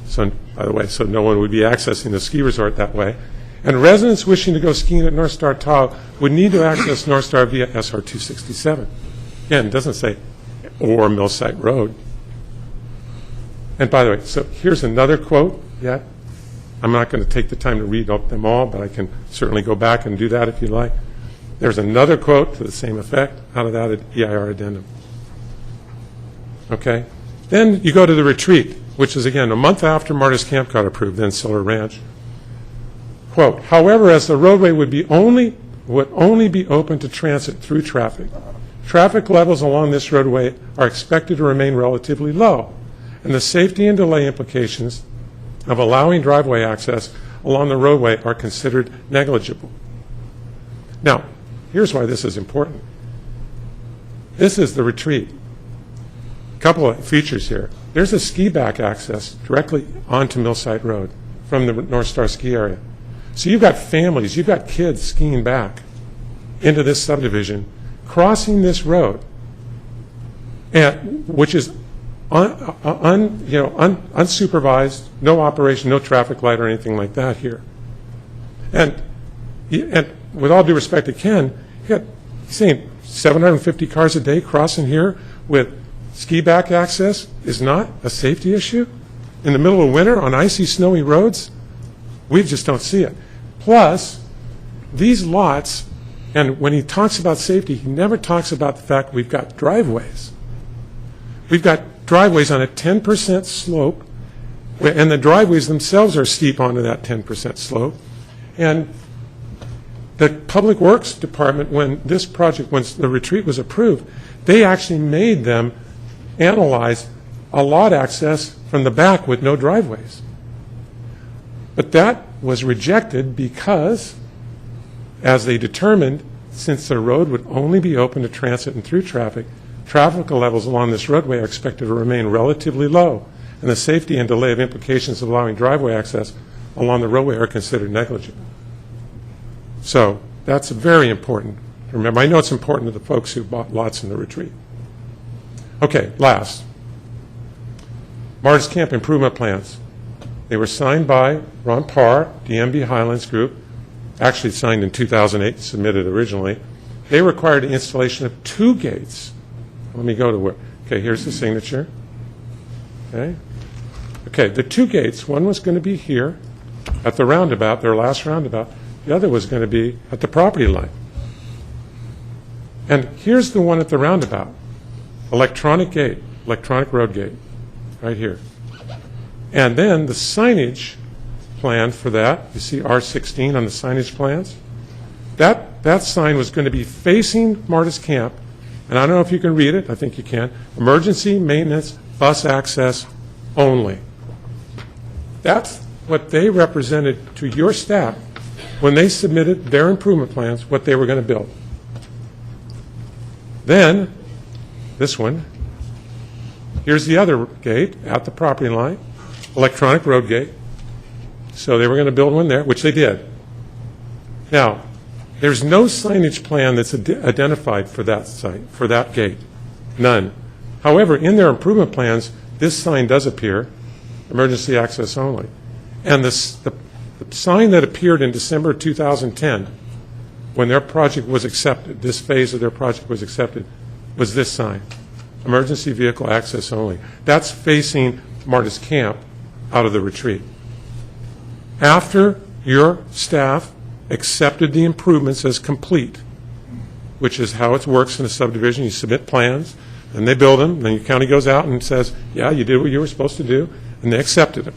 So, by the way, so no one would be accessing the ski resort that way. And residents wishing to go skiing at North Star Tahoe would need to access North Star via SR 267. Again, it doesn't say or Millside Road. And by the way, so here's another quote. Yeah, I'm not going to take the time to read them all, but I can certainly go back and do that if you like. There's another quote to the same effect out of that EIR addendum. Okay? Then you go to the retreat, which is, again, a month after Martis Camp got approved, then Solar Ranch. Quote, however, as the roadway would only be open to transit through traffic, traffic levels along this roadway are expected to remain relatively low, and the safety and delay implications of allowing driveway access along the roadway are considered negligible. Now, here's why this is important. This is the retreat. A couple of features here. There's a ski back access directly onto Millside Road from the North Star ski area. So you've got families, you've got kids skiing back into this subdivision, crossing this road, which is unsupervised, no operation, no traffic light or anything like that here. And with all due respect to Ken, you're saying 750 cars a day crossing here with ski back access is not a safety issue? In the middle of winter on icy, snowy roads? We just don't see it. Plus, these lots, and when he talks about safety, he never talks about the fact we've got driveways. We've got driveways on a 10% slope, and the driveways themselves are steep onto that 10% slope. And the Public Works Department, when the retreat was approved, they actually made them analyze a lot access from the back with no driveways. But that was rejected because, as they determined, since the road would only be open to transit and through traffic, traffic levels along this roadway are expected to remain relatively low, and the safety and delay of implications of allowing driveway access along the roadway are considered negligible. So that's very important. Remember, I know it's important to the folks who bought lots in the retreat. Okay, last. Martis Camp improvement plans. They were signed by Ron Parr, DMB Highlands Group, actually signed in 2008, submitted originally. They required the installation of 2 gates. Let me go to where. Okay, here's the signature. Okay, the 2 gates, one was going to be here at the roundabout, their last roundabout. The other was going to be at the property line. And here's the one at the roundabout. Electronic gate, electronic road gate, right here. And then the signage plan for that, you see R16 on the signage plans? That sign was going to be facing Martis Camp, and I don't know if you can read it, I think you can, emergency maintenance bus access only. That's what they represented to your staff when they submitted their improvement plans, what they were going to build. Then, this one, here's the other gate at the property line, electronic road gate. So they were going to build one there, which they did. Now, there's no signage plan that's identified for that site, for that gate. None. However, in their improvement plans, this sign does appear, emergency access only. And the sign that appeared in December 2010 when their project was accepted, this phase of their project was accepted, was this sign, emergency vehicle access only. That's facing Martis Camp out of the retreat. After your staff accepted the improvements as complete, which is how it works in a subdivision, you submit plans, and they build them, then your county goes out and says, yeah, you did what you were supposed to do, and they accepted them.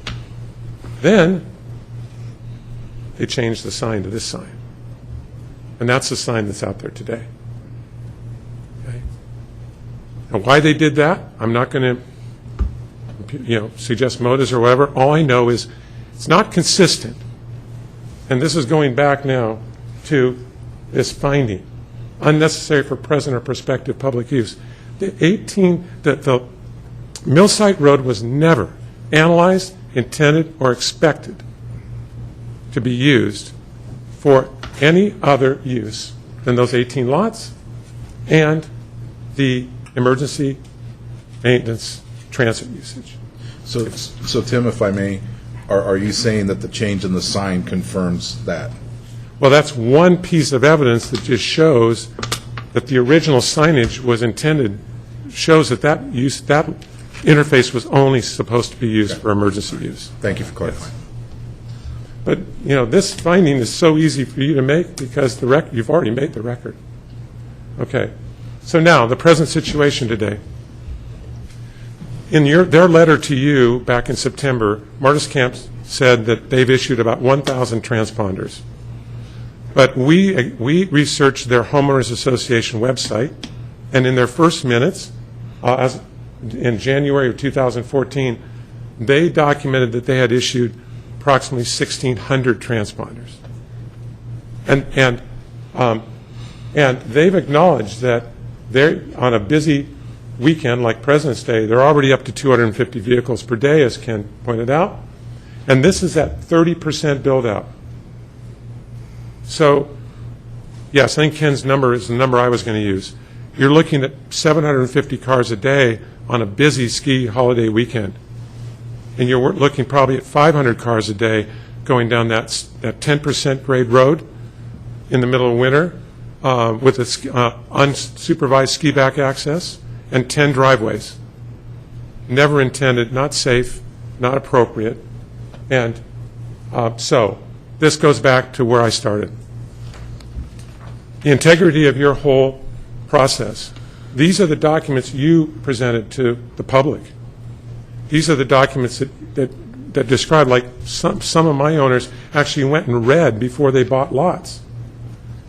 Then they changed the sign to this sign. And that's the sign that's out there today. Okay? And why they did that, I'm not going to suggest motives or whatever. All I know is it's not consistent. And this is going back now to this finding, unnecessary for present or prospective public use. The Millsite Road was never analyzed, intended, or expected to be used for any other use than those 18 lots and the emergency maintenance transit usage. So Tim, if I may, are you saying that the change in the sign confirms that? Well, that's one piece of evidence that just shows that the original signage was intended, shows that that interface was only supposed to be used for emergency use. Thank you for clarifying. Yes. But, this finding is so easy for you to make because you've already made the record. Okay. So now, the present situation today. In their letter to you back in September, Martis Camp said that they've issued about 1,000 transponders. But we researched their homeowners association website, and in their first minutes, in January of 2014, they documented that they had issued approximately 1,600 transponders. And they've acknowledged that they're on a busy weekend like President's Day, they're already up to 250 vehicles per day, as Ken pointed out. And this is at 30% build out. So, yes, I think Ken's number is the number I was going to use. You're looking at 750 cars a day on a busy ski holiday weekend. And you're looking probably at 500 cars a day going down that 10% grade road in the middle of winter with unsupervised ski back access and 10 driveways. Never intended, not safe, not appropriate. And so this goes back to where I started. The integrity of your whole process. These are the documents you presented to the public. These are the documents that describe, like some of my owners actually went and read before they bought lots.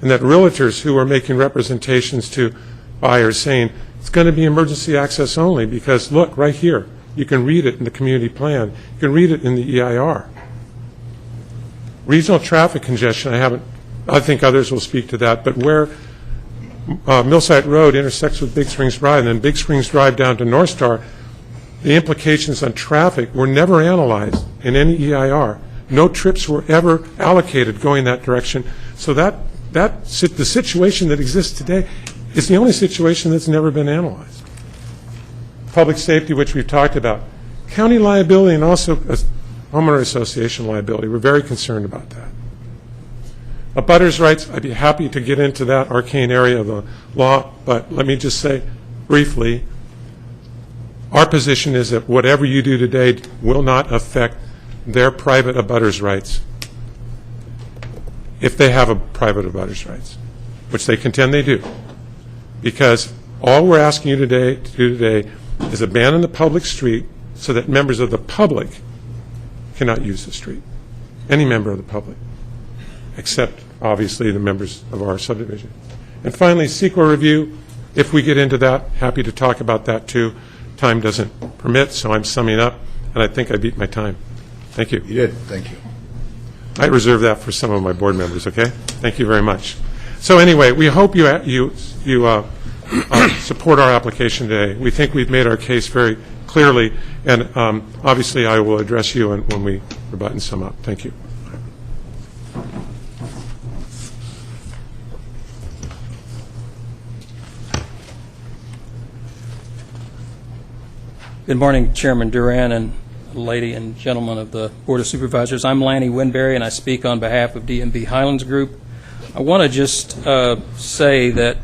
And that realtors who were making representations to buyers saying, it's going to be emergency access only because, look, right here, you can read it in the community plan. You can read it in the EIR. Regional traffic congestion, I think others will speak to that, but where Millsite Road intersects with Big Springs Drive and then Big Springs Drive down to North Star, the implications on traffic were never analyzed in any EIR. No trips were ever allocated going that direction. So the situation that exists today is the only situation that's never been analyzed. Public safety, which we've talked about. County liability and also homeowner association liability. We're very concerned about that. Abutters' rights, I'd be happy to get into that arcane area of the law, but let me just say briefly, our position is that whatever you do today will not affect their private abutters' rights if they have a private abutters' rights, which they contend they do. Because all we're asking you to do today is abandon the public street so that members of the public cannot use the street. Any member of the public, except obviously the members of our subdivision. And finally, CEQA review. If we get into that, happy to talk about that too. Time doesn't permit, so I'm summing up, and I think I beat my time. Thank you. You did. Thank you. I reserve that for some of my board members, okay? Thank you very much. So anyway, we hope you support our application today. We think we've made our case very clearly, and obviously I will address you when we rebut and sum up. Thank you. Good morning, Chairman Duran and lady and gentlemen of the Board of Supervisors. I'm Lanny Winberry, and I speak on behalf of DMB Highlands Group. I want to just say that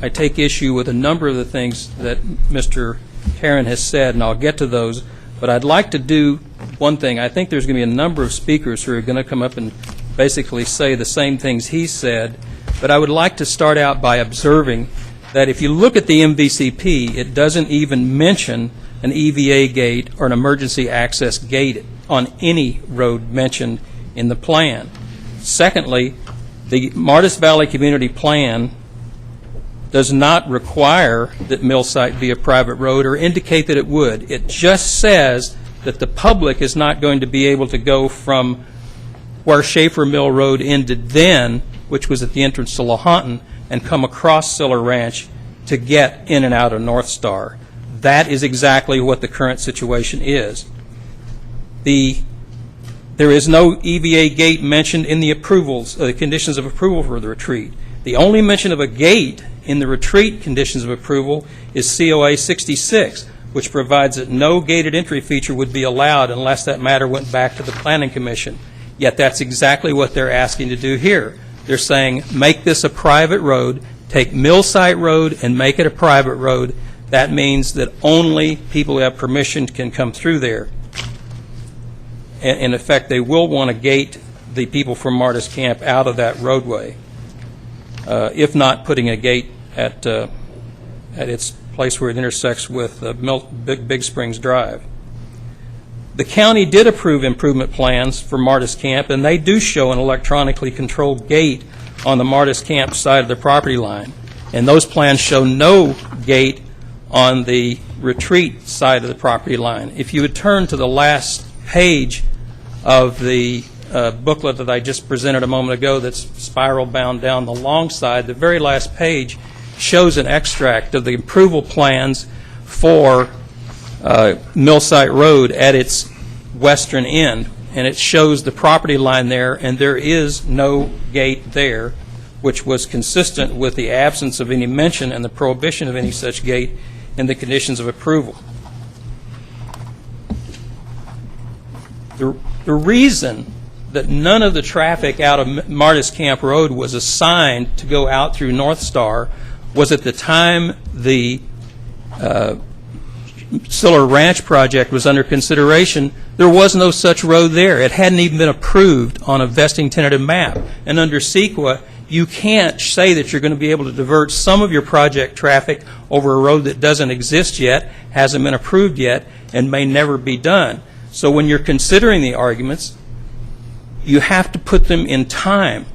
I take issue with a number of the things that Mr. Tarrant has said, and I'll get to those, but I'd like to do one thing. I think there's going to be a number of speakers who are going to come up and basically say the same things he said, but I would like to start out by observing that if you look at the MVCP, it doesn't even mention an EVA gate or an emergency access gate on any road mentioned in the plan. Secondly, the Martis Valley Community Plan does not require that mill site be a private road or indicate that it would. It just says that the public is not going to be able to go from where Schaefer Mill Road ended then, which was at the entrance to Lahontan, and come across Siller Ranch to get in and out of North Star. That is exactly what the current situation is. There is no EVA gate mentioned in the approvals, the conditions of approval for the retreat. The only mention of a gate in the retreat conditions of approval is COA 66, which provides that no gated entry feature would be allowed unless that matter went back to the Planning Commission. Yet that's exactly what they're asking to do here. They're saying, make this a private road, take Mill Site Road and make it a private road. That means that only people who have permission can come through there. In effect, they will want to gate the people from Martis Camp out of that roadway, if not putting a gate at its place where it intersects with Big Springs Drive. The county did approve improvement plans for Martis Camp, and they do show an electronically controlled gate on the Martis Camp side of the property line. And those plans show no gate on the retreat side of the property line. If you would turn to the last page of the booklet that I just presented a moment ago that's spiral bound down the long side, the very last page shows an extract of the approval plans for Millsite Road at its western end, and it shows the property line there, and there is no gate there, which was consistent with the absence of any mention and the prohibition of any such gate in the conditions of approval. The reason that none of the traffic out of Martis Camp Road was assigned to go out through North Star was at the time the Siller Ranch project was under consideration, there was no such road there. It hadn't even been approved on a vesting tentative map. And under CEQA, you can't say that you're going to be able to divert some of your project traffic over a road that doesn't exist yet, hasn't been approved yet, and may never be done. So when you're considering the arguments, you have to put them in time.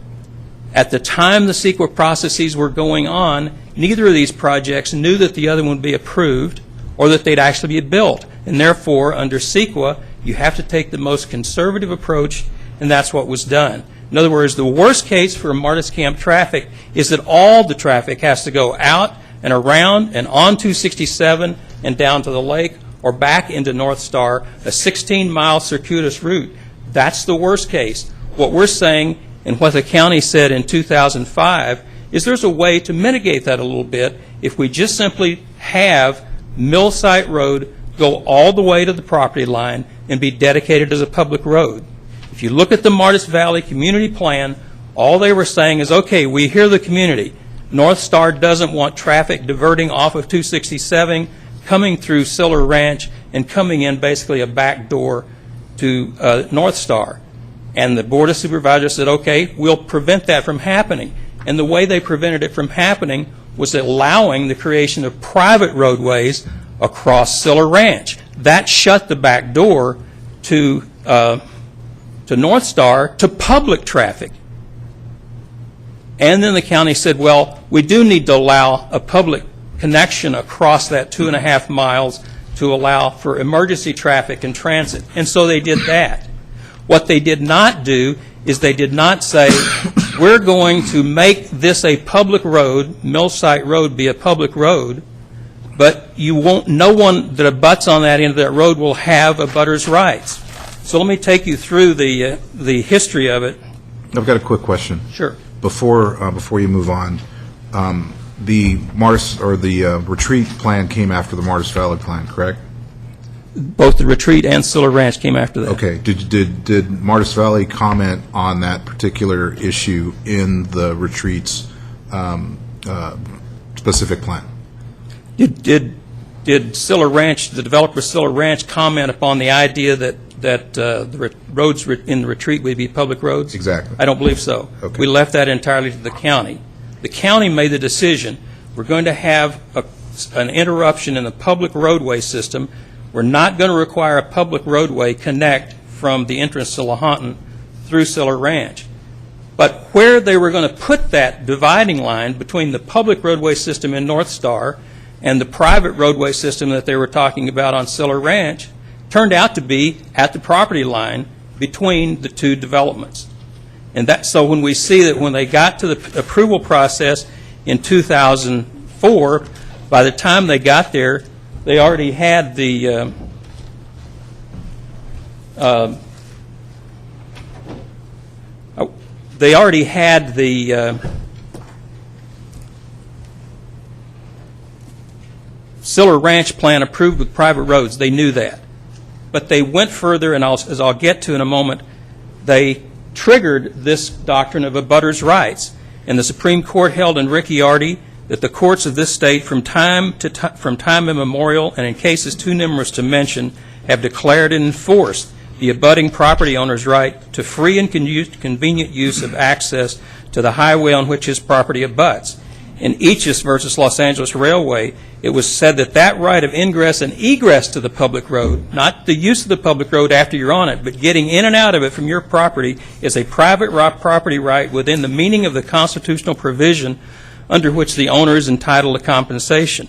At the time the CEQA processes were going on, neither of these projects knew that the other one would be approved or that they'd actually be built. And therefore, under CEQA, you have to take the most conservative approach, and that's what was done. In other words, the worst case for Martis Camp traffic is that all the traffic has to go out and around and on 267 and down to the lake or back into North Star, a 16-mile circuitous route. That's the worst case. What we're saying, and what the county said in 2005, is there's a way to mitigate that a little bit if we just simply have Millsite Road go all the way to the property line and be dedicated as a public road. If you look at the Martis Valley Community Plan, all they were saying is, okay, we hear the community. North Star doesn't want traffic diverting off of 267, coming through Siller Ranch, and coming in basically a back door to North Star. And the Board of Supervisors said, okay, we'll prevent that from happening. And the way they prevented it from happening was allowing the creation of private roadways across Siller Ranch. That shut the back door to North Star to public traffic. And then the county said, well, we do need to allow a public connection across that 2.5 miles to allow for emergency traffic and transit. And so they did that. What they did not do is they did not say, we're going to make this a public road, Millsite Road be a public road, but you won't, no one that abuts on that end of that road will have abutter's rights. So let me take you through the history of it. I've got a quick question. Sure. Before you move on, the Martis or the retreat plan came after the Martis Valley plan, correct? Both the Retreat and Siller Ranch came after that. Okay. Did Martis Valley comment on that particular issue in the Retreat's specific plan? Did Siller Ranch, the developer Siller Ranch, comment upon the idea that the roads in the Retreat would be public roads? Exactly. I don't believe so. Okay. We left that entirely to the county. The county made the decision, we're going to have an interruption in the public roadway system. We're not going to require a public roadway connect from the entrance to Lahontan through Siller Ranch. But where they were going to put that dividing line between the public roadway system in North Star and the private roadway system that they were talking about on Siller Ranch turned out to be at the property line between the two developments. And so when we see that when they got to the approval process in 2004, by the time they got there, they already had the Siller Ranch plan approved with private roads. They knew that. But they went further, and as I'll get to in a moment, they triggered this doctrine of abutters' rights. And the Supreme Court held in Ricciardi that the courts of this state from time immemorial, and in cases too numerous to mention, have declared and enforced the abutting property owner's right to free and convenient use of access to the highway on which his property abuts. In Eachus versus Los Angeles Railway, it was said that that right of ingress and egress to the public road, not the use of the public road after you're on it, but getting in and out of it from your property, is a private property right within the meaning of the constitutional provision under which the owner is entitled to compensation.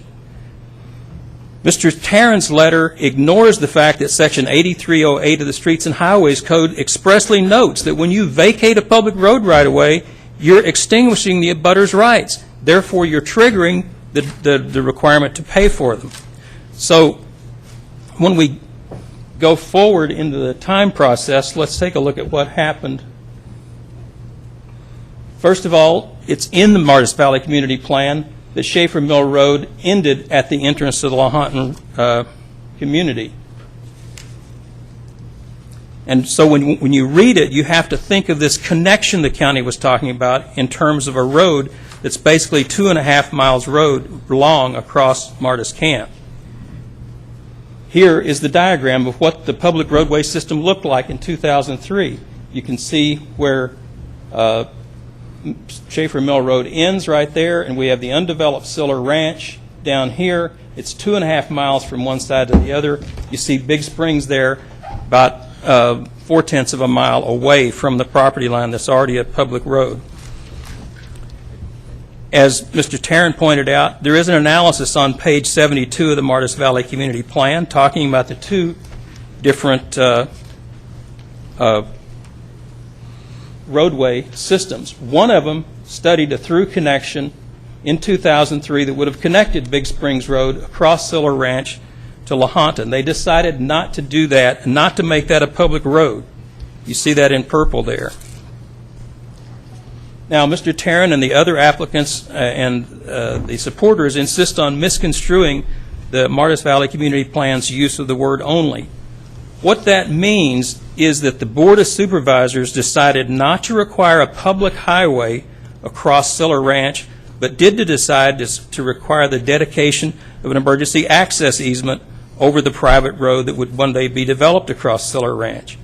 Mr. Tarrant's letter ignores the fact that Section 8308 of the Streets and Highways Code expressly notes that when you vacate a public road right-of-way, you're extinguishing the abutter's rights. Therefore, you're triggering the requirement to pay for them. So when we go forward into the time process, let's take a look at what happened. First of all, it's in the Martis Valley Community Plan that Schaefer Mill Road ended at the entrance to the Lahontan community. And so when you read it, you have to think of this connection the county was talking about in terms of a road that's basically 2.5 miles long across Martis Camp. Here is the diagram of what the public roadway system looked like in 2003. You can see where Schaefer Mill Road ends right there, and we have the undeveloped Siller Ranch down here. It's 2.5 miles from one side to the other. You see Big Springs there, about 0.4 of a mile away from the property line that's already a public road. As Mr. Tarrant pointed out, there is an analysis on page 72 of the Martis Valley Community Plan talking about the two different roadway systems. One of them studied a through connection in 2003 that would have connected Big Springs Road across Siller Ranch to Lahontan. They decided not to do that, not to make that a public road. You see that in purple there. Now, Mr. Tarrant and the other applicants and the supporters insist on misconstruing the Martis Valley Community Plan's use of the word only. What that means is that the Board of Supervisors decided not to require a public highway across Siller Ranch, but did decide to require the dedication of an emergency access easement over the private road that would one day be developed across Siller Ranch.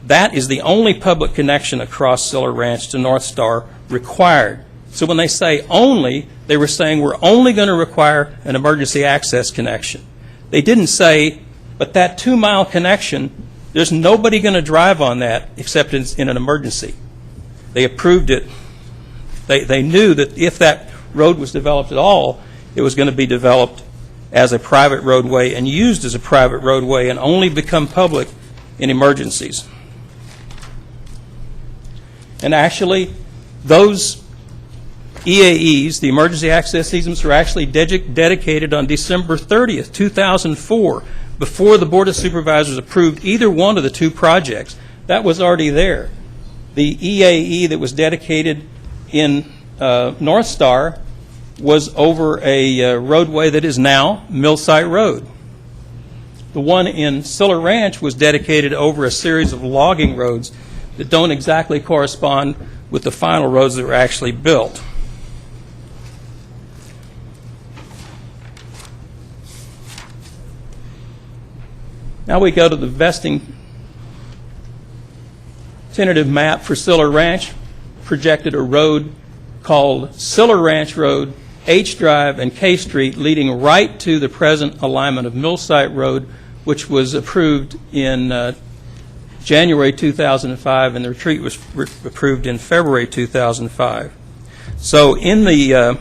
That is the only public connection across Siller Ranch to North Star required. So when they say only, they were saying we're only going to require an emergency access connection. They didn't say, but that 2-mile connection, there's nobody going to drive on that except in an emergency. They approved it. They knew that if that road was developed at all, it was going to be developed as a private roadway and used as a private roadway and only become public in emergencies. And actually, those EAEs, the emergency access easements, were actually dedicated on December 30th, 2004, before the Board of Supervisors approved either one of the two projects. That was already there. The EAE that was dedicated in North Star was over a roadway that is now Millsite Road. The one in Siller Ranch was dedicated over a series of logging roads that don't exactly correspond with the final roads that were actually built. Now we go to the vesting tentative map for Siller Ranch. Projected a road called Siller Ranch Road, H Drive, and K Street, leading right to the present alignment of Millsite Road, which was approved in January 2005, and the retreat was approved in February 2005. So in the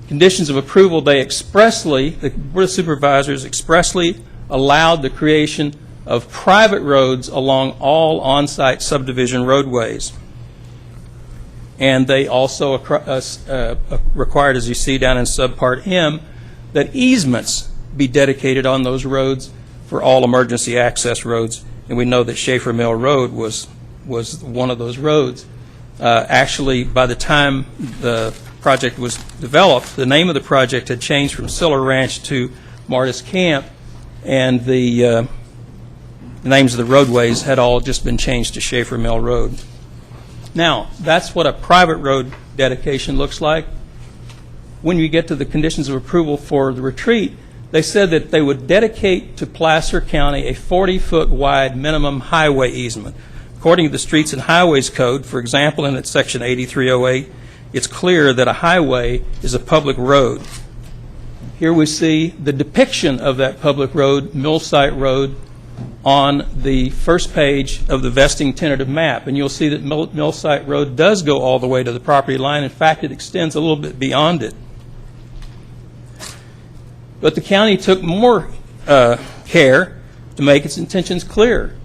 conditions of approval, they expressly, the Board of Supervisors expressly allowed the creation of private roads along all on-site subdivision roadways. And they also required, as you see down in subpart M, that easements be dedicated on those roads for all emergency access roads. And we know that Schaefer Mill Road was one of those roads. Actually, by the time the project was developed, the name of the project had changed from Siller Ranch to Martis Camp, and the names of the roadways had all just been changed to Schaefer Mill Road. Now, that's what a private road dedication looks like. When you get to the conditions of approval for the retreat, they said that they would dedicate to Placer County a 40-foot wide minimum highway easement. According to the Streets and Highways Code, for example, in its section 8308, it's clear that a highway is a public road. Here we see the depiction of that public road, Millsite Road, on the first page of the vesting tentative map. And you'll see that Millsite Road does go all the way to the property line. In fact, it extends a little bit beyond it. But the county took more care to make its intentions clear.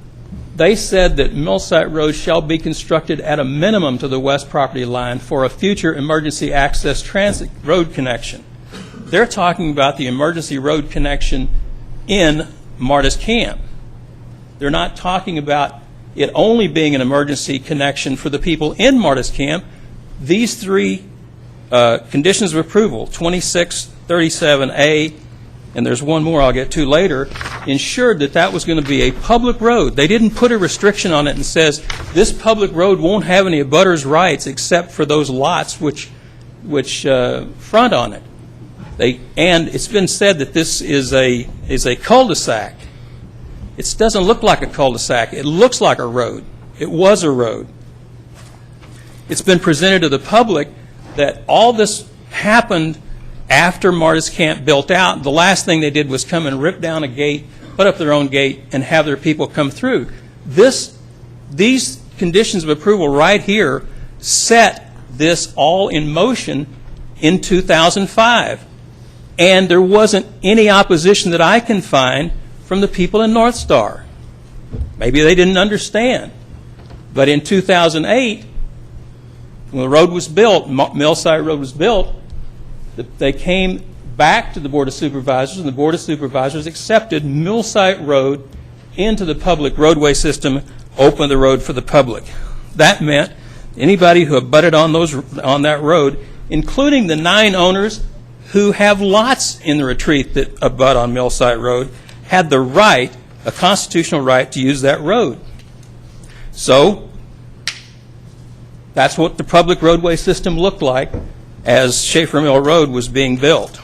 They said that Millsite Road shall be constructed at a minimum to the west property line for a future emergency access transit road connection. They're talking about the emergency road connection in Martis Camp. They're not talking about it only being an emergency connection for the people in Martis Camp. These three conditions of approval, 2637A, and there's one more I'll get to later, ensured that that was going to be a public road. They didn't put a restriction on it and says this public road won't have any abutters' rights except for those lots which front on it. And it's been said that this is a cul-de-sac. It doesn't look like a cul-de-sac. It looks like a road. It was a road. It's been presented to the public that all this happened after Martis Camp built out. The last thing they did was come and rip down a gate, put up their own gate, and have their people come through. These conditions of approval right here set this all in motion in 2005. And there wasn't any opposition that I can find from the people in North Star. Maybe they didn't understand. But in 2008, when the road was built, Millsite Road was built, they came back to the Board of Supervisors, and the Board of Supervisors accepted Millsite Road into the public roadway system, opened the road for the public. That meant anybody who abutted on that road, including the 9 owners who have lots in the retreat that abut on Millsite Road, had the right, a constitutional right, to use that road. So that's what the public roadway system looked like as Schaefer Mill Road was being built.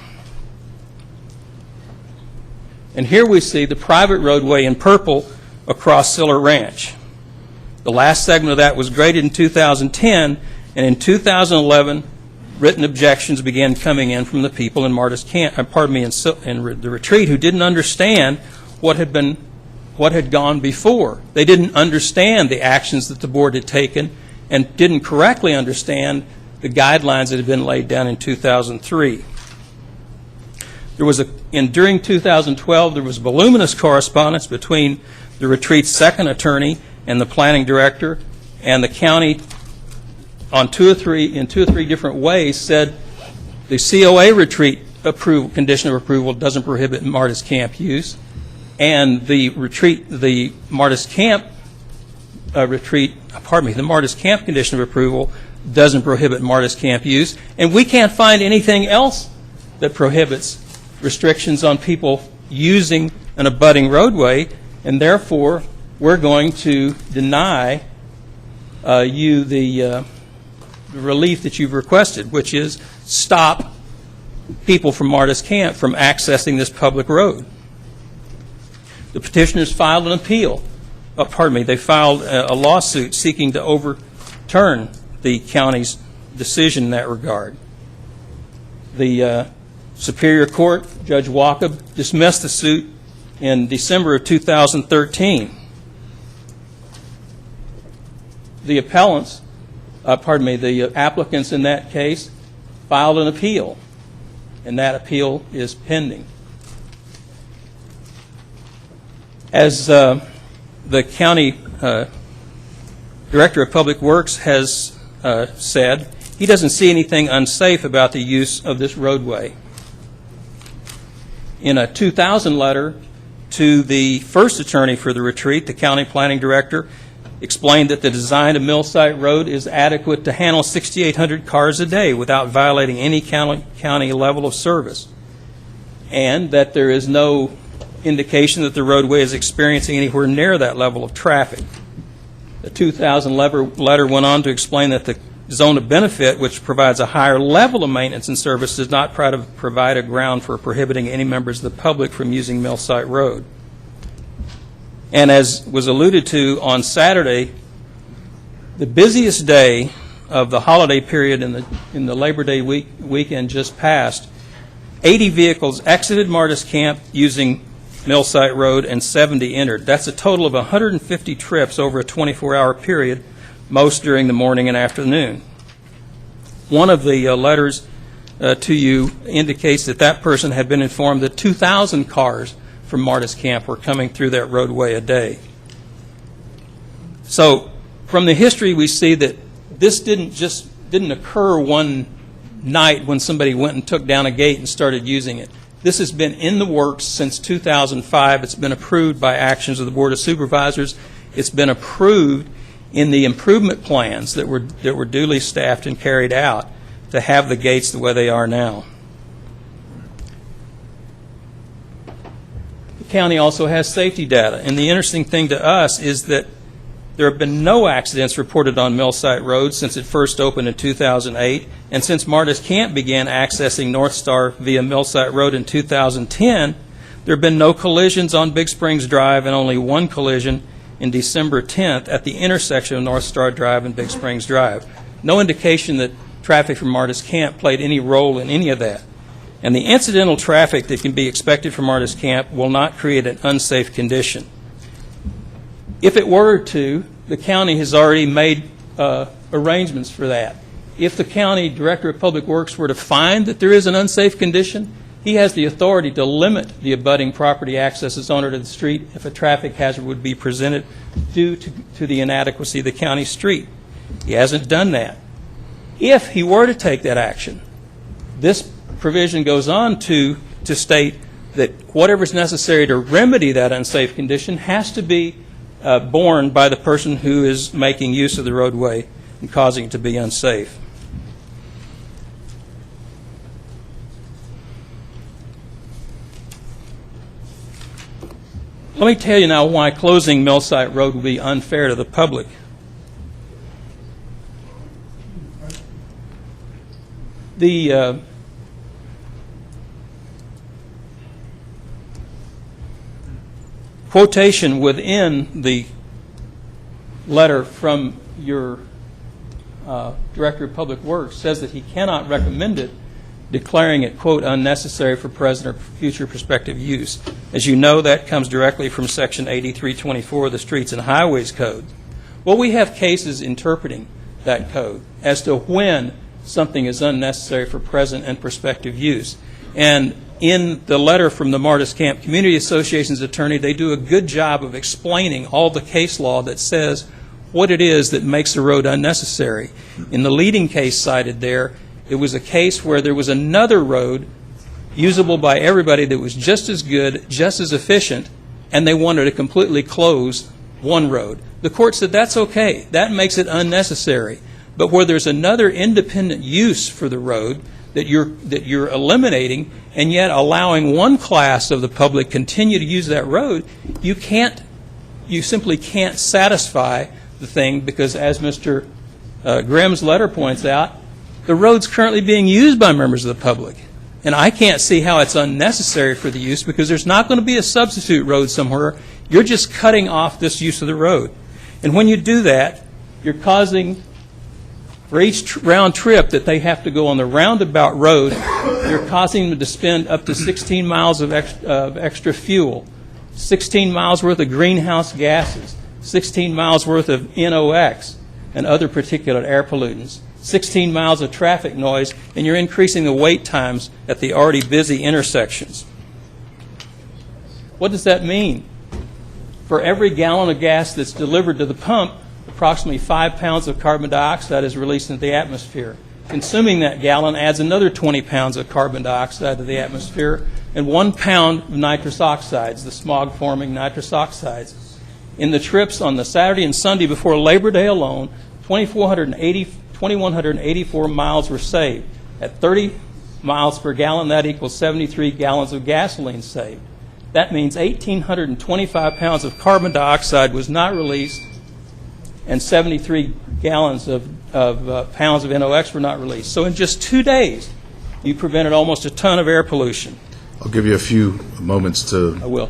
And here we see the private roadway in purple across Siller Ranch. The last segment of that was graded in 2010, and in 2011, written objections began coming in from the people in Martis Camp, in the retreat, who didn't understand what had gone before. They didn't understand the actions that the board had taken, and didn't correctly understand the guidelines that had been laid down in 2003. During 2012, there was voluminous correspondence between the retreat's second attorney and the planning director, and the county in two or three different ways said the COA retreat condition of approval doesn't prohibit Martis Camp use, and the Martis Camp condition of approval doesn't prohibit Martis Camp use, and we can't find anything else that prohibits restrictions on people using an abutting roadway, and therefore, we're going to deny you the relief that you've requested, which is stop people from Martis Camp from accessing this public road. The petitioners filed an appeal. They filed a lawsuit seeking to overturn the county's decision in that regard. The Superior Court, Judge Walkup, dismissed the suit in December of 2013. The applicants in that case filed an appeal, and that appeal is pending. As the county director of public works has said, he doesn't see anything unsafe about the use of this roadway. In a 2000 letter to the first attorney for the retreat, the county planning director explained that the design of Millsite Road is adequate to handle 6,800 cars a day without violating any county level of service, and that there is no indication that the roadway is experiencing anywhere near that level of traffic. The 2000 letter went on to explain that the zone of benefit, which provides a higher level of maintenance and service, does not provide a ground for prohibiting any members of the public from using Millsite Road. And as was alluded to on Saturday, the busiest day of the holiday period in the Labor Day weekend just passed, 80 vehicles exited Martis Camp using Millsite Road and 70 entered. That's a total of 150 trips over a 24-hour period, most during the morning and afternoon. One of the letters to you indicates that that person had been informed that 2,000 cars from Martis Camp were coming through that roadway a day. So from the history we see that this didn't occur one night when somebody went and took down a gate and started using it. This has been in the works since 2005. It's been approved by actions of the Board of Supervisors. It's been approved in the improvement plans that were duly staffed and carried out to have the gates the way they are now. The county also has safety data, and the interesting thing to us is that there have been no accidents reported on Millsite Road since it first opened in 2008, and since Martis Camp began accessing North Star via Millsite Road in 2010, there have been no collisions on Big Springs Drive and only one collision in December 10th at the intersection of North Star Drive and Big Springs Drive. No indication that traffic from Martis Camp played any role in any of that. And the incidental traffic that can be expected from Martis Camp will not create an unsafe condition. If it were to, the county has already made arrangements for that. If the county director of public works were to find that there is an unsafe condition, he has the authority to limit the abutting property accesses owner to the street if a traffic hazard would be presented due to the inadequacy of the county street. He hasn't done that. If he were to take that action, this provision goes on to state that whatever is necessary to remedy that unsafe condition has to be borne by the person who is making use of the roadway and causing it to be unsafe. Let me tell you now why closing Millsite Road will be unfair to the public. The quotation within the letter from your Director of Public Works says that he cannot recommend it, declaring it, quote, unnecessary for present or future prospective use. As you know, that comes directly from Section 8324 of the Streets and Highways Code. Well, we have cases interpreting that code as to when something is unnecessary for present and prospective use. And in the letter from the Martis Camp Community Association's attorney, they do a good job of explaining all the case law that says what it is that makes a road unnecessary. In the leading case cited there, it was a case where there was another road usable by everybody that was just as good, just as efficient, and they wanted to completely close one road. The court said that's okay. That makes it unnecessary. But where there's another independent use for the road, that you're eliminating, and yet allowing one class of the public continue to use that road, you simply can't satisfy the thing, because as Mr. Grimm's letter points out, the road's currently being used by members of the public. And I can't see how it's unnecessary for the use, because there's not going to be a substitute road somewhere. You're just cutting off this use of the road. And when you do that, you're causing, for each round trip that they have to go on the roundabout road, you're causing them to spend up to 16 miles of extra fuel, 16 miles worth of greenhouse gases, 16 miles worth of NOx and other particulate air pollutants, 16 miles of traffic noise, and you're increasing the wait times at the already busy intersections. What does that mean? For every gallon of gas that's delivered to the pump, approximately 5 pounds of carbon dioxide is released into the atmosphere. Consuming that gallon adds another 20 pounds of carbon dioxide to the atmosphere and 1 pound of nitrous oxides, the smog-forming nitrous oxides. In the trips on the Saturday and Sunday before Labor Day alone, 2,184 miles were saved. At 30 miles per gallon, that equals 73 gallons of gasoline saved. That means 1,825 pounds of carbon dioxide was not released, and 73 gallons of pounds of NOx were not released. So in just 2 days, you prevented almost a ton of air pollution. I'll give you a few moments to. I will.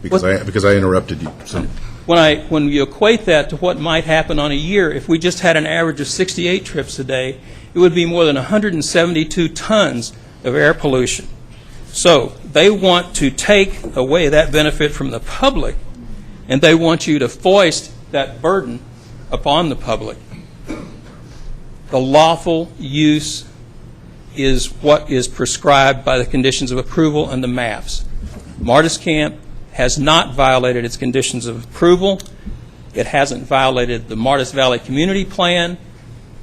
Because I interrupted you. So. When you equate that to what might happen on a year, if we just had an average of 68 trips a day, it would be more than 172 tons of air pollution. So they want to take away that benefit from the public, and they want you to foist that burden upon the public. The lawful use is what is prescribed by the conditions of approval and the maps. Martis Camp has not violated its conditions of approval. It hasn't violated the Martis Valley Community Plan,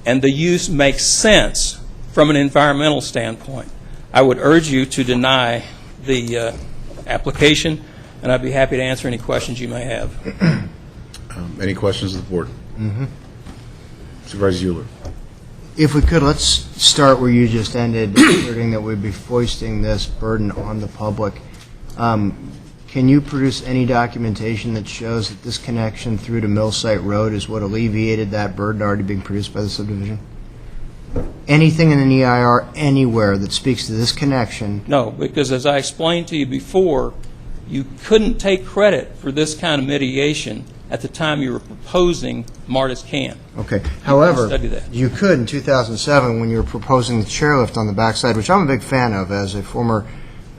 and the use makes sense from an environmental standpoint. I would urge you to deny the application, and I'd be happy to answer any questions you may have. Any questions of the board? Supervisor Euler. If we could, let's start where you just ended, asserting that we'd be foisting this burden on the public. Can you produce any documentation that shows that this connection through to Millsite Road is what alleviated that burden already being produced by the subdivision? Anything in an EIR anywhere that speaks to this connection? No, because as I explained to you before, you couldn't take credit for this kind of mitigation at the time you were proposing Martis Camp. Okay. However, study that. you could in 2007 when you were proposing the chairlift on the backside, which I'm a big fan of as a former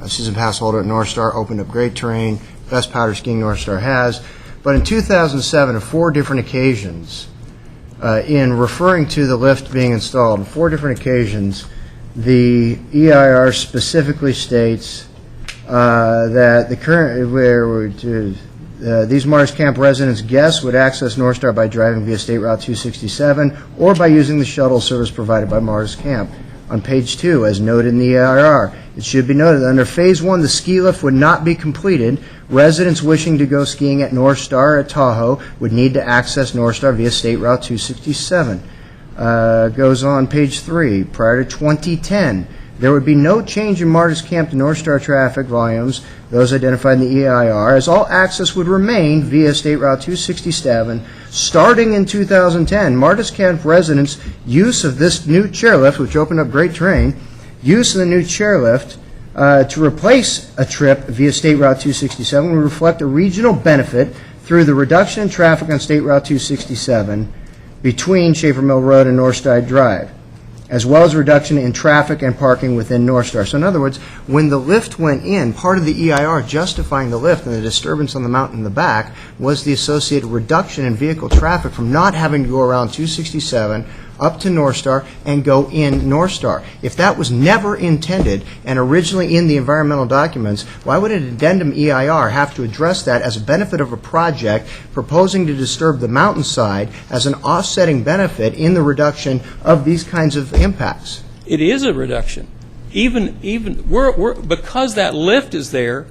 season pass holder at North Star, opened up great terrain, best powder skiing North Star has. But in 2007, on 4 different occasions, in referring to the lift being installed, on 4 different occasions, the EIR specifically states that the current these Martis Camp residents guests would access North Star by driving via State Route 267 or by using the shuttle service provided by Martis Camp. On page 2, as noted in the EIR, it should be noted that under Phase 1, the ski lift would not be completed. Residents wishing to go skiing at North Star or at Tahoe would need to access North Star via State Route 267. Goes on page 3. Prior to 2010, there would be no change in Martis Camp to North Star traffic volumes, those identified in the EIR, as all access would remain via State Route 267. Starting in 2010, Martis Camp residents' use of this new chairlift, which opened up great terrain, use of the new chairlift to replace a trip via State Route 267 would reflect a regional benefit through the reduction in traffic on State Route 267 between Schaefer Mill Road and Northside Drive, as well as reduction in traffic and parking within North Star. So in other words, when the lift went in, part of the EIR justifying the lift and the disturbance on the mountain in the back was the associated reduction in vehicle traffic from not having to go around 267 up to North Star and go in North Star. If that was never intended and originally in the environmental documents, why would an addendum EIR have to address that as a benefit of a project proposing to disturb the mountainside as an offsetting benefit in the reduction of these kinds of impacts? It is a reduction. Even we're because that lift is there,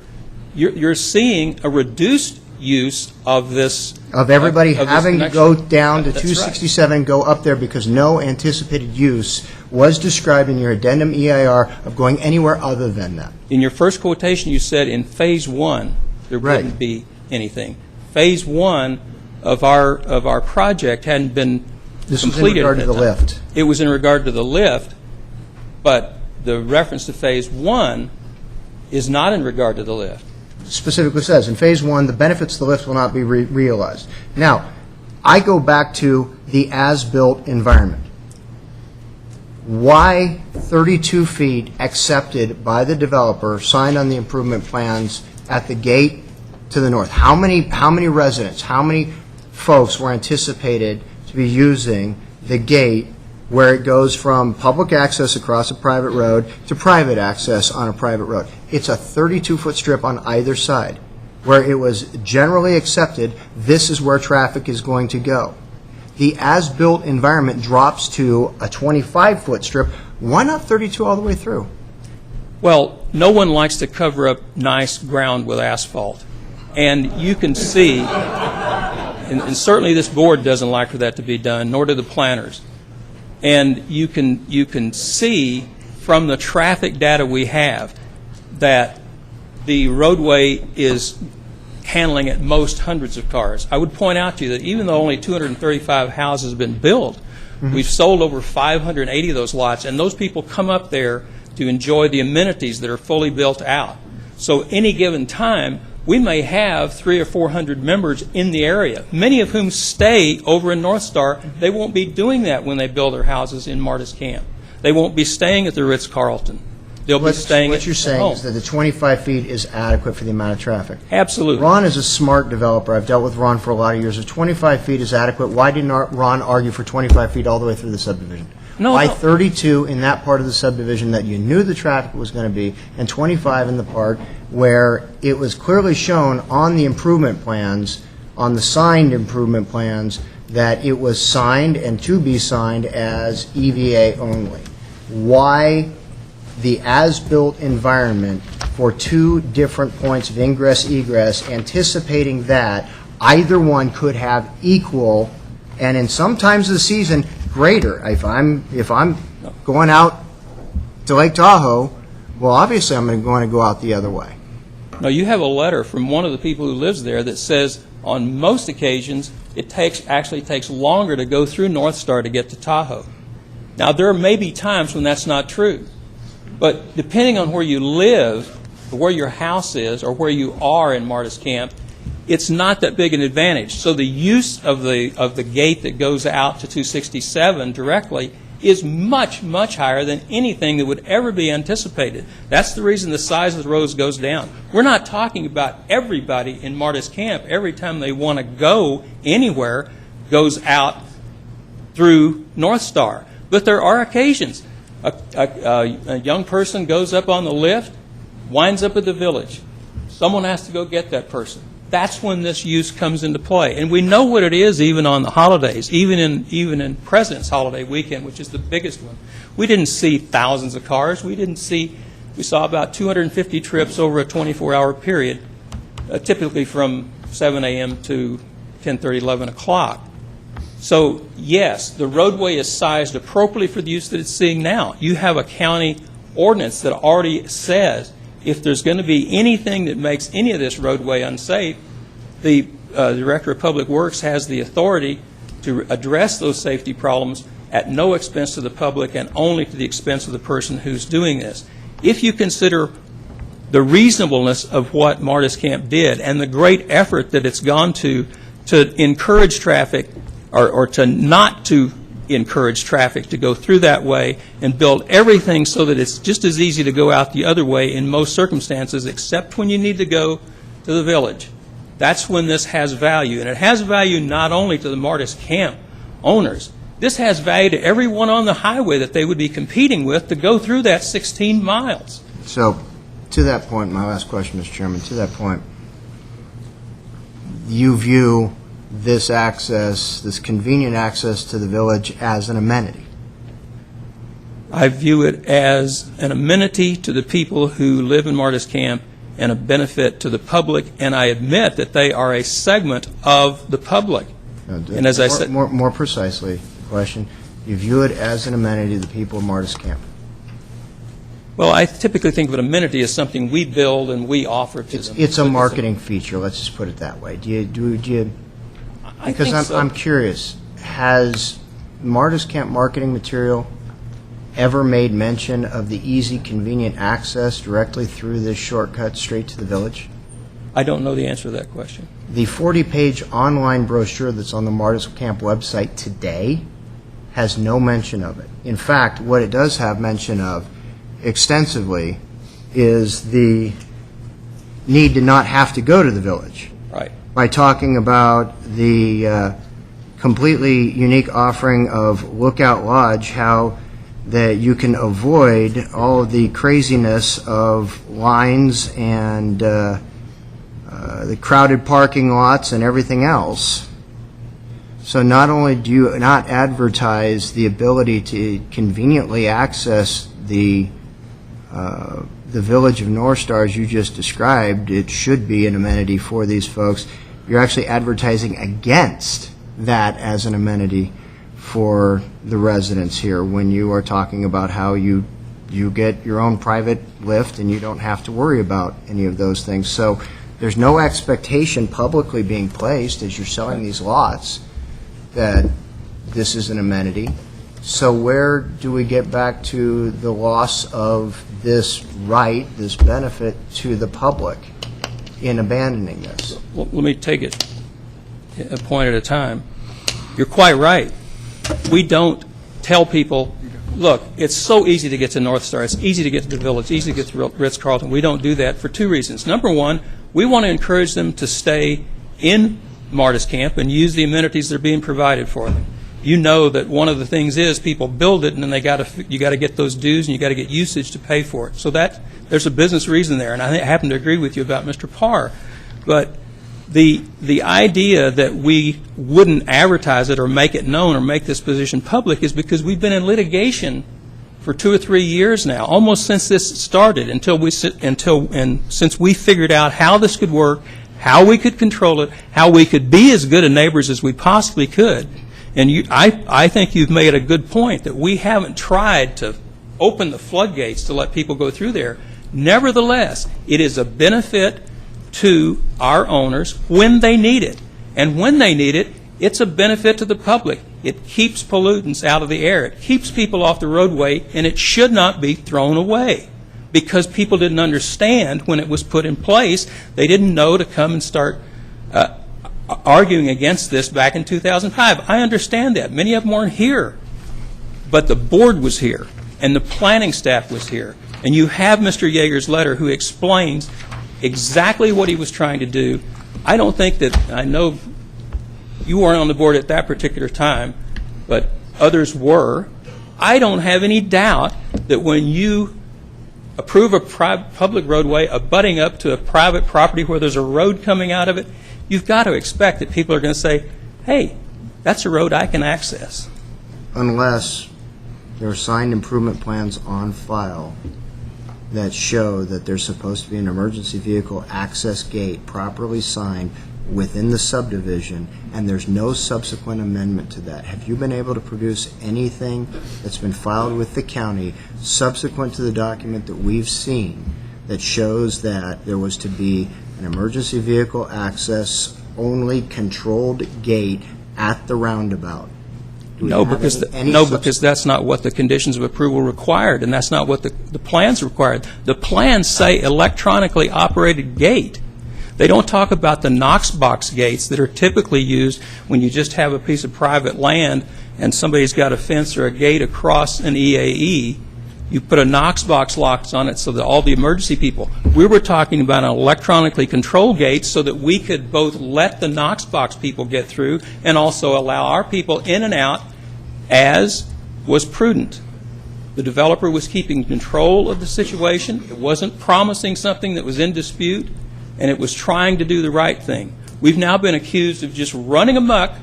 you're seeing a reduced use of this. Of everybody of this having to connection. go down to That's right. 267, go up there because no anticipated use was described in your addendum EIR of going anywhere other than that. In your first quotation, you said in Phase 1, there wouldn't be anything. Phase 1 of our project hadn't been This was in completed. regard at to the that time. lift. It was in regard to the lift, but the reference to Phase 1 is not in regard to the lift. Specifically says, in Phase 1, the benefits of the lift will not be realized. Now, I go back to the as-built environment. Why 32 feet accepted by the developer, signed on the improvement plans at the gate to the north? How many residents, how many folks were anticipated to be using the gate where it goes from public access across a private road to private access on a private road? It's a 32-foot strip on either side where it was generally accepted this is where traffic is going to go. The as-built environment drops to a 25-foot strip. Why not 32 all the way through? Well, no one likes to cover up nice ground with asphalt. And you can see, and certainly this board doesn't like for that to be done, nor do the planners. And you can see from the traffic data we have that the roadway is handling at most hundreds of cars. I would point out to you that even though only 235 houses have been built, we've sold over 580 of those lots, and those people come up there to enjoy the amenities that are fully built out. So any given time, we may have 300 or 400 members in the area, many of whom stay over in North Star. They won't be doing that when they build their houses in Martis Camp. They won't be staying at the Ritz-Carlton. They'll be staying What you're saying home. is that the 25 feet is adequate for the amount of traffic. Absolutely. Ron is a smart developer. I've dealt with Ron for a lot of years. If 25 feet is adequate, why didn't Ron argue for 25 feet all the way through the subdivision? Why 32 in that part of the subdivision that you knew the traffic was going to be, and 25 in the part where it was clearly shown on the improvement plans, on the signed improvement plans, that it was signed and to be signed as EVA only? Why the as-built environment for two different points of ingress-egress, anticipating that either one could have equal, and in some times of the season, greater? If I'm going out to Lake Tahoe, well, obviously I'm going to go out the other way. No, you have a letter from one of the people who lives there that says on most occasions it actually takes longer to go through North Star to get to Tahoe. Now, there may be times when that's not true, but depending on where you live, or where your house is, or where you are in Martis Camp, it's not that big an advantage. So the use of the gate that goes out to 267 directly is much, much higher than anything that would ever be anticipated. That's the reason the size of the roads goes down. We're not talking about everybody in Martis Camp every time they want to go anywhere goes out through North Star. But there are occasions. A young person goes up on the lift, winds up at the village. Someone has to go get that person. That's when this use comes into play. And we know what it is even on the holidays, even in President's Holiday Weekend, which is the biggest one. We didn't see thousands of cars. We saw about 250 trips over a 24-hour period, typically from 7 a.m. to 10:30, 11 o'clock. So, yes, the roadway is sized appropriately for the use that it's seeing now. You have a county ordinance that already says if there's going to be anything that makes any of this roadway unsafe, the Director of Public Works has the authority to address those safety problems at no expense to the public and only to the expense of the person who's doing this. If you consider the reasonableness of what Martis Camp did and the great effort that it's gone to encourage traffic or to not to encourage traffic to go through that way and build everything so that it's just as easy to go out the other way in most circumstances, except when you need to go to the village. That's when this has value. And it has value not only to the Martis Camp owners. This has value to everyone on the highway that they would be competing with to go through that 16 miles. So, to that point, my last question, Mr. Chairman, to that point, you view this access, this convenient access to the village as an amenity? I view it as an amenity to the people who live in Martis Camp and a benefit to the public, and I admit that they are a segment of the public. And as I said... More precisely, question, you view it as an amenity to the people of Martis Camp? Well, I typically think of an amenity as something we build and we offer to them. It's a marketing feature, let's just put it that way. Because I'm curious, has Martis Camp marketing material ever made mention of the easy, convenient access directly through this shortcut straight to the village? I don't know the answer to that question. The 40-page online brochure that's on the Martis Camp website today has no mention of it. In fact, what it does have mention of extensively is the need to not have to go to the village. Right. By talking about the completely unique offering of Lookout Lodge, how that you can avoid all of the craziness of lines and the crowded parking lots and everything else. So not only do you not advertise the ability to conveniently access the village of North Star as you just described, it should be an amenity for these folks. You're actually advertising against that as an amenity for the residents here when you are talking about how you get your own private lift and you don't have to worry about any of those things. So there's no expectation publicly being placed as you're selling these lots that this is an amenity. So where do we get back to the loss of this right, this benefit to the public in abandoning this? Well, let me take it a point at a time. You're quite right. We don't tell people, look, it's so easy to get to North Star, it's easy to get to the village, easy to get to Ritz-Carlton. We don't do that for two reasons. Number one, we want to encourage them to stay in Martis Camp and use the amenities that are being provided for them. You know that one of the things is people build it and then you got to get those dues and you got to get usage to pay for it. So there's a business reason there, and I happen to agree with you about Mr. Parr. But the idea that we wouldn't advertise it or make it known or make this position public is because we've been in litigation for 2 or 3 years now, almost since this started, since we figured out how this could work, how we could control it, how we could be as good a neighbors as we possibly could. And I think you've made a good point that we haven't tried to open the floodgates to let people go through there. Nevertheless, it is a benefit to our owners when they need it. And when they need it, it's a benefit to the public. It keeps pollutants out of the air. It keeps people off the roadway, and it should not be thrown away because people didn't understand when it was put in place. They didn't know to come and start arguing against this back in 2005. I understand that. Many of them weren't here. But the board was here, and the planning staff was here. And you have Mr. Yeager's letter who explains exactly what he was trying to do. I don't think that, I know you weren't on the board at that particular time, but others were. I don't have any doubt that when you approve a public roadway abutting up to a private property where there's a road coming out of it, you've got to expect that people are going to say, hey, that's a road I can access. Unless there are signed improvement plans on file that show that there's supposed to be an emergency vehicle access gate properly signed within the subdivision, and there's no subsequent amendment to that. Have you been able to produce anything that's been filed with the county subsequent to the document that we've seen that shows that there was to be an emergency vehicle access only controlled gate at the roundabout? No, because that's not what the conditions of approval required, and that's not what the plans required. The plans say electronically operated gate. They don't talk about the Knox box gates that are typically used when you just have a piece of private land and somebody's got a fence or a gate across an EAE. You put a Knox box locks on it so that all the emergency people. We were talking about an electronically controlled gate so that we could both let the Knox box people get through and also allow our people in and out as was prudent. The developer was keeping control of the situation. It wasn't promising something that was in dispute, and it was trying to do the right thing. We've now been accused of just running amok,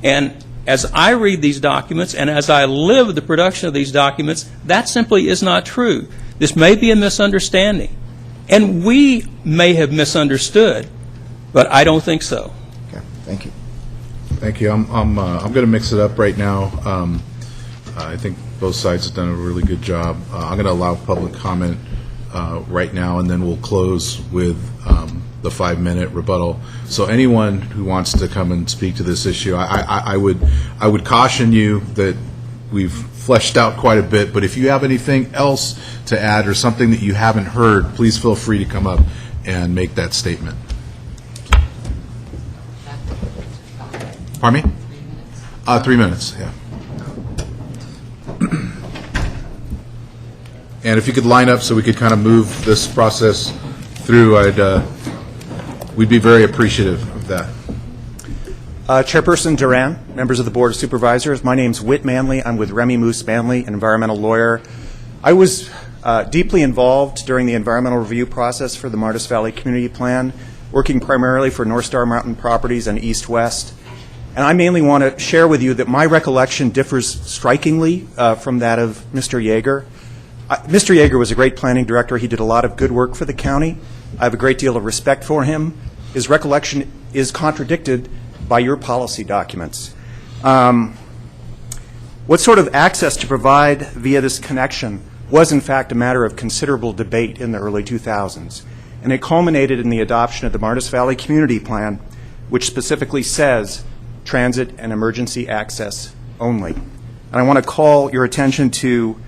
and as I read these documents and as I live the production of these documents, that simply is not true. This may be a misunderstanding, And we may have misunderstood, but I don't think so. Okay, thank you. Thank you. I'm going to mix it up right now. I think both sides have done a really good job. I'm going to allow public comment right now, and then we'll close with the 5-minute rebuttal. So anyone who wants to come and speak to this issue, I would caution you that we've fleshed out quite a bit, but if you have anything else to add or something that you haven't heard, please feel free to come up and make that statement. Pardon me? 3 minutes, yeah. And if you could line up so we could kind of move this process through, we'd be very appreciative of that. Chairperson Duran, members of the Board of Supervisors, my name's Whit Manley. I'm with Remy Moose Manley, an environmental lawyer. I was deeply involved during the environmental review process for the Martis Valley Community Plan, working primarily for North Star Mountain Properties and East West. And I mainly want to share with you that my recollection differs strikingly from that of Mr. Yeager. Mr. Yeager was a great planning director. He did a lot of good work for the county. I have a great deal of respect for him. His recollection is contradicted by your policy documents. What sort of access to provide via this connection was in fact a matter of considerable debate in the early 2000s. And it culminated in the adoption of the Martis Valley Community Plan, which specifically says transit and emergency access only. And I want to call your attention to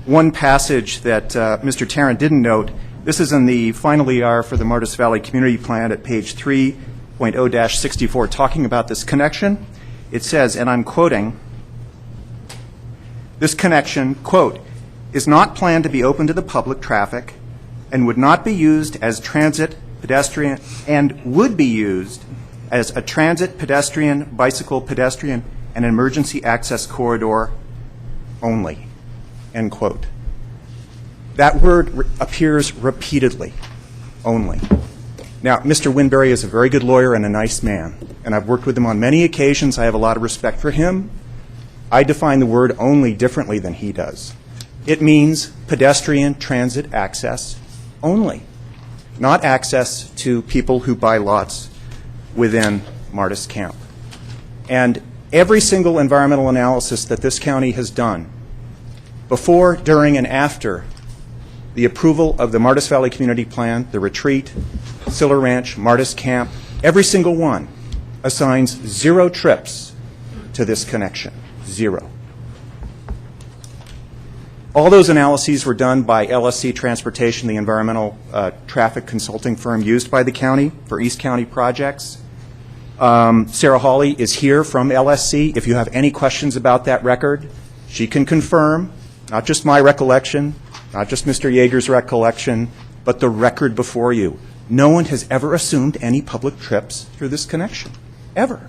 one passage that Mr. Tarrant didn't note. This is in the final ER for the Martis Valley Community Plan at page 3.0-64, talking about this connection. It says, and I'm quoting, this connection, quote, is not planned to be open to the public traffic and would not be used as transit, pedestrian, and would be used as a transit, pedestrian, bicycle, pedestrian, and emergency access corridor only, end quote. That word appears repeatedly, only. Now, Mr. Winbury is a very good lawyer and a nice man, and I've worked with him on many occasions. I have a lot of respect for him. I define the word only differently than he does. It means pedestrian transit access only, not access to people who buy lots within Martis Camp. And every single environmental analysis that this county has done, before, during, and after the approval of the Martis Valley Community Plan, the retreat, Siller Ranch, Martis Camp, every single one assigns 0 trips to this connection. 0. All those analyses were done by LSC Transportation, the environmental traffic consulting firm used by the county for East County projects. Sarah Hawley is here from LSC. If you have any questions about that record, she can confirm, not just my recollection, not just Mr. Yeager's recollection, but the record before you. No one has ever assumed any public trips through this connection, ever.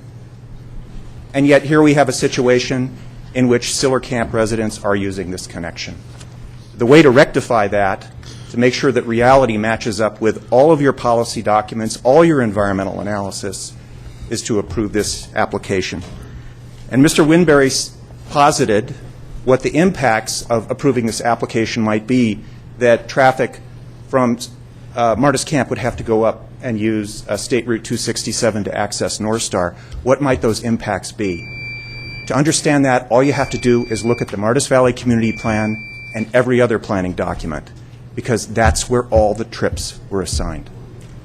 And yet here we have a situation in which Siller Camp residents are using this connection. The way to rectify that, to make sure that reality matches up with all of your policy documents, all your environmental analysis, is to approve this application. And Mr. Winbury posited what the impacts of approving this application might be, that traffic from Martis Camp would have to go up and use State Route 267 to access North Star. What might those impacts be? To understand that, all you have to do is look at the Martis Valley Community Plan and every other planning document, because that's where all the trips were assigned.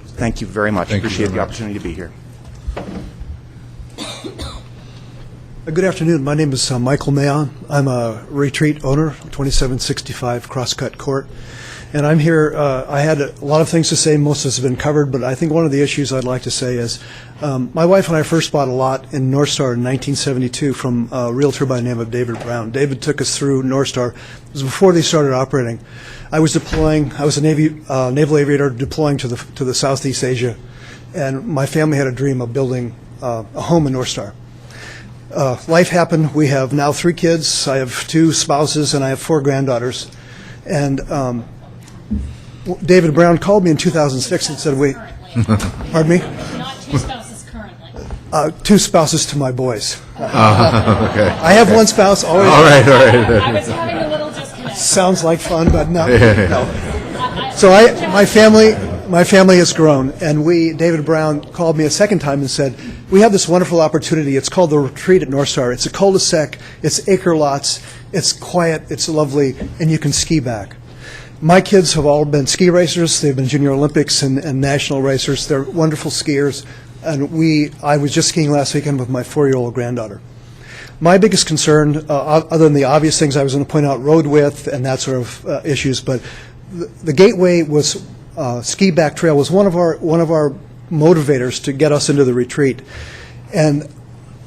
Thank you very much. I appreciate the opportunity to be here. Good afternoon. My name is Michael Mayon. I'm a retreat owner, 2765 Crosscut Court. And I'm here, I had a lot of things to say, most of this has been covered, but I think one of the issues I'd like to say is my wife and I first bought a lot in North Star in 1972 from a realtor by the name of David Brown. David took us through North Star. It was before they started operating. I was a naval aviator deploying to the Southeast Asia, and my family had a dream of building a home in North Star. Life happened. We have now 3 kids. I have 2 spouses, and I have 4 granddaughters. And David Brown called me in 2006 and said, "Wait, pardon me? Not 2 spouses currently. 2 spouses to my boys. Okay. I have 1 spouse. Always. All right. I was having a little disconnect. Sounds like fun, but no. I So my family has grown, and David Brown called me a second time and said, we have this wonderful opportunity. It's called the Retreat at North Star. It's a cul-de-sac. It's acre lots. It's quiet. It's lovely, and you can ski back. My kids have all been ski racers. They've been Junior Olympics and national racers. They're wonderful skiers, and I was just skiing last weekend with my 4-year-old granddaughter. My biggest concern, other than the obvious things I was going to point out, road width and that sort of issues, but the Gateway was ski back trail was one of our motivators to get us into the retreat. And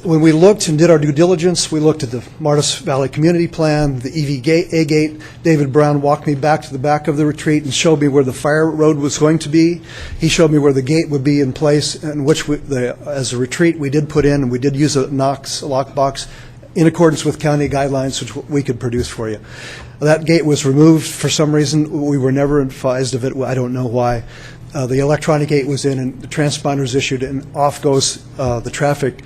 when we looked and did our due diligence, we looked at the Martis Valley Community Plan, the EVA gate. David Brown walked me back to the back of the retreat and showed me where the fire road was going to be. He showed me where the gate would be in place, and which as a retreat we did put in, and we did use a lockbox in accordance with county guidelines, which we could produce for you. That gate was removed for some reason. We were never advised of it. I don't know why. The electronic gate was in, and the transponders issued, and off goes the traffic.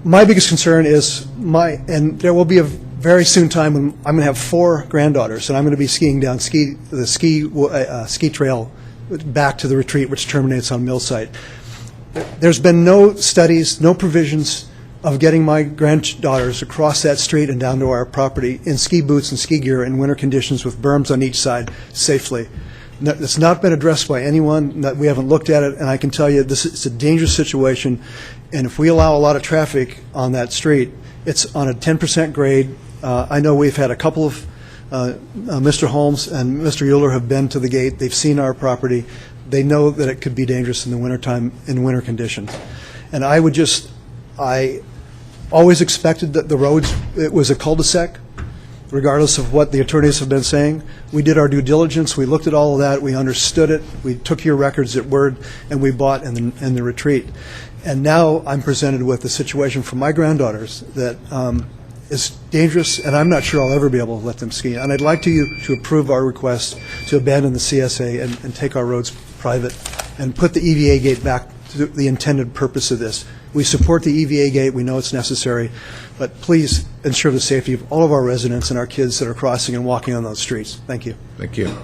My biggest concern is and there will be a very soon time when I'm going to have 4 granddaughters, and I'm going to be skiing down the ski trail back to the retreat, which terminates on Mill Site. There's been no studies, no provisions of getting my granddaughters across that street and down to our property in ski boots and ski gear in winter conditions with berms on each side safely. It's not been addressed by anyone. We haven't looked at it, and I can tell you it's a dangerous situation. And if we allow a lot of traffic on that street, it's on a 10% grade. I know we've had a couple of Mr. Holmes and Mr. Euler have been to the gate. They've seen our property. They know that it could be dangerous in the wintertime in winter conditions. And I always expected that the roads, it was a cul-de-sac, regardless of what the attorneys have been saying. We did our due diligence. We looked at all of that. We understood it. We took your records at word, and we bought in the retreat. And now I'm presented with a situation for my granddaughters that is dangerous, and I'm not sure I'll ever be able to let them ski. And I'd like you to approve our request to abandon the CSA and take our roads private and put the EVA gate back to the intended purpose of this. We support the EVA gate. We know it's necessary. But please ensure the safety of all of our residents and our kids that are crossing and walking on those streets. Thank you. Thank you.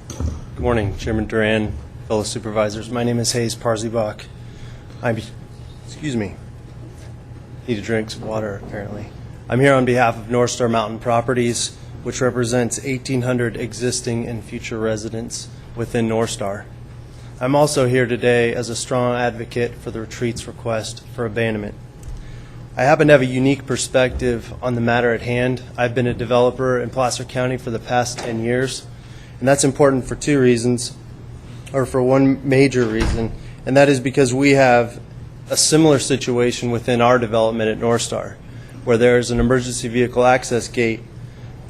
Good morning, Chairman Duran, fellow supervisors. My name is Hayes Parsley-Bach. Excuse me. Need a drink, some water, apparently. I'm here on behalf of North Star Mountain Properties, which represents 1,800 existing and future residents within North Star. I'm also here today as a strong advocate for the retreat's request for abandonment. I happen to have a unique perspective on the matter at hand. I've been a developer in Placer County for the past 10 years, and that's important for 2 reasons, or for one major reason, and that is because we have a similar situation within our development at North Star, where there's an emergency vehicle access gate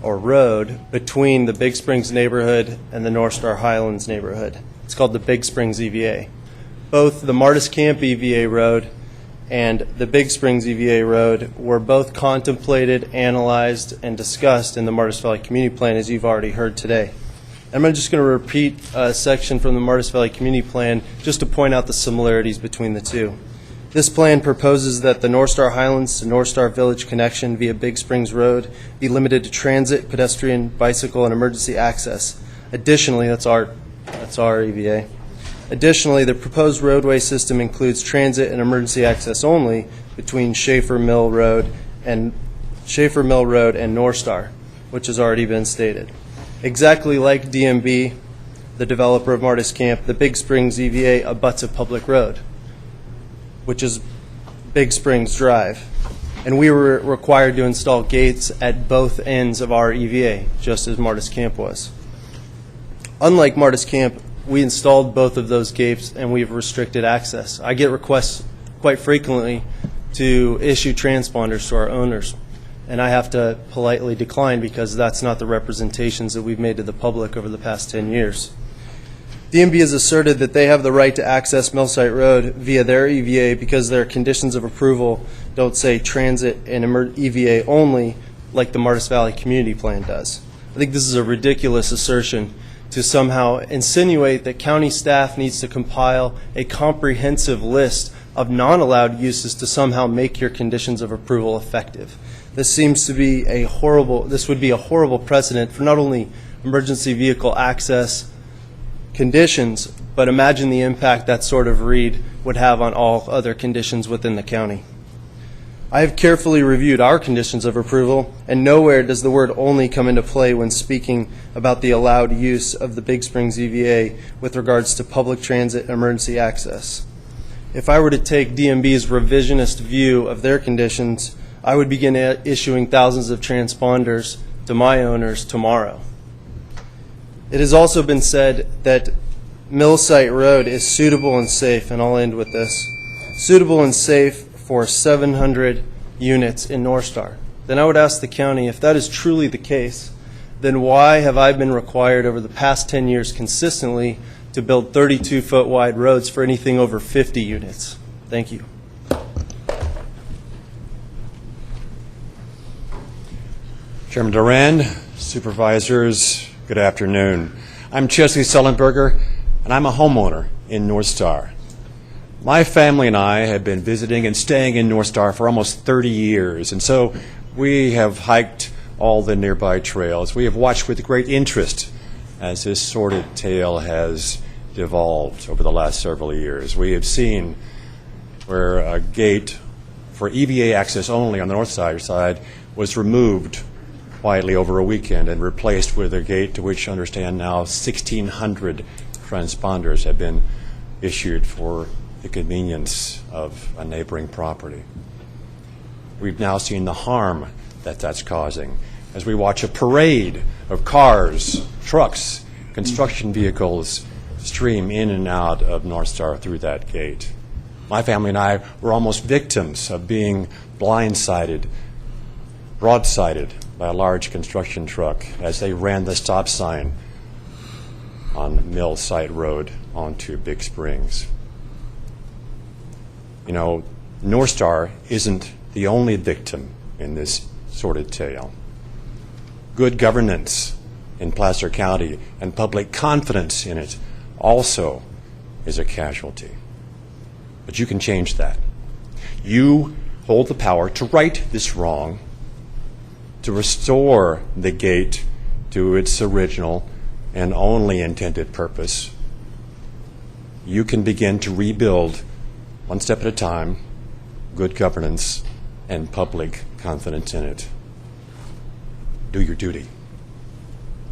or road between the Big Springs neighborhood and the North Star Highlands neighborhood. It's called the Big Springs EVA. Both the Martis Camp EVA road and the Big Springs EVA road were both contemplated, analyzed, and discussed in the Martis Valley Community Plan, as you've already heard today. I'm just going to repeat a section from the Martis Valley Community Plan just to point out the similarities between the two. This plan proposes that the North Star Highlands to North Star Village connection via Big Springs Road be limited to transit, pedestrian, bicycle, and emergency access. Additionally, that's our EVA. Additionally, the proposed roadway system includes transit and emergency access only between Schaefer Mill Road and North Star, which has already been stated. Exactly like DMB, the developer of Martis Camp, the Big Springs EVA abuts a public road, which is Big Springs Drive. And we were required to install gates at both ends of our EVA, just as Martis Camp was. Unlike Martis Camp, we installed both of those gates and we've restricted access. I get requests quite frequently to issue transponders to our owners, and I have to politely decline because that's not the representations that we've made to the public over the past 10 years. DMB has asserted that they have the right to access Millsite Road via their EVA because their conditions of approval don't say transit and EVA only like the Martis Valley Community Plan does. I think this is a ridiculous assertion to somehow insinuate that county staff needs to compile a comprehensive list of non-allowed uses to somehow make your conditions of approval effective. This seems to be this would be a horrible precedent for not only emergency vehicle access conditions, but imagine the impact that sort of read would have on all other conditions within the county. I have carefully reviewed our conditions of approval, and nowhere does the word only come into play when speaking about the allowed use of the Big Springs EVA with regards to public transit and emergency access. If I were to take DMB's revisionist view of their conditions, I would begin issuing thousands of transponders to my owners tomorrow. It has also been said that Millsite Road is suitable and safe, and I'll end with this, suitable and safe for 700 units in North Star. Then I would ask the county, if that is truly the case, then why have I been required over the past 10 years consistently to build 32-foot wide roads for anything over 50 units? Thank you. Chairman Duran, supervisors, good afternoon. I'm Chesley Sullenberger, and I'm a homeowner in North Star. My family and I have been visiting and staying in North Star for almost 30 years, and so we have hiked all the nearby trails. We have watched with great interest as this sordid tale has devolved over the last several years. We have seen where a gate for EVA access only on the north side was removed quietly over a weekend and replaced with a gate to which I understand now 1,600 transponders have been issued for the convenience of a neighboring property. We've now seen the harm that that's causing as we watch a parade of cars, trucks, construction vehicles stream in and out of North Star through that gate. My family and I were almost victims of being broadsided by a large construction truck as they ran the stop sign on Millsite Road onto Big Springs. You know, North Star isn't the only victim in this sordid tale. Good governance in Placer County and public confidence in it also is a casualty. But you can change that. You hold the power to right this wrong, to restore the gate to its original and only intended purpose. You can begin to rebuild, one step at a time, good governance and public confidence in it. Do your duty.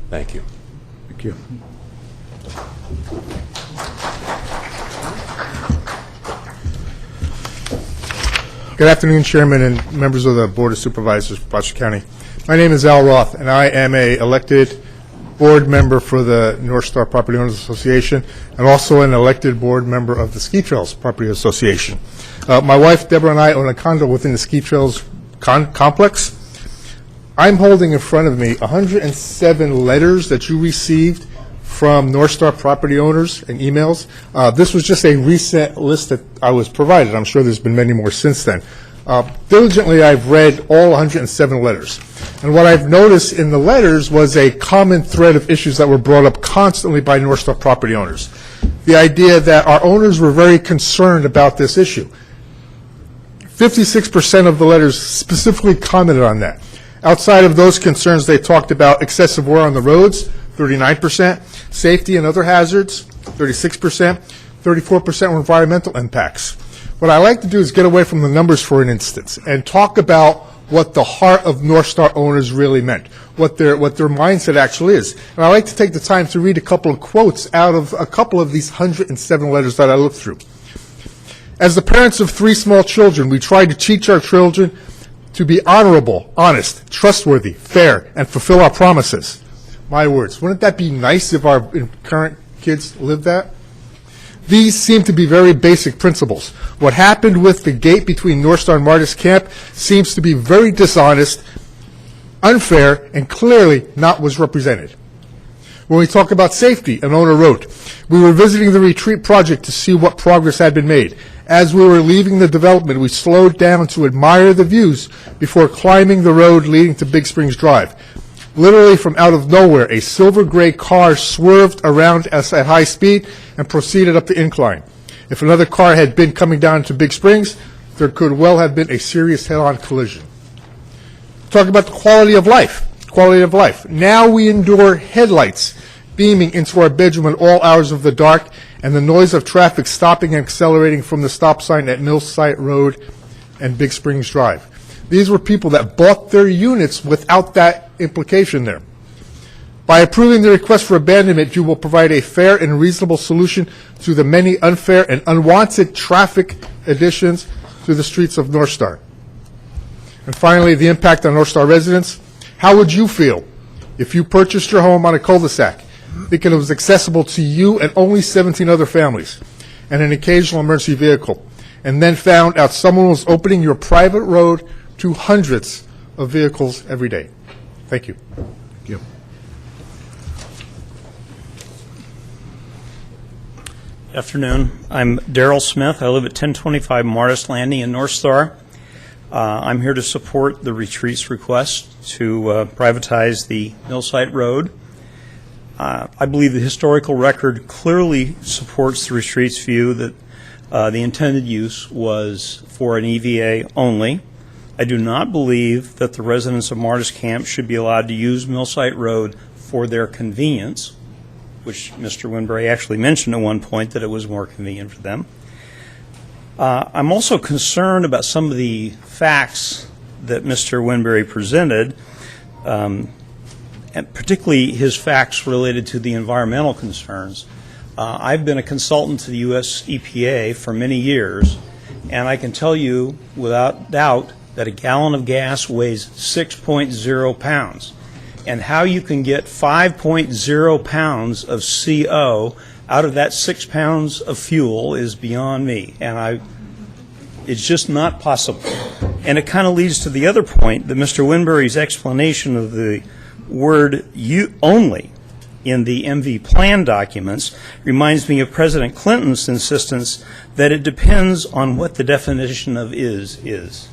Thank you. Thank you. Good afternoon, Chairman and members of the Board of Supervisors of Placer County. My name is Al Roth, and I am an elected board member for the North Star Property Owners Association and also an elected board member of the Ski Trails Property Association. My wife, Deborah, and I own a condo within the Ski Trails complex. I'm holding in front of me 107 letters that you received from North Star property owners and emails. This was just a recent list that I was provided. I'm sure there's been many more since then. Diligently, I've read all 107 letters. And what I've noticed in the letters was a common thread of issues that were brought up constantly by North Star property owners. The idea that our owners were very concerned about this issue. 56% of the letters specifically commented on that. Outside of those concerns, they talked about excessive wear on the roads, 39%, safety and other hazards, 36%, 34% were environmental impacts. What I like to do is get away from the numbers for an instance and talk about what the heart of North Star owners really meant, what their mindset actually is. And I like to take the time to read a couple of quotes out of a couple of these 107 letters that I looked through. As the parents of 3 small children, we try to teach our children to be honorable, honest, trustworthy, fair, and fulfill our promises. My words. Wouldn't that be nice if our current kids lived that? These seem to be very basic principles. What happened with the gate between North Star and Martis Camp seems to be very dishonest, unfair, and clearly not what's represented. When we talk about safety, an owner wrote, we were visiting the retreat project to see what progress had been made. As we were leaving the development, we slowed down to admire the views before climbing the road leading to Big Springs Drive. Literally from out of nowhere, a silver gray car swerved around us at high speed and proceeded up the incline. If another car had been coming down to Big Springs, there could well have been a serious head-on collision. Talk about the quality of life. Quality of life. Now we endure headlights beaming into our bedroom at all hours of the dark and the noise of traffic stopping and accelerating from the stop sign at Millsite Road and Big Springs Drive. These were people that bought their units without that implication there. By approving the request for abandonment, you will provide a fair and reasonable solution to the many unfair and unwanted traffic additions to the streets of North Star. And finally, the impact on North Star residents. How would you feel if you purchased your home on a cul-de-sac, thinking it was accessible to you and only 17 other families, and an occasional emergency vehicle, and then found out someone was opening your private road to hundreds of vehicles every day? Thank you. Thank you. Afternoon. I'm Darrell Smith. I live at 1025 Martis Landing in North Star. I'm here to support the retreat's request to privatize the Millsite Road. I believe the historical record clearly supports the retreat's view that the intended use was for an EVA only. I do not believe that the residents of Martis Camp should be allowed to use Millsite Road for their convenience, which Mr. Winbury actually mentioned at one point that it was more convenient for them. I'm also concerned about some of the facts that Mr. Winbury presented, and particularly his facts related to the environmental concerns. I've been a consultant to the U.S. EPA for many years, and I can tell you without doubt that a gallon of gas weighs 6.0 pounds. And how you can get 5.0 pounds of CO out of that 6 pounds of fuel is beyond me, and it's just not possible. And it kind of leads to the other point that Mr. Winbury's explanation of the word only in the MV plan documents reminds me of President Clinton's insistence that it depends on what the definition of is.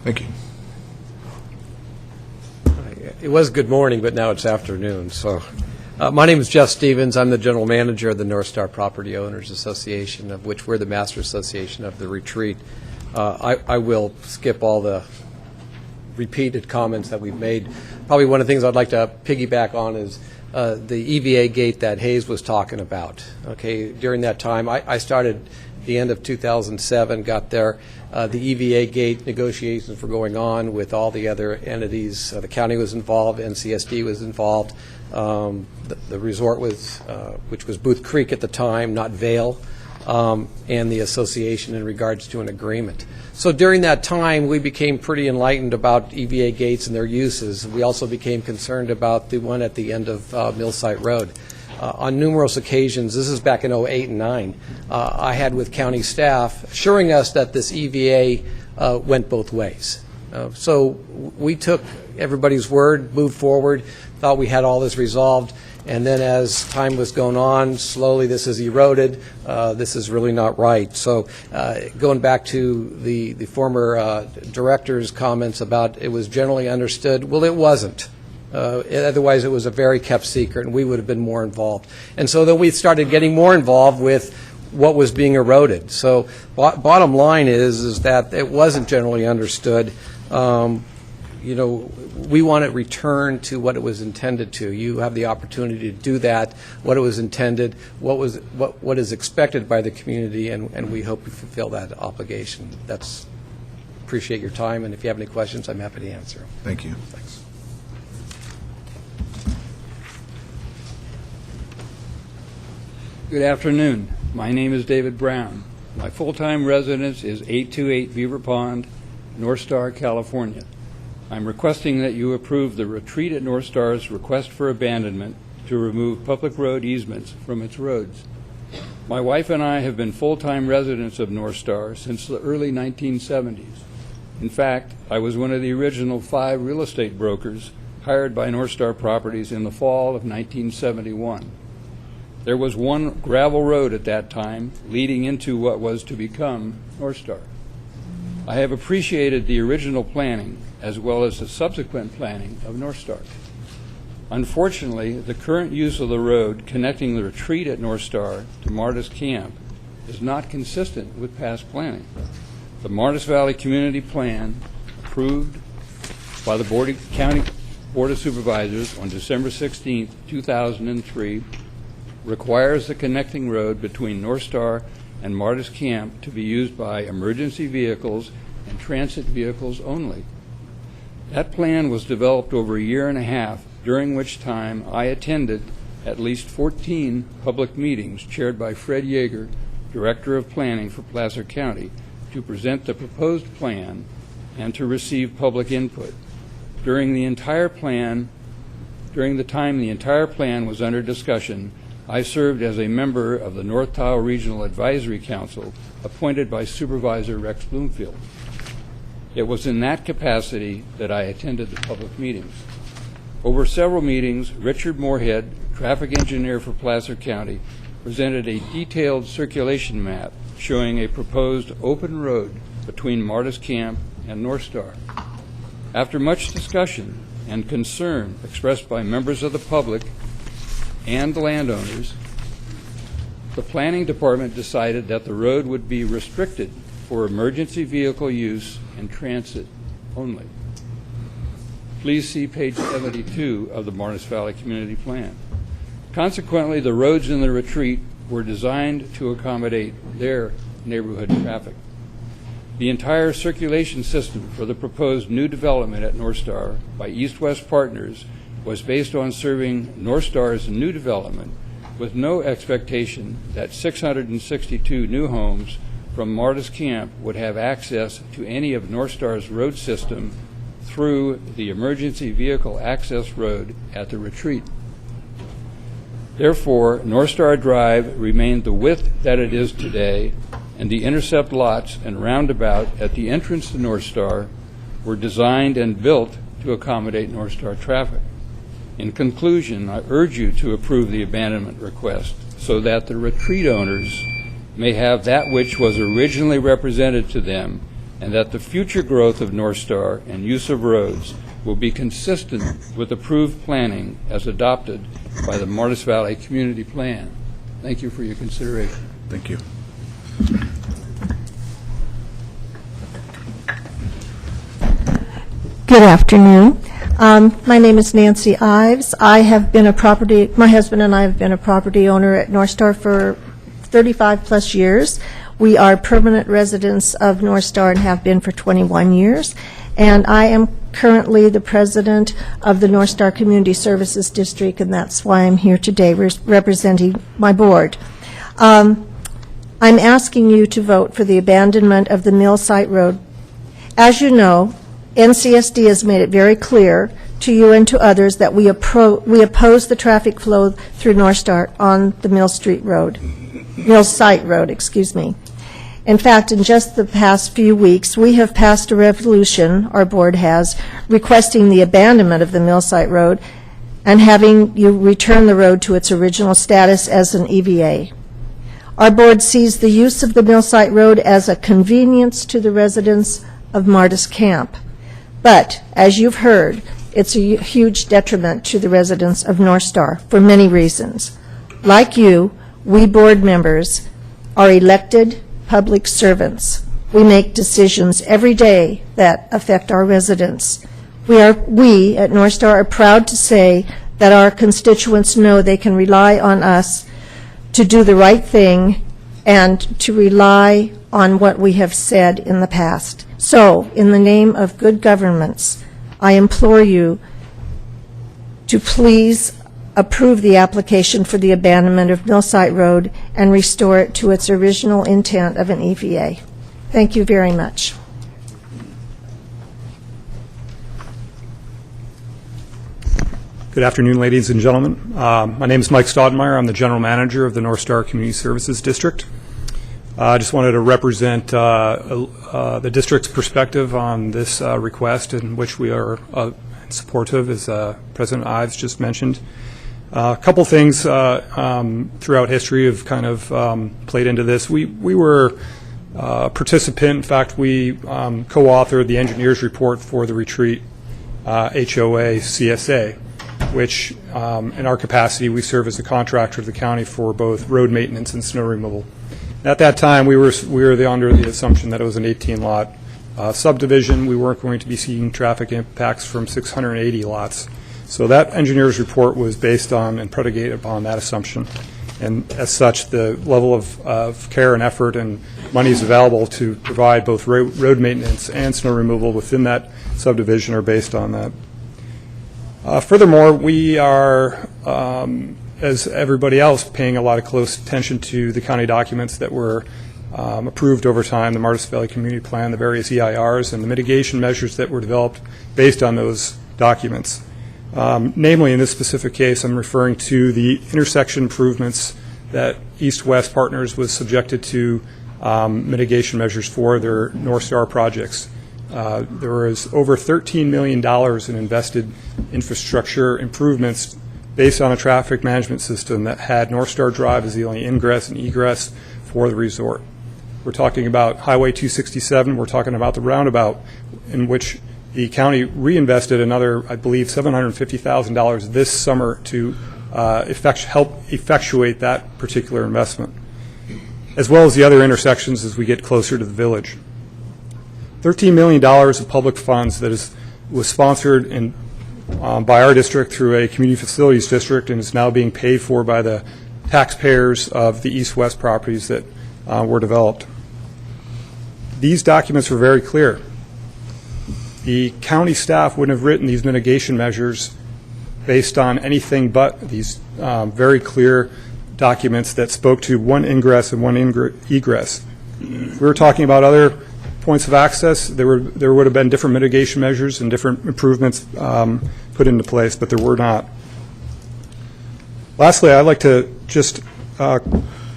Thank you. It was good morning, but now it's afternoon. So, my name is Jeff Stevens. I'm the general manager of the North Star Property Owners Association, of which we're the master association of the retreat. I will skip all the repeated comments that we've made. Probably one of the things I'd like to piggyback on is the EVA gate that Hayes was talking about. Okay, during that time, I started the end of 2007, got there. The EVA gate negotiations were going on with all the other entities. The county was involved, NCSD was involved. The resort was, which was Booth Creek at the time, not Vail, and the association in regards to an agreement. So during that time, we became pretty enlightened about EVA gates and their uses. We also became concerned about the one at the end of Millsite Road. On numerous occasions, this is back in 08 and 09, I had with county staff assuring us that this EVA went both ways. So we took everybody's word, moved forward, thought we had all this resolved, and then as time was going on, slowly this is eroded. This is really not right. So going back to the former director's comments about it was generally understood, well, it wasn't. Otherwise, it was a very kept secret, and we would have been more involved. And so then we started getting more involved with what was being eroded. So bottom line is that it wasn't generally understood. We want it returned to what it was intended to. You have the opportunity to do that, what it was intended, what is expected by the community, and we hope we fulfill that obligation. Appreciate your time, and if you have any questions, I'm happy to answer. Thank you. Thanks. Good afternoon. My name is David Brown. My full-time residence is 828 Beaver Pond, North Star, California. I'm requesting that you approve the retreat at North Star's request for abandonment to remove public road easements from its roads. My wife and I have been full-time residents of North Star since the early 1970s. In fact, I was one of the original 5 real estate brokers hired by North Star Properties in the fall of 1971. There was one gravel road at that time leading into what was to become North Star. I have appreciated the original planning as well as the subsequent planning of North Star. Unfortunately, the current use of the road connecting the retreat at North Star to Martis Camp is not consistent with past planning. The Martis Valley Community Plan, approved by the County Board of Supervisors on December 16, 2003, requires the connecting road between North Star and Martis Camp to be used by emergency vehicles and transit vehicles only. That plan was developed over a year and a half, during which time I attended at least 14 public meetings chaired by Fred Yeager, Director of Planning for Placer County, to present the proposed plan and to receive public input. During the time the entire plan was under discussion, I served as a member of the North Tahoe Regional Advisory Council appointed by Supervisor Rex Bloomfield. It was in that capacity that I attended the public meetings. Over several meetings, Richard Moorhead, traffic engineer for Placer County, presented a detailed circulation map showing a proposed open road between Martis Camp and North Star. After much discussion and concern expressed by members of the public and the landowners, the planning department decided that the road would be restricted for emergency vehicle use and transit only. Please see page 72 of the Martis Valley Community Plan. Consequently, the roads in the retreat were designed to accommodate their neighborhood traffic. The entire circulation system for the proposed new development at North Star by East-West Partners was based on serving North Star's new development with no expectation that 662 new homes from Martis Camp would have access to any of North Star's road system through the emergency vehicle access road at the retreat. Therefore, North Star Drive remained the width that it is today, and the intercept lots and roundabout at the entrance to North Star were designed and built to accommodate North Star traffic. In conclusion, I urge you to approve the abandonment request so that the retreat owners may have that which was originally represented to them, and that the future growth of North Star and use of roads will be consistent with approved planning as adopted by the Martis Valley Community Plan. Thank you for your consideration. Thank you. Good afternoon. My name is Nancy Ives. My husband and I have been a property owner at North Star for 35 plus years. We are permanent residents of North Star and have been for 21 years. And I am currently the president of the North Star Community Services District, and that's why I'm here today representing my board. I'm asking you to vote for the abandonment of the Mill Site Road. As you know, NCSD has made it very clear to you and to others that we oppose the traffic flow through North Star on the Mill Site Road, excuse me. In fact, in just the past few weeks, we have passed a resolution, our board has, requesting the abandonment of the Mill Site Road and having you return the road to its original status as an EVA. Our board sees the use of the Mill Site Road as a convenience to the residents of Martis Camp. But, as you've heard, it's a huge detriment to the residents of North Star for many reasons. Like you, we board members are elected public servants. We make decisions every day that affect our residents. We at North Star are proud to say that our constituents know they can rely on us to do the right thing and to rely on what we have said in the past. So, in the name of good governments, I implore you to please approve the application for the abandonment of Mill Site Road and restore it to its original intent of an EVA. Thank you very much. Good afternoon, ladies and gentlemen. My name is Mike Staudenmeyer. I'm the General Manager of the North Star Community Services District. I just wanted to represent the district's perspective on this request, in which we are supportive, as President Ives just mentioned. A couple things throughout history have kind of played into this. We were a participant. In fact, we co-authored the engineer's report for the retreat HOA CSA, which in our capacity, we serve as the contractor of the county for both road maintenance and snow removal. At that time, we were under the assumption that it was an 18-lot subdivision. We weren't going to be seeing traffic impacts from 680 lots. So that engineer's report was based on and predicated upon that assumption. And as such, the level of care and effort and monies available to provide both road maintenance and snow removal within that subdivision are based on that. Furthermore, we are, as everybody else, paying a lot of close attention to the county documents that were approved over time, the Martis Valley Community Plan, the various EIRs, and the mitigation measures that were developed based on those documents. Namely, in this specific case, I'm referring to the intersection improvements that East-West Partners was subjected to mitigation measures for their North Star projects. There was over $13 million in invested infrastructure improvements based on a traffic management system that had North Star Drive as the only ingress and egress for the resort. We're talking about Highway 267. We're talking about the roundabout, in which the county reinvested another, I believe, $750,000 this summer to help effectuate that particular investment, as well as the other intersections as we get closer to the village. $13 million of public funds that was sponsored by our district through a community facilities district and is now being paid for by the taxpayers of the east-west properties that were developed. These documents were very clear. The county staff wouldn't have written these mitigation measures based on anything but these very clear documents that spoke to one ingress and one egress. We were talking about other points of access. There would have been different mitigation measures and different improvements put into place, but there were not. Lastly, I'd like to just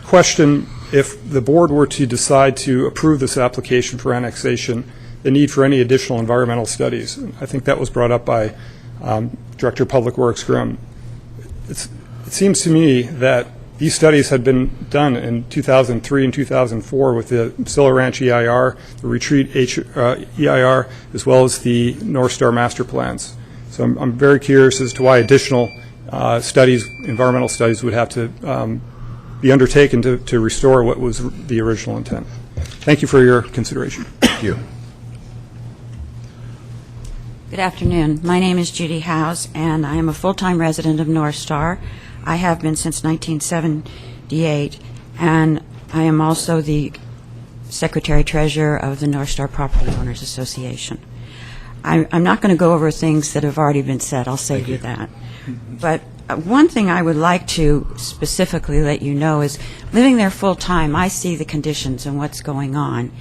question, if the board were to decide to approve this application for annexation, the need for any additional environmental studies. I think that was brought up by Director of Public Works Grimm. It seems to me that these studies had been done in 2003 and 2004 with the Silla Ranch EIR, the Retreat EIR, as well as the North Star master plans. So I'm very curious as to why additional studies, environmental studies, would have to be undertaken to restore what was the original intent. Thank you for your consideration. Thank you. Good afternoon. My name is Judy House, and I am a full-time resident of North Star. I have been since 1978, and I am also the Secretary-Treasurer of the North Star Property Owners Association. I'm not going to go over things that have already been said. I'll save you that. But one thing I would like to specifically let you know is, living there full-time, I see the conditions and what's going on.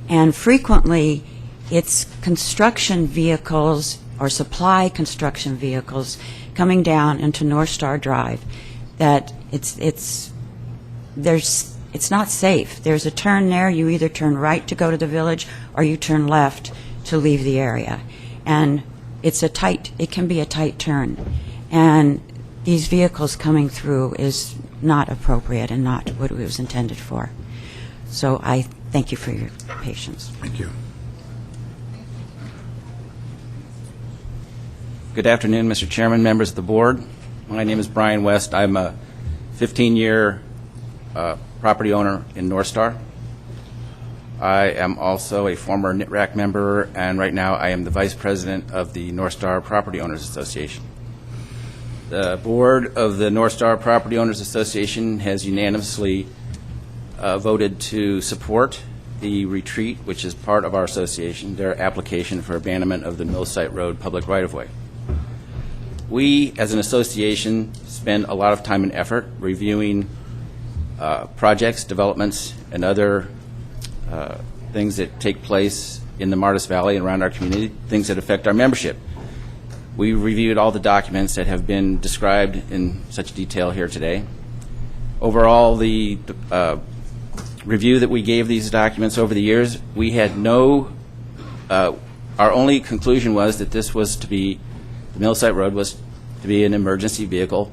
And frequently, it's construction vehicles or supply construction vehicles coming down into North Star Drive that it's not safe. There's a turn there. You either turn right to go to the village or you turn left to leave the area. And it can be a tight turn. And these vehicles coming through is not appropriate and not what it was intended for. So I thank you for your patience. Thank you. Good afternoon, Mr. Chairman, members of the board. My name is Brian West. I'm a 15-year property owner in North Star. I am also a former NITRAC member, and right now I am the vice president of the North Star Property Owners Association. The board of the North Star Property Owners Association has unanimously voted to support the retreat, which is part of our association, their application for abandonment of the Millsite Road public right-of-way. We, as an association, spend a lot of time and effort reviewing projects, developments, and other things that take place in the Martis Valley and around our community, things that affect our membership. We reviewed all the documents that have been described in such detail here today. Overall, the review that we gave these documents over the years, we had our only conclusion was that this was to be, the Millsite Road was to be an emergency vehicle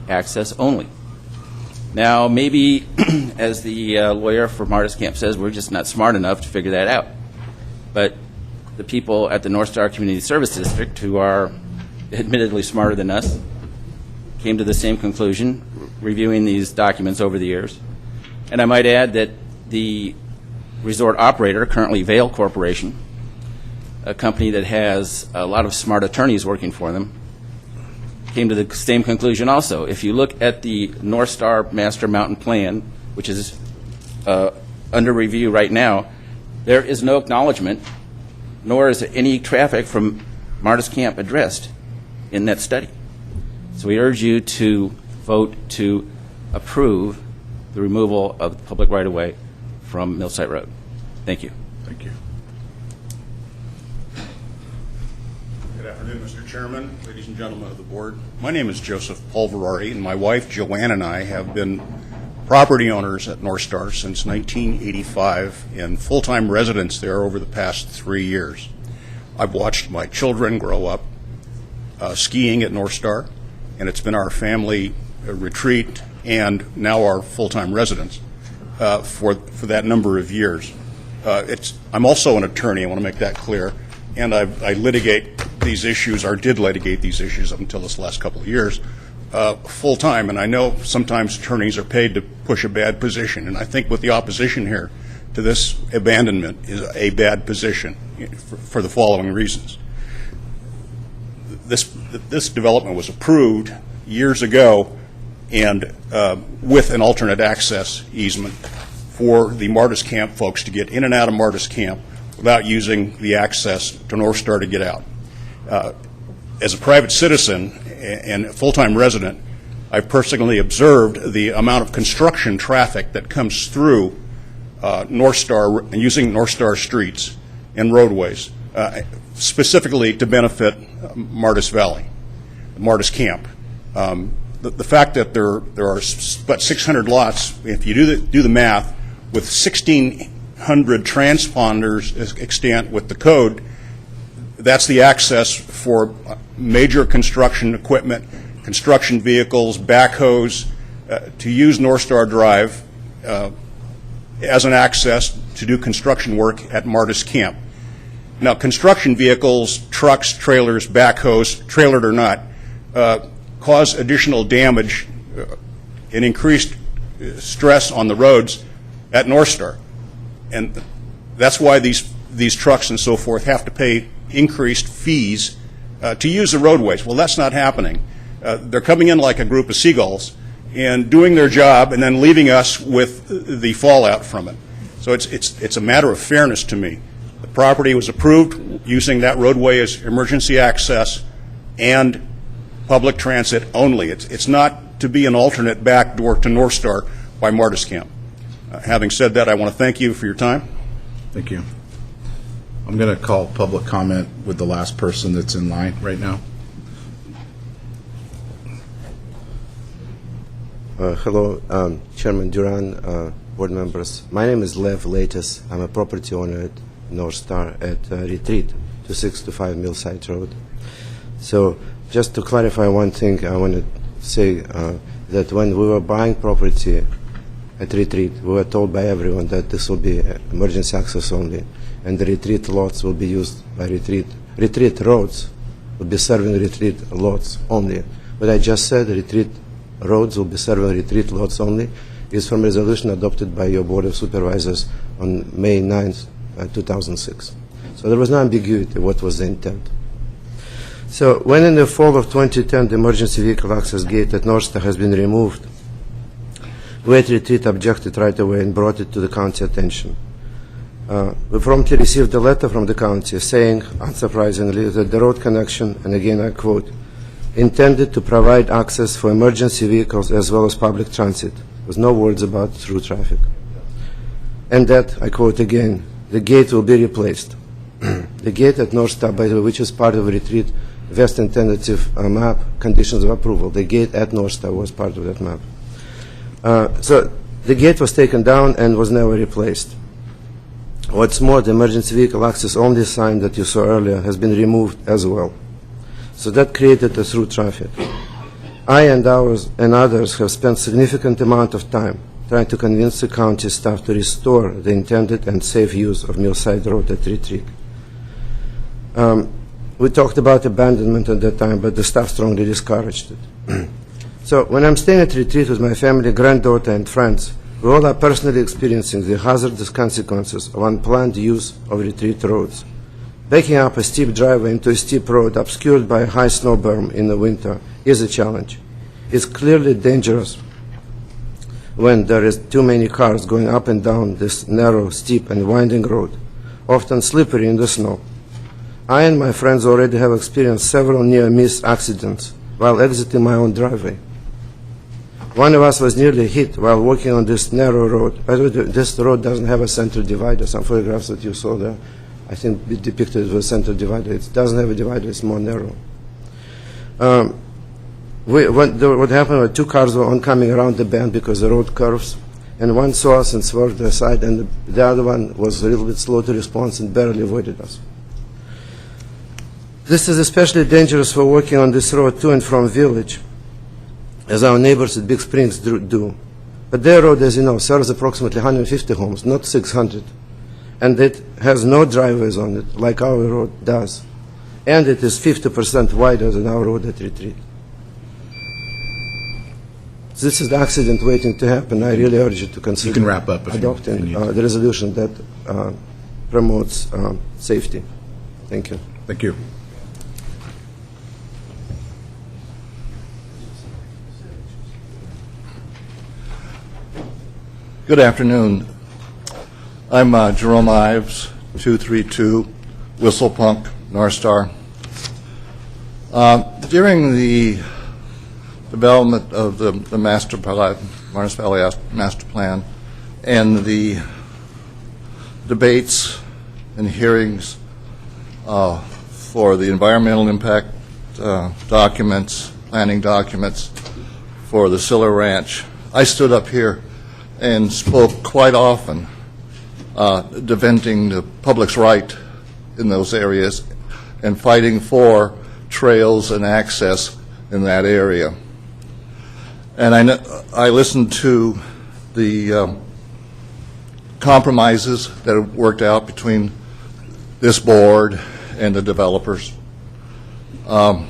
access only. Now, maybe, as the lawyer for Martis Camp says, we're just not smart enough to figure that out. But the people at the North Star Community Service District, who are admittedly smarter than us, came to the same conclusion, reviewing these documents over the years. And I might add that the resort operator, currently Vail Corporation, a company that has a lot of smart attorneys working for them, came to the same conclusion also. If you look at the North Star Master Mountain Plan, which is under review right now, there is no acknowledgement, nor is any traffic from Martis Camp addressed in that study. So we urge you to vote to approve the removal of the public right-of-way from Millsite Road. Thank you. Thank you. Good afternoon, Mr. Chairman, ladies and gentlemen of the board. My name is Joseph Pulverari, and my wife Joanne and I have been property owners at North Star since 1985 and full-time residents there over the past 3 years. I've watched my children grow up skiing at North Star, and it's been our family retreat and now our full-time residence for that number of years. I'm also an attorney, I want to make that clear, and I litigate these issues, or did litigate these issues up until this last couple of years, full-time, and I know sometimes attorneys are paid to push a bad position, and I think with the opposition here to this abandonment is a bad position for the following reasons. This development was approved years ago and with an alternate access easement for the Martis Camp folks to get in and out of Martis Camp without using the access to North Star to get out. As a private citizen and a full-time resident, I've personally observed the amount of construction traffic that comes through North Star and using North Star streets and roadways, specifically to benefit Martis Valley, Martis Camp. The fact that there are about 600 lots, if you do the math, with 1,600 transponders extant with the code, that's the access for major construction equipment, construction vehicles, backhoes, to use North Star Drive as an access to do construction work at Martis Camp. Now, construction vehicles, trucks, trailers, backhoes, trailered or not, cause additional damage and increased stress on the roads at North Star. And that's why these trucks and so forth have to pay increased fees to use the roadways. Well, that's not happening. They're coming in like a group of seagulls and doing their job and then leaving us with the fallout from it. So it's a matter of fairness to me. The property was approved using that roadway as emergency access and public transit only. It's not to be an alternate backdoor to North Star by Martis Camp. Having said that, I want to thank you for your time. Thank you. I'm going to call public comment with the last person that's in line right now. Hello, Chairman Duran, board members. My name is Lev Latis. I'm a property owner at North Star at Retreat, 2625 Millside Road. So just to clarify one thing, I want to say that when we were buying property at Retreat, we were told by everyone that this will be emergency access only, and the Retreat lots will be used by Retreat. Retreat roads will be serving Retreat lots only. What I just said, Retreat roads will be serving Retreat lots only, is from resolution adopted by your Board of Supervisors on May 9th, 2006. So there was no ambiguity what was the intent. So when in the fall of 2010 the emergency vehicle access gate at North Star has been removed, we at Retreat objected right away and brought it to the county attention. We promptly received a letter from the county saying, unsurprisingly, that the road connection, and again I quote, intended to provide access for emergency vehicles as well as public transit, with no words about through traffic. And that, I quote again, the gate will be replaced. The gate at North Star, by the way, which is part of Retreat West and tentative map, conditions of approval, the gate at North Star was part of that map. So the gate was taken down and was never replaced. What's more, the emergency vehicle access only sign that you saw earlier has been removed as well. So that created a through traffic. I and others have spent significant amount of time trying to convince the county staff to restore the intended and safe use of Millside Road at Retreat. We talked about abandonment at that time, but the staff strongly discouraged it. So when I'm staying at retreat with my family, granddaughter, and friends, we all are personally experiencing the hazardous consequences of unplanned use of retreat roads. Backing up a steep driveway into a steep road obscured by a high snow berm in the winter is a challenge. It's clearly dangerous when there is too many cars going up and down this narrow, steep, and winding road, often slippery in the snow. I and my friends already have experienced several near-miss accidents while exiting my own driveway. One of us was nearly hit while walking on this narrow road. By the way, this road doesn't have a center divider. Some photographs that you saw there, I think, depicted with a center divider. It doesn't have a divider, it's more narrow. What happened was 2 cars were oncoming around the bend because the road curves, and one saw us and swerved aside, and the other one was a little bit slow to respond and barely avoided us. This is especially dangerous for walking on this road to and from village, as our neighbors at Big Springs do. But their road, as you know, serves approximately 150 homes, not 600. And it has no driveways on it, like our road does. And it is 50% wider than our road at Retreat. This is the accident waiting to happen. I really urge you to consider You can wrap up if you adopting need to. the resolution that promotes safety. Thank you. Thank you. Good afternoon. I'm Jerome Ives, 232 Whistlepunk, North Star. During the development of the master plan, Martis Valley Master Plan, and the debates and hearings for the environmental impact documents, planning documents for the Siller Ranch, I stood up here and spoke quite often defending the public's right in those areas and fighting for trails and access in that area. And I listened to the compromises that have worked out between this board and the developers. And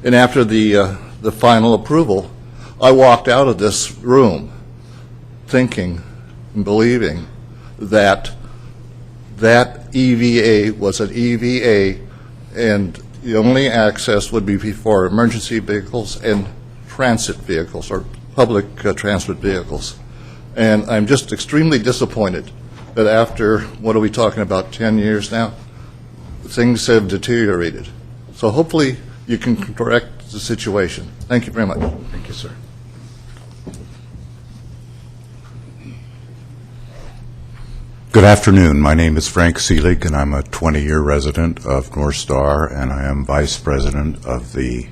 after the final approval, I walked out of this room thinking and believing that that EVA was an EVA and the only access would be for emergency vehicles and transit vehicles or public transit vehicles. And I'm just extremely disappointed that after, what are we talking about, 10 years now, things have deteriorated. So hopefully you can correct the situation. Thank you very much. Thank you, sir. Good afternoon. My name is Frank Seelig, and I'm a 20-year resident of North Star, and I am Vice President of the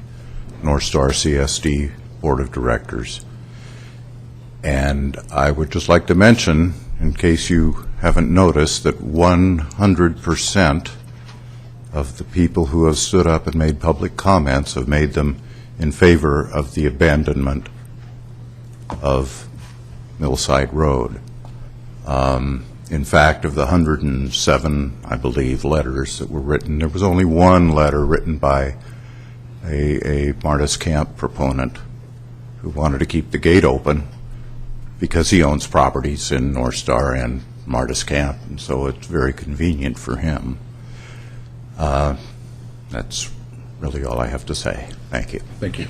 North Star CSD Board of Directors. And I would just like to mention, in case you haven't noticed, that 100% of the people who have stood up and made public comments have made them in favor of the abandonment of Millside Road. In fact, of the 107, I believe, letters that were written, there was only one letter written by a Martis Camp proponent who wanted to keep the gate open because he owns properties in North Star and Martis Camp, and so it's very convenient for him. That's really all I have to say. Thank you. Thank you.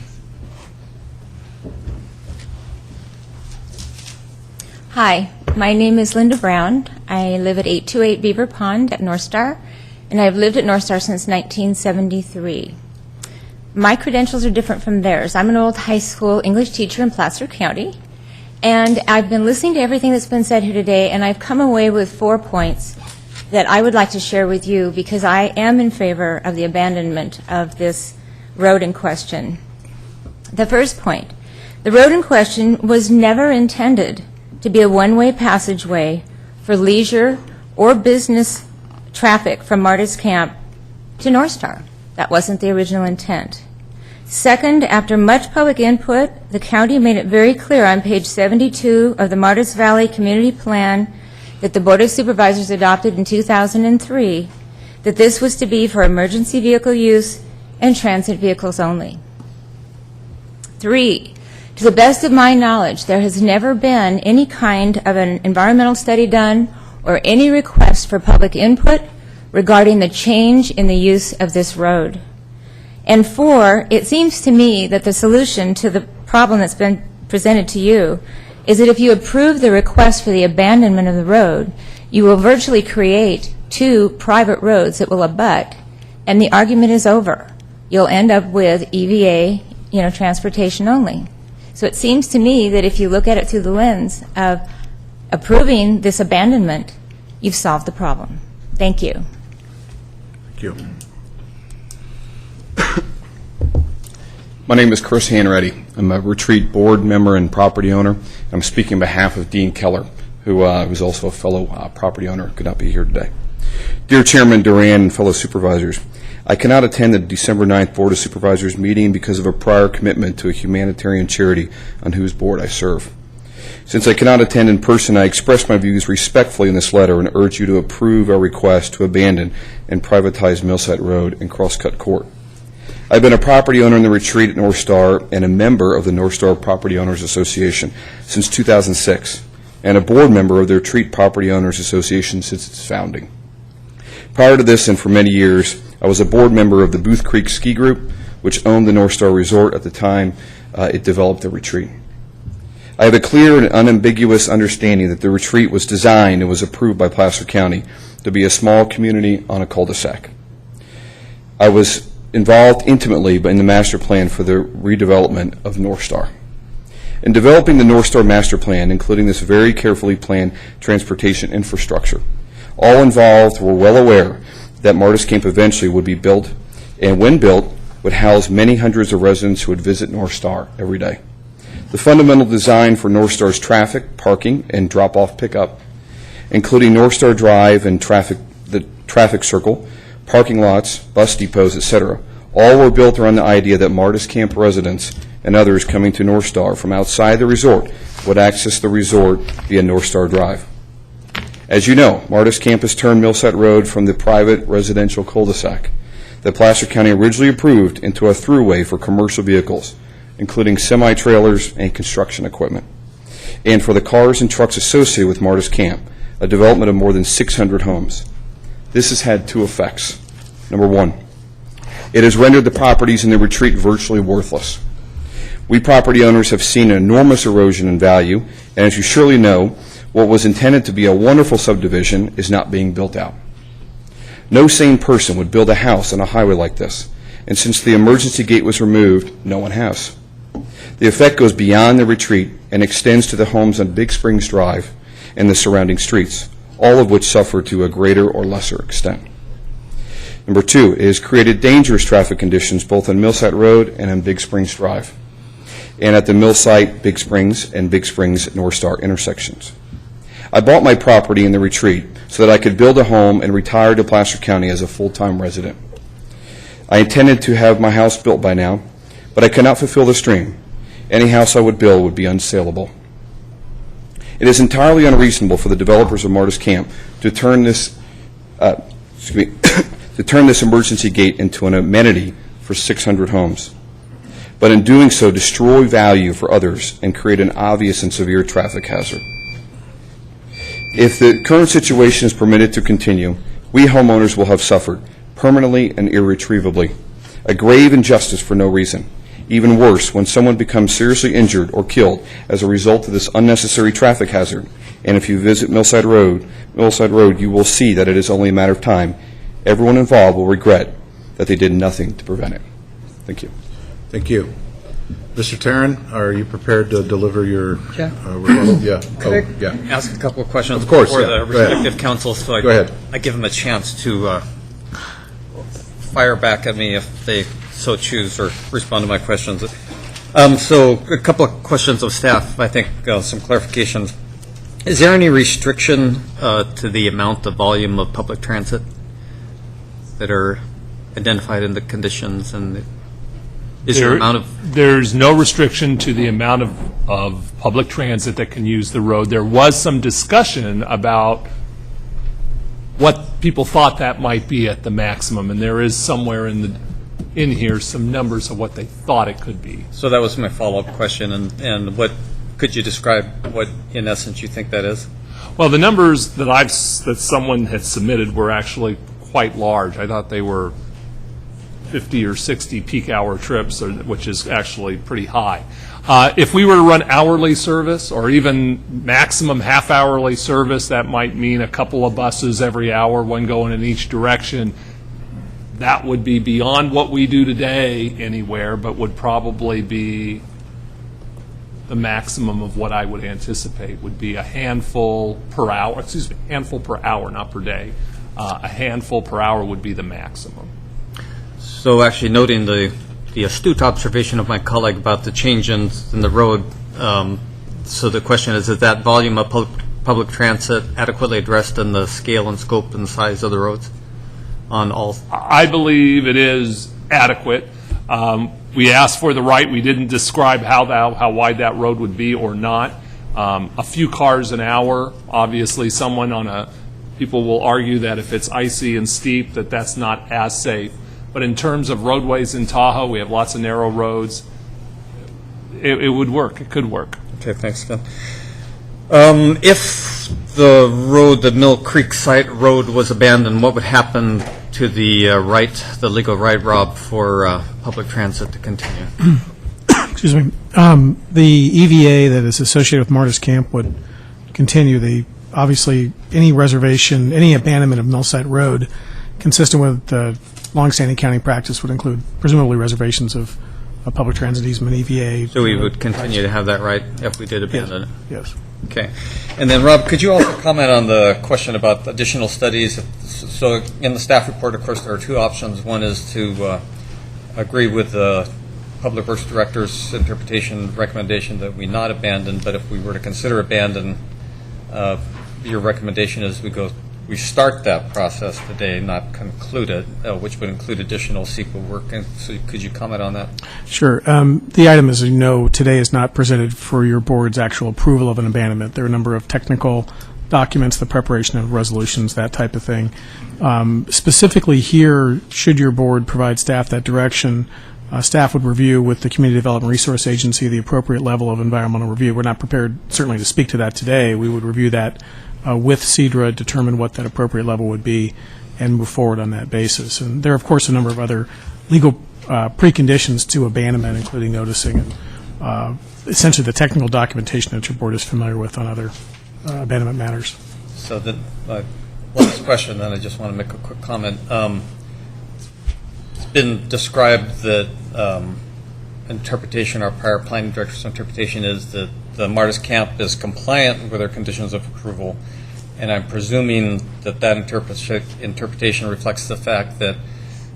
Hi, my name is Linda Brown. I live at 828 Beaver Pond at North Star, and I've lived at North Star since 1973. My credentials are different from theirs. I'm an old high school English teacher in Placer County, and I've been listening to everything that's been said here today, and I've come away with 4 points that I would like to share with you because I am in favor of the abandonment of this road in question. The first point, the road in question was never intended to be a one-way passageway for leisure or business traffic from Martis Camp to North Star. That wasn't the original intent. Second, after much public input, the county made it very clear on page 72 of the Martis Valley Community Plan that the Board of Supervisors adopted in 2003 that this was to be for emergency vehicle use and transit vehicles only. 3, to the best of my knowledge, there has never been any kind of an environmental study done or any request for public input regarding the change in the use of this road. And 4, it seems to me that the solution to the problem that's been presented to you is that if you approve the request for the abandonment of the road, you will virtually create 2 private roads that will abut, and the argument is over. You'll end up with EVA, transportation only. So it seems to me that if you look at it through the lens of approving this abandonment, you've solved the problem. Thank you. Thank you. My name is Chris Hanratty. I'm a retreat board member and property owner. I'm speaking on behalf of Dean Keller, who is also a fellow property owner, could not be here today. Dear Chairman Duran and fellow supervisors, I cannot attend the December 9th Board of Supervisors meeting because of a prior commitment to a humanitarian charity on whose board I serve. Since I cannot attend in person, I express my views respectfully in this letter and urge you to approve our request to abandon and privatize Millsite Road and Crosscut Court. I've been a property owner in the retreat at North Star and a member of the North Star Property Owners Association since 2006, and a board member of the Retreat Property Owners Association since its founding. Prior to this, and for many years, I was a board member of the Booth Creek Ski Group, which owned the North Star Resort at the time it developed the retreat. I have a clear and unambiguous understanding that the retreat was designed and was approved by Placer County to be a small community on a cul-de-sac. I was involved intimately in the master plan for the redevelopment of North Star. In developing the North Star master plan, including this very carefully planned transportation infrastructure, all involved were well aware that Martis Camp eventually would be built, and when built, would house many hundreds of residents who would visit North Star every day. The fundamental design for North Star's traffic, parking, and drop-off pickup, including North Star Drive and the traffic circle, parking lots, bus depots, etc., all were built around the idea that Martis Camp residents and others coming to North Star from outside the resort would access the resort via North Star Drive. As you know, Martis Camp has turned Millsite Road from the private residential cul-de-sac that Placer County originally approved into a throughway for commercial vehicles, including semi-trailers and construction equipment, and for the cars and trucks associated with Martis Camp, a development of more than 600 homes. This has had 2 effects. Number 1, it has rendered the properties in the retreat virtually worthless. We property owners have seen an enormous erosion in value, and as you surely know, what was intended to be a wonderful subdivision is not being built out. No sane person would build a house on a highway like this, and since the emergency gate was removed, no one has. The effect goes beyond the retreat and extends to the homes on Big Springs Drive and the surrounding streets, all of which suffer to a greater or lesser extent. Number 2, it has created dangerous traffic conditions both on Millsite Road and on Big Springs Drive, and at the Millsite, Big Springs, and Big Springs North Star intersections. I bought my property in the retreat so that I could build a home and retire to Placer County as a full-time resident. I intended to have my house built by now, but I cannot fulfill this dream. Any house I would build would be unsaleable. It is entirely unreasonable for the developers of Martis Camp to turn this to turn this emergency gate into an amenity for 600 homes, but in doing so destroy value for others and create an obvious and severe traffic hazard. If the current situation is permitted to continue, we homeowners will have suffered permanently and irretrievably a grave injustice for no reason. Even worse, when someone becomes seriously injured or killed as a result of this unnecessary traffic hazard. And if you visit Millsite Road, you will see that it is only a matter of time. Everyone involved will regret that they did nothing to prevent it. Thank you. Thank you. Mr. Tarrin, are you prepared to deliver your rebuttal? Yeah. Could I ask a couple of questions of course, before yeah. the respective councils so Go ahead. I give them a chance to fire back at me if they so choose or respond to my questions. So a couple of questions of staff, I think some clarifications. Is there any restriction to the amount of volume of public transit that are identified in the conditions? And is there amount of... There's no restriction to the amount of public transit that can use the road. There was some discussion about what people thought that might be at the maximum, and there is somewhere in here some numbers of what they thought it could be. So that was my follow-up question, and what could you describe what, in essence, you think that is? Well, the numbers that someone had submitted were actually quite large. I thought they were 50 or 60 peak hour trips, which is actually pretty high. If we were to run hourly service or even maximum half-hourly service, that might mean a couple of buses every hour, one going in each direction. That would be beyond what we do today anywhere, but would probably be the maximum of what I would anticipate would be a handful per hour, handful per hour, not per day. A handful per hour would be the maximum. So actually noting the astute observation of my colleague about the change in the road, so the question is that volume of public transit adequately addressed in the scale and scope and size of the roads on all? I believe it is adequate. We asked for the right. We didn't describe how wide that road would be or not. A few cars an hour, obviously people will argue that if it's icy and steep that that's not as safe. But in terms of roadways in Tahoe, we have lots of narrow roads. It would work. It could work. Okay, thanks, Ken. If the Mill Creek site road was abandoned, what would happen to the legal right, Rob, for public transit to continue? Excuse me. The EVA that is associated with Martis Camp would continue. Obviously, any reservation, any abandonment of Mill Site Road, consistent with the longstanding county practice, would include presumably reservations of public transit easement, EVA. So we would continue to have that right if we did abandon it? Yes. Okay. And then, Rob, could you also comment on the question about additional studies? So in the staff report, of course, there are two options. One is to agree with the Public Works Director's interpretation recommendation that we not abandon, but if we were to consider abandon, your recommendation is we start that process today, not conclude it, which would include additional CEQA work. And so could you comment on that? Sure. The item, as you know, today is not presented for your board's actual approval of an abandonment. There are a number of technical documents, the preparation of resolutions, that type of thing. Specifically here, should your board provide staff that direction, staff would review with the Community Development Resource Agency the appropriate level of environmental review. We're not prepared, certainly, to speak to that today. We would review that with CEDRA, determine what that appropriate level would be, and move forward on that basis. And there are, of course, a number of other legal preconditions to abandonment, including noticing and essentially the technical documentation that your board is familiar with on other abandonment matters. So the last question, then I just want to make a quick comment. It's been described that interpretation, our prior planning director's interpretation is that the Martis Camp is compliant with their conditions of approval, and I'm presuming that interpretation reflects the fact that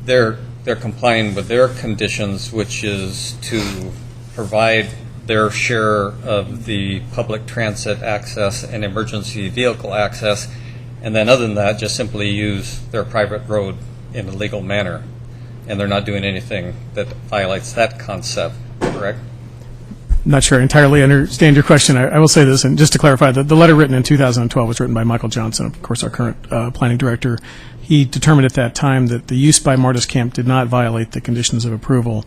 they're complying with their conditions, which is to provide their share of the public transit access and emergency vehicle access, and then other than that, just simply use their private road in a legal manner. And they're not doing anything that violates that concept, correct? I'm not sure I entirely understand your question. I will say this, and just to clarify, the letter written in 2012 was written by Michael Johnson, of course, our current planning director. He determined at that time that the use by Martis Camp did not violate the conditions of approval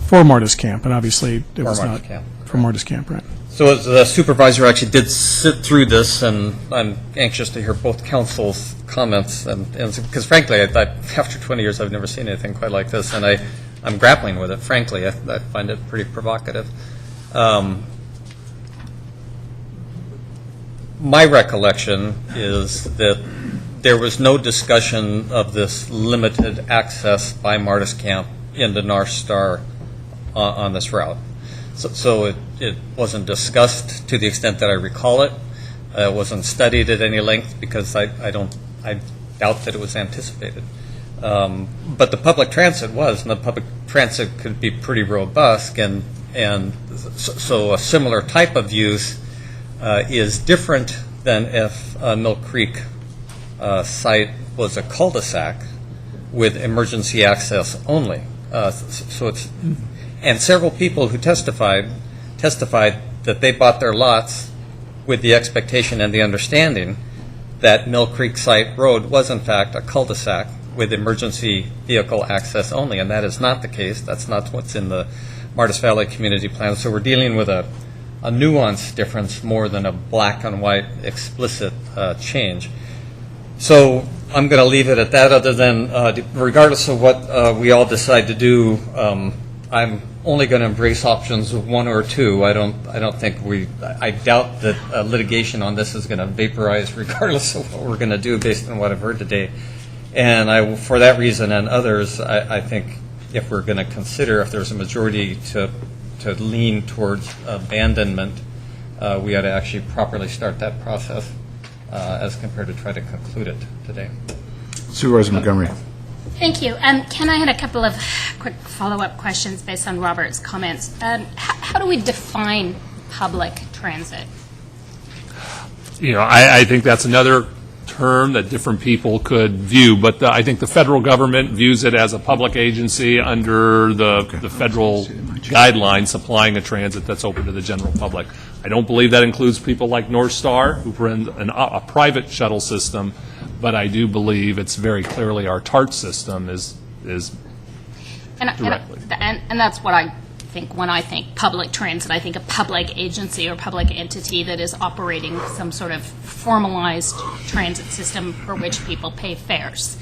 for Martis Camp, and obviously it was not for Martis Camp, right? So as the supervisor actually did sit through this, and I'm anxious to hear both council's comments, and because frankly, after 20 years, I've never seen anything quite like this, and I'm grappling with it. Frankly, I find it pretty provocative. My recollection is that there was no discussion of this limited access by Martis Camp into North Star on this route. So it wasn't discussed to the extent that I recall it. It wasn't studied at any length because I doubt that it was anticipated. But the public transit was, and the public transit could be pretty robust, and so a similar type of use is different than if Mill Creek site was a cul-de-sac with emergency access only. So it's, and several people who testified that they bought their lots with the expectation and the understanding that Mill Creek site road was in fact a cul-de-sac with emergency vehicle access only, and that is not the case. That's not what's in the Martis Valley Community Plan. So we're dealing with a nuanced difference more than a black and white explicit change. So I'm going to leave it at that, other than regardless of what we all decide to do, I'm only going to embrace options 1 or 2. I doubt that litigation on this is going to vaporize regardless of what we're going to do based on what I've heard today. And for that reason and others, I think if we're going to consider, if there's a majority to lean towards abandonment, we ought to actually properly start that process as compared to try to conclude it today. Supervisor Montgomery. Thank you. Ken, I had a couple of quick follow-up questions based on Robert's comments. How do we define public transit? I think that's another term that different people could view, but I think the federal government views it as a public agency under the federal guidelines supplying a transit that's open to the general public. I don't believe that includes people like North Star, who run a private shuttle system, but I do believe it's very clearly our TART system is directly. And that's what I think when I think public transit. I think a public agency or public entity that is operating some sort of formalized transit system for which people pay fares.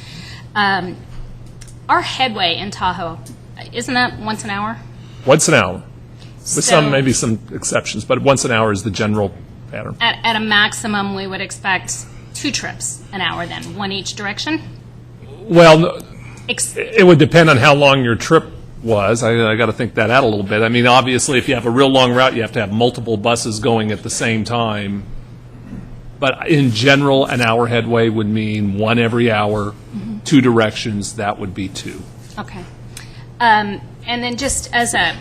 Our headway in Tahoe, isn't that once an hour? Once an hour, with maybe some exceptions, but once an hour is the general pattern. At a maximum, we would expect 2 trips an hour then, one each direction? Well, it would depend on how long your trip was. I got to think that out a little bit. I mean, obviously, if you have a real long route, you have to have multiple buses going at the same time. But in general, an hour headway would mean 1 every hour, 2 directions. That would be 2. Okay. And then just as a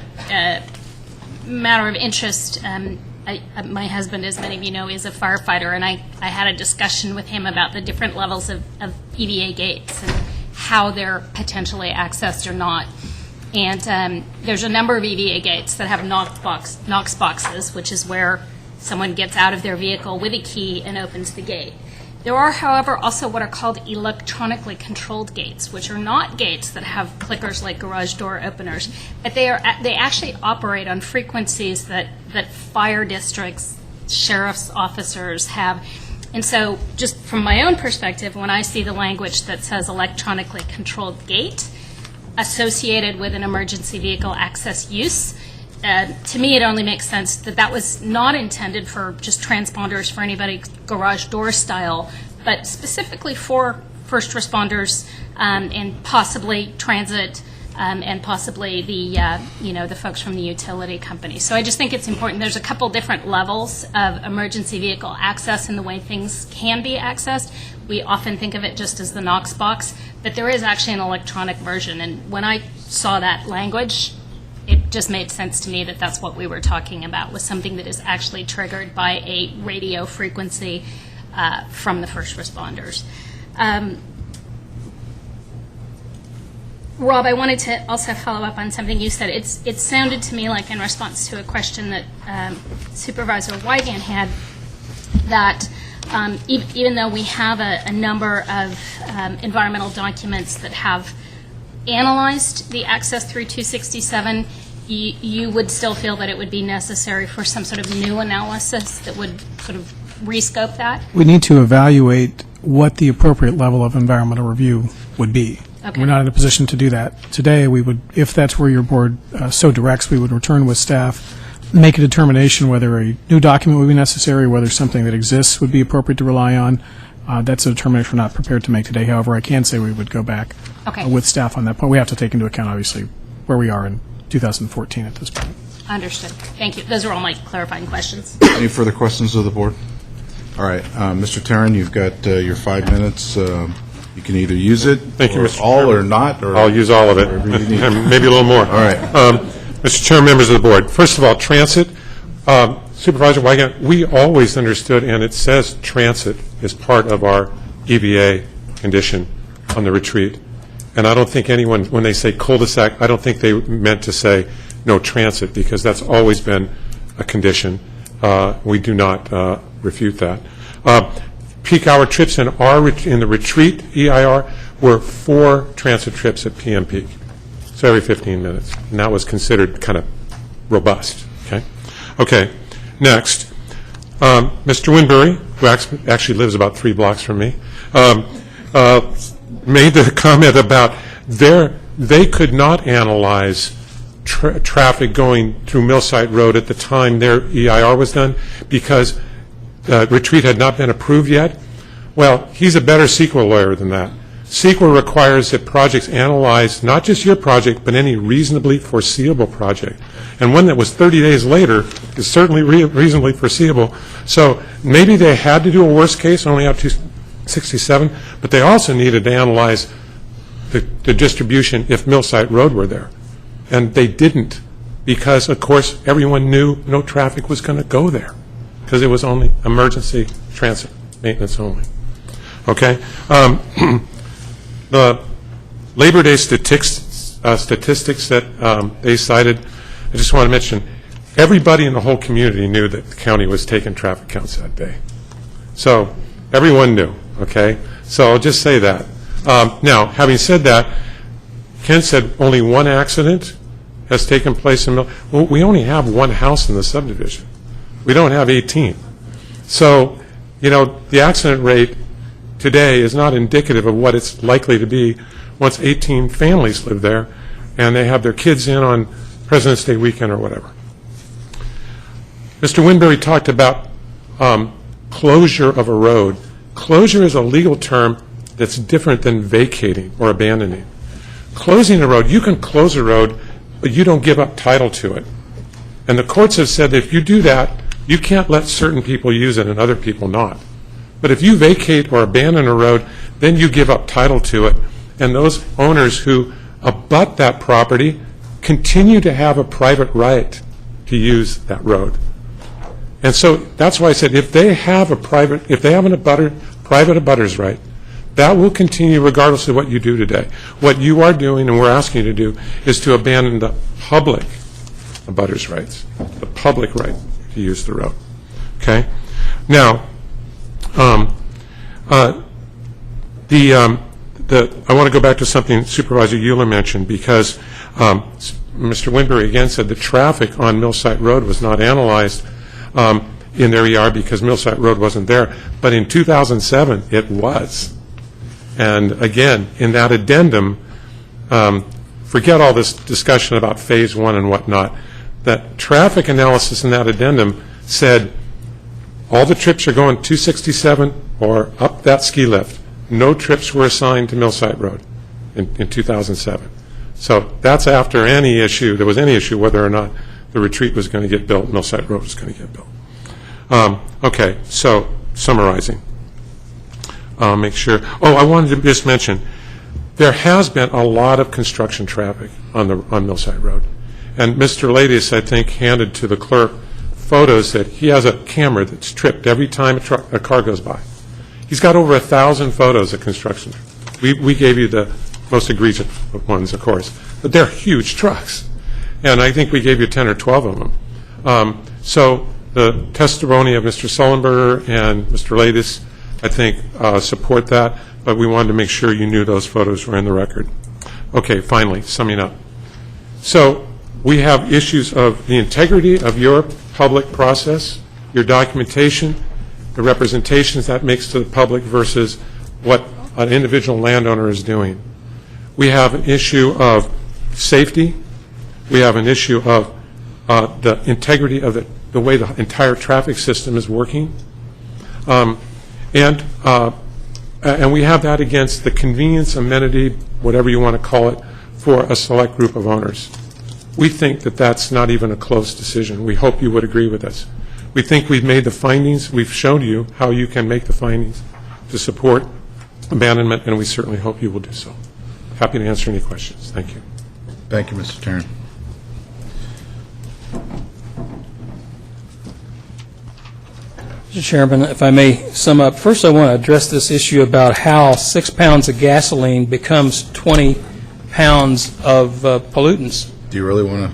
matter of interest, my husband, as many of you know, is a firefighter, and I had a discussion with him about the different levels of EVA gates and how they're potentially accessed or not. And there's a number of EVA gates that have Knox boxes, which is where someone gets out of their vehicle with a key and opens the gate. There are, however, also what are called electronically controlled gates, which are not gates that have clickers like garage door openers, but they actually operate on frequencies that fire districts, sheriff's officers have. And so just from my own perspective, when I see the language that says electronically controlled gate associated with an emergency vehicle access use, to me it only makes sense that that was not intended for just transponders for anybody garage door style, but specifically for first responders and possibly transit and possibly the folks from the utility company. So I just think it's important. There's a couple different levels of emergency vehicle access and the way things can be accessed. We often think of it just as the Knox box, but there is actually an electronic version. And when I saw that language, it just made sense to me that that's what we were talking about, was something that is actually triggered by a radio frequency from the first responders. Rob, I wanted to also follow up on something you said. It sounded to me like, in response to a question that Supervisor Wygant had, that even though we have a number of environmental documents that have analyzed the access through 267, you would still feel that it would be necessary for some sort of new analysis that would sort of rescope that? We need to evaluate what the appropriate level of environmental review would be. Okay. We're not in a position to do that. Today, we would, if that's where your board so directs, we would return with staff, make a determination whether a new document would be necessary, whether something that exists would be appropriate to rely on. That's a determination we're not prepared to make today. However, I can say we would go back with staff on that point. We have to take into account, obviously, where we are in 2014 at this point. Understood. Thank you. Those are all my clarifying questions. Any further questions of the board? All right. Mr. Tarrin, you've got your 5 minutes. You can either use it, Thank you, Mr. all Chairman. or not. Or I'll use all of it, maybe a little more. All right. Mr. Chair, members of the board, first of all, transit. Supervisor Wygant, we always understood, and it says transit is part of our EVA condition on the retreat. And I don't think anyone, when they say cul-de-sac, I don't think they meant to say no transit, because that's always been a condition. We do not refute that. peak hour trips in the retreat EIR were 4 transit trips at PM peak, so every 15 minutes, and that was considered kind of robust. Okay. Next, Mr. Winbury, who actually lives about 3 blocks from me, made the comment about they could not analyze traffic going through Millsite Road at the time their EIR was done because retreat had not been approved yet. Well, he's a better CEQA lawyer than that. CEQA requires that projects analyze not just your project, but any reasonably foreseeable project. And one that was 30 days later is certainly reasonably foreseeable. So maybe they had to do a worst case, only out to 67, but they also needed to analyze the distribution if Millsite Road were there. And they didn't because, of course, everyone knew no traffic was going to go there because it was only emergency transit maintenance only. Okay? The Labor Day statistics that they cited, I just want to mention, everybody in the whole community knew that the county was taking traffic counts that day. So everyone knew, okay? So I'll just say that. Now, having said that, Ken said only 1 accident has taken place in well, we only have 1 house in the subdivision. We don't have 18. So, the accident rate today is not indicative of what it's likely to be once 18 families live there and they have their kids in on President's Day weekend or whatever. Mr. Winbury talked about closure of a road. Closure is a legal term that's different than vacating or abandoning. Closing a road, you can close a road, but you don't give up title to it. And the courts have said that if you do that, you can't let certain people use it and other people not. But if you vacate or abandon a road, then you give up title to it, and those owners who abut that property continue to have a private right to use that road. And so that's why I said if they have an private abutter's right, that will continue regardless of what you do today. What you are doing and we're asking you to do is to abandon the public abutter's rights, the public right to use the road. Okay? Now, I want to go back to something Supervisor Euler mentioned because Mr. Winbury again said the traffic on Millsite Road was not analyzed in their ER because Millsite Road wasn't there. But in 2007, it was. And again, in that addendum, forget all this discussion about Phase 1 and whatnot. That traffic analysis in that addendum said all the trips are going 267 or up that ski lift. No trips were assigned to Millsite Road in 2007. So that's after any issue, there was any issue whether or not the retreat was going to get built, Millsite Road was going to get built. Okay, so summarizing. Make sure. Oh, I wanted to just mention, there has been a lot of construction traffic on Millsite Road. And Mr. Ladies, I think, handed to the clerk photos that he has a camera that's tripped every time a car goes by. He's got over 1,000 photos of construction. We gave you the most egregious ones, of course, but they're huge trucks. And I think we gave you 10 or 12 of them. So the testimony of Mr. Sullenberger and Mr. Ladies, I think, support that, but we wanted to make sure you knew those photos were in the record. Okay, finally, summing up. So we have issues of the integrity of your public process, your documentation, the representations that makes to the public versus what an individual landowner is doing. We have an issue of safety. We have an issue of the integrity of the way the entire traffic system is working. And we have that against the convenience, amenity, whatever you want to call it, for a select group of owners. We think that that's not even a close decision. We hope you would agree with us. We think we've made the findings. We've shown you how you can make the findings to support abandonment, and we certainly hope you will do so. Happy to answer any questions. Thank you. Thank you, Mr. Tarrant. Mr. Chairman, if I may sum up, first I want to address this issue about how 6 pounds of gasoline becomes 20 pounds of pollutants. Do you really want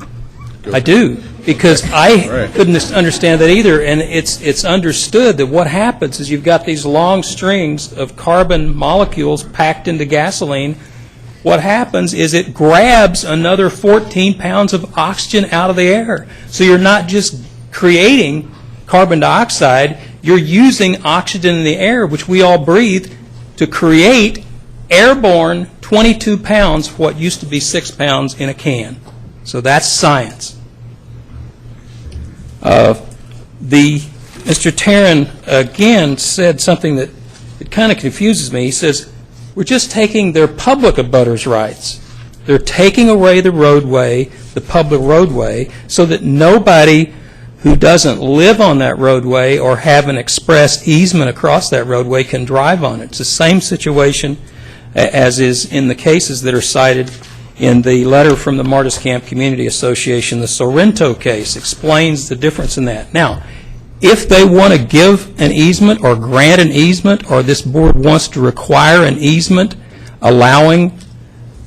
to I do, because I couldn't understand that either, and it's understood that what happens is you've got these long strings of carbon molecules packed into gasoline. What happens is it grabs another 14 pounds of oxygen out of the air. So you're not just creating carbon dioxide, you're using oxygen in the air, which we all breathe, to create airborne 22 pounds, what used to be 6 pounds in a can. So that's science. Mr. Tarrant again said something that it kind of confuses me. He says, we're just taking their public abutters' rights. They're taking away the roadway, the public roadway, so that nobody who doesn't live on that roadway or have an express easement across that roadway can drive on it. It's the same situation as is in the cases that are cited in the letter from the Martis Camp Community Association. The Sorrento case explains the difference in that. Now, if they want to give an easement or grant an easement, or this board wants to require an easement allowing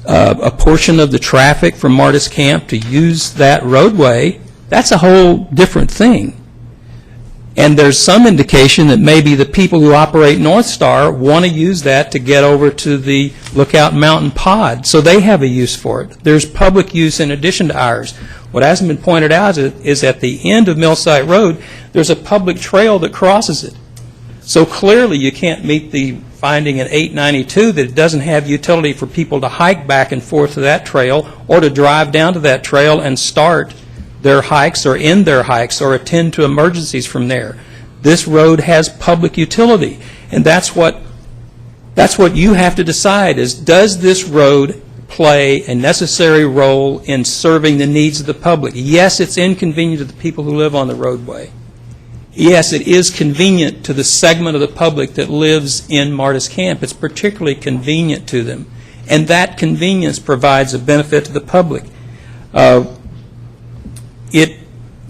a portion of the traffic from Martis Camp to use that roadway, that's a whole different thing. And there's some indication that maybe the people who operate North Star want to use that to get over to the Lookout Mountain Pod, so they have a use for it. There's public use in addition to ours. What hasn't been pointed out is at the end of Millsite Road, there's a public trail that crosses it. So clearly you can't meet the finding in 892 that it doesn't have utility for people to hike back and forth to that trail or to drive down to that trail and start their hikes or end their hikes or attend to emergencies from there. This road has public utility, and that's what you have to decide is, does this road play a necessary role in serving the needs of the public? Yes, it's inconvenient to the people who live on the roadway. Yes, it is convenient to the segment of the public that lives in Martis Camp. It's particularly convenient to them, and that convenience provides a benefit to the public.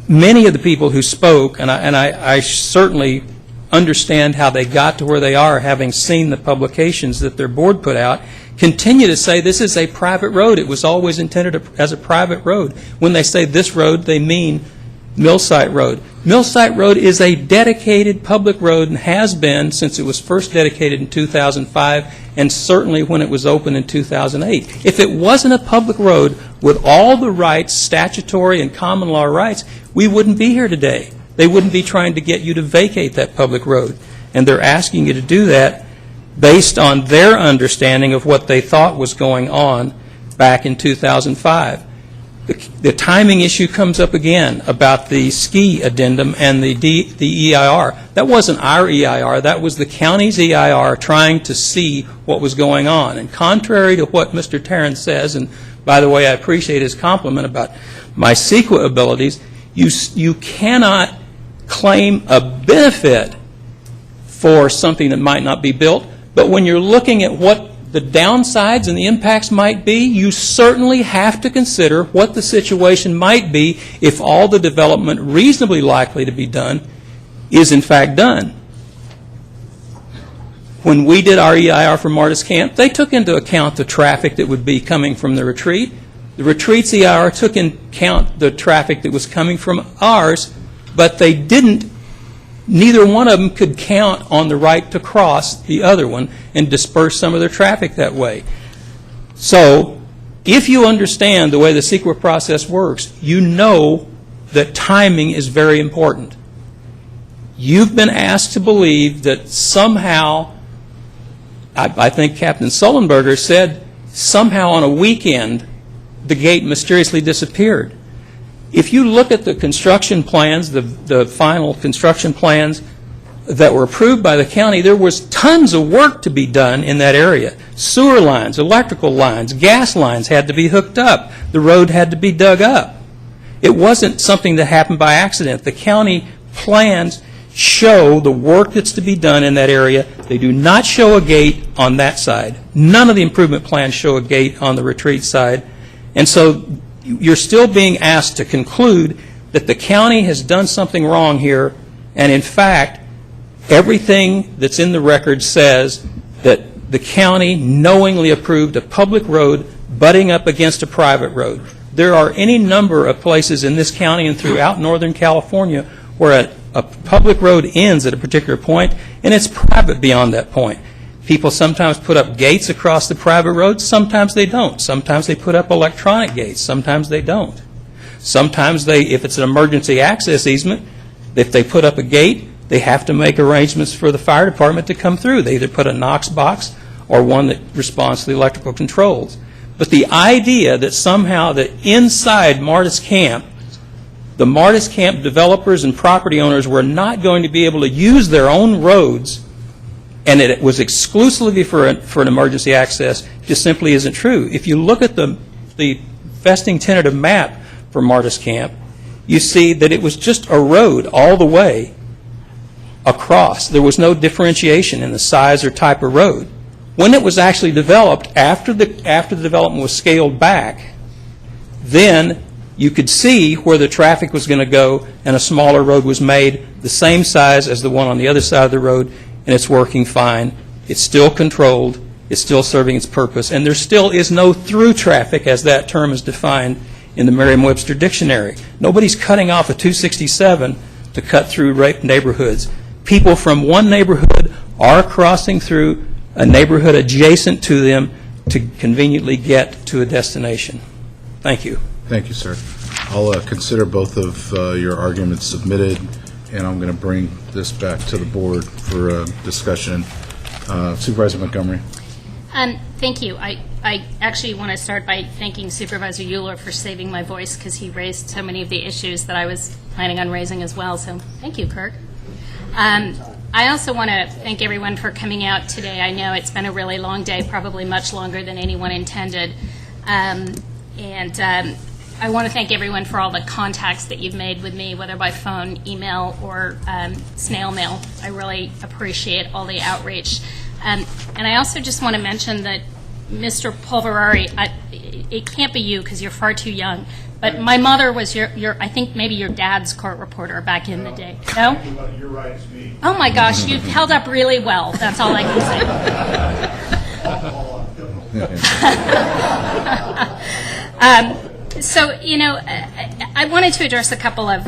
Many of the people who spoke, and I certainly understand how they got to where they are, having seen the publications that their board put out, continue to say this is a private road. It was always intended as a private road. When they say this road, they mean Millsite Road. Millsite Road is a dedicated public road and has been since it was first dedicated in 2005 and certainly when it was opened in 2008. If it wasn't a public road with all the rights, statutory and common law rights, we wouldn't be here today. They wouldn't be trying to get you to vacate that public road. And they're asking you to do that based on their understanding of what they thought was going on back in 2005. The timing issue comes up again about the ski addendum and the EIR. That wasn't our EIR. That was the county's EIR trying to see what was going on. And contrary to what Mr. Tarrant says, and by the way, I appreciate his compliment about my CEQA abilities, you cannot claim a benefit for something that might not be built, but when you're looking at what the downsides and the impacts might be, you certainly have to consider what the situation might be if all the development reasonably likely to be done is in fact done. When we did our EIR for Martis Camp, they took into account the traffic that would be coming from the retreat. The retreat's EIR took into account the traffic that was coming from ours, but they didn't. Neither one of them could count on the right to cross the other one and disperse some of their traffic that way. So if you understand the way the CEQA process works, you know that timing is very important. You've been asked to believe that somehow, I think Captain Sullenberger said, somehow on a weekend the gate mysteriously disappeared. If you look at the construction plans, the final construction plans that were approved by the county, there was tons of work to be done in that area. Sewer lines, electrical lines, gas lines had to be hooked up. The road had to be dug up. It wasn't something that happened by accident. The county plans show the work that's to be done in that area. They do not show a gate on that side. None of the improvement plans show a gate on the retreat side. And so you're still being asked to conclude that the county has done something wrong here, and in fact, everything that's in the record says that the county knowingly approved a public road butting up against a private road. There are any number of places in this county and throughout Northern California where a public road ends at a particular point, and it's private beyond that point. People sometimes put up gates across the private road. Sometimes they don't. Sometimes they put up electronic gates. Sometimes they don't. Sometimes if it's an emergency access easement, if they put up a gate, they have to make arrangements for the fire department to come through. They either put a Knox box or one that responds to the electrical controls. But the idea that somehow that inside Martis Camp, the Martis Camp developers and property owners were not going to be able to use their own roads and that it was exclusively for an emergency access just simply isn't true. If you look at the vesting tentative map for Martis Camp, you see that it was just a road all the way across. There was no differentiation in the size or type of road. When it was actually developed, after the development was scaled back, then you could see where the traffic was going to go, and a smaller road was made the same size as the one on the other side of the road, and it's working fine. It's still controlled. It's still serving its purpose, and there still is no through traffic as that term is defined in the Merriam-Webster dictionary. Nobody's cutting off a 267 to cut through neighborhoods. People from one neighborhood are crossing through a neighborhood adjacent to them to conveniently get to a destination. Thank you. Thank you, sir. I'll consider both of your arguments submitted, and I'm going to bring this back to the board for discussion. Supervisor Montgomery. Thank you. I actually want to start by thanking Supervisor Euler for saving my voice because he raised so many of the issues that I was planning on raising as well. So thank you, Kirk. I also want to thank everyone for coming out today. I know it's been a really long day, probably much longer than anyone intended. And I want to thank everyone for all the contacts that you've made with me, whether by phone, email, or snail mail. I really appreciate all the outreach. And I also just want to mention that Mr. Polverari, it can't be you because you're far too young, but my mother was your I think maybe your dad's court reporter back in the day. No? You're right, it's me. Oh my gosh, you've held up really well. That's all I can say. So, you know, I wanted to address a couple of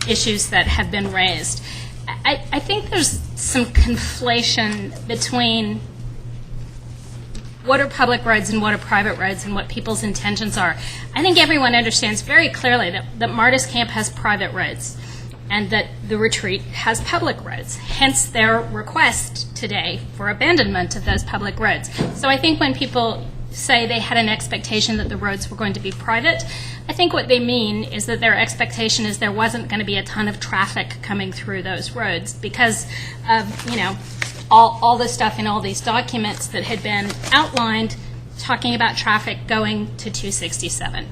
issues that have been raised. I think there's some conflation between what are public roads and what are private roads and what people's intentions are. I think everyone understands very clearly that Martis Camp has private roads and that the retreat has public roads, hence their request today for abandonment of those public roads. So I think when people say they had an expectation that the roads were going to be private, I think what they mean is that their expectation is there wasn't going to be a ton of traffic coming through those roads because of, you know, all the stuff in all these documents that had been outlined talking about traffic going to 267.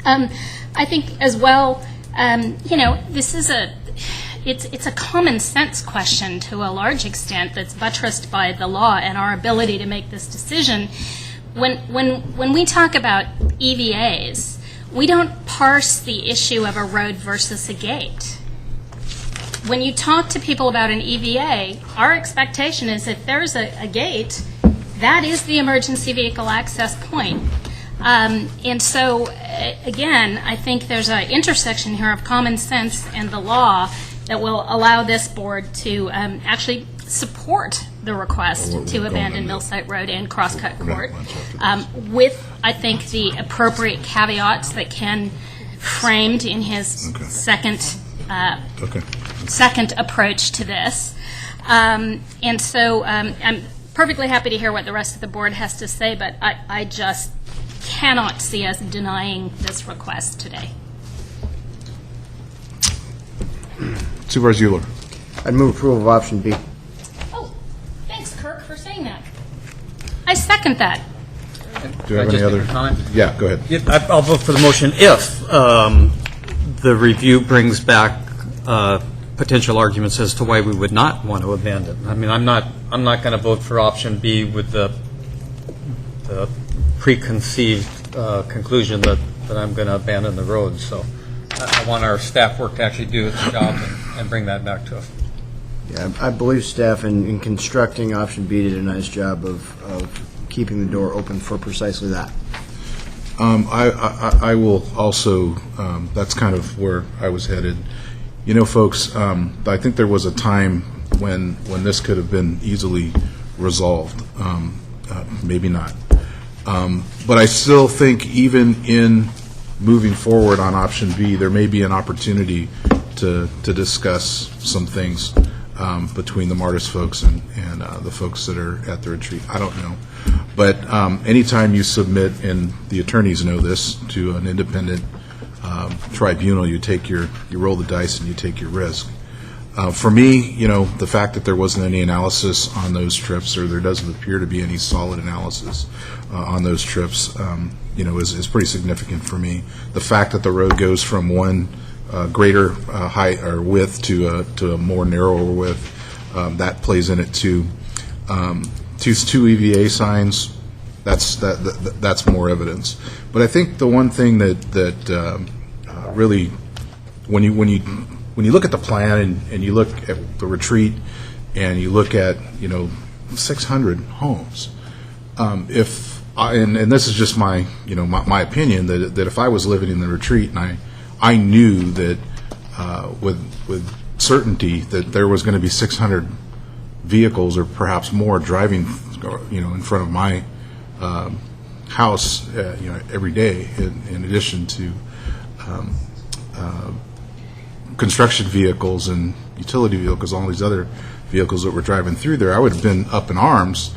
I think as well, you know, this is it's a common sense question to a large extent that's buttressed by the law and our ability to make this decision. When we talk about EVAs, we don't parse the issue of a road versus a gate. When you talk to people about an EVA, our expectation is if there's a gate, that is the emergency vehicle access point. And so, again, I think there's an intersection here of common sense and the law that will allow this board to actually support the request to abandon Millsite Road and Crosscut Court with, I think, the appropriate caveats that Ken framed in his second approach to this. And so I'm perfectly happy to hear what the rest of the board has to say, but I just cannot see us denying this request today. Supervisor Euler. I'd move approval of option B. Oh, thanks, Kirk, for saying that. I second that. Do you have any other comment? Yeah, go ahead. Yeah, I'll vote for the motion if the review brings back potential arguments as to why we would not want to abandon. I mean, I'm not going to vote for option B with the preconceived conclusion that I'm going to abandon the road. So I want our staff work to actually do its job and bring that back to us. Yeah, I believe staff in constructing option B did a nice job of keeping the door open for precisely that. I will also, that's kind of where I was headed. You know, folks, I think there was a time when this could have been easily resolved. Maybe not. But I still think even in moving forward on option B, there may be an opportunity to discuss some things between the Martis folks and the folks that are at the retreat. I don't know. But anytime you submit, and the attorneys know this, to an independent tribunal, you roll the dice and you take your risk. For me, you know, the fact that there wasn't any analysis on those trips, or there doesn't appear to be any solid analysis on those trips, you know, is pretty significant for me. The fact that the road goes from one greater height or width to a more narrower width, that plays in it too. Two EVA signs, that's more evidence. But I think the one thing that really, when you look at the plan and you look at the retreat and you look at, you know, 600 homes, and this is just my, you know, my opinion, that if I was living in the retreat and I knew that with certainty that there was going to be 600 vehicles or perhaps more driving, you know, in front of my house, you know, every day, in addition to construction vehicles and utility vehicles, all these other vehicles that were driving through there, I would have been up in arms,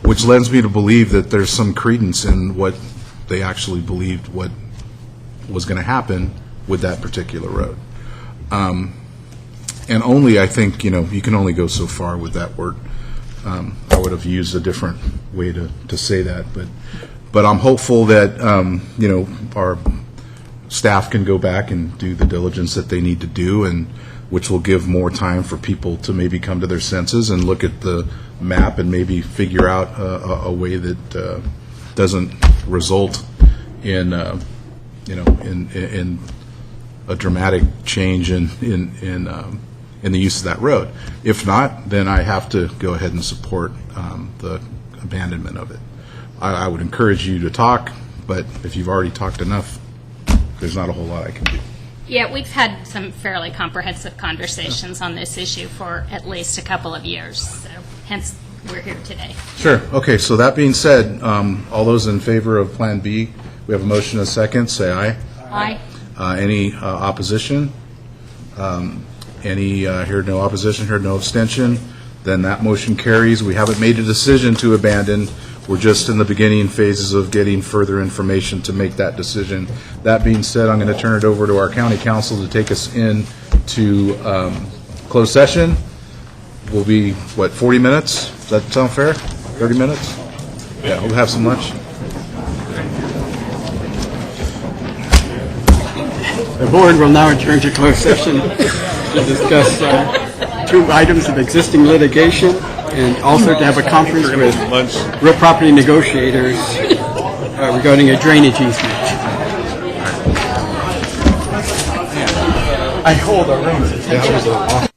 which lends me to believe that there's some credence in what they actually believed what was going to happen with that particular road. And only, I think, you know, you can only go so far with that word. I would have used a different way to say that, but I'm hopeful that, you know, our staff can go back and do the diligence that they need to do, and which will give more time for people to maybe come to their senses and look at the map and maybe figure out a way that doesn't result in, you know, in a dramatic change in the use of that road. If not, then I have to go ahead and support the abandonment of it. I would encourage you to talk, but if you've already talked enough, there's not a whole lot I can do. Yeah, we've had some fairly comprehensive conversations on this issue for at least a couple of years, so hence we're here today. Sure. Okay, so that being said, all those in favor of Plan B, we have a motion and a second, say aye. Aye. Any opposition? Heard no opposition, heard no abstention, then that motion carries. We haven't made a decision to abandon. We're just in the beginning phases of getting further information to make that decision. That being said, I'm going to turn it over to our county council to take us into closed session. We'll be, 40 minutes? Does that sound fair? 30 minutes? Yeah, we'll have some lunch. The board will now adjourn to closed session to discuss two items of existing litigation and also to have a conference with real property negotiators regarding a drainage easement. I hold our room's attention.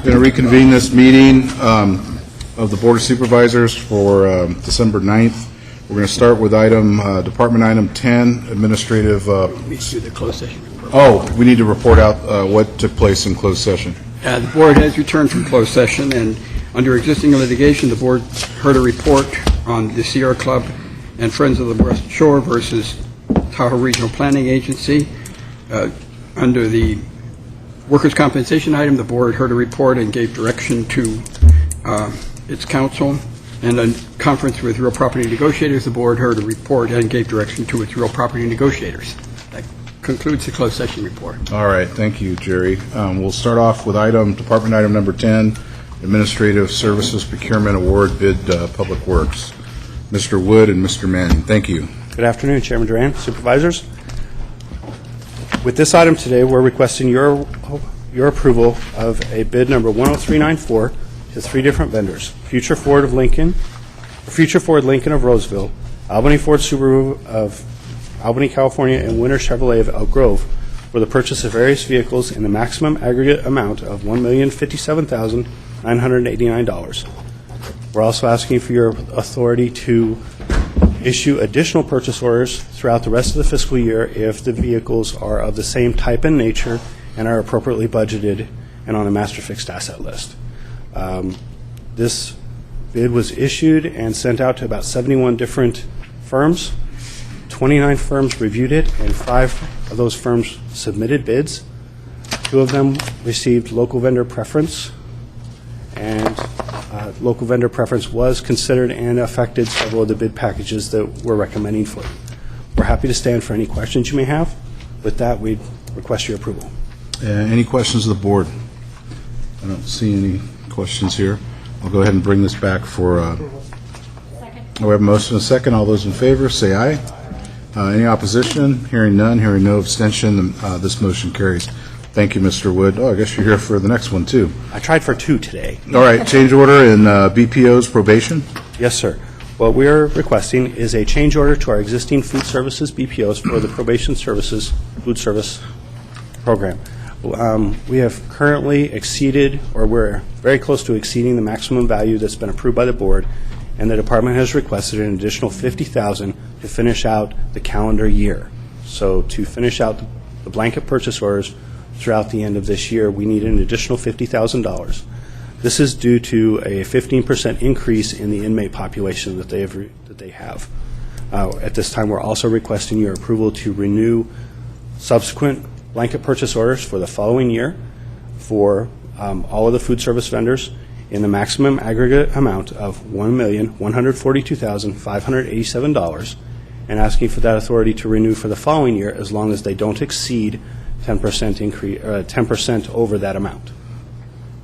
Going to reconvene this meeting of the Board of Supervisors for December 9th. We're going to start with Department Item 10, Administrative. Let me do the closed session. We need to report out what took place in closed session. The board has returned from closed session, and under existing litigation, the board heard a report on the Sierra Club and Friends of the West Shore versus Tahoe Regional Planning Agency. Under the workers' compensation item, the board heard a report and gave direction to its counsel. And in conference with real property negotiators, the board heard a report and gave direction to its real property negotiators. That concludes the closed session report. All right, thank you, Jerry. We'll start off with Department Item Number 10, Administrative Services Procurement Award Bid Public Works. Mr. Wood and Mr. Manning, thank you. Good afternoon, Chairman Duran, Supervisors. With this item today, we're requesting your approval of a bid number 10394 to 3 different vendors: Future Ford Lincoln of Roseville, Albany Ford Subaru of Albany, California, and Winter Chevrolet of Elk Grove for the purchase of various vehicles in the maximum aggregate amount of $1,057,989. We're also asking for your authority to issue additional purchase orders throughout the rest of the fiscal year if the vehicles are of the same type and nature and are appropriately budgeted and on a master fixed asset list. This bid was issued and sent out to about 71 different firms. 29 firms reviewed it, and 5 of those firms submitted bids. 2 of them received local vendor preference, and local vendor preference was considered and affected several of the bid packages that we're recommending for you. We're happy to stand for any questions you may have. With that, we request your approval. Any questions of the board? I don't see any questions here. I'll go ahead and bring this back for... We have a motion and a second. All those in favor, say aye. Any opposition? Hearing none, hearing no abstention, this motion carries. Thank you, Mr. Wood. I guess you're here for the next one, too. I tried for 2 today. All right, change order in BPO's probation? Yes, sir. What we are requesting is a change order to our existing food services BPOs for the probation services food service program. We have currently exceeded, or we're very close to exceeding the maximum value that's been approved by the board, and the department has requested an additional $50,000 to finish out the calendar year. So to finish out the blanket purchase orders throughout the end of this year, we need an additional $50,000. This is due to a 15% increase in the inmate population that they have. At this time, we're also requesting your approval to renew subsequent blanket purchase orders for the following year for all of the food service vendors in the maximum aggregate amount of $1,142,587, and asking for that authority to renew for the following year as long as they don't exceed 10% increase, 10% over that amount.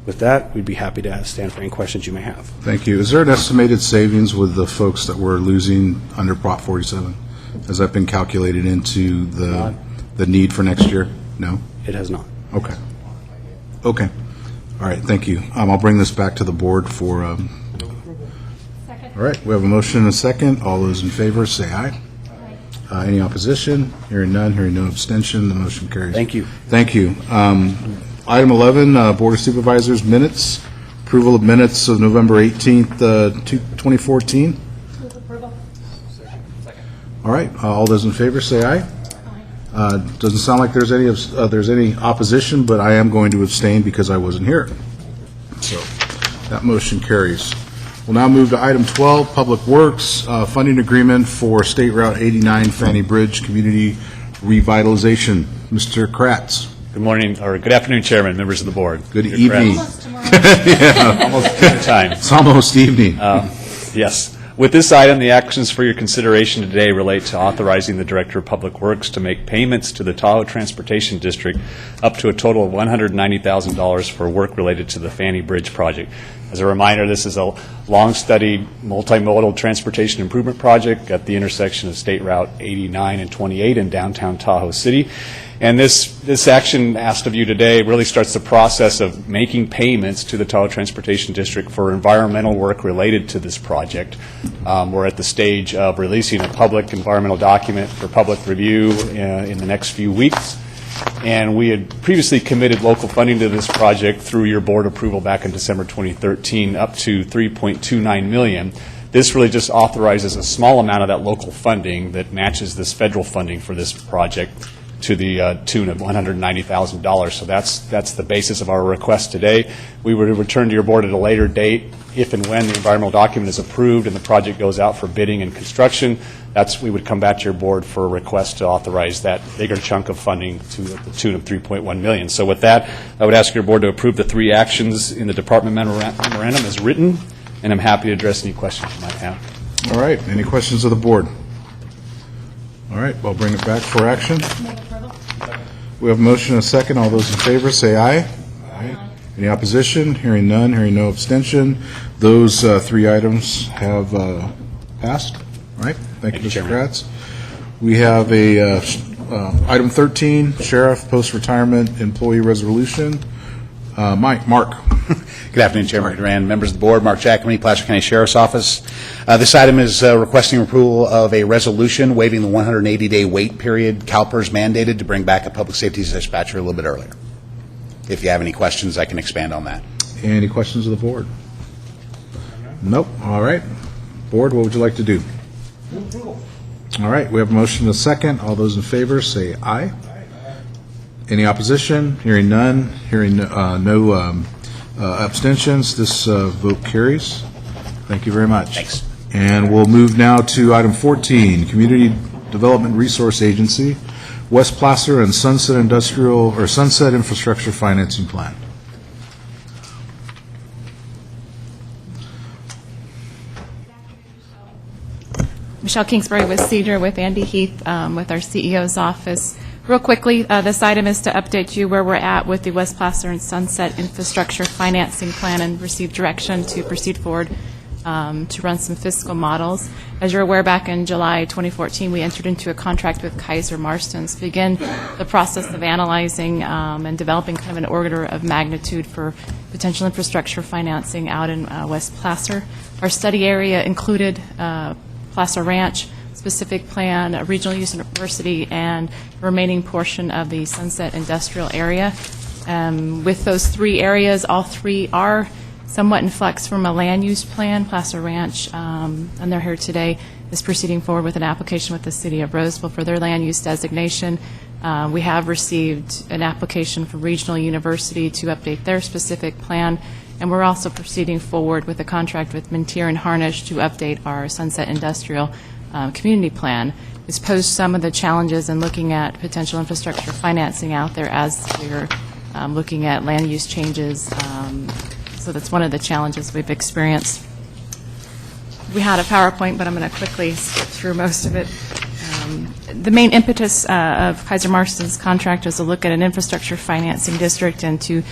With that, we'd be happy to stand for any questions you may have. Thank you. Is there an estimated savings with the folks that we're losing under Prop 47? Has that been calculated into the need for next year? No? It has not. Okay. Okay. All right, thank you. I'll bring this back to the board for... Second. All right, we have a motion and a second. All those in favor, say aye. Aye. Any opposition? Hearing none, hearing no abstention, the motion carries. Thank you. Thank you. Item 11, Board of Supervisors minutes. Approval of minutes of November 18th, 2014. Move approval. All right, all those in favor, say aye. Doesn't sound like there's any opposition, but I am going to abstain because I wasn't here. So that motion carries. We'll now move to item 12, Public Works, funding agreement for State Route 89 Fanny Bridge Community Revitalization. Mr. Kratz. Good morning, or good afternoon, Chairman, members of the board. Good evening. Almost time. It's almost evening. Yes. With this item, the actions for your consideration today relate to authorizing the Director of Public Works to make payments to the Tahoe Transportation District up to a total of $190,000 for work related to the Fanny Bridge project. As a reminder, this is a long-studied multimodal transportation improvement project at the intersection of State Route 89 and 28 in downtown Tahoe City. And this action asked of you today really starts the process of making payments to the Tahoe Transportation District for environmental work related to this project. We're at the stage of releasing a public environmental document for public review in the next few weeks. And we had previously committed local funding to this project through your board approval back in December 2013, up to $3.29 million. This really just authorizes a small amount of that local funding that matches this federal funding for this project to the tune of $190,000. So that's the basis of our request today. We would return to your board at a later date if and when the environmental document is approved and the project goes out for bidding and construction. We would come back to your board for a request to authorize that bigger chunk of funding to the tune of $3.1 million. So with that, I would ask your board to approve the 3 actions in the department memorandum as written, and I'm happy to address any questions you might have. All right, any questions of the board? All right, I'll bring it back for action. We have a motion and a second. All those in favor say aye. Aye. Any opposition? Hearing none, hearing no abstention. Those 3 items have passed. All right, thank you, Mr. Kratz. We have a item 13, Sheriff Post-Retirement Employee Resolution. Mark. Good afternoon, Chairman Duran, members of the board. Mark Giacometti, Placer County Sheriff's Office. This item is requesting approval of a resolution waiving the 180-day wait period CalPERS mandated to bring back a public safety dispatcher a little bit earlier. If you have any questions, I can expand on that. Any questions of the board? Nope. All right. Board, what would you like to do? All right. We have a motion and a second. All those in favor say aye. Any opposition? Hearing none. Hearing no abstentions. This vote carries. Thank you very much. Thanks. And we'll move now to item 14, Community Development Resource Agency, West Placer and Sunset Sunset Infrastructure Financing Plan. Michelle Kingsbury with Cedar, with Andy Heath, with our CEO's office. Real quickly, this item is to update you where we're at with the West Placer and Sunset Infrastructure Financing Plan and receive direction to proceed forward to run some fiscal models. As you're aware, back in July 2014, we entered into a contract with Kaiser Marston to begin the process of analyzing and developing kind of an order of magnitude for potential infrastructure financing out in West Placer. Our study area included Placer Ranch, specific plan, a regional use university, and the remaining portion of the Sunset Industrial area. With those 3 areas, all 3 are somewhat in flux from a land use plan. Placer Ranch, and they're here today, is proceeding forward with an application with the City of Roseville for their land use designation. We have received an application from Regional University to update their specific plan, and we're also proceeding forward with a contract with Mintier and Harnish to update our Sunset Industrial community plan. It's posed some of the challenges in looking at potential infrastructure financing out there as we're looking at land use changes. So that's one of the challenges we've experienced. We had a PowerPoint, but I'm going to quickly skip through most of it. The main impetus of Kaiser Marston's contract was to look at an infrastructure financing district and to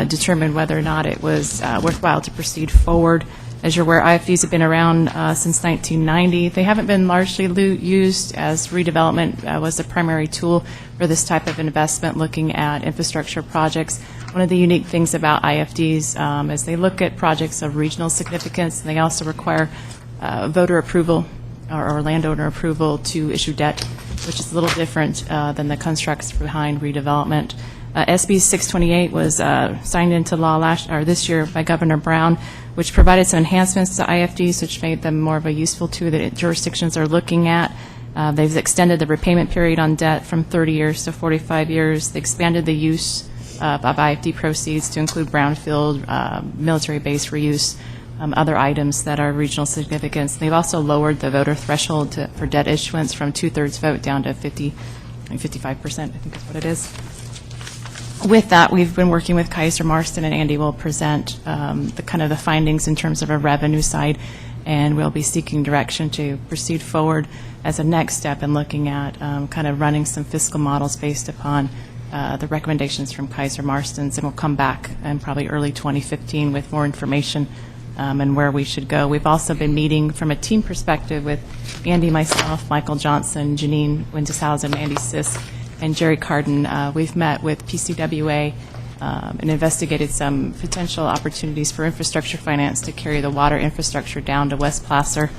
determine whether or not it was worthwhile to proceed forward. As you're aware, IFDs have been around since 1990. They haven't been largely used, as redevelopment was the primary tool for this type of investment, looking at infrastructure projects. One of the unique things about IFDs is they look at projects of regional significance, and they also require voter approval or landowner approval to issue debt, which is a little different than the constructs behind redevelopment. SB 628 was signed into law this year by Governor Brown, which provided some enhancements to IFDs, which made them more of a useful tool that jurisdictions are looking at. They've extended the repayment period on debt from 30 years to 45 years. They expanded the use of IFD proceeds to include brownfield, military base reuse, other items that are regional significance. They've also lowered the voter threshold for debt issuance from 2/3 vote down to 55%, I think is what it is. With that, we've been working with Kaiser Marston, and Andy will present the findings in terms of a revenue side, and we'll be seeking direction to proceed forward as a next step in looking at running some fiscal models based upon the recommendations from Kaiser Marston's, and we'll come back in probably early 2015 with more information and where we should go. We've also been meeting from a team perspective with Andy, myself, Michael Johnson, Janine Winteshausen, Andy Sisk, and Jerry Carden. We've met with PCWA and investigated some potential opportunities for infrastructure finance to carry the water infrastructure down to West Placer,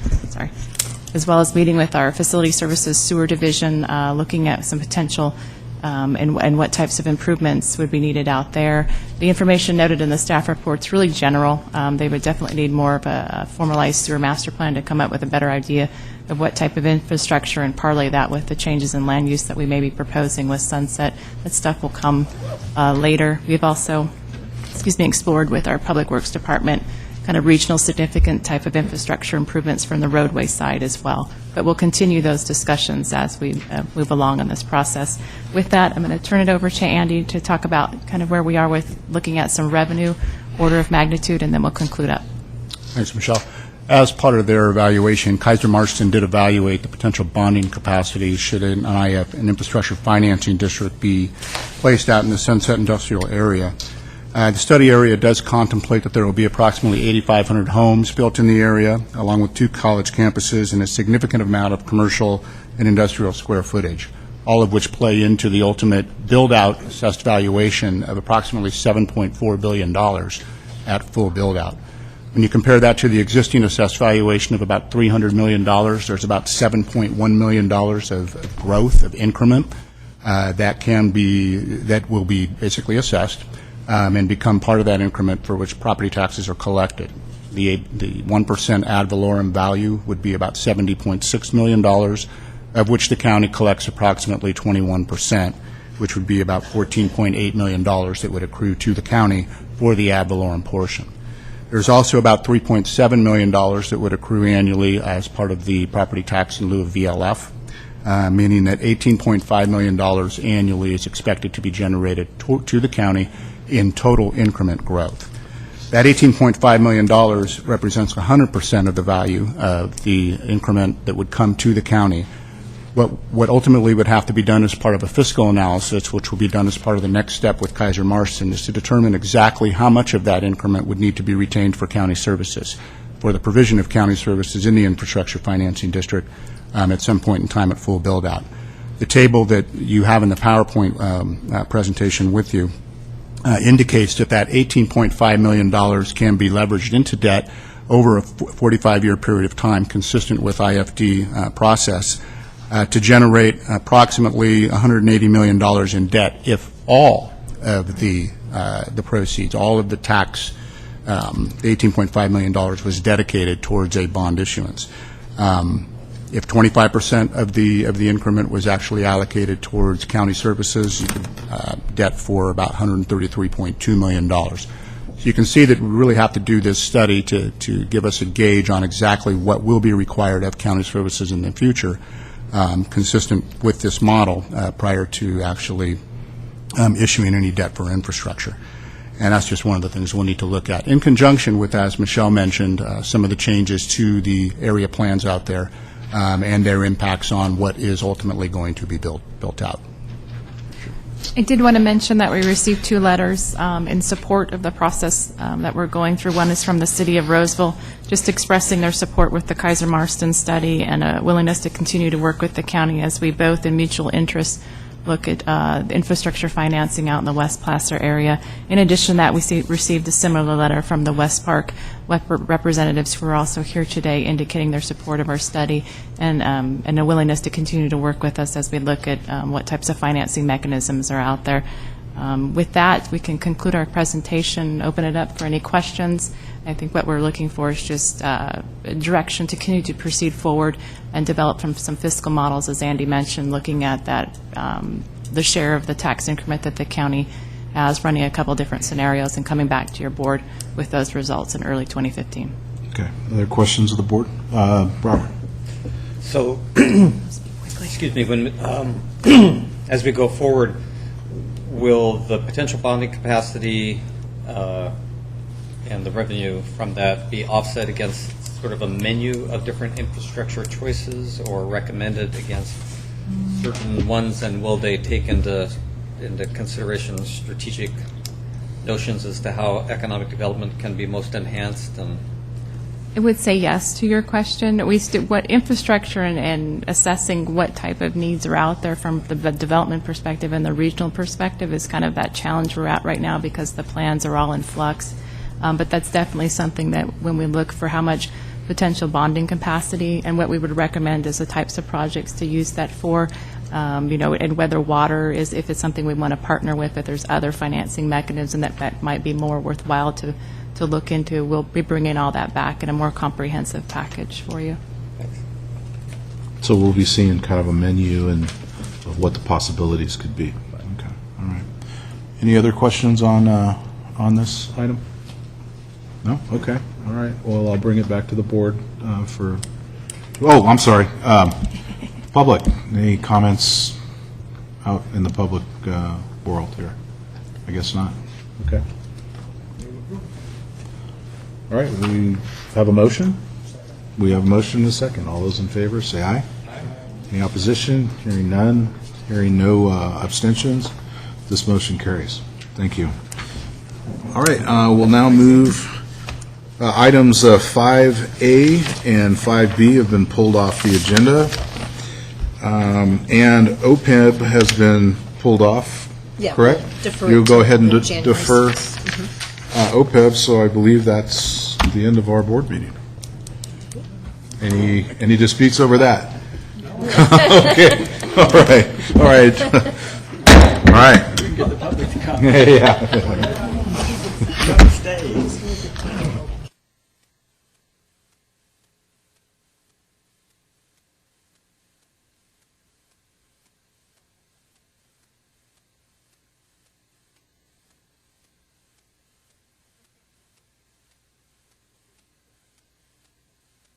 as well as meeting with our Facility Services Sewer Division, looking at some potential and what types of improvements would be needed out there. The information noted in the staff report's really general. They would definitely need more of a formalized sewer master plan to come up with a better idea of what type of infrastructure and parlay that with the changes in land use that we may be proposing with Sunset. That stuff will come later. We've also, explored with our Public Works Department kind of regional significant type of infrastructure improvements from the roadway side as well. But we'll continue those discussions as we move along in this process. With that, I'm going to turn it over to Andy to talk about kind of where we are with looking at some revenue, order of magnitude, and then we'll conclude up. Thanks, Michelle. As part of their evaluation, Kaiser Marston did evaluate the potential bonding capacity should an infrastructure financing district be placed out in the Sunset Industrial Area. The study area does contemplate that there will be approximately 8,500 homes built in the area, along with 2 college campuses and a significant amount of commercial and industrial square footage, all of which play into the ultimate build-out assessed valuation of approximately $7.4 billion at full build-out. When you compare that to the existing assessed valuation of about $300 million, there's about $7.1 million of growth, of increment, that will be basically assessed and become part of that increment for which property taxes are collected. The 1% ad valorem value would be about $70.6 million, of which the county collects approximately 21%, which would be about $14.8 million that would accrue to the county for the ad valorem portion. There's also about $3.7 million that would accrue annually as part of the property tax in lieu of VLF, meaning that $18.5 million annually is expected to be generated to the county in total increment growth. That $18.5 million represents 100% of the value of the increment that would come to the county. What ultimately would have to be done as part of a fiscal analysis, which will be done as part of the next step with Kaiser Marston, is to determine exactly how much of that increment would need to be retained for county services, for the provision of county services in the infrastructure financing district at some point in time at full build-out. The table that you have in the PowerPoint presentation with you indicates that $18.5 million can be leveraged into debt over a 45-year period of time, consistent with IFD process, to generate approximately $180 million in debt if all of the proceeds, all of the tax, the $18.5 million was dedicated towards a bond issuance. If 25% of the increment was actually allocated towards county services, you could debt for about $133.2 million. So you can see that we really have to do this study to give us a gauge on exactly what will be required of county services in the future, consistent with this model prior to actually issuing any debt for infrastructure. And that's just one of the things we'll need to look at. In conjunction with, as Michelle mentioned, some of the changes to the area plans out there and their impacts on what is ultimately going to be built out. I did want to mention that we received 2 letters in support of the process that we're going through. One is from the City of Roseville, just expressing their support with the Kaiser Marston study and a willingness to continue to work with the county as we both, in mutual interest, look at the infrastructure financing out in the West Placer area. In addition to that, we received a similar letter from the West Park representatives who are also here today, indicating their support of our study and a willingness to continue to work with us as we look at what types of financing mechanisms are out there. With that, we can conclude our presentation, open it up for any questions. I think what we're looking for is just direction to continue to proceed forward and develop from some fiscal models, as Andy mentioned, looking at that the share of the tax increment that the county has, running a couple different scenarios and coming back to your board with those results in early 2015. Okay. Other questions of the board? Robert. So, excuse me, when as we go forward, will the potential bonding capacity and the revenue from that be offset against sort of a menu of different infrastructure choices, or recommended against certain ones, and will they take into consideration strategic notions as to how economic development can be most enhanced? And I would say yes to your question. What infrastructure and assessing what type of needs are out there from the development perspective and the regional perspective is kind of that challenge we're at right now, because the plans are all in flux. But that's definitely something that when we look for how much potential bonding capacity and what we would recommend as the types of projects to use that for, and whether water is, if it's something we want to partner with, if there's other financing mechanism that might be more worthwhile to look into. We'll be bringing all that back in a more comprehensive package for you. So we'll be seeing kind of a menu and of what the possibilities could be. Okay, all right. Any other questions on this item? No? Okay, all right. Well, I'll bring it back to the board for, I'm sorry. Public, any comments out in the public world here? I guess not. Okay. All right, we have a motion? We have a motion and a second. All those in favor, say aye. Any opposition? Hearing none. Hearing no abstentions. This motion carries. Thank you. All right, we'll now move. Items 5A and 5B have been pulled off the agenda. And OPEB has been pulled off, Yeah, correct? we'll defer You'll it go to ahead and January defer 6th. OPEB, so I believe that's the end of our board meeting. Any disputes over that? Okay, all right. All right. Get the public to comment. Yeah.